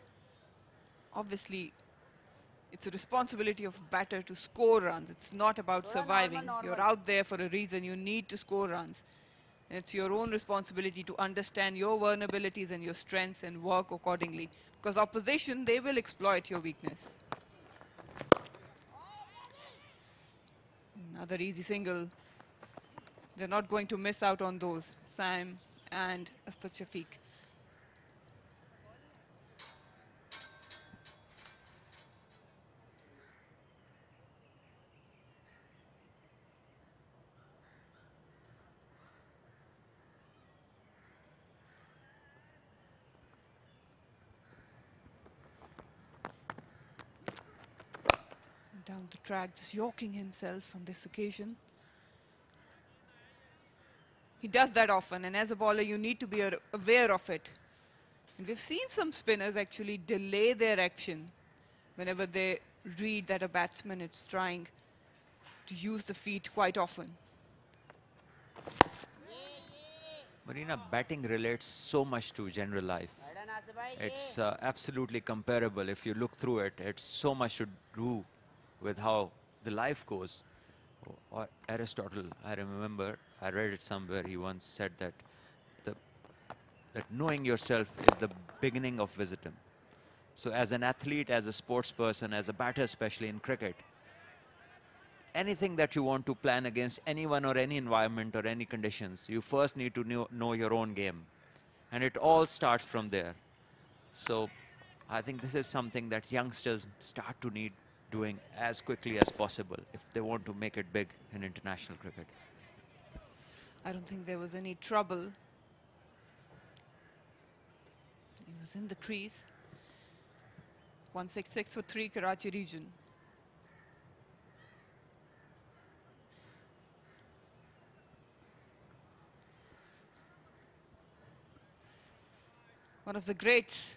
Obviously, it's a responsibility of a batter to score runs. It's not about surviving. You're out there for a reason. You need to score runs. And it's your own responsibility to understand your vulnerabilities and your strengths and work accordingly. Because opposition, they will exploit your weakness. Another easy single. They're not going to miss out on those. Sam and Asad Shafiq. Down the track, just yorking himself on this occasion. He does that often, and as a bowler, you need to be aware of it. And we've seen some spinners actually delay their action whenever they read that a batsman is trying to use the feet quite often. Marina, batting relates so much to general life. It's absolutely comparable. If you look through it, it's so much to do with how the life goes. Or Aristotle, I remember, I read it somewhere, he once said that that knowing yourself is the beginning of wisdom. So as an athlete, as a sports person, as a batter, especially in cricket, anything that you want to plan against anyone or any environment or any conditions, you first need to know your own game. And it all starts from there. So I think this is something that youngsters start to need doing as quickly as possible if they want to make it big in international cricket. I don't think there was any trouble. He was in the crease. 166 for 3, Karachi region. one of the greats.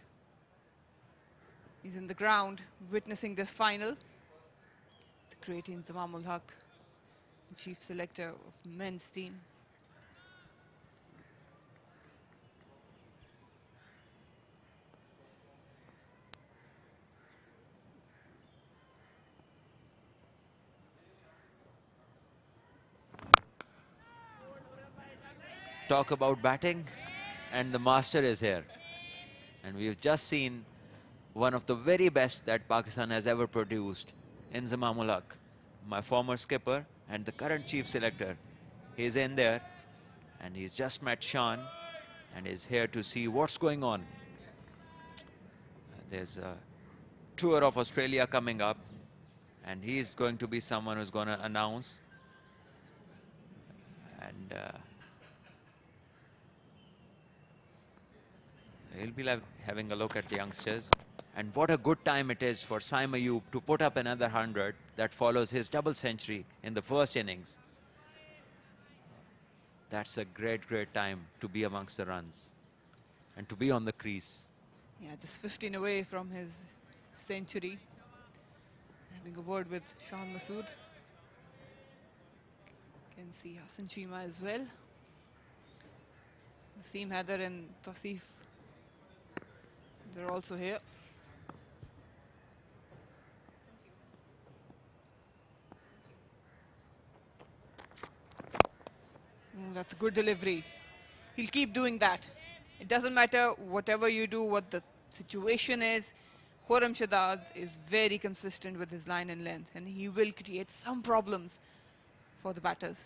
He's in the ground witnessing this final. The great Inzamam ul Haq, the chief selector of men's team. Talk about batting, and the master is here. And we've just seen one of the very best that Pakistan has ever produced, Inzamam ul Haq, my former skipper and the current chief selector. He's in there, and he's just met Sean, and is here to see what's going on. There's a tour of Australia coming up, and he's going to be someone who's going to announce. And he'll be having a look at the youngsters. And what a good time it is for Saim Ayub to put up another 100 that follows his double century in the first innings. That's a great, great time to be amongst the runs and to be on the crease. Yeah, just 15 away from his century. Having a word with Sean Masood. Can see Hassan Chima as well. Naseem Haider and Tausif, they're also here. That's a good delivery. He'll keep doing that. It doesn't matter whatever you do, what the situation is. Khurram Shadad is very consistent with his line and length, and he will create some problems for the batters.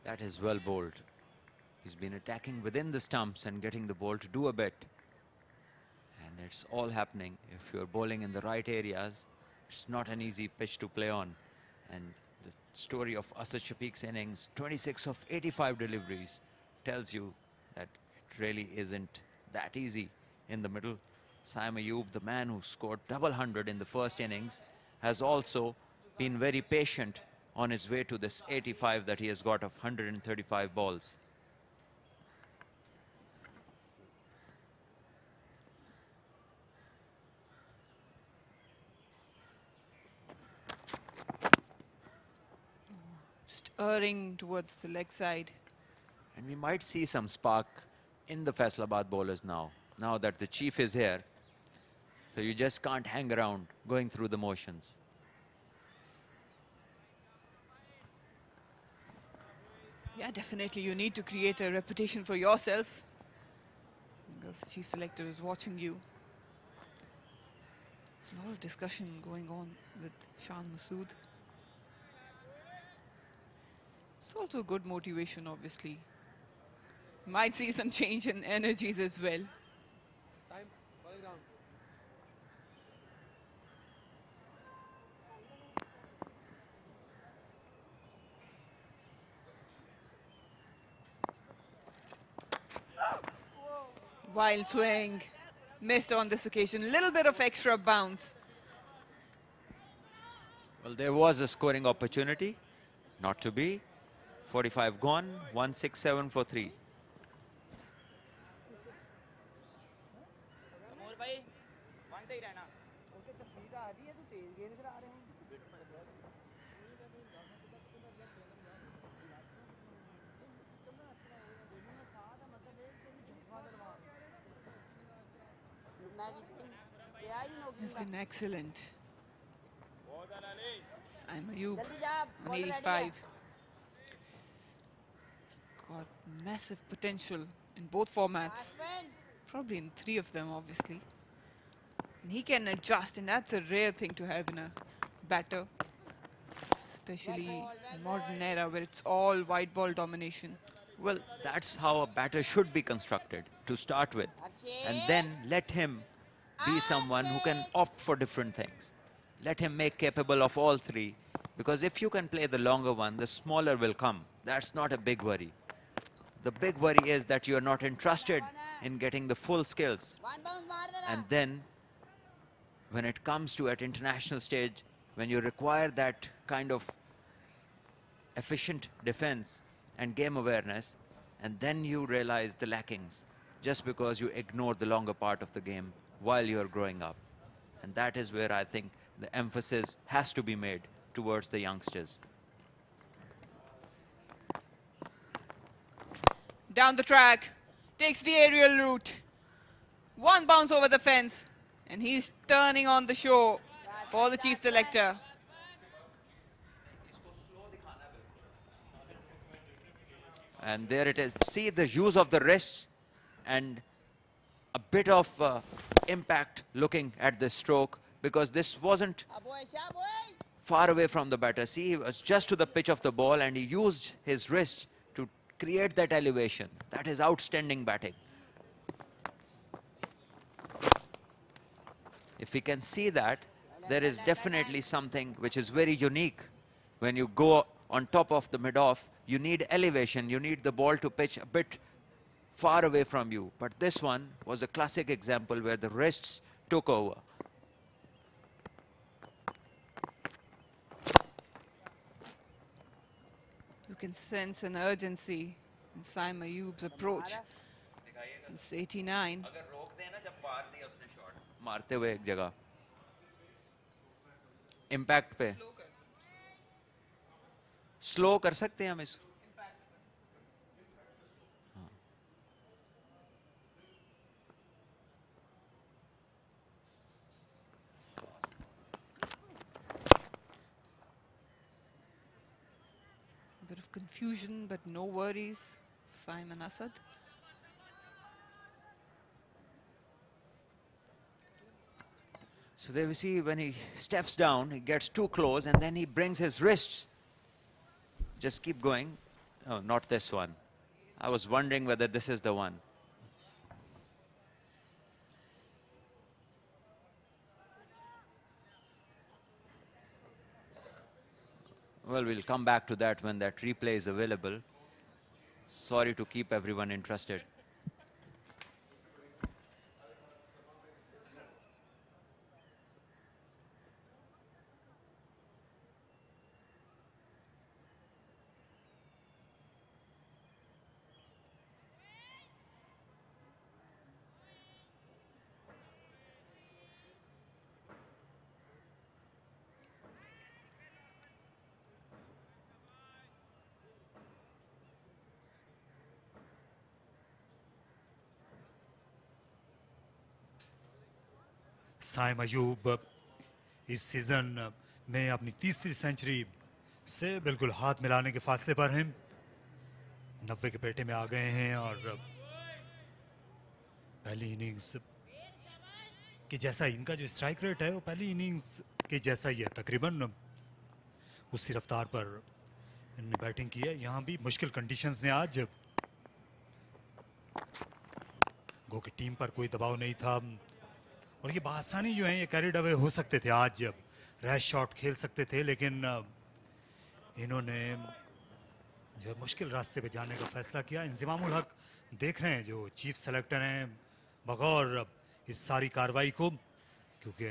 That is well bowled. He's been attacking within the stumps and getting the ball to do a bit. And it's all happening. If you're bowling in the right areas, it's not an easy pitch to play on. And the story of Asad Shafiq's innings, 26 of 85 deliveries, tells you that it really isn't that easy in the middle. Saim Ayub, the man who scored double 100 in the first innings, has also been very patient on his way to this 85 that he has got of 135 balls. Just erring towards the leg side. And we might see some spark in the Faisalabad bowlers now that the chief is here. So you just can't hang around going through the motions. Yeah, definitely you need to create a reputation for yourself, because the chief selector is watching you. There's a lot of discussion going on with Sean Masood. It's also a good motivation, obviously. Might see some change in energies as well. Time, falling down. Wild swing, missed on this occasion. A little bit of extra bounce. Well, there was a scoring opportunity, not to be. 45 gone, 167 for 3. He's been excellent. Saim Ayub, 185. He's got massive potential in both formats. Probably in 3 of them, obviously. And he can adjust, and that's a rare thing to have in a batter. Especially in modern era where it's all white ball domination. Well, that's how a batter should be constructed to start with. And then let him be someone who can opt for different things. Let him make capable of all three, because if you can play the longer one, the smaller will come. That's not a big worry. The big worry is that you are not interested in getting the full skills. And then when it comes to at international stage, when you require that kind of efficient defense and game awareness, and then you realize the lackings just because you ignore the longer part of the game while you're growing up. And that is where I think the emphasis has to be made towards the youngsters. Down the track, takes the aerial route. One bounce over the fence, and he's turning on the show for the chief selector. And there it is. See the use of the wrists and a bit of impact looking at the stroke, because this wasn't far away from the batter. See, he was just to the pitch of the ball and he used his wrist to create that elevation. That is outstanding batting. If we can see that, there is definitely something which is very unique. When you go on top of the mid-off, you need elevation, you need the ball to pitch a bit far away from you. But this one was a classic example where the wrists took over. You can sense an urgency in Saim Ayoub's approach. It's 89. मारते हुए एक जगह impact पे slow कर सकते हैं हम इसको. A bit of confusion, but no worries. Simon Asad. So there we see when he steps down, he gets too close and then he brings his wrists. Just keep going. Oh, not this one. I was wondering whether this is the one. Well, we'll come back to that when that replay is available. Sorry to keep everyone interested. Saim Ayub इस season में अपनी तीसरी century से बिल्कुल हाथ मिलाने के फासले पर हैं. 90 के पेटे में आ गए हैं और पहली इनिंग्स के जैसा इनका जो स्ट्राइक रेट है वो पहली इनिंग्स के जैसा ही है. तकरीबन उसी रफ्तार पर इन्होंने बैटिंग की है. यहाँ भी मुश्किल कंडीशंस में आज गो की टीम पर कोई दबाव नहीं था और ये आसानी जो है ये कैरिड अवे हो सकते थे. आज रैश शॉट खेल सकते थे, लेकिन इन्होंने जो मुश्किल रास्ते पे जाने का फैसला किया. इंज़िमामुल हक देख रहे हैं जो चीफ सेलेक्टर हैं बगौर इस सारी कार्रवाई को, क्योंकि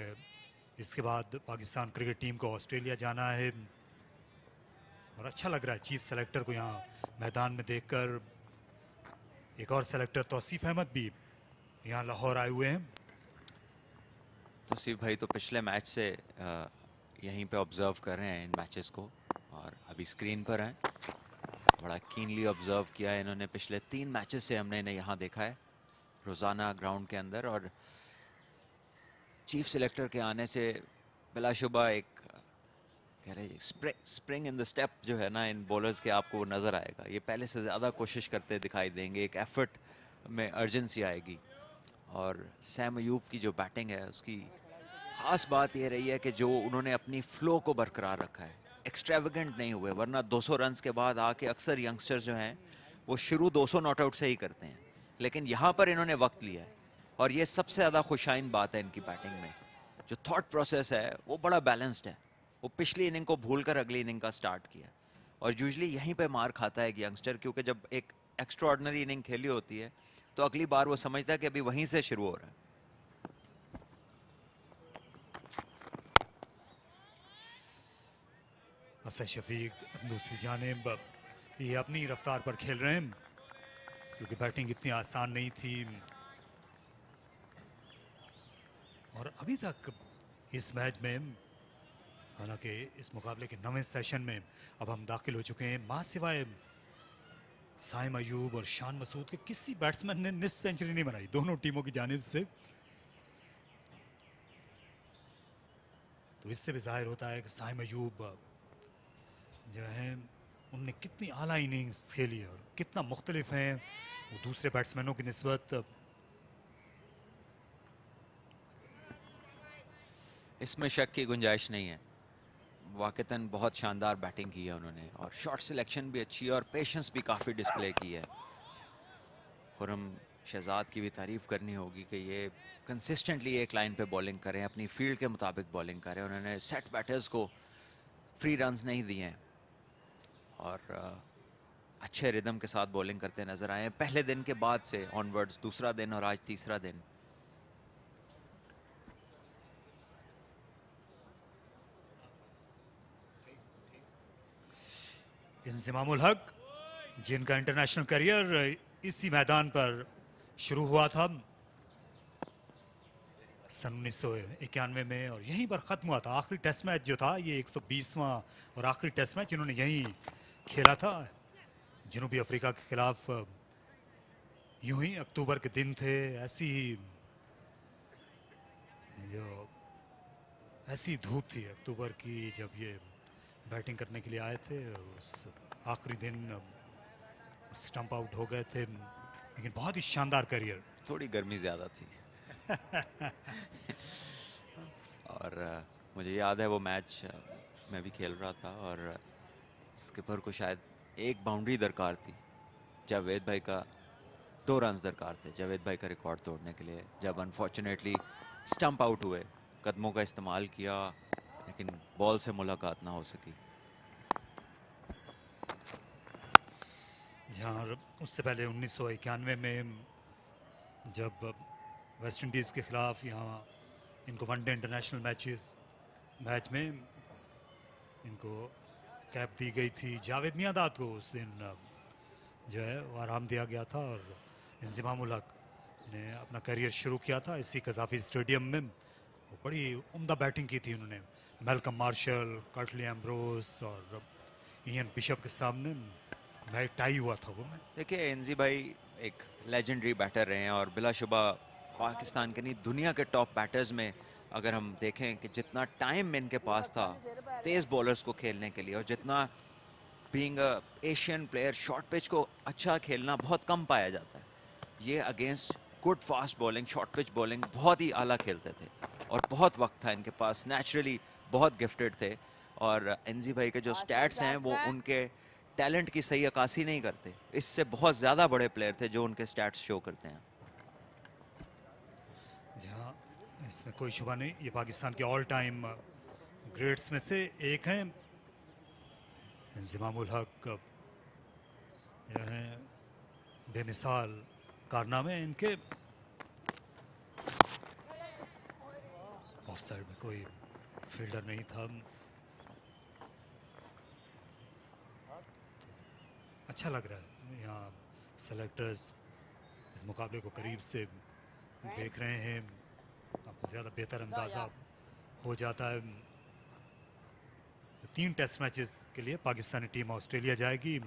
इसके बाद पाकिस्तान क्रिकेट टीम को ऑस्ट्रेलिया जाना है. और अच्छा लग रहा है चीफ सेलेक्टर को यहाँ मैदान में देखकर. एक और सेलेक्टर तौसीफ अहमद भी यहाँ लाहौर आए हुए हैं. तौसीफ भाई तो पिछले मैच से यहीं पे ऑब्जर्व कर रहे हैं इन मैचेस को और अभी स्क्रीन पर हैं. बड़ा कीनली ऑब्जर्व किया है इन्होंने. पिछले 3 मैचेस से हमने इन्हें यहाँ देखा है रोज़ाना ग्राउंड के अंदर. और चीफ सेलेक्टर के आने से बिलाशुबा एक कह रहे स्प्रिंग इन द स्टेप जो है ना इन बॉलर्स के आपको नज़र आएगा. ये पहले से ज़्यादा कोशिश करते दिखाई देंगे. एक एफर्ट में अर्जेंसी आएगी. और सैम अयूब की जो बैटिंग है उसकी ख़ास बात ये रही है कि जो उन्होंने अपनी फ्लो को बरकरार रखा है. एक्स्ट्रावेगेंट नहीं हुए, वरना 200 रन्स के बाद आके अक्सर यंगस्टर्स जो हैं वो शुरू 200 नॉट आउट से ही करते हैं. लेकिन यहाँ पर इन्होंने वक्त लिया है और ये सबसे ज़्यादा खुशाइन बात है इनकी बैटिंग में, जो थॉट प्रोसेस है वो बड़ा बैलेंस्ड है। वो पिछली इनिंग को भूलकर अगली इनिंग का स्टार्ट किया, और यूजुअली यहीं पे मार खाता है एक यंगस्टर, क्योंकि जब एक एक्स्ट्रा ऑर्डिनरी इनिंग खेली होती है तो अगली बार वो समझता है कि अभी वहीं से शुरू हो रहा है। असद शफीक दूसरी जानिब ये अपनी रफ्तार पर खेल रहे हैं, क्योंकि बैटिंग इतनी आसान नहीं थी, और अभी तक इस मैच में, हालांकि इस मुकाबले के 9वें सेशन में अब हम दाखिल हो चुके हैं, मां सिवाय साइम अयूब और शान मसूद के किसी बैट्समैन ने निस्फ सेंचुरी नहीं बनाई दोनों टीमों की जानिब से। तो इससे भी जाहिर होता है कि साइम अयूब जो है उनने कितनी आला इनिंग्स खेली है और कितना मुख्तलिफ हैं वो दूसरे बैट्समैनों की निस्बत। इसमें शक की गुंजाइश नहीं है, वाकईतन बहुत शानदार बैटिंग की है उन्होंने, और शॉट सिलेक्शन भी अच्छी है और पेशेंस भी काफ़ी डिस्प्ले की है। खुर्रम शहजाद की भी तारीफ़ करनी होगी कि ये कंसिस्टेंटली एक लाइन पे बॉलिंग करें, अपनी फील्ड के मुताबिक बॉलिंग करें। उन्होंने सेट बैटर्स को फ्री रन्स नहीं दिए हैं और अच्छे रिदम के साथ बॉलिंग करते नजर आए हैं पहले दिन के बाद से ऑनवर्ड्स, दूसरा दिन और आज तीसरा दिन। इंज़िमामुल हक, जिनका इंटरनेशनल करियर इसी मैदान पर शुरू हुआ था सन 1991 में और यहीं पर ख़त्म हुआ था। आखिरी टेस्ट मैच जो था ये 120वां और आखिरी टेस्ट मैच इन्होंने यहीं खेला था जनूबी अफ्रीका के खिलाफ। यूं ही अक्टूबर के दिन थे, ऐसी धूप थी अक्टूबर की जब ये बैटिंग करने के लिए आए थे। उस आखिरी दिन स्टंप आउट हो गए थे, लेकिन बहुत ही शानदार करियर। थोड़ी गर्मी ज़्यादा थी और मुझे याद है वो मैच मैं भी खेल रहा था और स्किपर को शायद एक बाउंड्री दरकार थी, जावेद भाई का 2 रन्स दरकार थे जावेद भाई का रिकॉर्ड तोड़ने के लिए। जब अनफॉर्चुनेटली स्टंप आउट हुए, कदमों का इस्तेमाल किया लेकिन बॉल से मुलाकात ना हो सकी। जहाँ उससे पहले 1991 में जब वेस्ट इंडीज़ के खिलाफ यहाँ इनको वनडे इंटरनेशनल मैच में इनको कैप दी गई थी, जावेद मियांदाद को उस दिन जो है वो आराम दिया गया था और इंज़िमामुल हक ने अपना करियर शुरू किया था इसी कज़ाफ़ी स्टेडियम में। वो बड़ी उम्दा बैटिंग की थी उन्होंने, मैल्कम मार्शल, कर्टली एम्ब्रोस और इयन बिशप के सामने मैच टाई हुआ था वो मैच। देखिए एनजी भाई एक लेजेंडरी बैटर रहे हैं और बिलाशुबा पाकिस्तान के नहीं दुनिया के टॉप बैटर्स में अगर हम देखें कि जितना टाइम इनके पास था तेज़ बॉलर्स को खेलने के लिए और जितना being Asian player short pitch को अच्छा खेलना बहुत कम पाया जाता है, ये against good fast bowling short pitch bowling बहुत ही आला खेलते थे और बहुत वक्त था इनके पास, नेचुरली बहुत गिफ्टेड थे। और एनजी भाई के जो स्टैट्स हैं वो उनके टैलेंट की सही अक्कासी नहीं करते, इससे बहुत ज़्यादा बड़े प्लेयर थे जो उनके स्टैट्स शो करते हैं। जहाँ इसमें कोई शुबा नहीं, ये पाकिस्तान के ऑल टाइम ग्रेट्स में से एक हैं। इंज़िमामुल हक जो हैं बेमिसाल कारनामे इनके। ऑफ साइड में कोई फील्डर नहीं था। अच्छा लग रहा है यहाँ सेलेक्टर्स इस मुकाबले को करीब से देख रहे हैं, आपको ज़्यादा बेहतर अंदाज़ा हो जाता है। 3 टेस्ट मैचेस के लिए पाकिस्तानी टीम ऑस्ट्रेलिया जाएगी,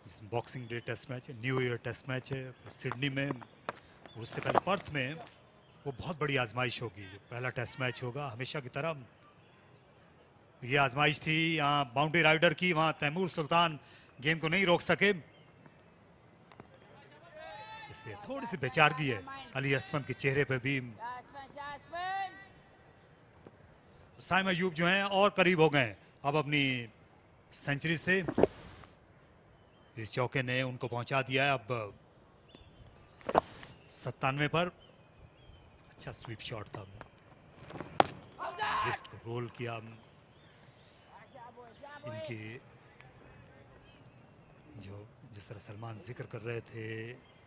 जिसमें बॉक्सिंग डे टेस्ट मैच है, न्यू ईयर टेस्ट मैच है सिडनी में, उससे पहले पर्थ में वो बहुत बड़ी आजमाइश होगी। पहला टेस्ट मैच होगा हमेशा की तरह, ये आजमाइश थी यहाँ बाउंड्री राइडर की, वहाँ तैमूर सुल्तान गेम को नहीं रोक सके, इसलिए थोड़ी सी बेचारगी है अली असमन के चेहरे पे भी। साइम अयूब जो हैं और करीब हो गए अब अपनी सेंचुरी से, इस चौके ने उनको पहुंचा दिया है। अब 97 पर अच्छा स्वीप शॉट था, रिस्ट को रोल किया। इनके जो जिस तरह सलमान जिक्र कर रहे थे,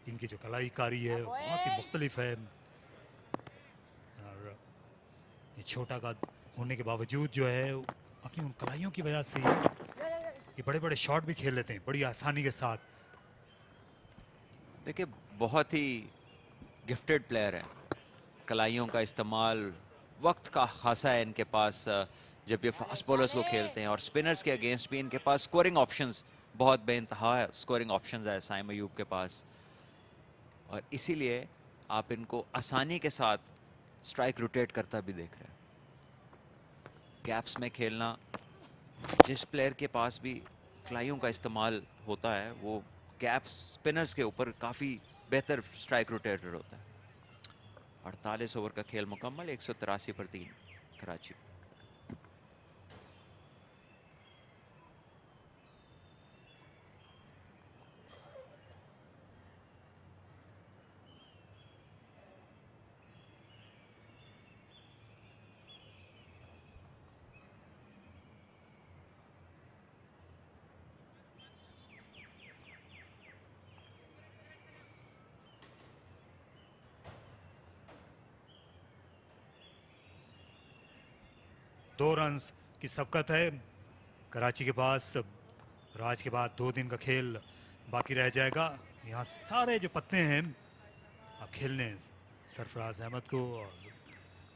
इनकी जो कलाईकारी है बहुत ही मुख्तलिफ है, और ये छोटा कद होने के बावजूद जो है अपनी उन कलाइयों की वजह से ये बड़े बड़े शॉट भी खेल लेते हैं बड़ी आसानी के साथ। देखिए बहुत ही गिफ्टेड प्लेयर है, कलाइयों का इस्तेमाल वक्त का खासा है इनके पास जब ये फास्ट बॉलर्स को खेलते हैं, और स्पिनर्स के अगेंस्ट भी इनके पास स्कोरिंग ऑप्शंस बहुत बेइंतहा है, स्कोरिंग ऑप्शंस है साइम अयूब के पास, और इसीलिए आप इनको आसानी के साथ स्ट्राइक रोटेट करता भी देख रहे हैं। गैप्स में खेलना, जिस प्लेयर के पास भी कलाइयों का इस्तेमाल होता है वो गैप्स स्पिनर्स के ऊपर काफ़ी बेहतर स्ट्राइक रोटेटर होता है। 48 ओवर का खेल मुकम्मल, 183 पर 3 कराची। दो रन्स की सबकत है कराची के पास। राज के बाद 2 दिन का खेल बाकी रह जाएगा। यहाँ सारे जो पत्ते हैं अब खेलने सरफराज अहमद को और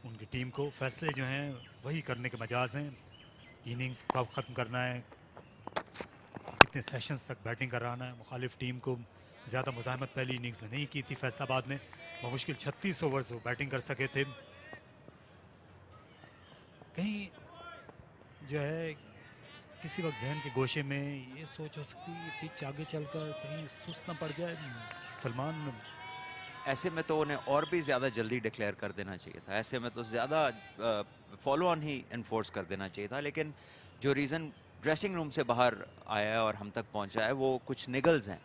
उनकी टीम को, फैसले जो हैं वही करने के मजाज हैं। इनिंग्स कब ख़त्म करना है, कितने सेशंस तक बैटिंग कराना है। मुखालिफ टीम को ज़्यादा मुज़ाहमत पहली इनिंग्स में नहीं की थी फैसलाबाद ने, बमुश्किल 36 ओवर्स वो बैटिंग कर सके थे। कहीं जो है किसी वक्त जहन के गोशे में ये सोच हो सकती है पिच आगे चलकर कहीं सुस्त न पड़ जाए सलमान। ऐसे में तो उन्हें और भी ज़्यादा जल्दी डिक्लेयर कर देना चाहिए था, ऐसे में तो ज़्यादा फॉलो ऑन ही इन्फोर्स कर देना चाहिए था, लेकिन जो रीज़न ड्रेसिंग रूम से बाहर आया है और हम तक पहुंचा है वो कुछ निगल्स हैं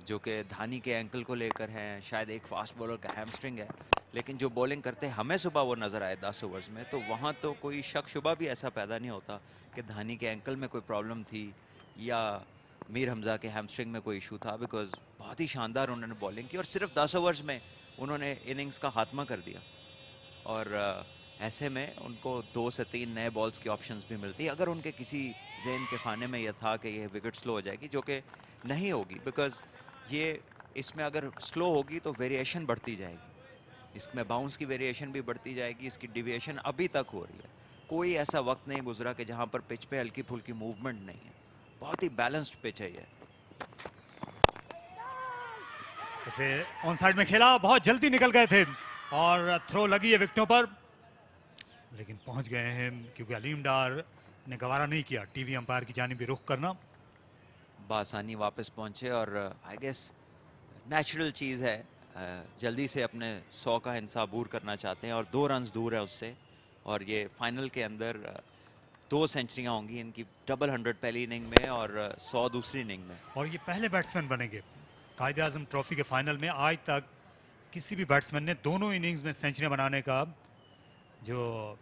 जो कि धानी के एंकल को लेकर हैं, शायद एक फास्ट बॉलर का हैमस्ट्रिंग है, लेकिन जो बॉलिंग करते हमें सुबह वो नज़र आए 10 ओवर्स में, तो वहाँ तो कोई शक शुबा भी ऐसा पैदा नहीं होता कि धानी के एंकल में कोई प्रॉब्लम थी या मीर हमज़ा के हैमस्ट्रिंग में कोई इशू था, बिकॉज बहुत ही शानदार उन्होंने बॉलिंग की और सिर्फ 10 ओवर्स में उन्होंने इनिंग्स का खात्मा कर दिया। और ऐसे में उनको 2 से 3 नए बॉल्स की ऑप्शंस भी मिलती है अगर उनके किसी जहन के खाने में यह था कि ये विकेट स्लो हो जाएगी, जो कि नहीं होगी, बिकॉज ये इसमें अगर स्लो होगी तो वेरिएशन बढ़ती जाएगी, इसमें बाउंस की वेरिएशन भी बढ़ती जाएगी, इसकी डिविएशन अभी तक हो रही है। कोई ऐसा वक्त नहीं गुजरा कि जहां पर पिच पे हल्की फुल्की मूवमेंट नहीं है, बहुत ही बैलेंस्ड पिच है ये। इसे ऑन साइड में खेला, बहुत जल्दी निकल गए थे और थ्रो लगी है विकेटों पर, लेकिन पहुंच गए हैं क्योंकि अलीम डार ने गवारा नहीं किया टीवी अंपायर की जानिब भी रुख करना। बासानी वापस पहुंचे और आई गेस नेचुरल चीज़ है, जल्दी से अपने 100 का इंसाबूर करना चाहते हैं और 2 रन्स दूर है उससे, और ये फाइनल के अंदर 2 सेंचुरियां होंगी इनकी, डबल 100 पहली इनिंग में और 100 दूसरी इनिंग में, और ये पहले बैट्समैन बनेंगे कायद-ए-आज़म ट्रॉफी के फाइनल में। आज तक किसी भी बैट्समैन ने दोनों इनिंग्स में सेंचुरियां बनाने का, जो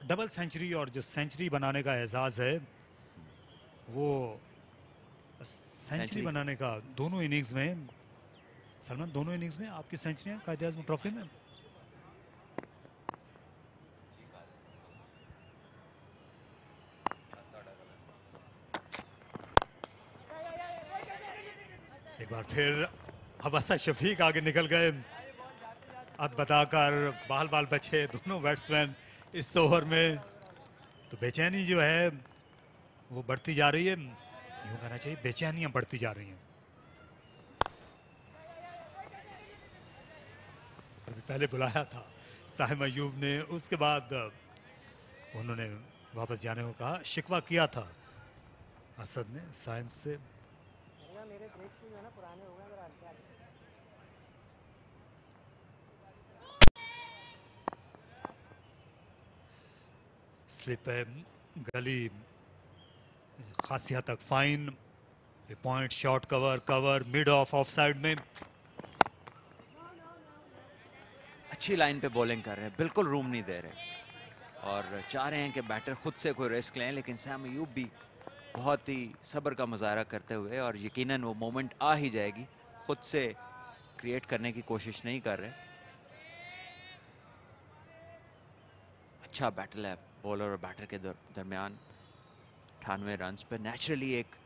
डबल सेंचुरी और जो सेंचुरी बनाने का एजाज़ है, वो सेंचुरी बनाने का दोनों इनिंग्स में। सलमान, दोनों इनिंग्स में आपकी सेंचुरियां कायद-ए-आज़म ट्रॉफी में? एक बार फिर हबसा शफीक आगे निकल गए, अद बताकर बाल बाल बचे दोनों बैट्समैन इस ओवर में। तो बेचैनी जो है वो बढ़ती जा रही है, यूं कहना चाहिए बेचैनियां बढ़ती जा रही हैं। अभी पहले बुलाया था साहिम अयूब ने, उसके बाद उन्होंने वापस जाने को कहा, शिकवा किया था असद ने साहिम से। स्लिप है, गली खासी हद तक fine, point shot cover mid of of side में। अच्छी लाइन पे बॉलिंग कर रहे हैं, बिल्कुल रूम नहीं दे रहे और चाह रहे हैं कि बैटर खुद से कोई रिस्क लें, लेकिन सैम अयूब भी बहुत ही सब्र का मुजाहरा करते हुए, और यकीनन वो मोमेंट आ ही जाएगी, खुद से क्रिएट करने की कोशिश नहीं कर रहे। अच्छा बैटल है बॉलर और बैटर के दरमियान। 98 रन पे नेचुरली एक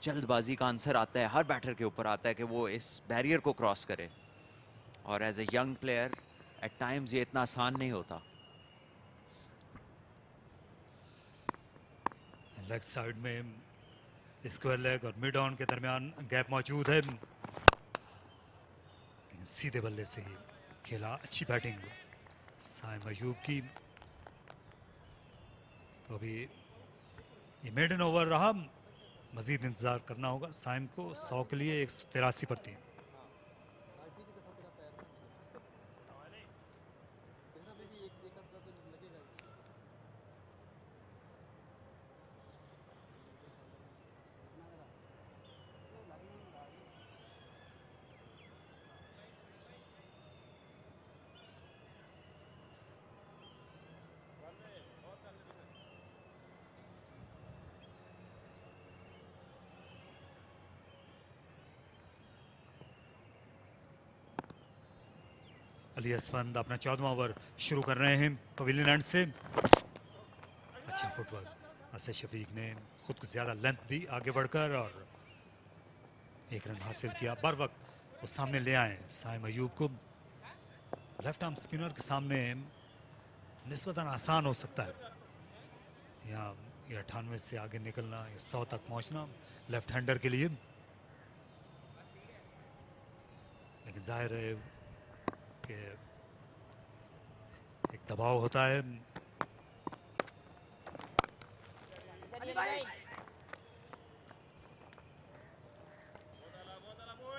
जल्दबाजी का आंसर आता है, हर बैटर के ऊपर आता है कि वो इस बैरियर को क्रॉस करे, और as a young player at times ये इतना आसान नहीं होता। लेग साइड में स्क्वायर लेग और मिड ऑन के दरमियान गैप मौजूद है, सीधे बल्ले से ही खेला। अच्छी बैटिंग साइम अयूब की। तो अभी ये मेडन ओवर रहा, मजीद इंतजार करना होगा साइम को। 100 के लिए 183 पर 3। अली असफंद अपना 14वां ओवर शुरू कर रहे हैं पवेलियन एंड से। अच्छा फुटवर्क, असद शफीक ने खुद को ज्यादा लेंथ दी आगे बढ़कर और 1 रन हासिल किया। बर वक्त वो सामने ले आए साइम अयूब को। लेफ्ट आर्म स्पिनर के सामने निस्बतन आसान हो सकता है यहाँ ये 98 से आगे निकलना या 100 तक पहुंचना लेफ्ट हैंडर के लिए, लेकिन जाहिर है कि एक दबाव होता है।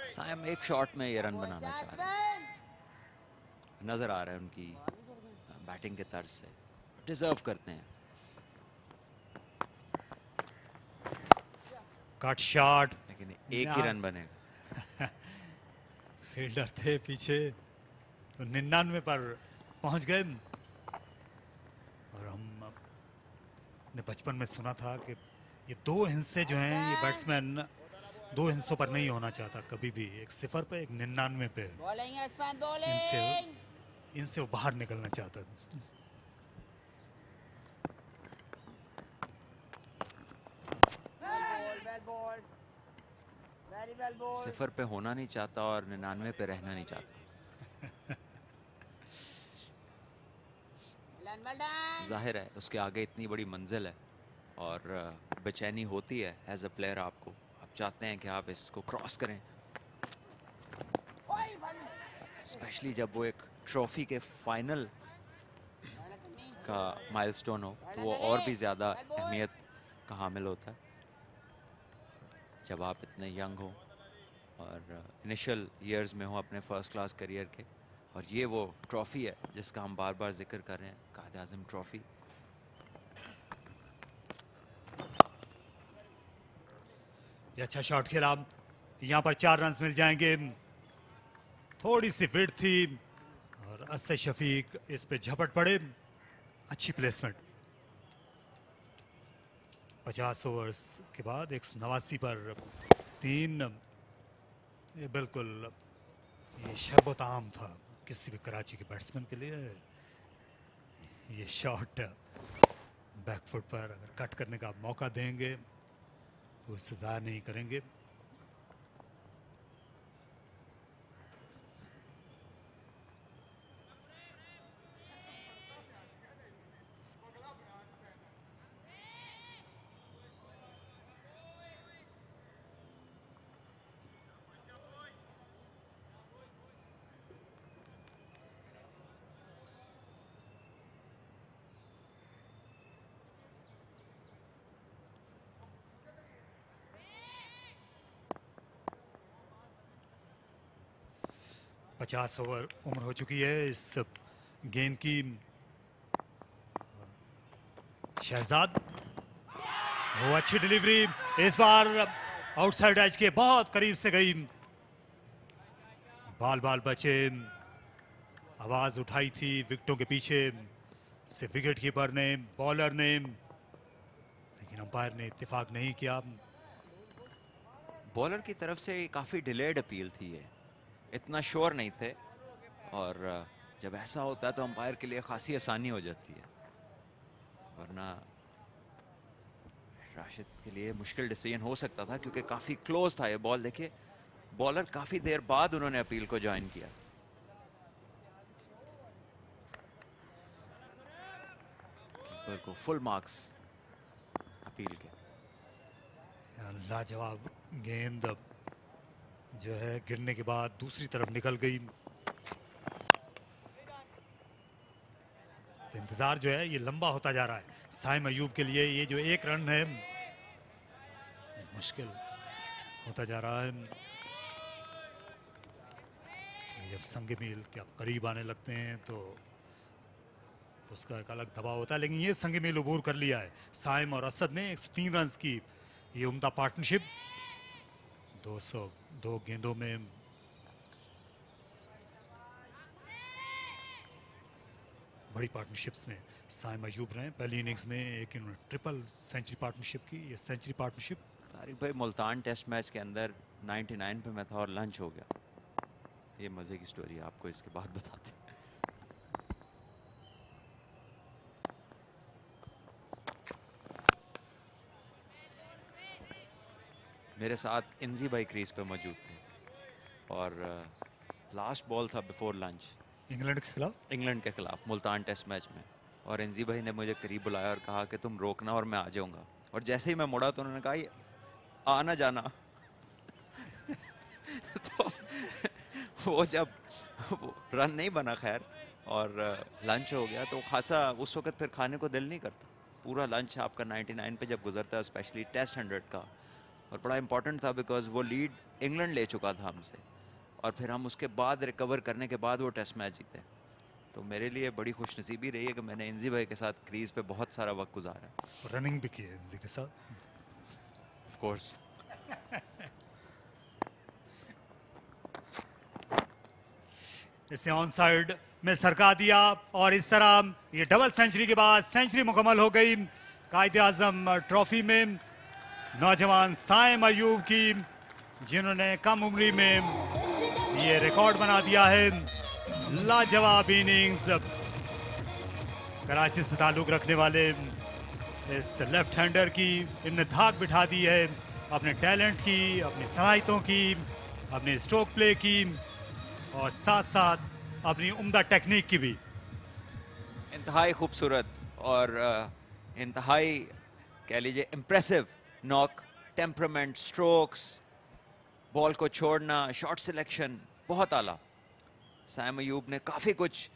साइम एक शॉट में ये रन बनाना चाह रहे हैं, नजर आ रहा है उनकी बैटिंग के तर्ज से, डिजर्व करते हैं। कट शॉट, लेकिन एक ही रन बनेगा। फील्डर थे पीछे, तो 99 पर पहुंच गए। और हमने बचपन में सुना था कि ये 2 हिस्से जो हैं, ये बैट्समैन 2 हिस्सों पर नहीं होना चाहता कभी भी, एक 0 पे एक 99 पे। इनसे वो बाहर निकलना चाहता। सिफर पे होना नहीं चाहता और 99 पे रहना नहीं चाहता। जाहिर है उसके आगे इतनी बड़ी मंजिल है और बेचैनी होती है एज अ प्लेयर, आपको आप चाहते हैं कि आप इसको क्रॉस करें, स्पेशली जब वो एक ट्रॉफी के फाइनल का माइलस्टोन हो, तो वो और भी ज़्यादा अहमियत का हामिल होता है जब आप इतने यंग हो और इनिशियल ईयर्स में हो अपने फर्स्ट क्लास करियर के। और ये वो ट्रॉफी है जिसका हम बार बार जिक्र कर रहे हैं, क्वाइड-ए-आज़म ट्रॉफी। ये अच्छा शॉट खेला, यहाँ पर 4 रन मिल जाएंगे। थोड़ी सी विड्थ थी और असद शफीक इस पे झपट पड़े। अच्छी प्लेसमेंट। 50 ओवर्स के बाद 189 पर 3। ये बिल्कुल ये शरबत आम था किसी भी कराची के बैट्समैन के लिए। ये शॉट बैकफुट पर अगर कट करने का मौका देंगे तो इससे ज़ाया नहीं करेंगे। पचास ओवर उम्र हो चुकी है इस गेंद की। शहजाद, वो अच्छी डिलीवरी, इस बार आउटसाइड एज के बहुत करीब से गई। बाल बचे। आवाज उठाई थी विकेटों के पीछे से विकेट कीपर ने, बॉलर ने, लेकिन अंपायर ने इत्तेफाक नहीं किया। बॉलर की तरफ से काफी डिलेड अपील थी ये, इतना श्योर नहीं थे, और जब ऐसा होता है तो अंपायर के लिए खासी आसानी हो जाती है, वरना राशिद के लिए मुश्किल डिसीजन हो सकता था क्योंकि काफी क्लोज था ये बॉल। देखिए बॉलर काफी देर बाद उन्होंने अपील को ज्वाइन किया। कीपर को फुल मार्क्स अपील के। लाजवाब गेंद जो है गिरने के बाद दूसरी तरफ निकल गई। तो इंतजार जो है ये लंबा होता जा रहा है साइम अयूब के लिए। ये जो एक रन है मुश्किल होता जा रहा है। जब संग मील के आप करीब आने लगते हैं तो उसका एक अलग दबाव होता है, लेकिन ये संग मील अबूर कर लिया है साइम और असद ने। 103 रन की ये उम्दा पार्टनरशिप, 202 गेंदों में बड़ी पार्टनरशिप्स में साइम अयूब रहे। पहली इनिंग्स में एक इन्होंने ट्रिपल सेंचुरी पार्टनरशिप की, ये सेंचुरी पार्टनरशिप। तारिक भाई मुल्तान टेस्ट मैच के अंदर 99 पे मैं था और लंच हो गया। ये मजे की स्टोरी है, आपको इसके बाद बताते हैं। मेरे साथ इंजी भाई क्रीज पे मौजूद थे और लास्ट बॉल था बिफोर लंच इंग्लैंड के खिलाफ, इंग्लैंड के खिलाफ मुल्तान टेस्ट मैच में, और इंजी भाई ने मुझे करीब बुलाया और कहा कि तुम रोकना और मैं आ जाऊंगा, और जैसे ही मैं मुड़ा तो उन्होंने कहा ये आना जाना तो वो जब वो रन नहीं बना खैर और लंच हो गया तो खासा उस वक्त फिर खाने को दिल नहीं करता। पूरा लंच आपका 99 पे जब गुजरता है, स्पेशली टेस्ट 100 का, और बड़ा इंपॉर्टेंट था बिकॉज वो लीड इंग्लैंड ले चुका था हमसे, और फिर हम उसके बाद रिकवर करने के बाद वो टेस्ट मैच जीते। तो मेरे लिए बड़ी खुशनसीबी रही है कि मैंने इंजी भाई के साथ क्रीज पे बहुत सारा वक्त गुजारा, रनिंग भी की है इंजी के साथ ऑफ कोर्स। इसे ऑन साइड में सरका दिया और इस तरह ये डबल सेंचुरी के बाद सेंचुरी मुकम्मल हो गई कायद-ए-आज़म ट्रॉफी में। नौजवान साइम अयूब की, जिन्होंने कम उम्री में ये रिकॉर्ड बना दिया है। लाजवाब इनिंग्स, कराची से ताल्लुक रखने वाले इस लेफ्ट हैंडर की इनने धाक बिठा दी है अपने टैलेंट की, अपनी सलाहियतों की, अपने स्ट्रोक प्ले की, और साथ साथ अपनी उम्दा टेक्निक की भी। इंतहाई खूबसूरत और इंतहाई कह लीजिए impressive knock, temperament, strokes, ball को छोड़ना, शॉट सिलेक्शन बहुत आला। साइम अयूब ने काफ़ी कुछ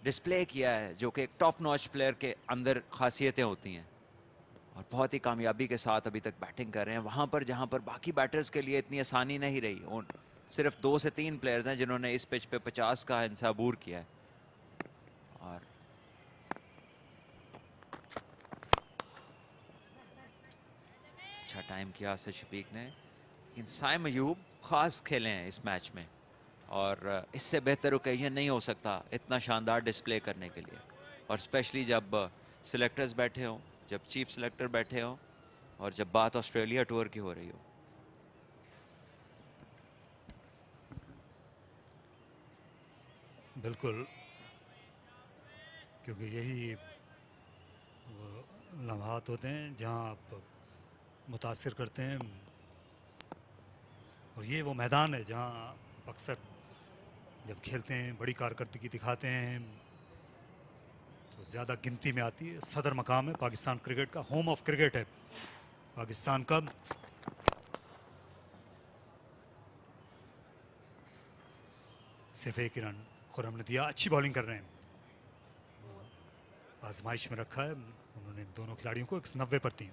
डिस्प्ले किया है जो कि एक टॉप नॉच प्लेयर के अंदर खासियतें होती हैं, और बहुत ही कामयाबी के साथ अभी तक बैटिंग कर रहे हैं वहाँ पर जहाँ पर बाकी बैटर्स के लिए इतनी आसानी नहीं रही। सिर्फ 2 से 3 प्लेयर्स हैं जिन्होंने इस पिच पे 50 का इंसाबूर किया है, और अच्छा टाइम किया आसिफ शफीक ने। लेकिन साइम अयूब खास खेले हैं इस मैच में, और इससे बेहतर ओकेजन नहीं हो सकता इतना शानदार डिस्प्ले करने के लिए, और स्पेशली जब सिलेक्टर्स बैठे हों, जब चीफ सिलेक्टर बैठे हों, और जब बात ऑस्ट्रेलिया टूर की हो रही हो। बिल्कुल, क्योंकि यही वो लम्हात होते हैं जहां आप मुतासिर करते हैं, और ये वो मैदान है जहां आप अक्सर जब खेलते हैं बड़ी कारकर्दगी दिखाते हैं तो ज़्यादा गिनती में आती है। सदर मकाम है पाकिस्तान क्रिकेट का, होम ऑफ क्रिकेट है पाकिस्तान का। सिर्फ एक रन खुरम ने दिया, अच्छी बॉलिंग कर रहे हैं, आजमाइश में रखा है उन्होंने दोनों खिलाड़ियों को। 190 पर 3।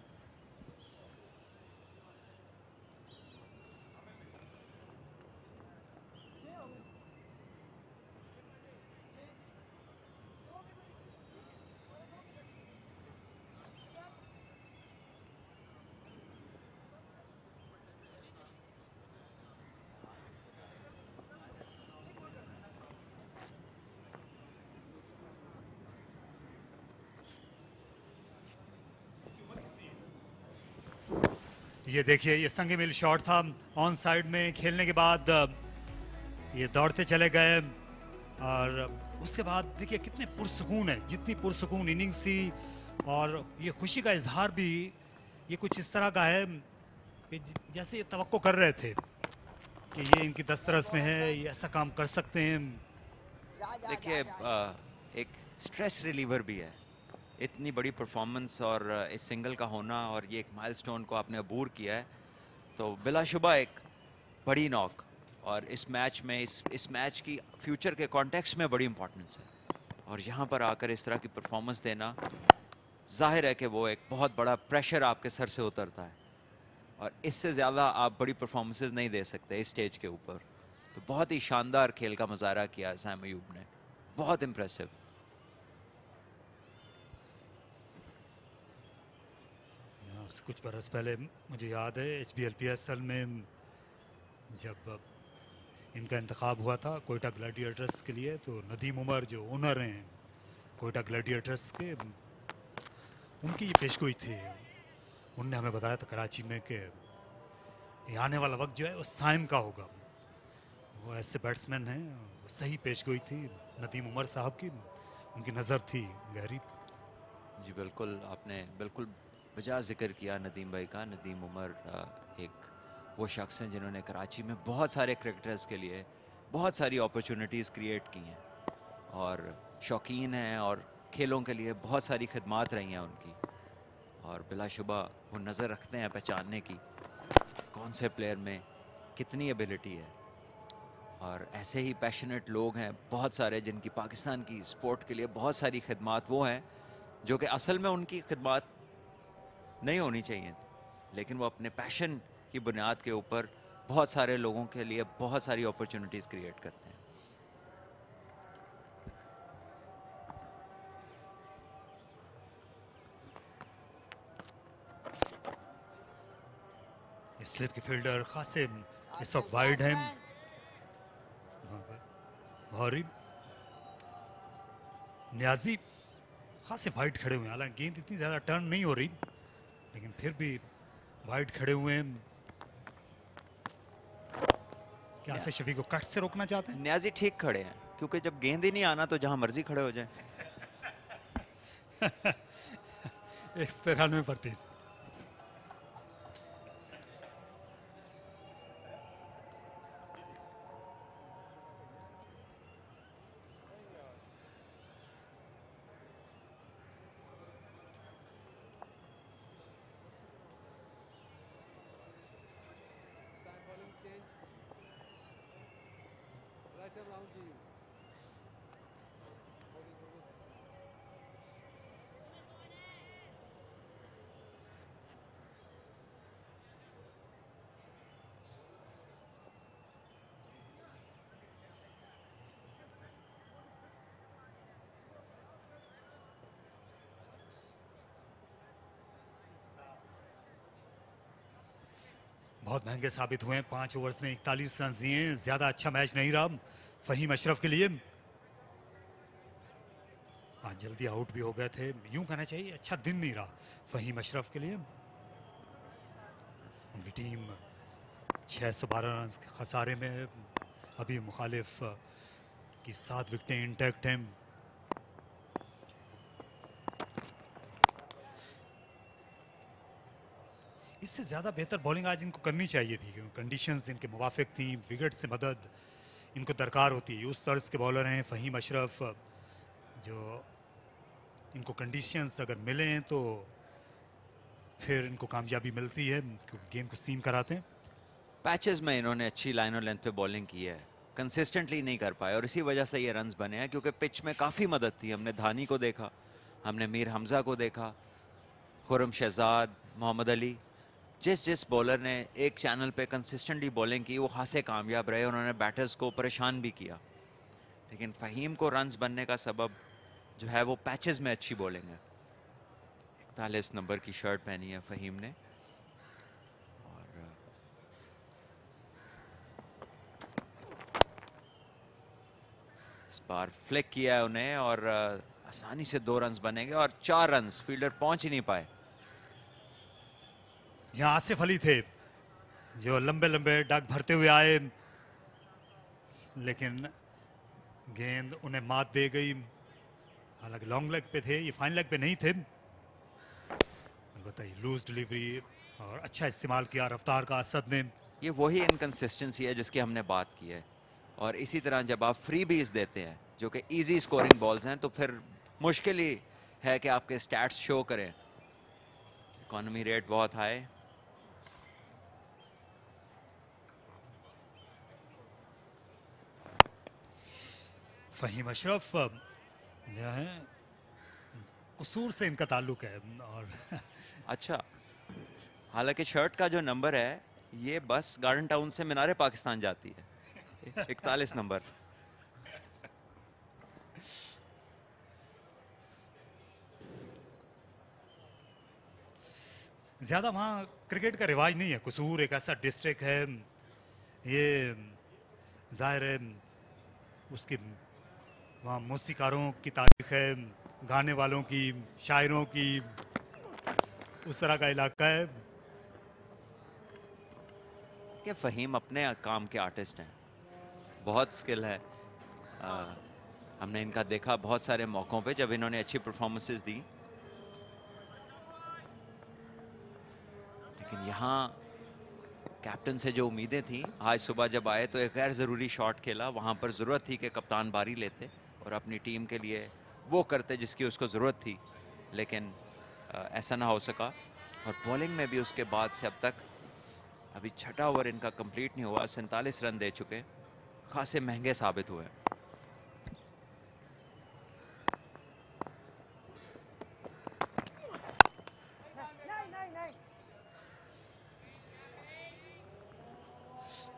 ये देखिए, ये संगे मिल शॉट था ऑन साइड में खेलने के बाद ये दौड़ते चले गए और उसके बाद देखिए कितने पुरसुकून है, जितनी पुरसुकून इनिंग्स थी और ये खुशी का इजहार भी ये कुछ इस तरह का है कि जैसे ये तवक्को कर रहे थे कि ये इनकी दस्तरस में है, ये ऐसा काम कर सकते हैं। देखिए एक स्ट्रेस रिलीवर भी है, इतनी बड़ी परफॉर्मेंस और इस सिंगल का होना और ये एक माइलस्टोन को आपने अबूर किया है, तो बिलाशुबा एक बड़ी नॉक और इस मैच में इस मैच की फ्यूचर के कॉन्टेक्स्ट में बड़ी इंपॉर्टेंस है। और यहाँ पर आकर इस तरह की परफॉर्मेंस देना जाहिर है कि वो एक बहुत बड़ा प्रेशर आपके सर से उतरता है और इससे ज़्यादा आप बड़ी परफॉर्मेंसेस नहीं दे सकते इस स्टेज के ऊपर। तो बहुत ही शानदार खेल का मुजाहरा किया अज़म अयूब ने, बहुत इम्प्रेसिव। कुछ बरस पहले मुझे याद है HBL PSL में जब इनका इंतखाब हुआ था कोयटा ग्लैडिएटर्स के लिए, तो नदीम उमर जो ओनर हैं कोयटा ग्लैडिएटर्स के, उनकी ये पेशगोई थी। उनने हमें बताया था कराची में कि ये आने वाला वक्त जो है वो साइम का होगा। वो ऐसे बैट्समैन हैं, सही पेशगोई थी नदीम उमर साहब की, उनकी नज़र थी गहरी। जी बिल्कुल, आपने बिल्कुल वजह जिक्र किया नदीम भाई का। नदीम उमर एक वो शख्स हैं जिन्होंने कराची में बहुत सारे क्रिकेटर्स के लिए बहुत सारी अपॉर्चुनिटीज़ क्रिएट की हैं और शौकीन हैं और खेलों के लिए बहुत सारी खिदमात रही हैं उनकी। और बिलाशुबा वो नज़र रखते हैं पहचानने की कौन से प्लेयर में कितनी एबिलिटी है। और ऐसे ही पैशनेट लोग हैं बहुत सारे जिनकी पाकिस्तान की स्पोर्ट के लिए बहुत सारी खिदमात वो हैं जो कि असल में उनकी खिदमात नहीं होनी चाहिए, लेकिन वो अपने पैशन की बुनियाद के ऊपर बहुत सारे लोगों के लिए बहुत सारी अपॉर्चुनिटीज़ क्रिएट करते हैं। स्लिप के फील्डर खासे इस वक्त वाइड हैं और न्याजी खासे वाइड खड़े हुए हैं। हालांकि गेंद इतनी ज़्यादा टर्न नहीं हो रही, लेकिन फिर भी वाइड खड़े हुए हैं। क्या से शफी को कट से रोकना चाहते हैं? न्याजी ठीक खड़े हैं क्योंकि जब गेंद ही नहीं आना तो जहां मर्जी खड़े हो जाए। 93 पर 3। बहुत महंगे साबित हुए हैं। 5 ओवर्स में 41 रन दिए, ज्यादा अच्छा मैच नहीं रहा फहीम अशरफ के लिए। हाँ, जल्दी आउट भी हो गए थे, यूं कहना चाहिए अच्छा दिन नहीं रहा फहीम अशरफ के लिए। उनकी टीम 612 रन के खसारे में, अभी मुखालिफ की 7 विकेटें इंटैक्ट हैं। इससे ज़्यादा बेहतर बॉलिंग आज इनको करनी चाहिए थी क्योंकि कंडीशंस इनके मुवाफिक थी, विकेट से मदद इनको दरकार होती है। उस तर्ज के बॉलर हैं फहीम अशरफ, जो इनको कंडीशंस अगर मिले हैं तो फिर इनको कामयाबी मिलती है क्योंकि गेम को सीम कराते हैं। पैचेस में इन्होंने अच्छी लाइन और लेंथ पे बॉलिंग की है, कंसिस्टेंटली नहीं कर पाए और इसी वजह से ये रन्स बने हैं क्योंकि पिच में काफ़ी मदद थी। हमने धानी को देखा, हमने मीर हमजा को देखा, खुरम शहजाद, मोहम्मद अली, जिस बॉलर ने एक चैनल पे कंसिस्टेंटली बॉलिंग की वो खासे कामयाब रहे। उन्होंने बैटर्स को परेशान भी किया, लेकिन फ़हीम को रन्स बनने का सबब जो है वो पैचेस में अच्छी बॉलिंग है। 41 नंबर की शर्ट पहनी है फ़हीम ने और इस बार फ्लिक किया है उन्हें और आसानी से 2 रन्स बनेंगे और 4 रन्स, फील्डर पहुंच ही नहीं पाए। जहां आसिफ अली थे जो लंबे लंबे डग भरते हुए आए, लेकिन गेंद उन्हें मात दे गई। हालांकि लॉन्ग लेग पे थे, ये फाइन लेग पे नहीं थे। अलबत्ता लूज डिलीवरी और अच्छा इस्तेमाल किया रफ्तार का असद ने। ये वही इनकंसिस्टेंसी है जिसकी हमने बात की है, और इसी तरह जब आप फ्री बीज देते हैं जो कि इजी स्कोरिंग बॉल्स हैं, तो फिर मुश्किल ही है कि आपके स्टैट्स शो करें। इकोनॉमी रेट बहुत हाई। फहीम अशरफ जो है कसूर से इनका ताल्लुक है। और अच्छा, हालांकि शर्ट का जो नंबर है ये बस गार्डन टाउन से मीनारे पाकिस्तान जाती है, 41 नंबर। ज्यादा वहाँ क्रिकेट का रिवाज नहीं है। कसूर एक ऐसा डिस्ट्रिक्ट है, ये जाहिर है उसकी वहाँ मौसीकारों की तारीख है, गाने वालों की, शायरों की, उस तरह का इलाका है। कि फ़हीम अपने काम के आर्टिस्ट हैं, बहुत स्किल है। हमने इनका देखा बहुत सारे मौक़ों पे जब इन्होंने अच्छी परफॉर्मेंसेस दी, लेकिन यहाँ कैप्टन से जो उम्मीदें थी, आज सुबह जब आए तो एक गैर ज़रूरी शॉट खेला। वहाँ पर ज़रूरत थी कि कप्तान बारी लेते और अपनी टीम के लिए वो करते जिसकी उसको ज़रूरत थी, लेकिन ऐसा ना हो सका। और बॉलिंग में भी उसके बाद से अब तक अभी छठा ओवर इनका कंप्लीट नहीं हुआ, 47 रन दे चुके, खासे महंगे साबित हुए।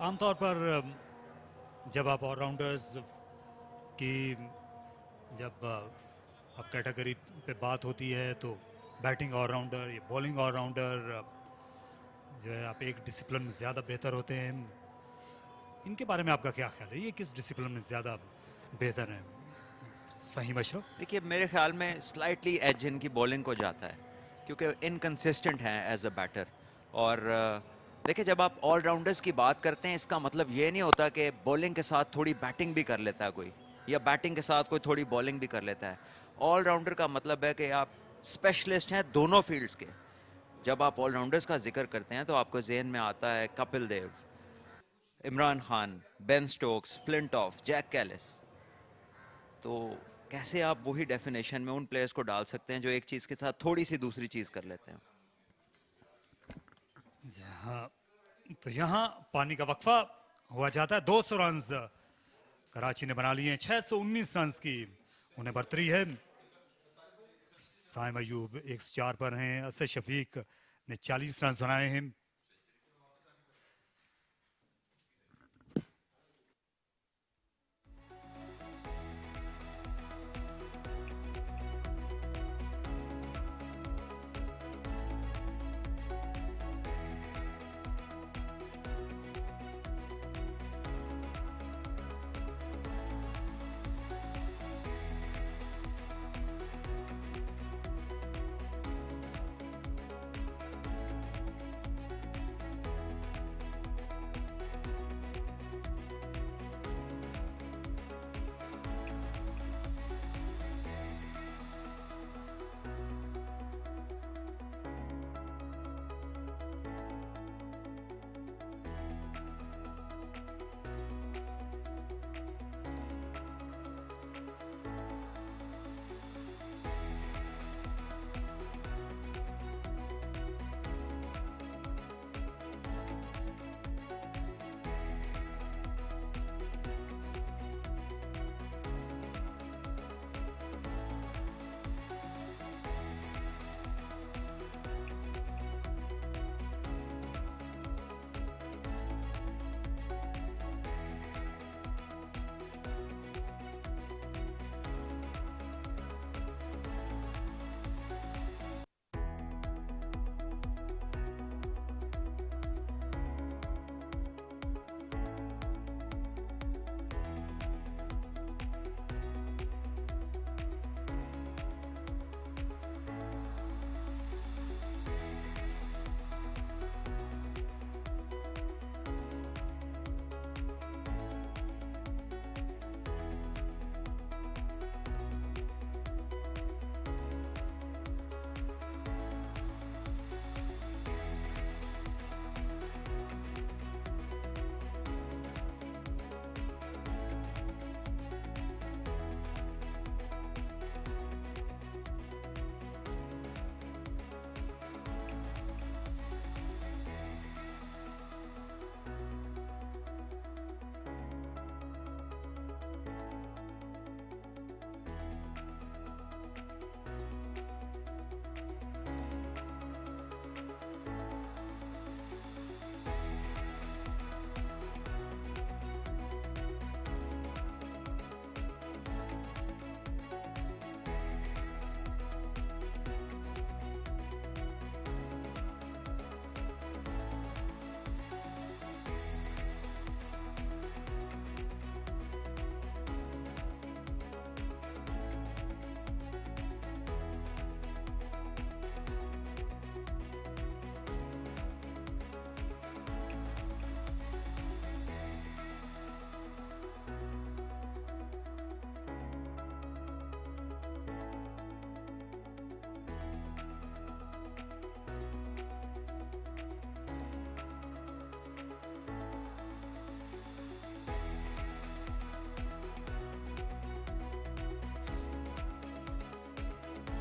आमतौर पर जब आप ऑलराउंडर्स की जब अब कैटेगरी पे बात होती है तो बैटिंग ऑलराउंडर या बॉलिंग ऑलराउंडर जो है आप एक डिसिप्लिन में ज़्यादा बेहतर होते हैं। इनके बारे में आपका क्या ख्याल है, ये किस डिसिप्लिन में ज़्यादा बेहतर है? फहीम अशरफ, देखिए मेरे ख्याल में स्लाइटली एज इनकी बॉलिंग को जाता है, क्योंकि इनकंसिस्टेंट हैं एज अ बैटर। और देखिए जब आप ऑलराउंडर्स की बात करते हैं, इसका मतलब ये नहीं होता कि बॉलिंग के साथ थोड़ी बैटिंग भी कर लेता है कोई, या बैटिंग के साथ कोई थोड़ी बॉलिंग भी कर लेता है। ऑलराउंडर का मतलब है कि आप स्पेशलिस्ट हैं दोनों फील्ड्स के। जब आप ऑलराउंडर्स का जिक्र करते हैं तो आपको जहन में आता है Kapil Dev, Imran Khan, Ben Stokes, Flintoff, Jacques Kallis. तो कैसे आप वही डेफिनेशन में उन प्लेयर्स को डाल सकते हैं जो एक चीज़ के साथ थोड़ी सी दूसरी चीज़ कर लेते हैं? हाँ, तो यहाँ पानी का वक्फा हुआ जाता है। 200 रन कराची ने बना लिए हैं, 619 रन की उन्हें बरतरी है। साइम अयूब 104 पर हैं, असद शफीक ने 40 रन बनाए हैं।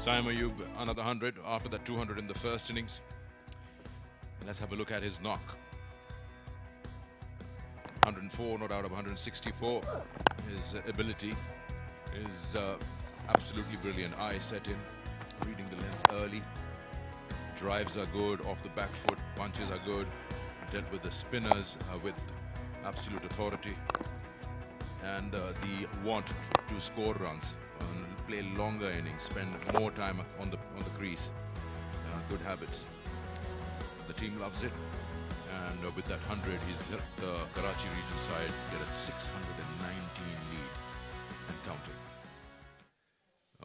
Saim Ayub, another 100 after that 200 in the first innings. Let's have a look at his knock. 104, not out of 164. His ability is absolutely brilliant. Eye set in, reading the length early. Drives are good, off the back foot, punches are good. Dealt with the spinners with absolute authority. And the want to score runs, play longer innings, spend more time on the crease. Good habits. The team loves it. And with that 100, he's helped the Karachi region side get a 619 lead and counting.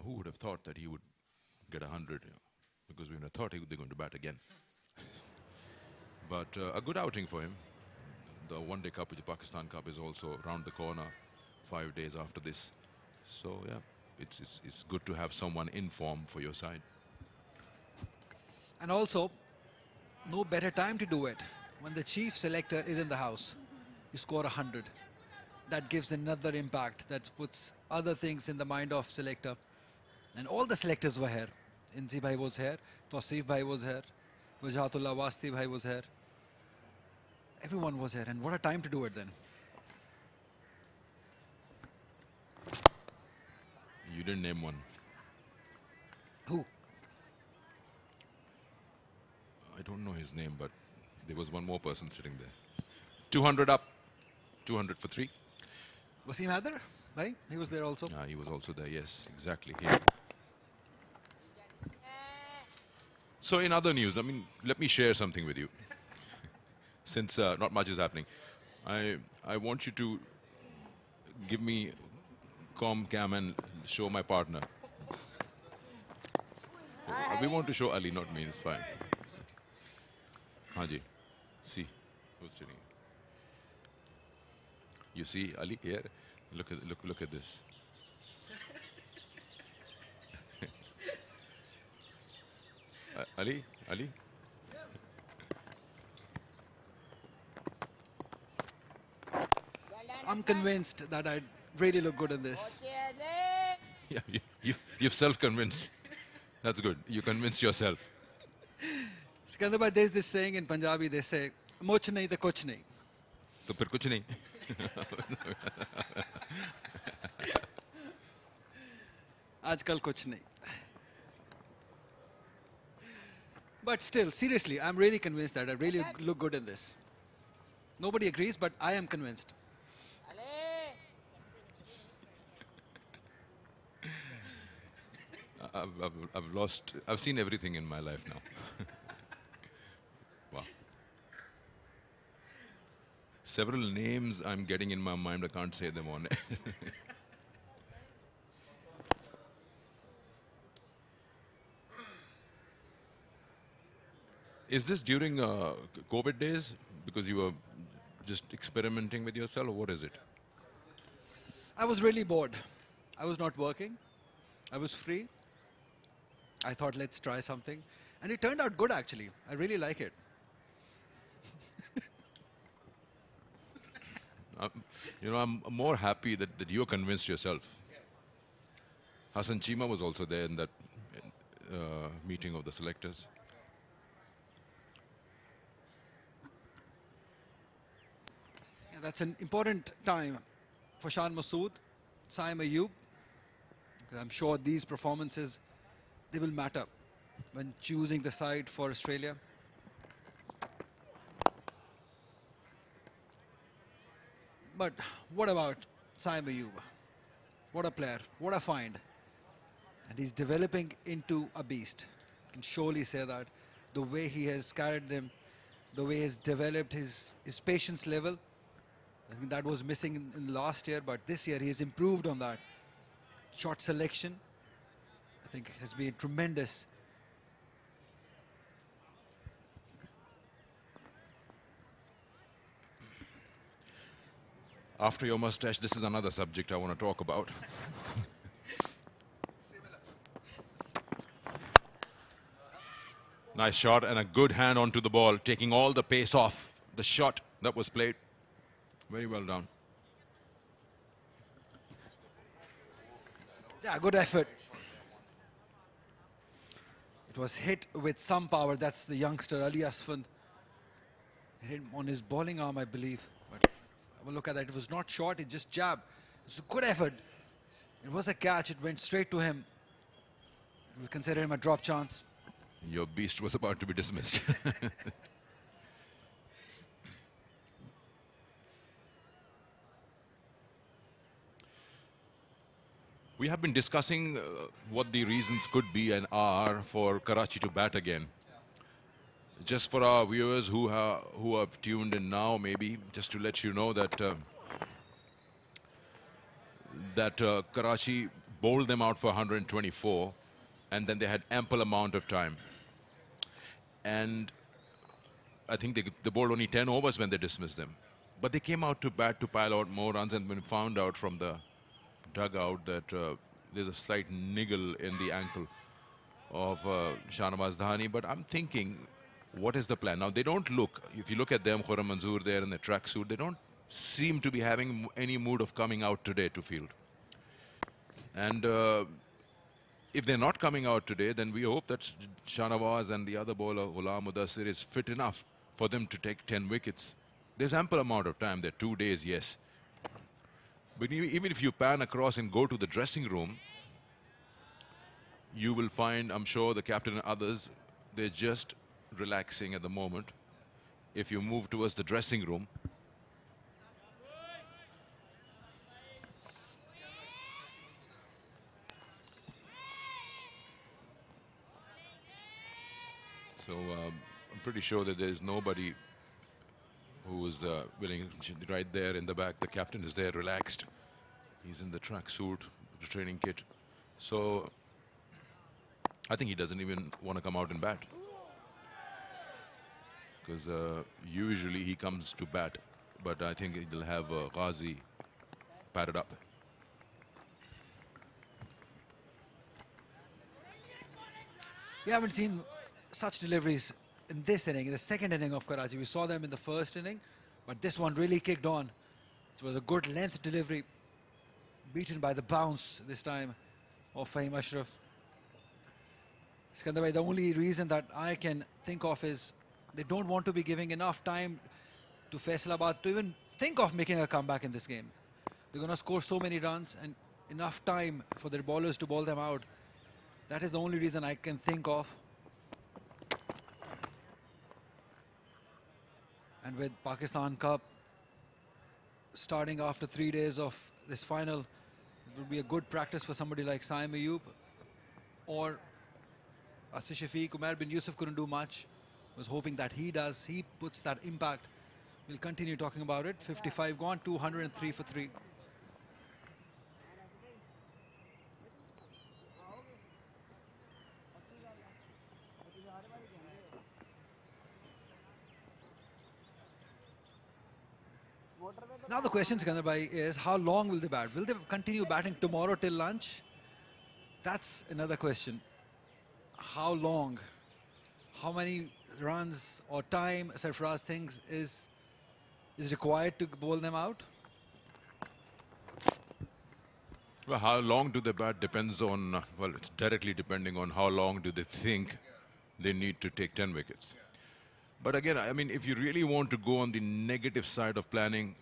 Who would have thought that he would get 100? Because we would have thought they're going to bat again. But a good outing for him. The One Day Cup, the Pakistan Cup, is also round the corner 5 days after this. So yeah, it's good to have someone in form for your side. And also, no better time to do it. When the chief selector is in the house, you score 100. That gives another impact. That puts other things in the mind of selector. And all the selectors were here. Inzi Bhai was here. Tausif Bhai was here. Wajhatullah Wasti Bhai was here. Everyone was here. And what a time to do it then. You didn't name one. Who? I don't know his name, but there was one more person sitting there. 200 up. 200 for 3. Wasim Haider? Bhai? He was there also. He was also there, yes, exactly. Here. So in other news, I mean, let me share something with you. Since not much is happening. I want you to give me cam and show my partner. We want to show Ali, not me, it's fine. Haji, see who's sitting. You see Ali here? Look at this. Ali? I'm convinced that I really look good in this. Yeah, you've self-convinced. That's good. You convinced yourself. Sikandar bhai, there's this saying in Punjabi, they say, "Moch nahi to kuch nahi." To phir kuch nahi. Aajkal kuch nahi. But still, seriously, I'm really convinced that I really look good in this. Nobody agrees, but I am convinced. I've seen everything in my life now. Wow. Several names I'm getting in my mind, I can't say them on air. Is this during COVID days? Because you were just experimenting with yourself, or what is it? I was really bored. I was not working. I was free. I thought, let's try something. And it turned out good, actually. I really like it. I'm more happy that you're convinced yourself. Hassan Chima was also there in that meeting of the selectors. Yeah, that's an important time for Shan Masood, Saim Ayub. Because I'm sure these performances, they will matter when choosing the side for Australia. But what about Saim Ayub? What a player, what a find. And he's developing into a beast. I can surely say that. The way he has carried them, the way he's developed his patience level, I think that was missing in last year, but this year he has improved on that. Shot selection, I think, has been tremendous. After your mustache, this is another subject I want to talk about. Nice shot and a good hand onto the ball, taking all the pace off the shot that was played. Very well done. Yeah, good effort. It was hit with some power. That's the youngster, Ali Asfand. Hit him on his bowling arm, I believe. But have a look at that. It was not short, it just jabbed. It's a good effort. It was a catch. It went straight to him. We'll consider him a drop chance. Your beast was about to be dismissed. We have been discussing what the reasons could be and are for Karachi to bat again. Just for our viewers who have tuned in now, maybe just to let you know that Karachi bowled them out for 124, and then they had ample amount of time. And I think they bowled only 10 overs when they dismissed them. But they came out to bat to pile out more runs, and when found out from the dugout that there's a slight niggle in the ankle of Shahnawaz Dhani. But I'm thinking, what is the plan? Now, they don't look, if you look at them, Khurram Manzoor there in the tracksuit, they don't seem to be having any mood of coming out today to field. And if they're not coming out today, then we hope that Shahnawaz and the other bowler, Ghulam Mudassir, is fit enough for them to take 10 wickets. There's ample amount of time there, 2 days, yes. But even if you pan across and go to the dressing room, you will find, I'm sure, the captain and others, they're just relaxing at the moment. If you move towards the dressing room, so I'm pretty sure that there's nobody who is willing. Right there in the back, the captain is there, relaxed. He's in the tracksuit, the training kit. So I think he doesn't even want to come out and bat, because usually he comes to bat, but I think he'll have Ghazi padded up. We haven't seen such deliveries in this inning, in the second inning of Karachi. We saw them in the first inning, but this one really kicked on. It was a good length delivery, beaten by the bounce this time of Fahim Ashraf. Sikandar bhai, the only reason that I can think of is they don't want to be giving enough time to Faisalabad to even think of making a comeback in this game. They're going to score so many runs and enough time for their bowlers to bowl them out. That is the only reason I can think of. And with Pakistan Cup starting after 3 days of this final, it would be a good practice for somebody like Saim Ayub or Asif Shafiq. Umair bin Yusuf couldn't do much. Was hoping that he puts that impact. We'll continue talking about it. 55 gone, 203 for 3. Now the question, Sikandar bhai, is how long will they bat? Will they continue batting tomorrow till lunch? That's another question. How long? How many runs or time Sarfaraz thinks is required to bowl them out? Well, how long do they bat depends on, well, it's directly depending on how long do they think they need to take 10 wickets. But again, I mean, if you really want to go on the negative side of planning,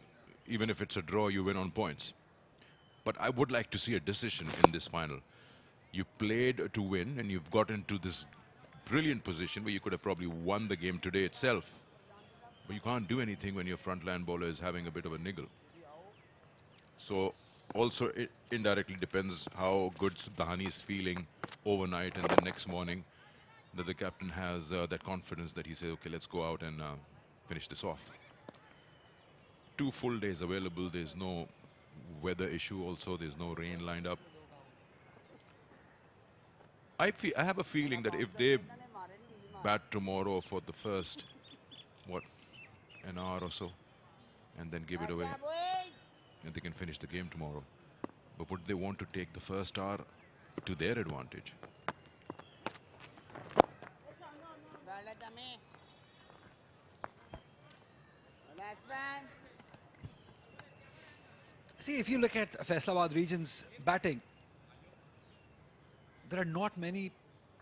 even if it's a draw, you win on points. But I would like to see a decision in this final. You played to win, and you've got into this brilliant position where you could have probably won the game today itself. But you can't do anything when your frontline bowler is having a bit of a niggle. So also it indirectly depends how good Dhani is feeling overnight, and the next morning that the captain has that confidence that he says, okay, let's go out and finish this off. 2 full days available. There's no weather issue also. There's no rain lined up. I have a feeling that if they bat tomorrow for the first, an hour or so, and then give it away, and they can finish the game tomorrow. But would they want to take the first hour to their advantage? See, if you look at Faisalabad region's batting, there are not many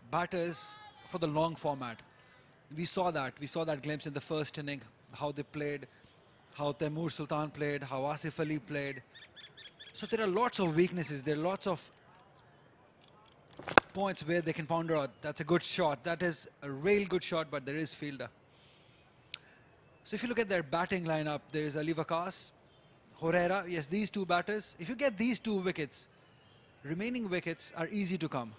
batters for the long format. We saw that glimpse in the first inning, how they played, how Taimur Sultan played, how Asif Ali played. So there are lots of weaknesses, there are lots of points where they can pounder out. That's a good shot, that is a real good shot, but there is fielder. So if you look at their batting lineup, there is Ali Waqas, Herrera, yes, these two batters. If you get these 2 wickets, remaining wickets are easy to come,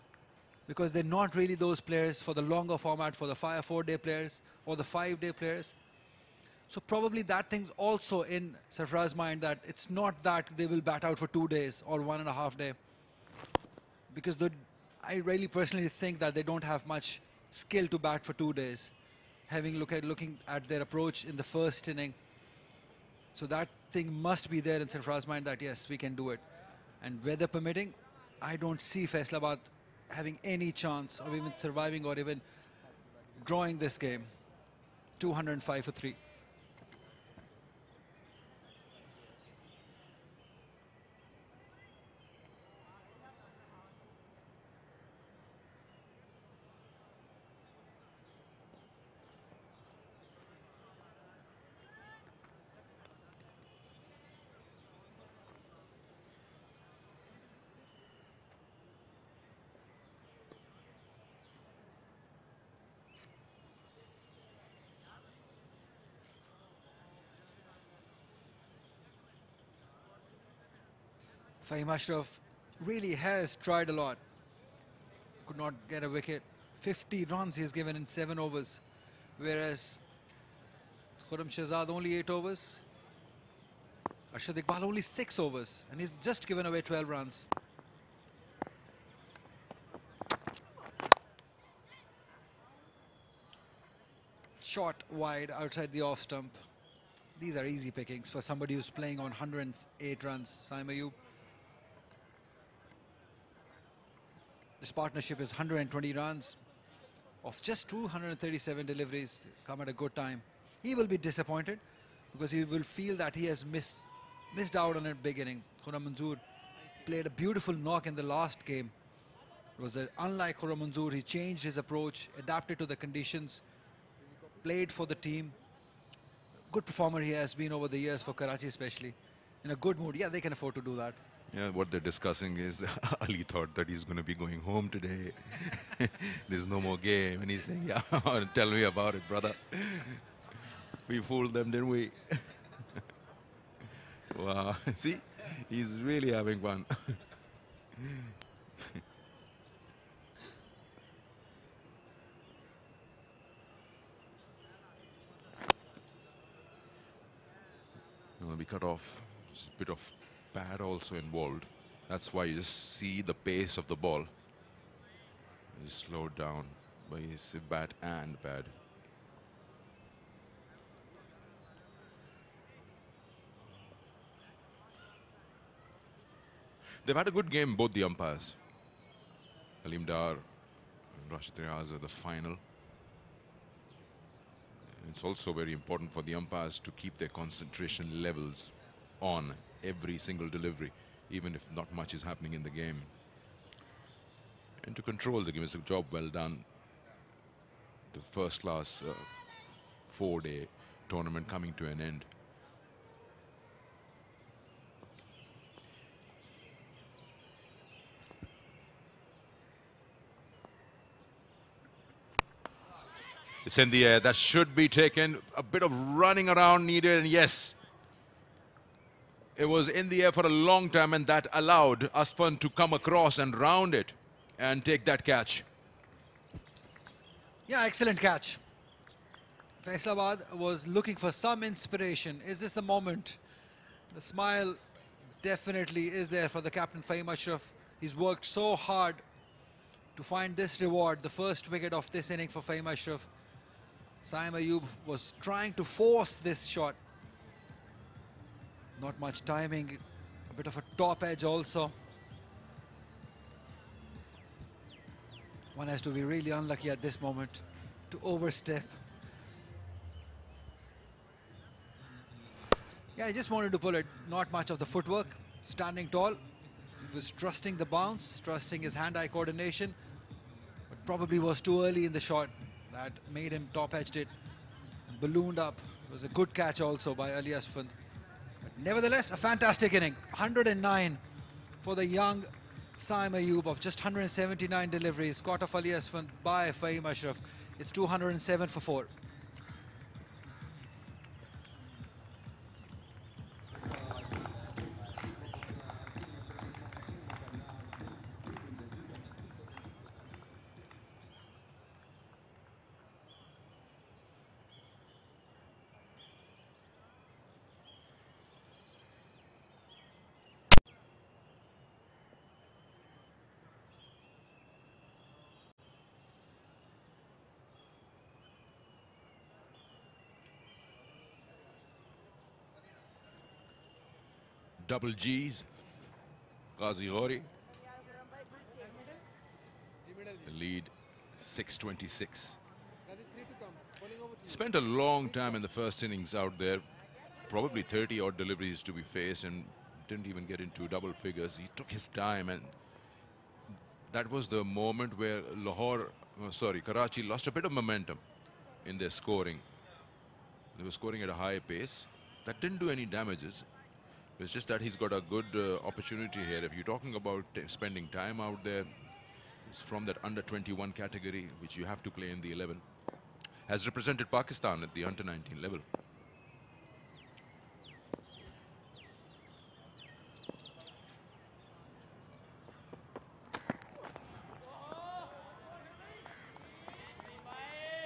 because they're not really those players for the longer format, for the 4-day players or the 5-day players. So probably that thing's also in Sarfaraz's mind, that it's not that they will bat out for 2 days or 1.5 days, because I really personally think that they don't have much skill to bat for 2 days, looking at their approach in the first inning. So that thing must be there in Sarfaraz's mind, that yes, we can do it. And weather permitting, I don't see Faisalabad having any chance of even surviving or even drawing this game. 205 for 3. Fahim Ashraf really has tried a lot. Could not get a wicket. 50 runs he's given in 7 overs. Whereas Khurram Shahzad only 8 overs. Arshad Iqbal only 6 overs. And he's just given away 12 runs. Shot wide outside the off stump. These are easy pickings for somebody who's playing on 108 runs. Saim Ayub. This partnership is 120 runs of just 237 deliveries, come at a good time. He will be disappointed because he will feel that he has missed out on a big inning. Khurram Manzoor played a beautiful knock in the last game. It was unlike Khurram Manzoor, he changed his approach, adapted to the conditions, played for the team. Good performer he has been over the years for Karachi especially. In a good mood, yeah, they can afford to do that. Yeah, what they're discussing is Ali thought that he's going to be going home today. There's no more game. And he's saying, yeah, tell me about it, brother. We fooled them, didn't we? Wow. See, he's really having fun. Now we cut off. Just a bit of pad also involved. That's why you just see the pace of the ball is slowed down by his bat and pad. They've had a good game, both the umpires. Halim Dar and Rashid Riaz are the final. It's also very important for the umpires to keep their concentration levels on every single delivery, even if not much is happening in the game. And to control the game. It's a job well done. The first class 4-day tournament coming to an end. It's in the air. That should be taken. A bit of running around needed, and yes, it was in the air for a long time, and that allowed Aspan to come across and round it and take that catch. Yeah, excellent catch. Faisalabad was looking for some inspiration. Is this the moment? The smile definitely is there for the captain, Fahim Ashraf. He's worked so hard to find this reward, the first wicket of this inning for Fahim Ashraf. Saim Ayub was trying to force this shot. Not much timing, a bit of a top edge also. One has to be really unlucky at this moment to overstep. Yeah, he just wanted to pull it. Not much of the footwork, standing tall. He was trusting the bounce, trusting his hand-eye coordination. But probably was too early in the shot that made him top-edged it and ballooned up. It was a good catch also by Ali Asfand. But nevertheless, a fantastic inning. 109 for the young Saim Ayub of just 179 deliveries. Caught off Ali Asfand by Fahim Ashraf. It's 207 for 4. Double G's. Ghazi Ghori. The lead 626. Spent a long time in the first innings out there. Probably 30 odd deliveries to be faced and didn't even get into double figures. He took his time, and that was the moment where Karachi lost a bit of momentum in their scoring. They were scoring at a high pace. That didn't do any damages. It's just that he's got a good opportunity here. If you're talking about spending time out there, it's from that under 21 category, which you have to play in the 11. Has represented Pakistan at the under 19 level.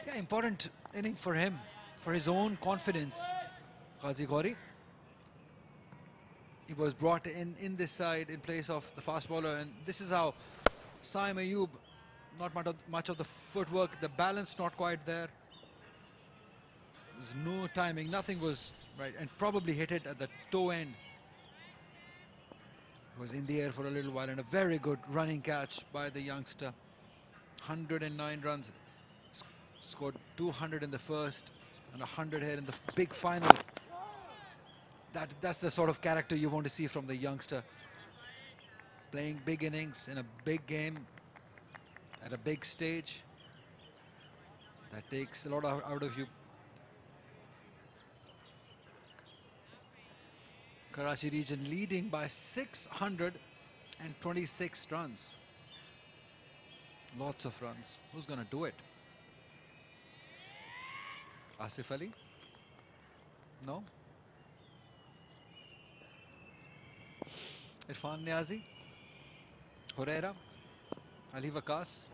Yeah, important inning for him, for his own confidence. Ghazi Ghori. He was brought in this side in place of the fast bowler, and this is how Saim Ayub, not much of the footwork, the balance not quite there. There's no timing, nothing was right, and probably hit it at the toe end. It was in the air for a little while, and a very good running catch by the youngster. 109 runs, scored 200 in the first and 100 here in the big final. That's the sort of character you want to see from the youngster. Playing big innings in a big game at a big stage. That takes a lot out of you. Karachi region leading by 626 runs. Lots of runs. Who's going to do it? Asif Ali? No? Irfan Niazi? Huraira? Ali Waqas?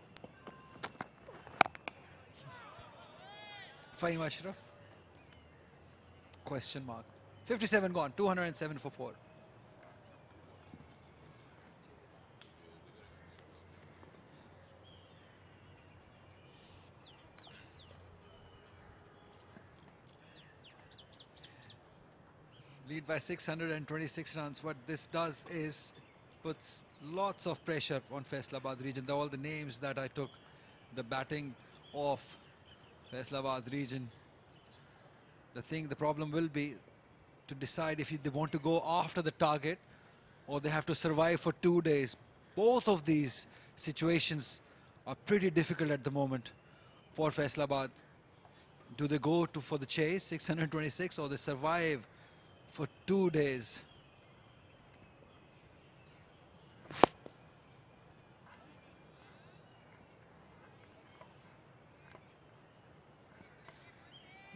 Fahim Ashraf? Question mark. 57 gone, 207 for 4. Lead by 626 runs. What this does is puts lots of pressure on Faisalabad region. All the names that I took, the batting of Faisalabad region. The problem will be to decide if they want to go after the target or they have to survive for 2 days. Both of these situations are pretty difficult at the moment for Faisalabad. Do they go for the chase, 626, or they survive for 2 days?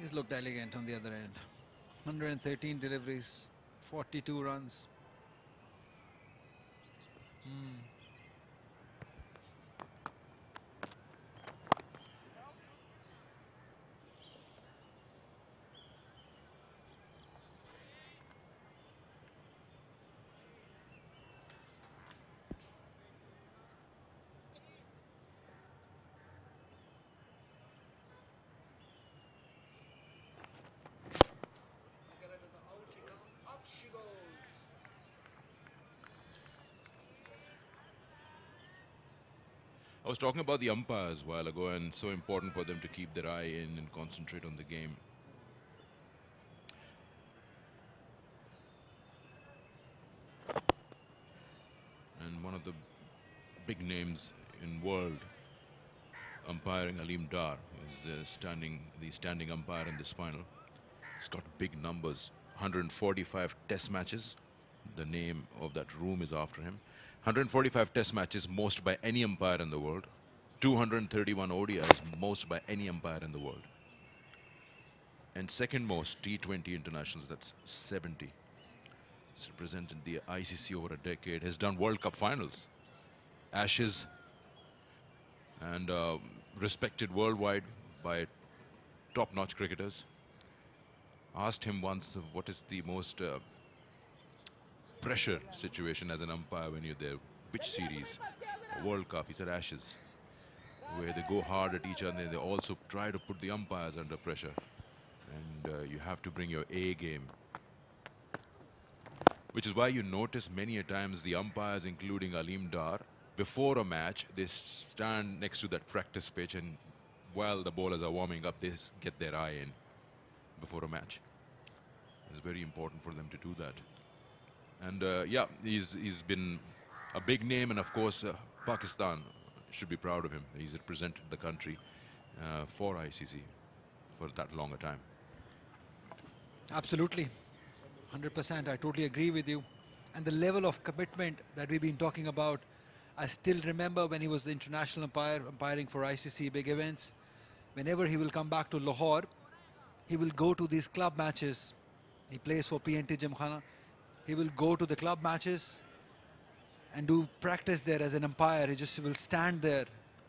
He's looked elegant on the other end. 113 deliveries, 42 runs. I was talking about the umpires a while ago, and so important for them to keep their eye in and concentrate on the game. And one of the big names in world umpiring Aleem Dar is the standing umpire in this final. He's got big numbers, 145 test matches. The name of that room is after him. 145 test matches, most by any umpire in the world. 231 ODIs, most by any umpire in the world. And second most T20 internationals, that's 70. He's represented the ICC over a decade, has done World Cup finals, Ashes, and respected worldwide by top-notch cricketers. Asked him once what is the most pressure situation as an umpire when you're there, which series? A World Cup. He said Ashes, where they go hard at each other and they also try to put the umpires under pressure, and you have to bring your A game, which is why you notice many a times the umpires, including Aleem Dar, before a match they stand next to that practice pitch, and while the bowlers are warming up they get their eye in before a match. It's very important for them to do that. And yeah, he's been a big name, and of course Pakistan should be proud of him. He's represented the country for ICC for that long a time. Absolutely, 100%. I totally agree with you. And the level of commitment that we've been talking about, I still remember when he was the international umpire, umpiring for ICC big events. Whenever he will come back to Lahore, he will go to these club matches. He plays for PNT Gymkhana. He will go to the club matches and do practice there as an umpire. He just will stand there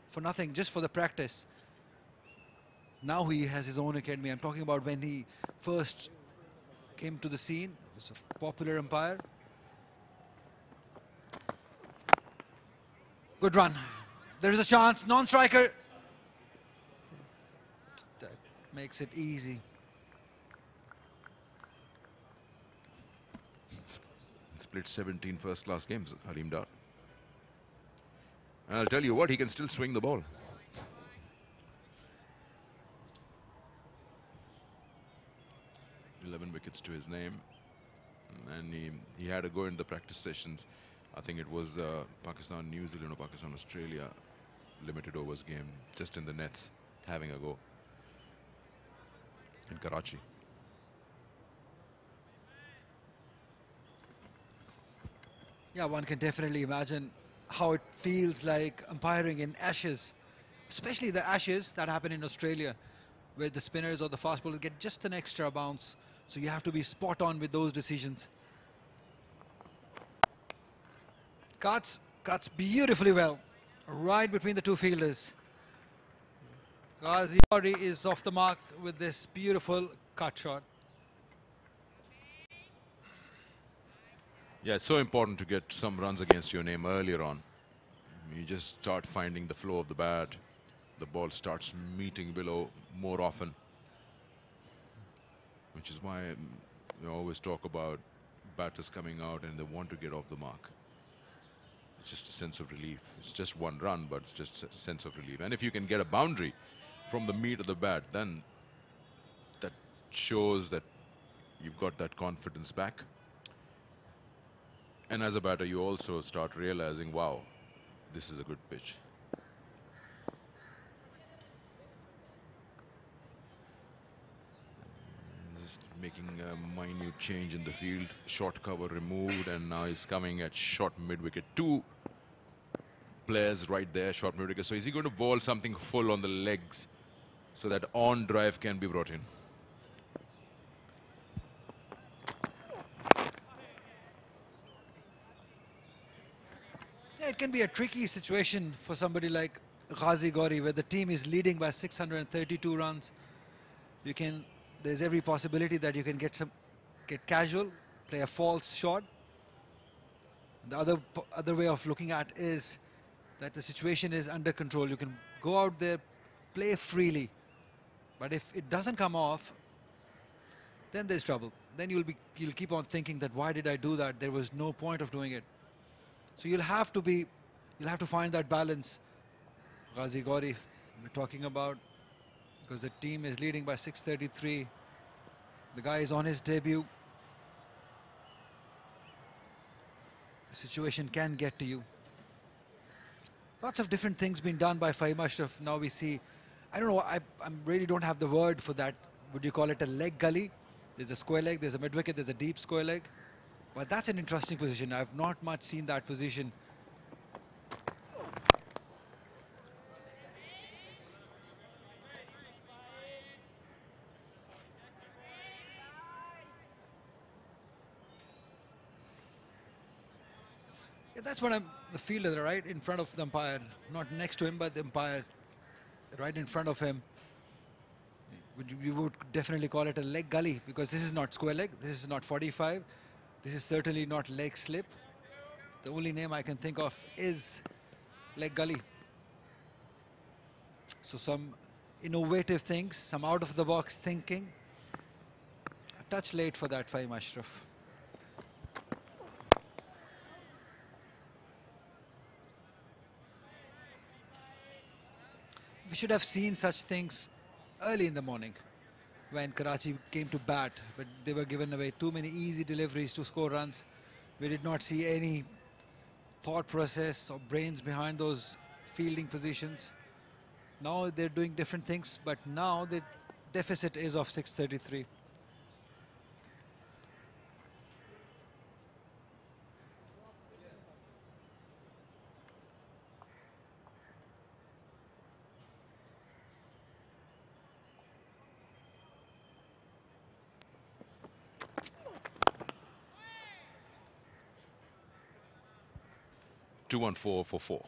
for nothing, just for the practice. Now he has his own academy. I'm talking about when he first came to the scene. He's a popular umpire. Good run. There is a chance. Non-striker. That makes it easy. He's played 17 first-class games, Aleem Dar. And I'll tell you what, he can still swing the ball. Wickets to his name, and he had to go into the practice sessions. I think it was Pakistan, New Zealand, or Pakistan, Australia limited overs game, just in the nets, having a go in Karachi. Yeah, one can definitely imagine how it feels like umpiring in Ashes, especially the Ashes that happen in Australia, where the spinners or the fast bowlers get just an extra bounce. So you have to be spot on with those decisions. Cuts beautifully well, right between the two fielders. Ghazi is off the mark with this beautiful cut shot. Yeah, it's so important to get some runs against your name earlier on. You just start finding the flow of the bat. The ball starts meeting below more often, which is why we always talk about batters coming out and they want to get off the mark. It's just a sense of relief. It's just one run, but it's just a sense of relief. And if you can get a boundary from the meat of the bat, then that shows that you've got that confidence back. And as a batter, you also start realizing, wow, this is a good pitch. Making a minute change in the field. Short cover removed, and now he's coming at short mid-wicket. Two players right there, short mid-wicket. So is he going to bowl something full on the legs so that on drive can be brought in? Yeah, it can be a tricky situation for somebody like Ghazi Gauri, where the team is leading by 632 runs. There's every possibility that you can get casual, play a false shot. The other way of looking at is that the situation is under control. You can go out there, play freely, but if it doesn't come off, then there's trouble. Then you'll keep on thinking that why did I do that? There was no point of doing it. So you'll have to find that balance. Ghazi Gauri, we're talking about, because the team is leading by 633. The guy is on his debut. The situation can get to you. Lots of different things being done by Fahim Ashraf. Now we see, I don't know, I really don't have the word for that. Would you call it a leg gully? There's a square leg, there's a mid wicket, there's a deep square leg. But that's an interesting position. I've not much seen that position. Yeah, that's what the fielder right in front of the umpire, not next to him, but the umpire right in front of him. You would definitely call it a leg gully, because this is not square leg, this is not 45, this is certainly not leg slip. The only name I can think of is leg gully. So some innovative things, some out of the box thinking. A touch late for that, Fahim Ashraf. We should have seen such things early in the morning when Karachi came to bat, but they were given away too many easy deliveries to score runs. We did not see any thought process or brains behind those fielding positions. Now they're doing different things, but now the deficit is of 633. Two on four for 4.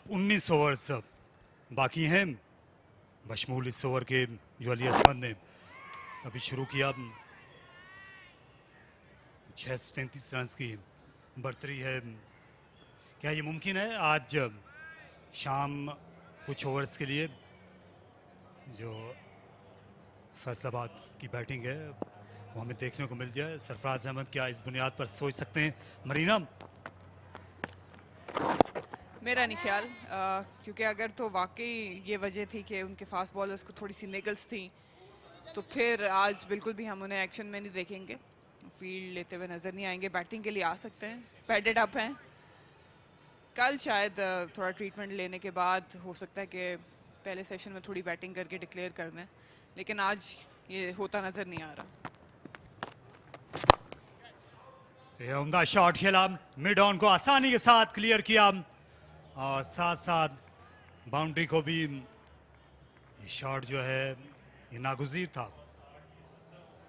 उन्नीस overs बाकी हैं, बशमूल इस over के जो अली असमद ने अभी शुरू किया। 633 रन की बर्तरी है। क्या ये मुमकिन है आज शाम कुछ ओवर्स के लिए जो फैसलाबाद की बैटिंग है वो हमें देखने को मिल जाए? सरफराज अहमद क्या इस बुनियाद पर सोच सकते हैं? मरीना, मेरा नहीं ख्याल, क्योंकि अगर तो वाकई ये वजह थी कि उनके फास्ट बॉलर्स को थोड़ी सी निगल्स थी, तो फिर आज बिल्कुल भी हम उन्हें एक्शन में नहीं देखेंगे, फील्ड लेते हुए नजर नहीं आएंगे। बैटिंग के लिए आ सकते हैं, पैडेड अप हैं। कल शायद थोड़ा ट्रीटमेंट लेने के बाद हो सकता है कि पहले सेशन में थोड़ी बैटिंग करके डिक्लेयर कर दें, लेकिन आज ये होता नजर नहीं आ रहा। ये उम्दा शॉट खेला, मिड ऑन को आसानी के साथ क्लियर किया और साथ साथ बाउंड्री को भी। ये शॉट जो है ये नागुज़ीर था।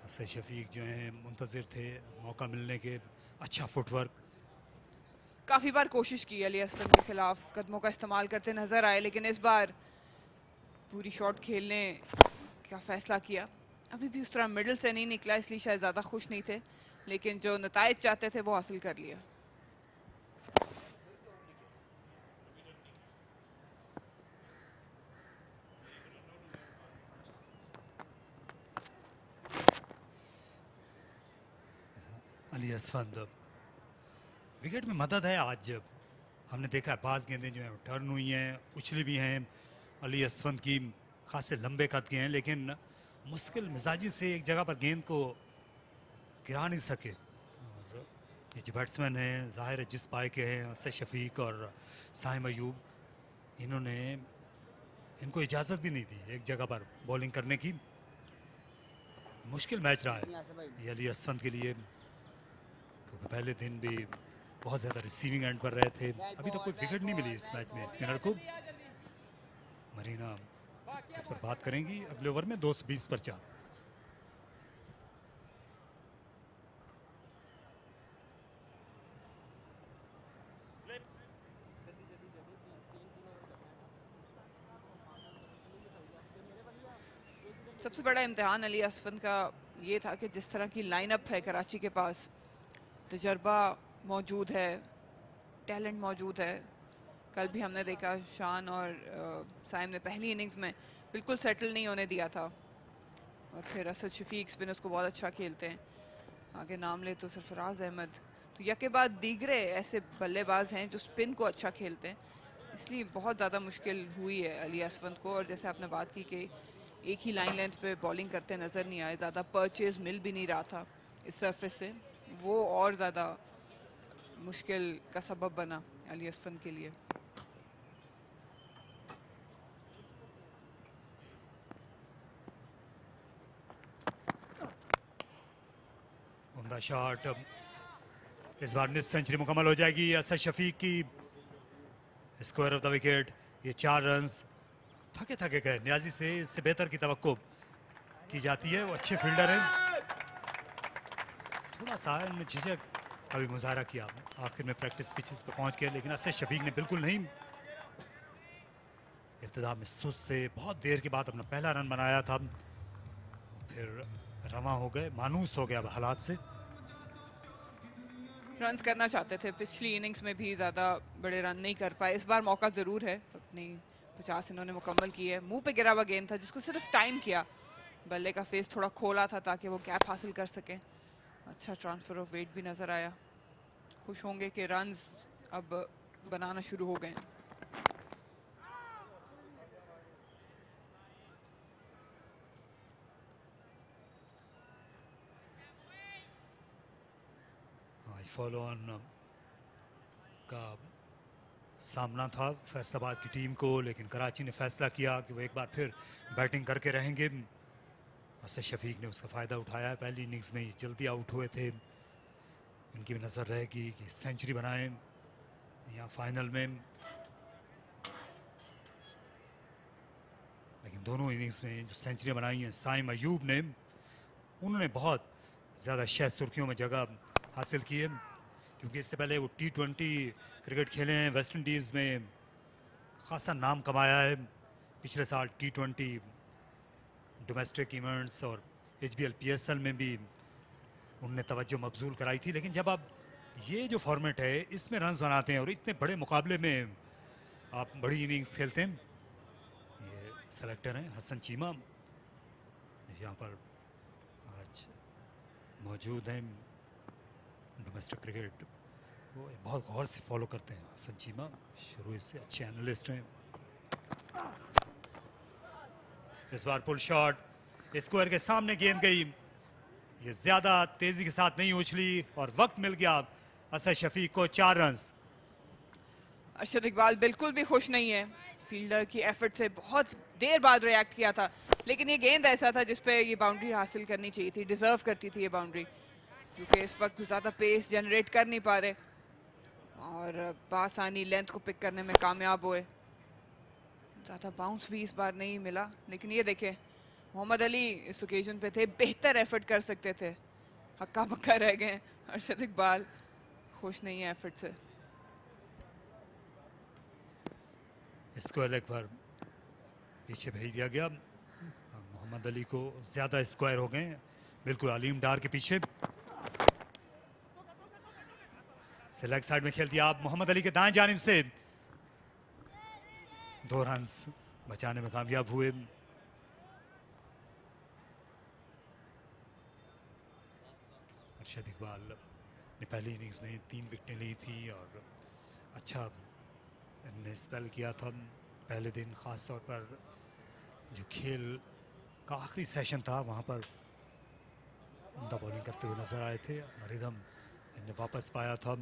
असद शफीक जो है मुंतज़िर थे मौका मिलने के। अच्छा फुटवर्क, काफी बार कोशिश की अली असलम के खिलाफ, कदमों का इस्तेमाल करते नजर आए, लेकिन इस बार पूरी शॉट खेलने का फैसला किया। अभी भी उस तरह मिडल से नहीं निकला, इसलिए शायद ज्यादा खुश नहीं थे, लेकिन जो नताइज चाहते थे वो हासिल कर लिया। अली असफंद विकेट में मदद है। आज हमने देखा है बाज गेंदें जो है टर्न हुई हैं, उछली भी हैं। अली असफंद की खासे लंबे कद के हैं, लेकिन मुश्किल मिजाजी से एक जगह पर गेंद को गिरा नहीं सके। और ये जो बैट्समैन हैं ज़ाहिर है जिस पाए के हैं, असद शफीक और साहिम अयूब, इन्होंने इनको इजाज़त भी नहीं दी एक जगह पर बॉलिंग करने की। मुश्किल मैच रहा है ये अली असफंद के लिए, क्योंकि पहले दिन भी बहुत ज़्यादा रिसीविंग एंड पर रहे थे। अभी तो कोई विकेट नहीं मिली इस मैच में स्पिनर को। मरीना इस पर बात करेंगी अगले ओवर में 220 पर 4। सबसे बड़ा इम्तिहान अली असफन का ये था कि जिस तरह की लाइनअप है कराची के पास, तजर्बा मौजूद है, टैलेंट मौजूद है। कल भी हमने देखा शान और साइम ने पहली इनिंग्स में बिल्कुल सेटल नहीं होने दिया था, और फिर असद शफीक स्पिनर्स को बहुत अच्छा खेलते हैं। आगे नाम ले तो सरफराज अहमद, तो यके बाद दीगरे ऐसे बल्लेबाज हैं जो स्पिन को अच्छा खेलते हैं, इसलिए बहुत ज़्यादा मुश्किल हुई है अली असफन को। और जैसे आपने बात की कि एक ही लाइन लेंथ पे बॉलिंग करते नज़र नहीं आए, ज़्यादा परचेज मिल भी नहीं रहा था इस सरफेस से, वो और ज़्यादा मुश्किल का सबब बना अली असफन के लिए। उम्दा शॉट, इस बार मिस सेंचुरी मुकम्मल हो जाएगी असद शफीक की। स्क्वायर ऑफ द विकेट, ये 4 रन्स थके थके गए। न्याजी से इससे बेहतर की तवक्को की जाती है, वो अच्छे फील्डर हैं। थोड़ा सा इनमें झिझक अभी मुजाहरा किया आखिर में प्रैक्टिस पिचेस पर पहुंच के, लेकिन असद शफीक ने बिल्कुल नहीं। इब्तिदा में सुस्त से बहुत देर के बाद अपना पहला रन बनाया था, फिर रवा हो गए, मानूस हो गया हालात से। रन्स करना चाहते थे, पिछली इनिंग्स में भी ज़्यादा बड़े रन नहीं कर पाए। इस बार मौका ज़रूर है, अपनी 50 इन्होंने मुकम्मल की है। मुंह पे गिरा हुआ गेंद था जिसको सिर्फ टाइम किया, बल्ले का फेस थोड़ा खोला था ताकि वो गैप हासिल कर सके। अच्छा ट्रांसफर ऑफ वेट भी नज़र आया। खुश होंगे कि रन्स अब बनाना शुरू हो गए। फॉलो ऑन का सामना था फैसलाबाद की टीम को, लेकिन कराची ने फैसला किया कि वो एक बार फिर बैटिंग करके रहेंगे। असद शफीक ने उसका फ़ायदा उठाया। पहली इनिंग्स में जल्दी आउट हुए थे, इनकी भी नज़र रहेगी कि सेंचुरी बनाएं या फाइनल में। लेकिन दोनों इनिंग्स में जो सेंचुरी बनाई हैं साइम अयूब ने, उन्होंने बहुत ज़्यादा शायद सुर्खियों में जगह हासिल की है, क्योंकि इससे पहले वो T20 क्रिकेट खेले हैं, वेस्ट इंडीज़ में ख़ासा नाम कमाया है। पिछले साल T20 डोमेस्टिक इवेंट्स और HBL PSL में भी उनने तवज्जो मबजूल कराई थी। लेकिन जब आप ये जो फॉर्मेट है इसमें रन्स बनाते हैं और इतने बड़े मुकाबले में आप बड़ी इनिंग्स खेलते हैं, ये सेलेक्टर हैं हसन चीमा, यहाँ पर आज मौजूद हैं। डोमेस्टिक क्रिकेट वो बहुत गौर से फॉलो करते हैं हसन चीमा, शुरू से अच्छे एनालिस्ट हैं। इस बार पुल शॉट, स्क्वायर के सामने गेंद गई, ये ज्यादा तेजी के साथ नहीं उछली और वक्त मिल गया असद शफीक को 4 रन्स। अरशद इकबाल बिल्कुल भी खुश नहीं है, फील्डर की एफर्ट से बहुत देर बाद रिएक्ट किया था, लेकिन ये गेंद ऐसा था जिसपे ये बाउंड्री हासिल करनी चाहिए थी, डिजर्व करती थी ये बाउंड्री, क्योंकि इस वक्त ज़्यादा पेस जनरेट कर नहीं पा रहे और बासानी लेंथ को पिक करने में कामयाब हुए। ज़्यादा बाउंस भी इस बार नहीं मिला, लेकिन ये देखें मोहम्मद अली इस ओकेजन पे थे, बेहतर एफर्ट कर सकते थे, हक्का बक्का रह गए। अरशद इकबाल खुश नहीं है एफर्ट से। इसको एक बार पीछे भेज दिया गया, मोहम्मद अली को ज़्यादा स्क्वायर हो गए, बिल्कुल अलीम डार के पीछे। लेग साइड में खेल दिया आप मोहम्मद अली के दाएं जानिब से, 2 रन्स बचाने में कामयाब हुए। अरशद इकबाल ने पहली इनिंग्स में 3 विकेटें ली थी और अच्छा ने स्पेल किया था पहले दिन, ख़ास तौर पर जो खेल का आखिरी सेशन था वहाँ पर उम्दा बॉलिंग करते हुए नजर आए थे। रिदम इन्हें वापस पाया था।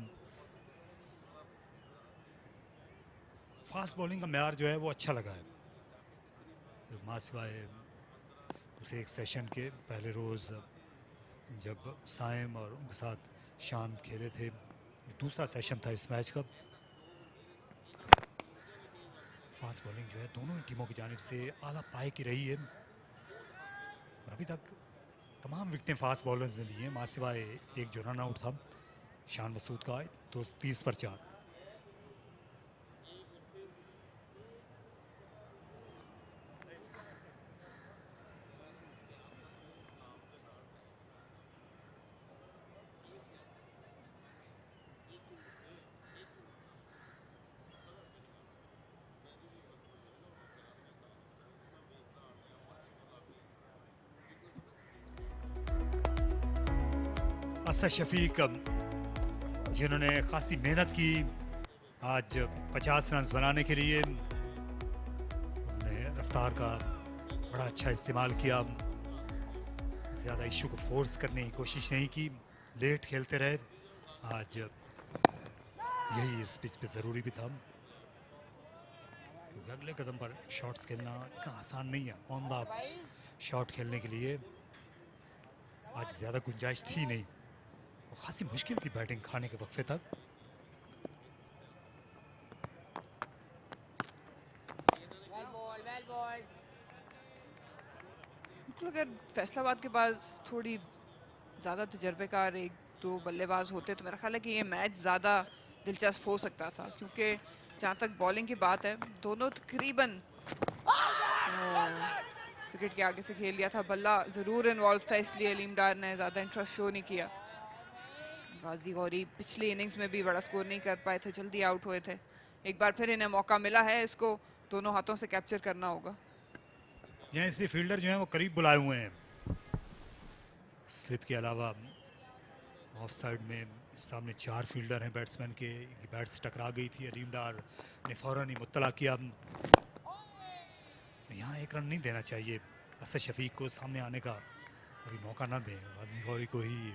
फास्ट बॉलिंग का म्यार जो है वो अच्छा लगा है, मां सिवाय उस एक सेशन के पहले रोज़ जब साइम और उनके साथ शान खेले थे, दूसरा सेशन था इस मैच का। फास्ट बॉलिंग जो है दोनों टीमों की जानिब से आला पाए की रही है और अभी तक तमाम विकेटें फास्ट बॉलर्स ने ली हैं, मां सिवाय एक जो रन आउट था शान मसूद का, 30 पर 4। असद शफीक जिन्होंने खासी मेहनत की आज 50 रन बनाने के लिए, उन्होंने रफ्तार का बड़ा अच्छा इस्तेमाल किया, ज़्यादा इशू को फोर्स करने की कोशिश नहीं की, लेट खेलते रहे। आज यही इस पिच पे ज़रूरी भी था क्योंकि अगले कदम पर शॉट्स खेलना इतना आसान नहीं है। ऑन द शॉट खेलने के लिए आज ज़्यादा गुंजाइश थी नहीं, खासी मुश्किल थी बैटिंग खाने के वक्फे तक। अगर फैसलाबाद के पास थोड़ी ज़्यादा तजर्बेकार एक दो बल्लेबाज होते तो मेरा ख्याल है कि ये मैच ज़्यादा दिलचस्प हो सकता था, क्योंकि जहाँ तक बॉलिंग की बात है दोनों तकरीबन विकेट के आगे से खेल लिया था। बल्ला ज़रूर इन्वॉल्व था, इसलिए अलीम डार ने ज़्यादा इंटरेस्ट शो नहीं किया। गाजी गौरी पिछली इनिंग्स में भी बड़ा स्कोर नहीं कर पाए थे, जल्दी आउट हुए थे। एक बार फिर इन्हें मौका मिला है, इसको दोनों हाथों से कैप्चर करना होगा। इसलिए फील्डर जो है वो करीब बुलाए हुए हैं। स्लिप के अलावा ऑफ साइड में सामने 4 फील्डर हैं बैट्समैन के, बैट्स टकरा गई थी, अलीम डार ने फौरन ही मुत्तला किया। यहाँ एक रन नहीं देना चाहिए, असद शफीक को सामने आने का अभी मौका ना दें, गाजी गौरी को ही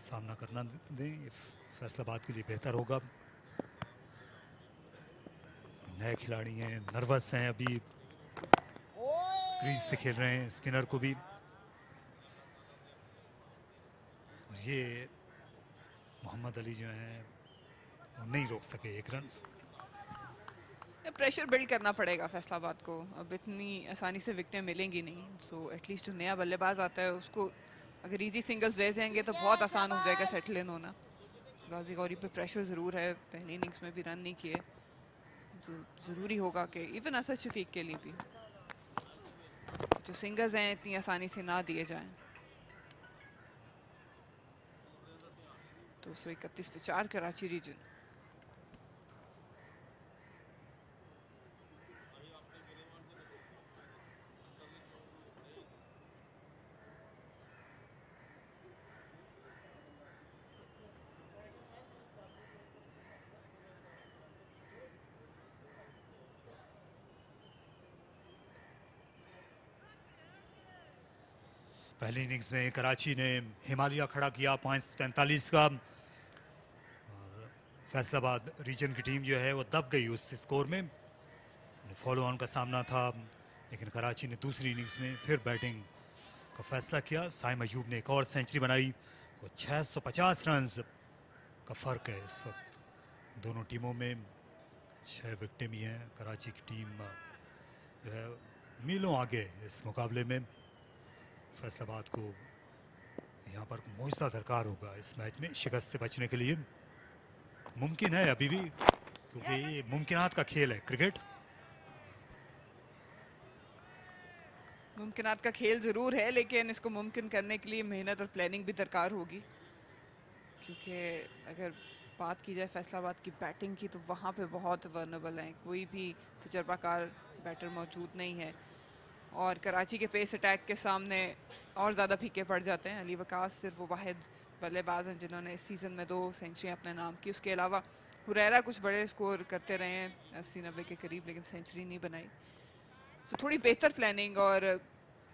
सामना करना दें, फैसलाबाद के लिए बेहतर होगा। नए खिलाड़ी हैं, नर्वस हैं, अभी क्रीज से खेल रहे हैं, स्पिनर को भी। और ये मोहम्मद अली जो हैं वो नहीं रोक सके एक रन। प्रेशर बिल्ड करना पड़ेगा फैसलाबाद को, अब इतनी आसानी से विकेटें मिलेंगी नहीं, तो एटलीस्ट जो नया बल्लेबाज आता है उसको अगर इजी सिंगल्स दे देंगे तो बहुत आसान हो जाएगा सेटल इन होना। गाजी गौरी पे प्रेशर ज़रूर है, पहली इनिंग्स में भी रन नहीं किए, तो ज़रूरी होगा कि इवन असद शफीक के लिए भी जो सिंगल्स हैं इतनी आसानी से ना दिए जाएं। 231 पे 4 कराची रीजन। पहली इनिंग्स में कराची ने हिमालय खड़ा किया 543 का, और फैसलाबाद रीजन की टीम जो है वो दब गई उस स्कोर में। फॉलो ऑन का सामना था, लेकिन कराची ने दूसरी इनिंग्स में फिर बैटिंग का फैसला किया। साइम अयूब ने एक और सेंचुरी बनाई और 650 रन का फ़र्क है इस वक्त दोनों टीमों में। 6 विकेटें भी हैं, कराची की टीम जो है मीलों आगे इस मुकाबले में। फैसलाबाद को यहाँ पर मुआवजा दरकार होगा इस मैच में शिकस्त से बचने के लिए। मुमकिन है अभी भी, क्योंकि ये मुमकिनात का खेल है क्रिकेट। मुमकिनात का खेल ज़रूर है, लेकिन इसको मुमकिन करने के लिए मेहनत और प्लानिंग भी दरकार होगी, क्योंकि अगर बात की जाए फैसलाबाद की बैटिंग की तो वहाँ पे बहुत वर्नेबल हैं, कोई भी तजर्बाकार बैटर मौजूद नहीं है, और कराची के पेस अटैक के सामने और ज़्यादा फीके पड़ जाते हैं। अली वकास सिर्फ वो वाहिद बल्लेबाज हैं जिन्होंने इस सीज़न में 2 सेंचुरियाँ अपने नाम की। उसके अलावा हुरैरा कुछ बड़े स्कोर करते रहे हैं 80-90 के करीब, लेकिन सेंचुरी नहीं बनाई। तो थोड़ी बेहतर प्लानिंग और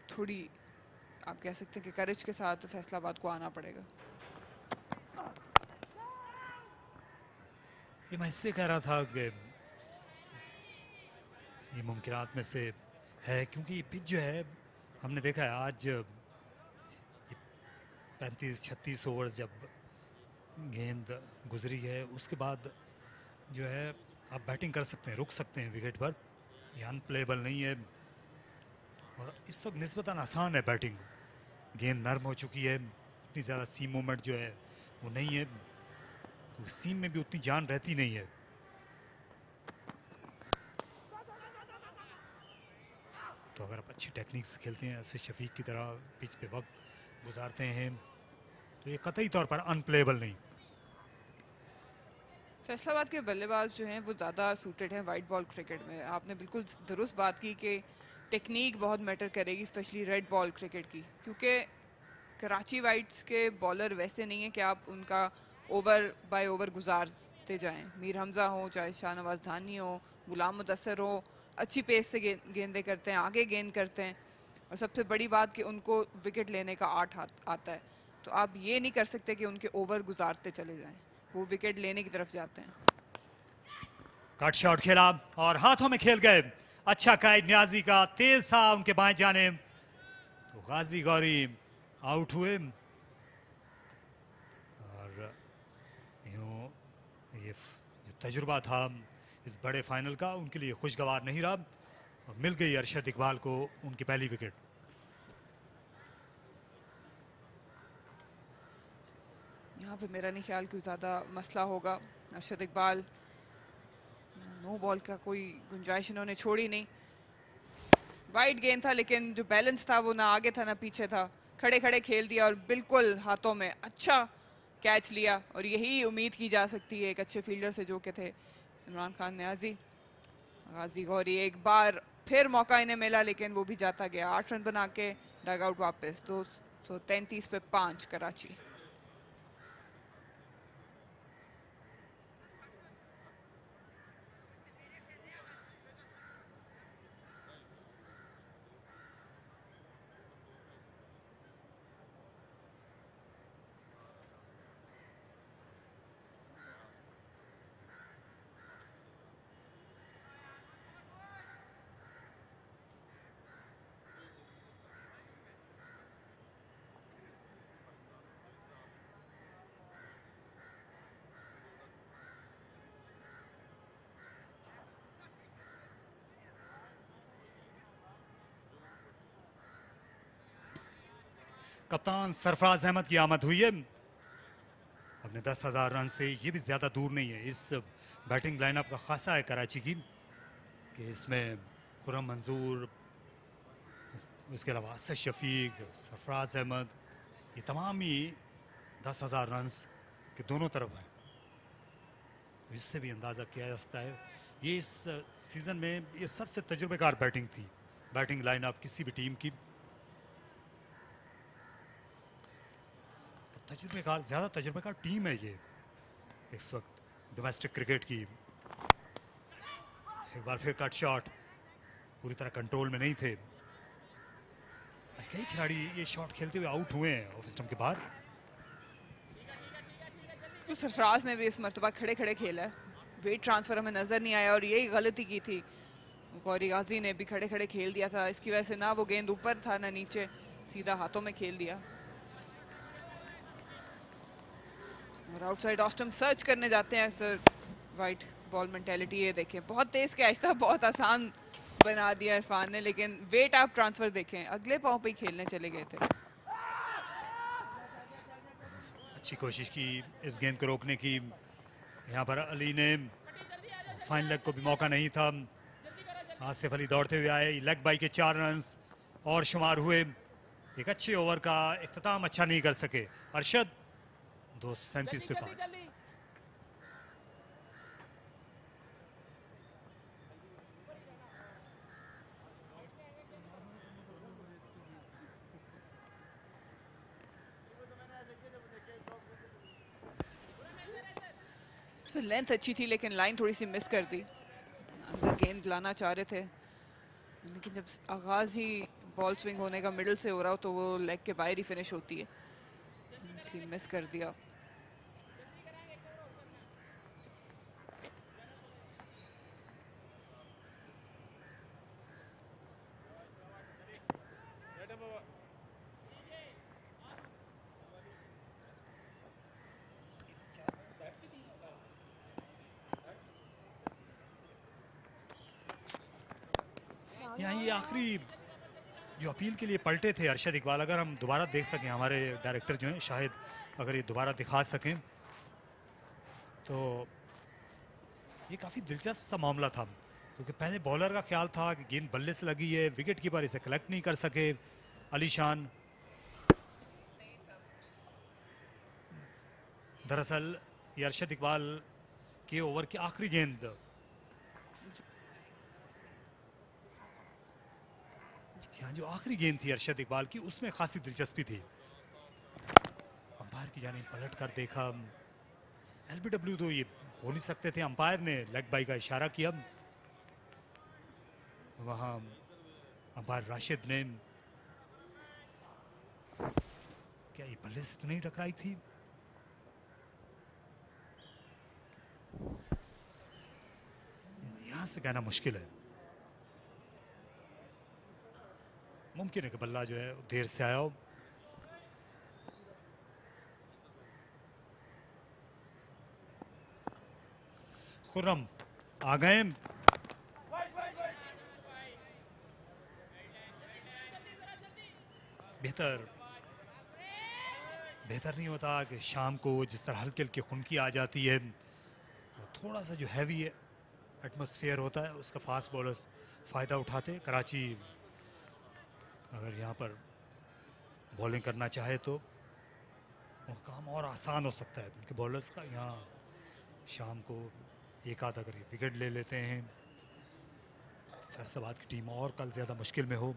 थोड़ी आप कह सकते हैं कि करेज के साथ फैसलाबाद को आना पड़ेगा। ये मैं इससे कह रहा था कि ये मुमकिनात में से है, क्योंकि ये पिच जो है हमने देखा है आज 35-36 ओवर्स जब गेंद गुजरी है उसके बाद जो है आप बैटिंग कर सकते हैं, रुक सकते हैं विकेट पर, ये अनप्लेबल नहीं है। और इस वक्त निस्बतन आसान है बैटिंग, गेंद नरम हो चुकी है, उतनी ज़्यादा सीम मूवमेंट जो है वो नहीं है, क्योंकि सीम में भी उतनी जान रहती नहीं है। तो अगर आप अच्छी टेक्निक से खेलते हैं, ऐसे शफीक की तरह पिच पे वक्त गुजारते हैं, तो ये कतई तौर पर अनप्लेबल नहीं। फैसलाबाद के बल्लेबाज जो हैं वो ज़्यादा सूटेड हैं वाइट बॉल क्रिकेट में। आपने बिल्कुल दुरुस्त बात की कि टेक्निक बहुत मैटर करेगी, स्पेशली रेड बॉल क्रिकेट की, क्योंकि कराची वाइट्स के बॉलर वैसे नहीं है कि आप उनका ओवर बाय ओवर गुजारते जाएं। मीर हमजा हो, चाहे शाहनवाज धानी हो, गुलाम मुदस्सर हो, अच्छी पेस से गेंदें करते हैं, आगे गेंद करते हैं, और सबसे बड़ी बात कि उनको विकेट लेने का आर्ट आता है। तो आप ये नहीं कर सकते कि उनके ओवर गुजारते चले जाएं, वो विकेट लेने की तरफ जाते हैं। कट शॉट खेला और हाथों में खेल गए, अच्छा कायद न्याजी का तेज था उनके बाएं जाने, तो गाजी गौरी आउट हुए। और यूं ये तजुर्बा था इस बड़े फाइनल का उनके लिए खुशगवार नहीं रहा, और मिल गई अरशद इकबाल को उनकी पहली विकेट। यहाँ पे मेरा नहीं ख्याल कोई ज़्यादा मसला होगा। अरशद इकबाल, नो बॉल का कोई गुंजाइश इन्होंने छोड़ी नहीं। वाइड गेंद था, लेकिन जो बैलेंस था वो ना आगे था ना पीछे था, खड़े खड़े खेल दिया और बिल्कुल हाथों में अच्छा कैच लिया। और यही उम्मीद की जा सकती है एक अच्छे फील्डर से, जो के थे इमरान खान न्याजी। गाजी गौरी एक बार फिर मौका इन्हें मिला, लेकिन वो भी जाता गया। 8 रन बना के डग आउट वापस। 233 पे 5 कराची। कप्तान सरफराज अहमद की आमद हुई है अपने 10,000 रन से, ये भी ज़्यादा दूर नहीं है। इस बैटिंग लाइनअप का खासा है कराची की कि इसमें खुर्रम मंजूर, इसके अलावा असद शफीक, सरफराज अहमद, ये तमाम ही 10,000 रन के दोनों तरफ हैं। तो इससे भी अंदाज़ा किया जा सकता है ये इस सीज़न में ये सबसे तजुर्बेकार बैटिंग थी, बैटिंग लाइनअप किसी भी टीम की। तजुर्बेकार, ज़्यादा तजुर्बेकार टीम है ये इस वक्त डोमेस्टिक क्रिकेट की। एक बार फिर कट शॉट, पूरी तरह कंट्रोल में नहीं थे। कई खिलाड़ी ये शॉट खेलते हुए आउट हुए हैं ऑफ स्टंप के बाहर। तो सरफराज ने भी इस मर्तबा खड़े खड़े खेला है, वेट ट्रांसफर हमें नजर नहीं आया, और यही गलती की थी। गौरी गाजी ने भी खड़े खड़े खेल दिया था, इसकी वजह से ना वो गेंद ऊपर था ना नीचे, सीधा हाथों में खेल दिया। और आउटसाइड ऑफ स्टंप सर्च करने जाते हैं सर, वाइट बॉल मेंटेलिटी। ये देखें, बहुत तेज कैच था, बहुत आसान बना दिया इरफान ने, लेकिन वेट आप ट्रांसफर देखें, अगले पाँव पे ही खेलने चले गए थे। अच्छी कोशिश की इस गेंद को रोकने की, यहाँ पर अली ने, फाइन लेग को भी मौका नहीं था। आसिफ अली दौड़ते हुए आए, लेग बाई के 4 रन और शुमार हुए। एक अच्छे ओवर का इख्तिताम अच्छा नहीं कर सके अरशद। 237 पे 5। लेंथ अच्छी थी, लेकिन लाइन थोड़ी सी मिस कर दी। अंदर गेंद लाना चाह रहे थे, लेकिन जब आगाज ही बॉल स्विंग होने का मिडिल से हो रहा हो तो वो लेग के बाहर ही फिनिश होती है, इसलिए मिस कर दिया। यहाँ ये आखिरी जो अपील के लिए पलटे थे अरशद इकबाल, अगर हम दोबारा देख सकें, हमारे डायरेक्टर जो हैं शायद अगर ये दोबारा दिखा सकें तो ये काफ़ी दिलचस्प सा मामला था, क्योंकि पहले बॉलर का ख्याल था कि गेंद बल्ले से लगी है, विकेट कीपर इसे कलेक्ट नहीं कर सके। अलीशान दरअसल ये अरशद इकबाल के ओवर की आखिरी गेंद, यहाँ जो आखिरी गेंद थी अरशद इकबाल की, उसमें खासी दिलचस्पी थी। अंपायर की जानिब पलट कर देखा, एलबीडब्ल्यू तो ये हो नहीं सकते थे, अंपायर ने लेग बाई का इशारा किया। वहां अंपायर राशिद ने, क्या ये बल्ले से तो नहीं टकराई थी? यहां से कहना मुश्किल है, मुमकिन है कि बल्ला जो है देर से आया हो। खुर्रम आ गए, बेहतर नहीं होता कि शाम को जिस तरह हल्की हल्की खुनकी आ जाती है, थोड़ा सा जो हैवी एटमॉस्फेयर होता है उसका फास्ट बॉलर्स फ़ायदा उठाते। कराची अगर यहाँ पर बॉलिंग करना चाहे तो उनका काम और आसान हो सकता है उनके बॉलर्स का। यहाँ शाम को एक आध अगर विकेट ले लेते हैं तो फैसलाबाद की टीम और कल ज़्यादा मुश्किल में हो।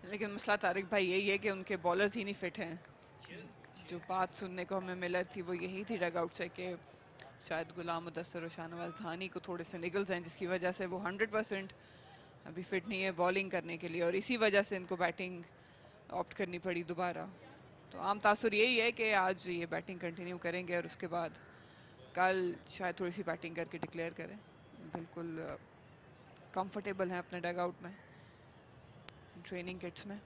लेकिन मसला तारिक भाई यही है कि उनके बॉलर्स ही नहीं फिट हैं। जो बात सुनने को हमें मिला थी वो यही थी डग आउट से कि शायद गुलाम मुदस्सर और शाहनवाज धानी को थोड़े से निगल्स हैं, जिसकी वजह से वो 100% अभी फिट नहीं है बॉलिंग करने के लिए, और इसी वजह से इनको बैटिंग ऑप्ट करनी पड़ी दोबारा। तो आम तासुर यही है कि आज ये बैटिंग कंटिन्यू करेंगे और उसके बाद कल शायद थोड़ी सी बैटिंग करके डिक्लेयर करें। बिल्कुल कंफर्टेबल हैं अपने डग आउट में, ट्रेनिंग किट्स में।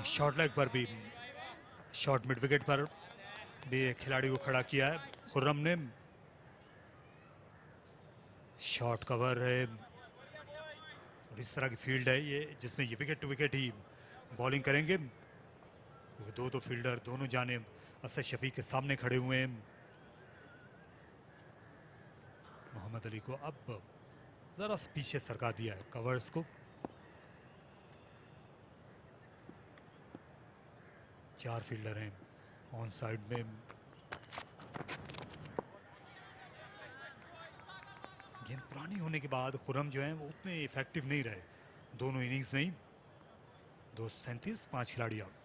शॉर्ट लेग पर भी, शॉर्ट मिड विकेट पर भी एक खिलाड़ी को खड़ा किया है खुर्रम ने। शॉर्ट कवर है और इस तरह की फील्ड है ये जिसमें ये विकेट टू विकेट ही बॉलिंग करेंगे, क्योंकि दो फील्डर दोनों जानिब असद शफीक के सामने खड़े हुए हैं। मोहम्मद अली को अब जरा सा पीछे सरका दिया है कवर्स को। 4 फील्डर हैं ऑन साइड में। गेंद पुरानी होने के बाद खुर्रम जो हैं वो उतने इफेक्टिव नहीं रहे दोनों इनिंग्स में ही। 237, 5 खिलाड़ी आउट।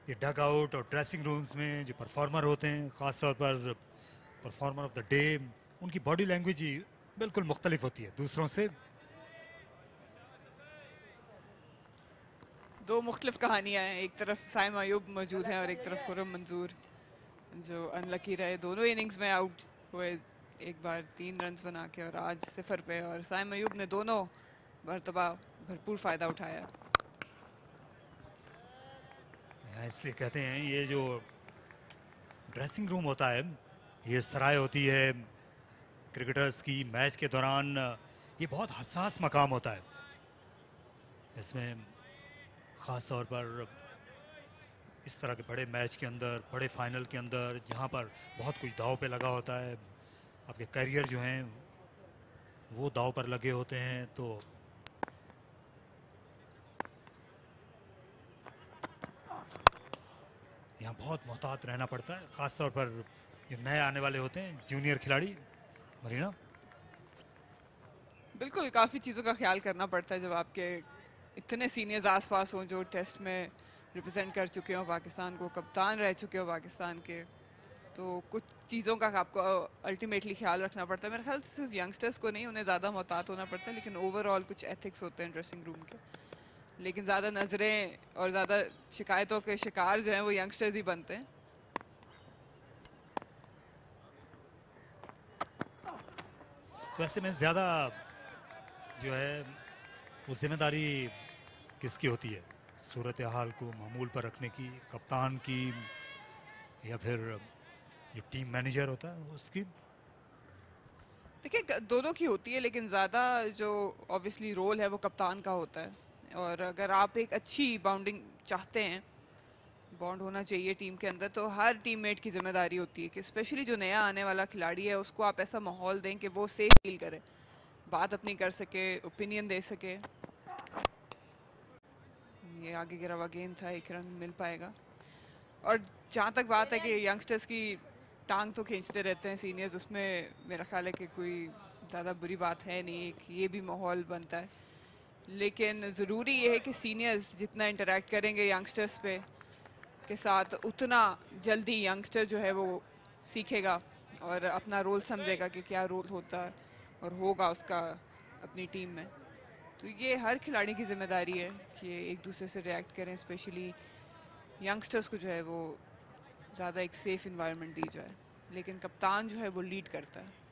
ये डग आउट और ड्रेसिंग रूम्स में जो परफॉर्मर होते हैं, ख़ास तौर पर परफॉर्मर ऑफ द डे, उनकी बॉडी लैंग्वेज ही बिल्कुल मुख्तलिफ होती है दूसरों से। दो मुख्तलिफ कहानियां हैं, एक तरफ साइम अयूब मौजूद हैं और एक तरफ खुर्रम मंजूर जो अनलकी रहे, दोनों इनिंग्स में आउट हुए, एक बार 3 रन बना के और आज 0 पे, और साइम अयूब ने दोनों मरतबा भरपूर फ़ायदा उठाया। ऐसे कहते हैं ये जो ड्रेसिंग रूम होता है, ये सराय होती है क्रिकेटर्स की मैच के दौरान, ये बहुत हसास मकाम होता है। इसमें ख़ास तौर पर इस तरह के बड़े मैच के अंदर, बड़े फाइनल के अंदर, जहाँ पर बहुत कुछ दाव पे लगा होता है, आपके करियर जो हैं वो दाव पर लगे होते हैं, तो यहाँ बहुत मोहतात रहना पड़ता है। ख़ास तौर पर ये नए आने वाले होते हैं जूनियर खिलाड़ी। मरीना बिल्कुल काफ़ी चीज़ों का ख्याल करना पड़ता है जब आपके इतने सीनियर्स आसपास हों जो टेस्ट में रिप्रेजेंट कर चुके हों पाकिस्तान को, कप्तान रह चुके हो पाकिस्तान के, तो कुछ चीज़ों का आपको अल्टीमेटली ख्याल रखना पड़ता है। मेरे ख्याल से सिर्फ यंगस्टर्स को नहीं, उन्हें ज़्यादा मोहतात होना पड़ता है, लेकिन ओवरऑल कुछ एथिक्स होते हैं ड्रेसिंग रूम के। लेकिन ज़्यादा नज़रें और ज़्यादा शिकायतों के शिकार जो हैं वो यंगस्टर्स ही बनते हैं। वैसे में ज़्यादा जो है वो जिम्मेदारी किसकी होती है, सूरत हाल को मामूल पर रखने की, कप्तान की, या फिर जो टीम मैनेजर होता है उसकी? देखिए दोनों की होती है, लेकिन ज़्यादा जो ऑब्वियसली रोल है वो कप्तान का होता है। और अगर आप एक अच्छी बाउंडिंग चाहते हैं, बॉन्ड होना चाहिए टीम के अंदर, तो हर टीममेट की जिम्मेदारी होती है कि स्पेशली जो नया आने वाला खिलाड़ी है उसको आप ऐसा माहौल दें कि वो सेफ फील करे, बात अपनी कर सके, ओपिनियन दे सके। ये आगे गिरा हुआ गेंद था, एक रन मिल पाएगा। और जहाँ तक बात है कि यंगस्टर्स की टांग तो खींचते रहते हैं सीनियर्स, उसमें मेरा ख्याल है कि कोई ज़्यादा बुरी बात है नहीं, एक ये भी माहौल बनता है। लेकिन ज़रूरी ये है कि सीनियर्स जितना इंटरेक्ट करेंगे यंगस्टर्स पे के साथ, उतना जल्दी यंगस्टर जो है वो सीखेगा और अपना रोल समझेगा कि क्या रोल होता है और होगा उसका अपनी टीम में। तो ये हर खिलाड़ी की जिम्मेदारी है कि एक दूसरे से रिएक्ट करें, स्पेशली यंगस्टर्स को जो है वो ज़्यादा एक सेफ इन्वायरमेंट दी जाए। लेकिन कप्तान जो है वो लीड करता है।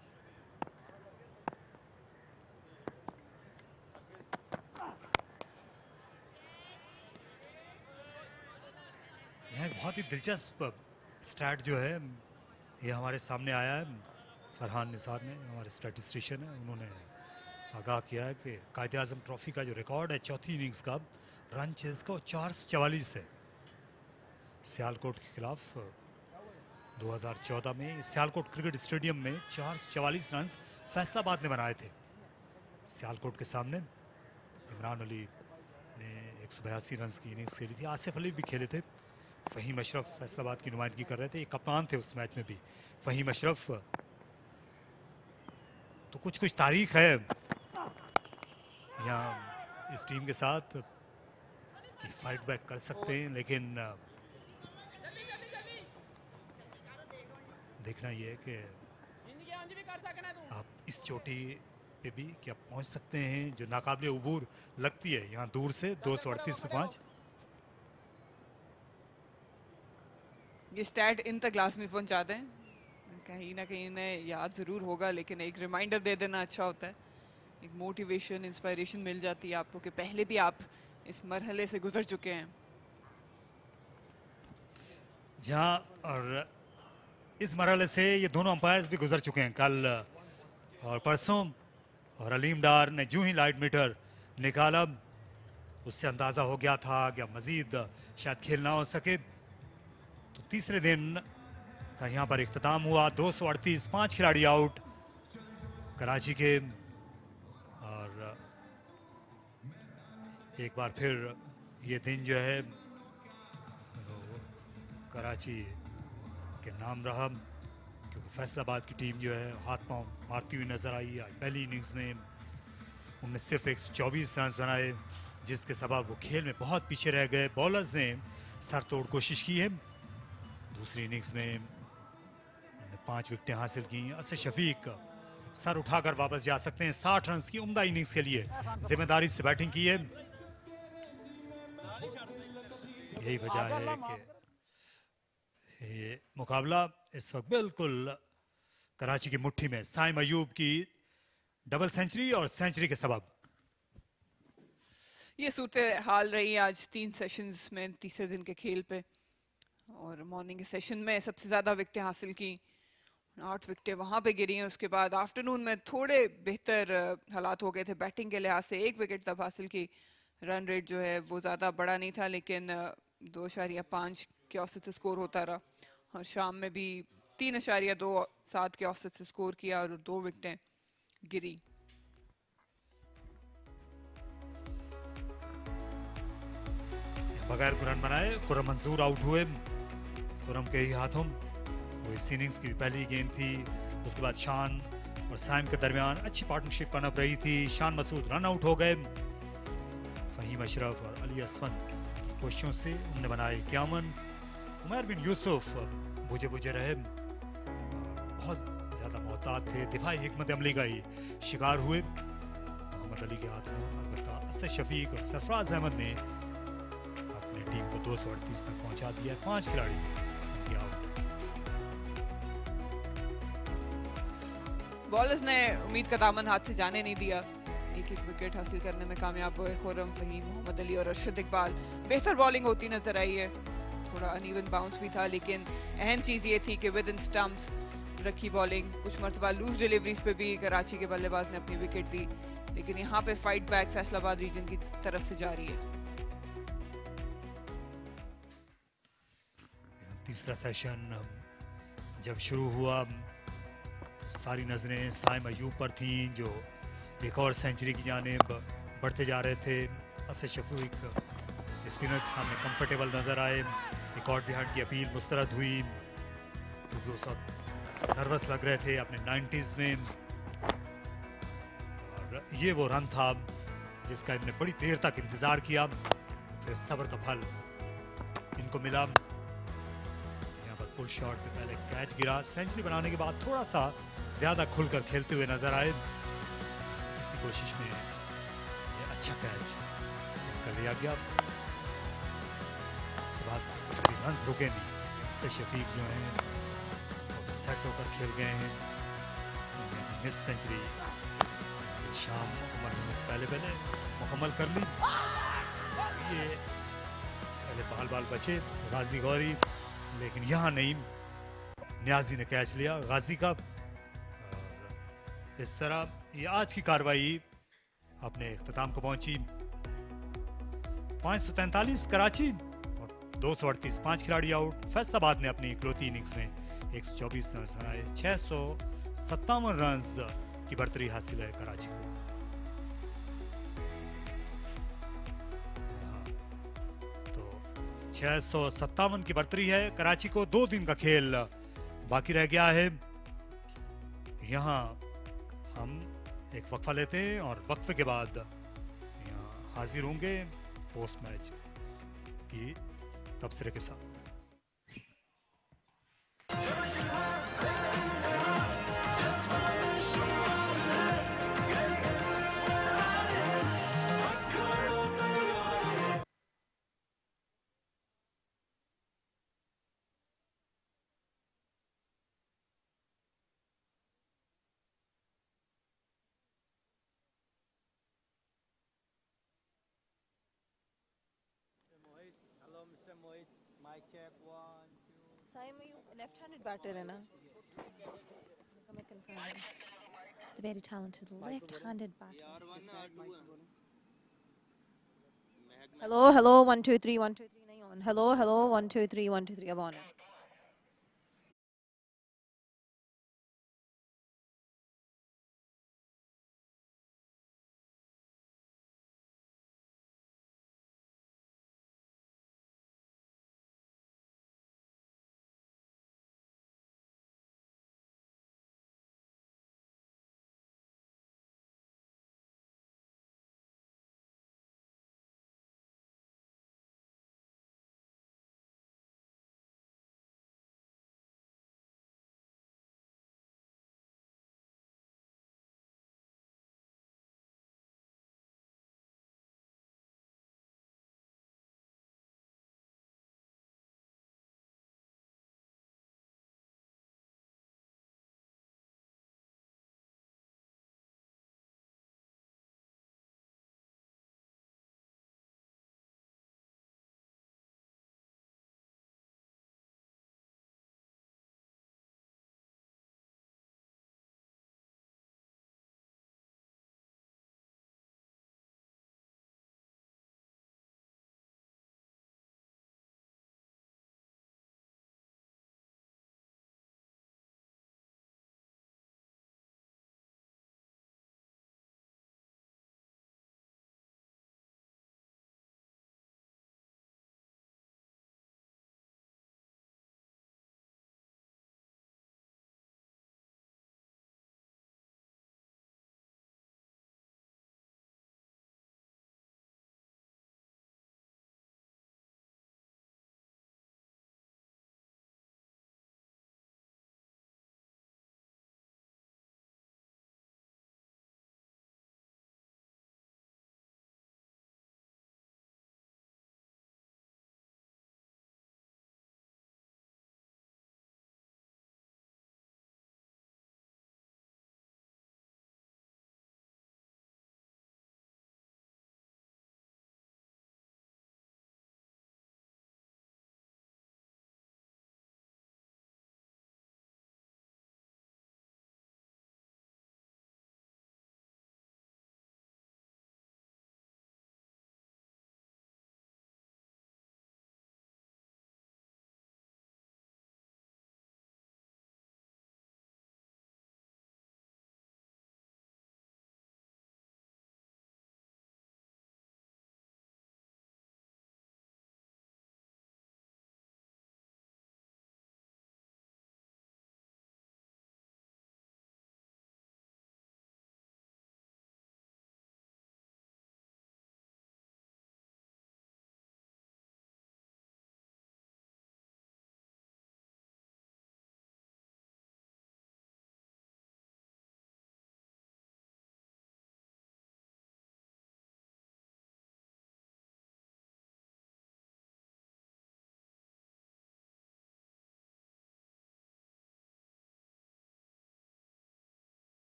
यह एक बहुत ही दिलचस्प स्टैट जो है ये हमारे सामने आया है। फरहान निसार ने, हमारे स्टैटिस्टिशियन है, उन्होंने आगाह किया है कि कायद-ए-आज़म ट्रॉफी का जो रिकॉर्ड है चौथी इनिंग्स का रन चेज का 444 है। सियालकोट के खिलाफ 2014 में सियालकोट क्रिकेट स्टेडियम में 444 रन फैसलाबाद ने बनाए थे। सियालकोट के सामने इमरान अली ने 182 रन की इनिंग्स खेली थी। आसिफ अली भी खेले थे। फ़हीम अशरफ फैसलाबाद की नुमाइंदगी कर रहे थे, एक कप्तान थे उस मैच में भी फ़हीम अशरफ। तो कुछ कुछ तारीख है यहाँ इस टीम के साथ कि फाइट बैक कर सकते हैं, लेकिन देखना ये है कि आप इस चोटी पे भी क्या पहुंच सकते हैं जो नाकाबिले उबूर लगती है यहाँ दूर से। 238 पे 5। ये स्टैट इन तक क्लास में पहुंचा दें, कहीं ना कहीं इन्हें याद ज़रूर होगा, लेकिन एक रिमाइंडर दे देना अच्छा होता है। एक मोटिवेशन, इंस्पायरेशन मिल जाती है आपको कि पहले भी आप इस मरहले से गुजर चुके हैं। जहाँ और इस मरहले से ये दोनों अंपायर्स भी गुजर चुके हैं, कल और परसों। और अलीम डार ने जो ही लाइट मीटर निकाला उससे अंदाज़ा हो गया था कि मज़ीद शायद खेल ना हो सके। तो तीसरे दिन का यहाँ पर इख्तिताम हुआ। 238, 5 खिलाड़ी आउट कराची के। और एक बार फिर ये दिन जो है कराची के नाम रहा, क्योंकि फैसलाबाद की टीम जो है हाथ पांव मारती हुई नजर आई। पहली इनिंग्स में उन्होंने सिर्फ 124 रन बनाए, जिसके सबब वो खेल में बहुत पीछे रह गए। बॉलर्स ने सरतोड़ कोशिश की है। दूसरी इनिंग्स में उन्होंने 5 विकेटें हासिल की। असद शफीक सर उठाकर वापस जा सकते हैं। 60 रन की उम्दा इनिंग्स के लिए जिम्मेदारी से बैटिंग की है। यही वजह है कि ये मुकाबला इस वक्त बिल्कुल कराची की मुट्ठी में। साइम अयूब की डबल सेंचुरी और सेंचुरी के सबब ये सूरत हाल रही आज 3 सेशंस में, तीसरे दिन के खेल पे। और मॉर्निंग के सेशन में सबसे ज़्यादा विकेटें हासिल की, 8 विकेटें वहाँ पे गिरी हैं। उसके बाद आफ्टरनून में थोड़े बेहतर हालात हो गए थे बैटिंग के लिहाज से। 1 विकेट तब हासिल की। रन रेट जो है वो ज़्यादा बड़ा नहीं था, लेकिन 2.5 के औसत से स्कोर होता रहा। और शाम में भी 3.27 के औसत से स्कोर किया और 2 विकेटें गिरी। बगैर रन बनाए खुर्रम मंसूर आउट हुए। खुर्रम के ही हाथों वो इस इनिंग्स की पहली गेंद थी। उसके बाद शान और साइम के दरमियान अच्छी पार्टनरशिप पनप रही थी। शान मसूद रन आउट हो गए। फ़हीम अशरफ और अली असफन की कोशिशों से उन्होंने बनाए 51। उमर बिन यूसुफ बुझे बुझे रहे। बहुत ज़्यादा मोहतात थे, दिफाई हिकमत अमली का ही शिकार हुए। मोहम्मद अली के हाथों अलबत्ता असद शफीक और सरफराज अहमद ने अपनी टीम को 238 तक पहुंचा दिया। 5 खिलाड़ी उनके आउट। बॉलर्स ने उम्मीद का दामन हाथ से जाने नहीं दिया, एक एक विकेट हासिल करने में कामयाब हुए। खुर्रम, फहीम, मोहम्मद अली और अरशद इकबाल। बेहतर बॉलिंग होती नजर आई है, थोड़ा अनइवन बाउंस भी था, लेकिन अहम चीज़ ये थी कि विद इन स्टंप्स रखी बॉलिंग। कुछ मरतबा लूज डिलीवरीज पे भी कराची के बल्लेबाज ने अपनी विकेट दी, लेकिन यहाँ पे फाइट बैक फैसलाबाद रीजन की तरफ से जारी है। तीसरा सेशन जब शुरू हुआ सारी नजरें साइम अयूब पर थीं, जो एक और सेंचुरी की जानिब बढ़ते जा रहे थे। असद शफीक स्पिनर के सामने कंफर्टेबल नजर आए। रिकॉर्ड बिहाइंड की अपील मुस्तरद हुई क्योंकि उस वक्त नर्वस लग रहे थे अपने 90s में। और ये वो रन था जिसका इन्होंने बड़ी देर तक इंतजार किया, फिर सब्र का फल इनको मिला। यहाँ पर पुल शॉट में पहले कैच गिरा। सेंचुरी बनाने के बाद थोड़ा सा ज्यादा खुलकर खेलते हुए नजर आए। इसी कोशिश में ये अच्छा कैच कर लिया गया। उसके बाद रन रुके नहीं। इससे शफीक जो हैं सेट होकर खेल गए हैं। मिस सेंचुरी शाम उम्र होने से पहले मुकम्मल कर ली। ये पहले बाल बाल बचे गाजी गौरी, लेकिन यहाँ नहीं, न्याजी ने कैच लिया गाजी का। इस तरह ये आज की कार्रवाई अपने इख्तिताम को पहुंची। 543 कराची और 238, 5 खिलाड़ी आउट। फैसलाबाद ने अपनी इकलौती इनिंग्स में 124 रन बनाए। 657 रन की बढ़तरी हासिल है कराची को। तो 657 की बढ़तरी है कराची को। 2 दिन का खेल बाकी रह गया है। यहाँ हम एक वक्फा लेते हैं और वक्फे के बाद यहाँ हाजिर होंगे पोस्ट मैच की तबसरे के साथ। Saim, are you a left-handed batter है ना? मैं confirm हूँ. The very talented left-handed batter. Hello, hello, 1 2 3 1 2 3 नहीं on. Hello, hello, 1 2 3 1 2 3 अब on है.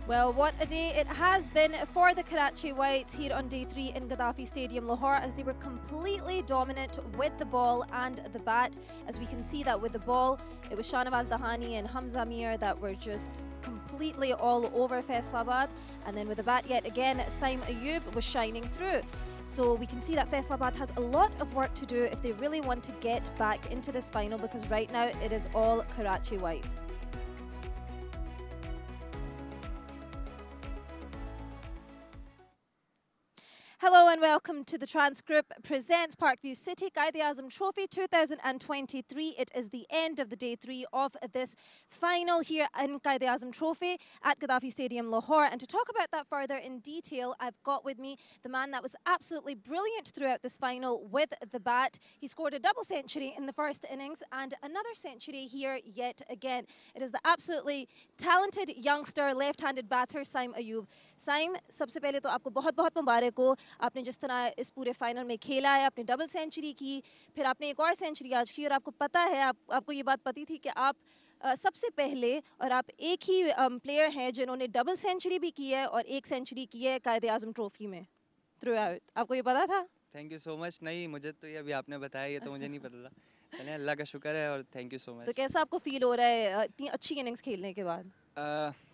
Well, what a day it has been for the Karachi Whites here on day 3 in Gaddafi Stadium, Lahore, as they were completely dominant with the ball and the bat. As we can see that with the ball, it was Shahnawaz Dahani and Hamza Mir that were just completely all over Faisalabad. And then with the bat yet again, Saim Ayub was shining through. So we can see that Faisalabad has a lot of work to do if they really want to get back into this final, because right now it is all Karachi Whites. Hello and welcome to the Transcript presents Parkview City Quaid-e-Azam Trophy 2023. It is the end of the day 3 of this final here in Quaid-e-Azam Trophy at Gaddafi Stadium, Lahore. And to talk about that further in detail, I've got with me the man that was absolutely brilliant throughout this final with the bat. He scored a double century in the first innings and another century here yet again. It is the absolutely talented youngster left-handed batter Saim Ayub. Saim, सबसे पहले तो आपको बहुत-बहुत मुबारक हो। आपने जिस तरह इस पूरे फाइनल में खेला है, आपने डबल सेंचुरी की, फिर आपने एक और सेंचुरी आज की, और आपको पता है, आपको ये बात पता थी कि आप सबसे पहले और आप एक ही प्लेयर हैं जिन्होंने डबल सेंचुरी भी की है और एक सेंचुरी की है कायद-ए-आज़म ट्रॉफी में थ्रू आउट। आपको ये पता था? Thank you so much. नहीं, मुझे तो ये अभी आपने बताया, ये तो मुझे नहीं पता था। चलिए, अल्लाह का शुक्र है और थैंक यू सो मच। तो कैसा आपको फील हो रहा है इतनी अच्छी इनिंग्स खेलने के बाद?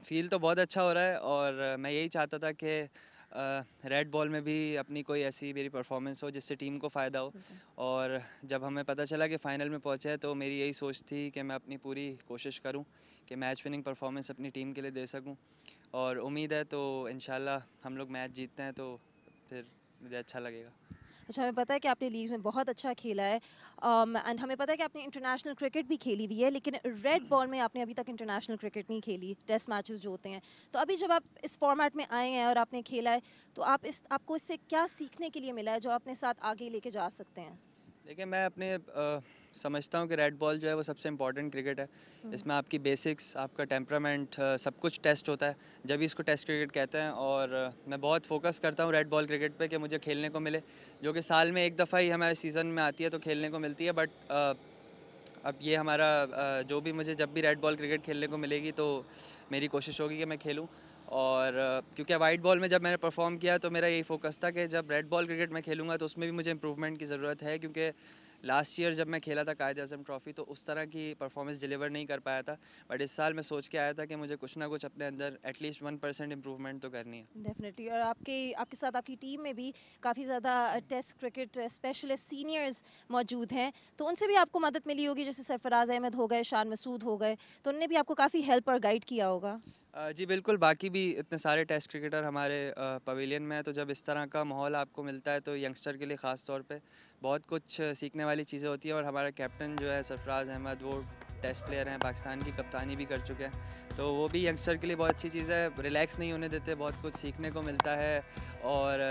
फील तो बहुत अच्छा हो रहा है और मैं यही चाहता था कि रेड बॉल में भी अपनी कोई ऐसी मेरी परफॉर्मेंस हो जिससे टीम को फ़ायदा हो। और जब हमें पता चला कि फ़ाइनल में पहुँचे हैं तो मेरी यही सोच थी कि मैं अपनी पूरी कोशिश करूँ कि मैच विनिंग परफॉर्मेंस अपनी टीम के लिए दे सकूँ, और उम्मीद है तो इंशाल्लाह हम लोग मैच जीतते हैं तो फिर मुझे अच्छा लगेगा। अच्छा, हमें पता है कि आपने लीग्स में बहुत अच्छा खेला है एंड हमें पता है कि आपने इंटरनेशनल क्रिकेट भी खेली हुई है, लेकिन रेड बॉल में आपने अभी तक इंटरनेशनल क्रिकेट नहीं खेली, टेस्ट मैचेस जो होते हैं। तो अभी जब आप इस फॉर्मेट में आए हैं और आपने खेला है, तो आपको इससे क्या सीखने के लिए मिला है जो अपने साथ आगे लेके जा सकते हैं? देखिए, मैं अपने समझता हूँ कि रेड बॉल जो है वो सबसे इम्पॉर्टेंट क्रिकेट है। इसमें आपकी बेसिक्स, आपका टेम्परामेंट, सब कुछ टेस्ट होता है, जब भी इसको टेस्ट क्रिकेट कहते हैं। और मैं बहुत फोकस करता हूँ रेड बॉल क्रिकेट पे कि मुझे खेलने को मिले, जो कि साल में एक दफ़ा ही हमारे सीज़न में आती है तो खेलने को मिलती है। बट अब ये हमारा जो भी मुझे जब भी रेड बॉल क्रिकेट खेलने को मिलेगी तो मेरी कोशिश होगी कि मैं खेलूँ। और क्योंकि वाइट बॉल में जब मैंने परफॉर्म किया तो मेरा यही फोकस था कि जब रेड बॉल क्रिकेट में खेलूँगा तो उसमें भी मुझे इम्प्रूवमेंट की ज़रूरत है, क्योंकि लास्ट ईयर जब मैं खेला था कायद-ए-आज़म ट्रॉफ़ी तो उस तरह की परफॉर्मेंस डिलीवर नहीं कर पाया था। बट इस साल मैं सोच के आया था कि मुझे कुछ ना कुछ अपने अंदर एटलीस्ट 1% इम्प्रूवमेंट तो करनी है। डेफिनेटली। और आपके साथ आपकी टीम में भी काफ़ी ज़्यादा टेस्ट क्रिकेट स्पेशलिस्ट सीनियर्स मौजूद हैं, तो उनसे भी आपको मदद मिली होगी, जैसे सरफराज अहमद हो गए, शान मसूद हो गए, तो उन्होंने भी आपको काफ़ी हेल्प और गाइड किया होगा। जी बिल्कुल, बाकी भी इतने सारे टेस्ट क्रिकेटर हमारे पवेलियन में है, तो जब इस तरह का माहौल आपको मिलता है तो यंगस्टर के लिए ख़ास तौर पे बहुत कुछ सीखने वाली चीज़ें होती हैं। और हमारा कैप्टन जो है सरफराज अहमद, वो टेस्ट प्लेयर हैं, पाकिस्तान की कप्तानी भी कर चुके हैं, तो वो भी यंगस्टर के लिए बहुत अच्छी चीज़ है। रिलैक्स नहीं होने देते, बहुत कुछ सीखने को मिलता है। और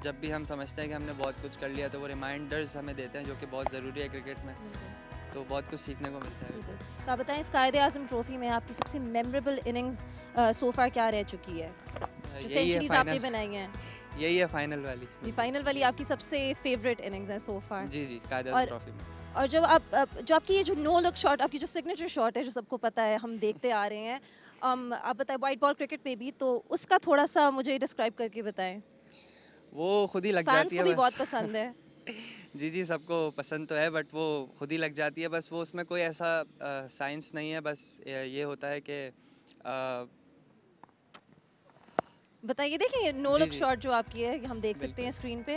जब भी हम समझते हैं कि हमने बहुत कुछ कर लिया तो वो रिमाइंडर्स हमें देते हैं, जो कि बहुत ज़रूरी है क्रिकेट में, तो बहुत कुछ सीखने को मिलता है। तो आप बताएं, इस कायद-ए-आज़म ट्रॉफी में आपकी सबसे मेमोरेबल इनिंग्स सो फार क्या रह चुकी है, जो सेंचुरीज आपने बनाई हैं? यही है फाइनल वाली। ये फाइनल वाली आपकी सबसे फेवरेट इनिंग्स है सो फार? जी जी, कायद-ए-आज़म ट्रॉफी में। और जब जो आपकी ये जो नो लुक शॉट, आपकी जो सिग्नेचर शॉट है, जो सबको पता है, हम देखते आ रहे हैं, आप बताएं वाइट बॉल क्रिकेट में भी, तो उसका थोड़ा सा मुझे डिस्क्राइब करके बताएं। वो खुद ही लग जाती है, फैंस को भी बहुत पसंद है। जी जी, सबको पसंद तो है, बट वो खुद ही लग जाती है। बस वो उसमें कोई ऐसा साइंस नहीं है, बस ये होता है कि बताइए। देखिए, नो लुक शॉट जो आपकी है, हम देख सकते हैं स्क्रीन पे,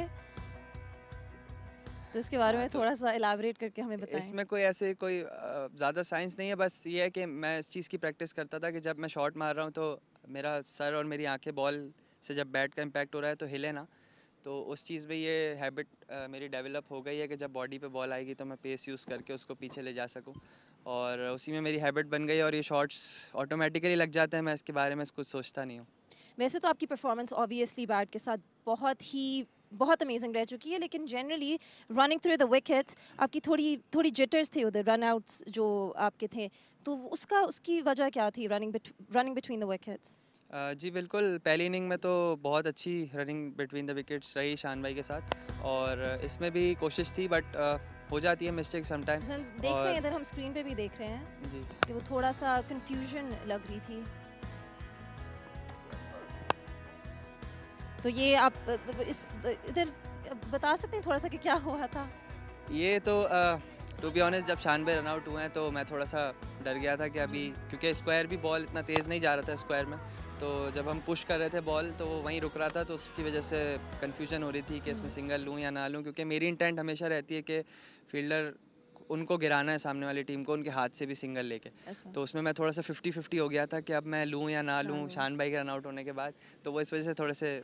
तो इसके बारे में थोड़ा सा एलाबोरेट करके हमें बताएं। इसमें कोई ऐसे कोई ज़्यादा साइंस नहीं है, बस ये है कि मैं इस चीज़ की प्रैक्टिस करता था कि जब मैं शॉट मार रहा हूँ तो मेरा सर और मेरी आंखें बॉल से जब बैट का इम्पैक्ट हो रहा है तो हिले ना, तो उस चीज़ में ये हैबिट मेरी डेवलप हो गई है कि जब बॉडी पे बॉल आएगी तो मैं पेस यूज़ करके उसको पीछे ले जा सकूं, और उसी में मेरी हैबिट बन गई और ये शॉट्स ऑटोमेटिकली लग जाते हैं, मैं इसके बारे में कुछ सोचता नहीं हूँ। वैसे तो आपकी परफॉर्मेंस ऑब्वियसली बैट के साथ बहुत अमेजिंग रह चुकी है, लेकिन generally running through the wickets आपकी थोड़ी जिटर्स थे उधर, रन आउट्स जो आपके थे, तो उसकी वजह क्या थी रनिंग बिटवीन द विकेट्स? जी बिल्कुल, पहली इनिंग में तो बहुत अच्छी रनिंग बिटवीन द विकेट्स रही शान भाई के साथ, और इसमें भी कोशिश थी, बट हो जाती है मिस्टेक समटाइम्स। देख रहे हैं इधर, हम स्क्रीन पे भी देख रहे हैं जी कि वो थोड़ा सा कंफ्यूजन लग रही थी। तो ये आप इधर बता सकते हैं थोड़ा सा कि क्या हुआ था? ये तो टू बी ऑनेस्ट जब शान भाई रन आउट हुए हैं तो मैं थोड़ा सा डर गया था कि अभी क्योंकि स्क्वायर भी बॉल इतना तेज़ नहीं जा रहा था स्क्वायर में, तो जब हम पुश कर रहे थे बॉल तो वो वहीं रुक रहा था, तो उसकी वजह से कंफ्यूजन हो रही थी कि इसमें सिंगल लूँ या ना लूँ, क्योंकि मेरी इंटेंट हमेशा रहती है कि फील्डर उनको गिराना है सामने वाली टीम को उनके हाथ से भी सिंगल लेके। तो उसमें मैं थोड़ा सा 50-50 हो गया था कि अब मैं लूँ या ना लूँ शान भाई के रन आउट होने के बाद, तो वो इस वजह से थोड़े से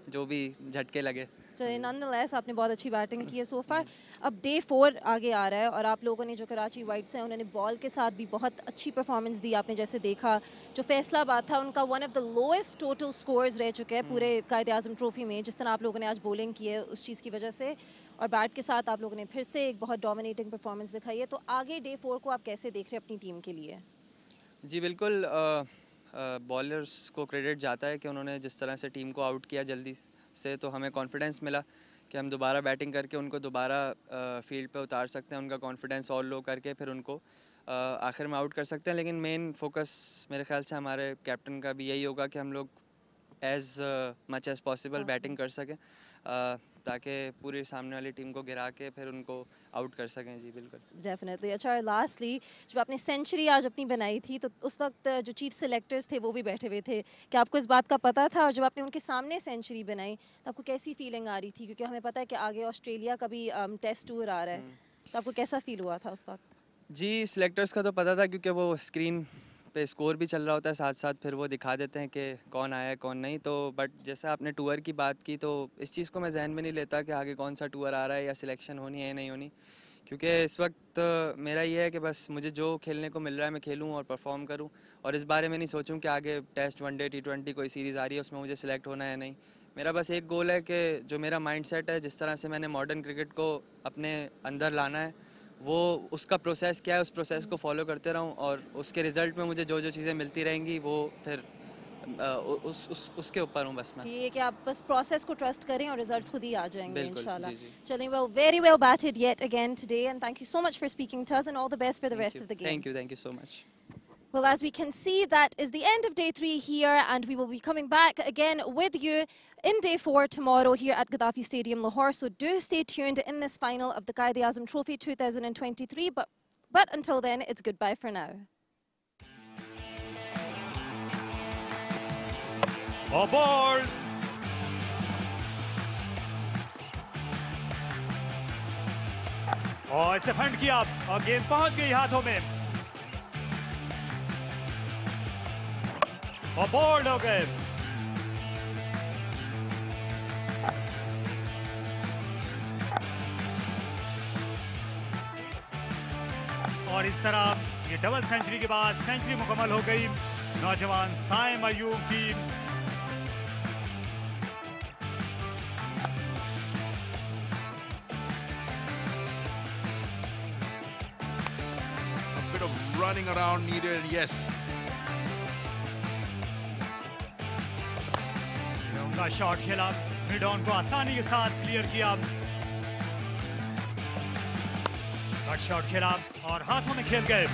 जो भी झटके लगे। चलिए नॉनदलेस आपने बहुत अच्छी बैटिंग की है सो फार। अब डे 4 आगे आ रहा है और आप लोगों ने जो कराची वाइट्स हैं उन्होंने बॉल के साथ भी बहुत अच्छी परफॉर्मेंस दी। आपने जैसे देखा जो फैसलाबाद था उनका one of the lowest total scores रह चुके हैं पूरे कायद-ए-आज़म ट्रॉफी में, जिस तरह आप लोगों ने आज बॉलिंग की है उस चीज़ की वजह से, और बैट के साथ आप लोगों ने फिर से एक बहुत डोमिनेटिंग परफॉर्मेंस दिखाई है। तो आगे डे 4 को आप कैसे देख रहे हैं अपनी टीम के लिए? जी बिल्कुल, बॉलर्स को क्रेडिट जाता है कि उन्होंने जिस तरह से टीम को आउट किया जल्दी से, तो हमें कॉन्फिडेंस मिला कि हम दोबारा बैटिंग करके उनको दोबारा फील्ड पे उतार सकते हैं, उनका कॉन्फिडेंस और लो करके फिर उनको आखिर में आउट कर सकते हैं। लेकिन मेन फोकस मेरे ख्याल से हमारे कैप्टन का भी यही होगा कि हम लोग as much as possible batting कर सकें ताकि पूरी सामने वाली टीम को गिरा के फिर उनको आउट कर सकें। जी बिल्कुल, डेफिनेटली। अच्छा, लास्टली जब आपने सेंचुरी आज अपनी बनाई थी तो उस वक्त जो चीफ सेलेक्टर्स थे वो भी बैठे हुए थे, क्या आपको इस बात का पता था? और जब आपने उनके सामने सेंचुरी बनाई तो आपको कैसी फीलिंग आ रही थी? क्योंकि हमें पता है कि आगे ऑस्ट्रेलिया का भी टेस्ट टूर आ रहा है, तो आपको कैसा फील हुआ था उस वक्त? जी सिलेक्टर्स का तो पता था क्योंकि वो स्क्रीन पे स्कोर भी चल रहा होता है साथ साथ, फिर वो दिखा देते हैं कि कौन आया है कौन नहीं। तो बट जैसे आपने टूर की बात की तो इस चीज़ को मैं जहन में नहीं लेता कि आगे कौन सा टूर आ रहा है या सिलेक्शन होनी है या नहीं होनी, क्योंकि इस वक्त मेरा ये है कि बस मुझे जो खेलने को मिल रहा है मैं खेलूँ और परफॉर्म करूँ, और इस बारे में नहीं सोचूं कि आगे टेस्ट, वनडे, T20 कोई सीरीज़ आ रही है उसमें मुझे सिलेक्ट होना है या नहीं। मेरा बस एक गोल है कि जो मेरा माइंडसेट है, जिस तरह से मैंने मॉडर्न क्रिकेट को अपने अंदर लाना है, वो उसका प्रोसेस क्या है उस प्रोसेस को फॉलो करते रहूं, और उसके रिजल्ट में मुझे जो जो चीज़ें मिलती रहेंगी वो फिर उसके ऊपर हूँ बस मैं। ये कि आप बस प्रोसेस को ट्रस्ट करें और रिजल्ट्स खुद ही आ जाएंगे इंशाल्लाह। जी, जी। चलें, well, very well batted yet again today and thank you so much for speaking to us and all the best for the rest of the game. Thank you so much. Well, as we can see, that is the end of day 3 here, and we will be coming back again with you in day 4 tomorrow here at Gaddafi Stadium, Lahore. So do stay tuned in this final of the Quaid-e-Azam Trophy 2023. But until then, it's goodbye for now. Aboard! और इसे fund किया और गेंद पहुंच गई हाथों में और बोल्ड हो गए। और इस तरह ये डबल सेंचुरी के बाद सेंचुरी मुकम्मल हो गई नौजवान साइम अयूब की। A bit of running around needed, yes. उनका शॉट खेला, मिड ऑन को आसानी के साथ क्लियर किया, कट शॉट खेला और हाथों में खेल गए।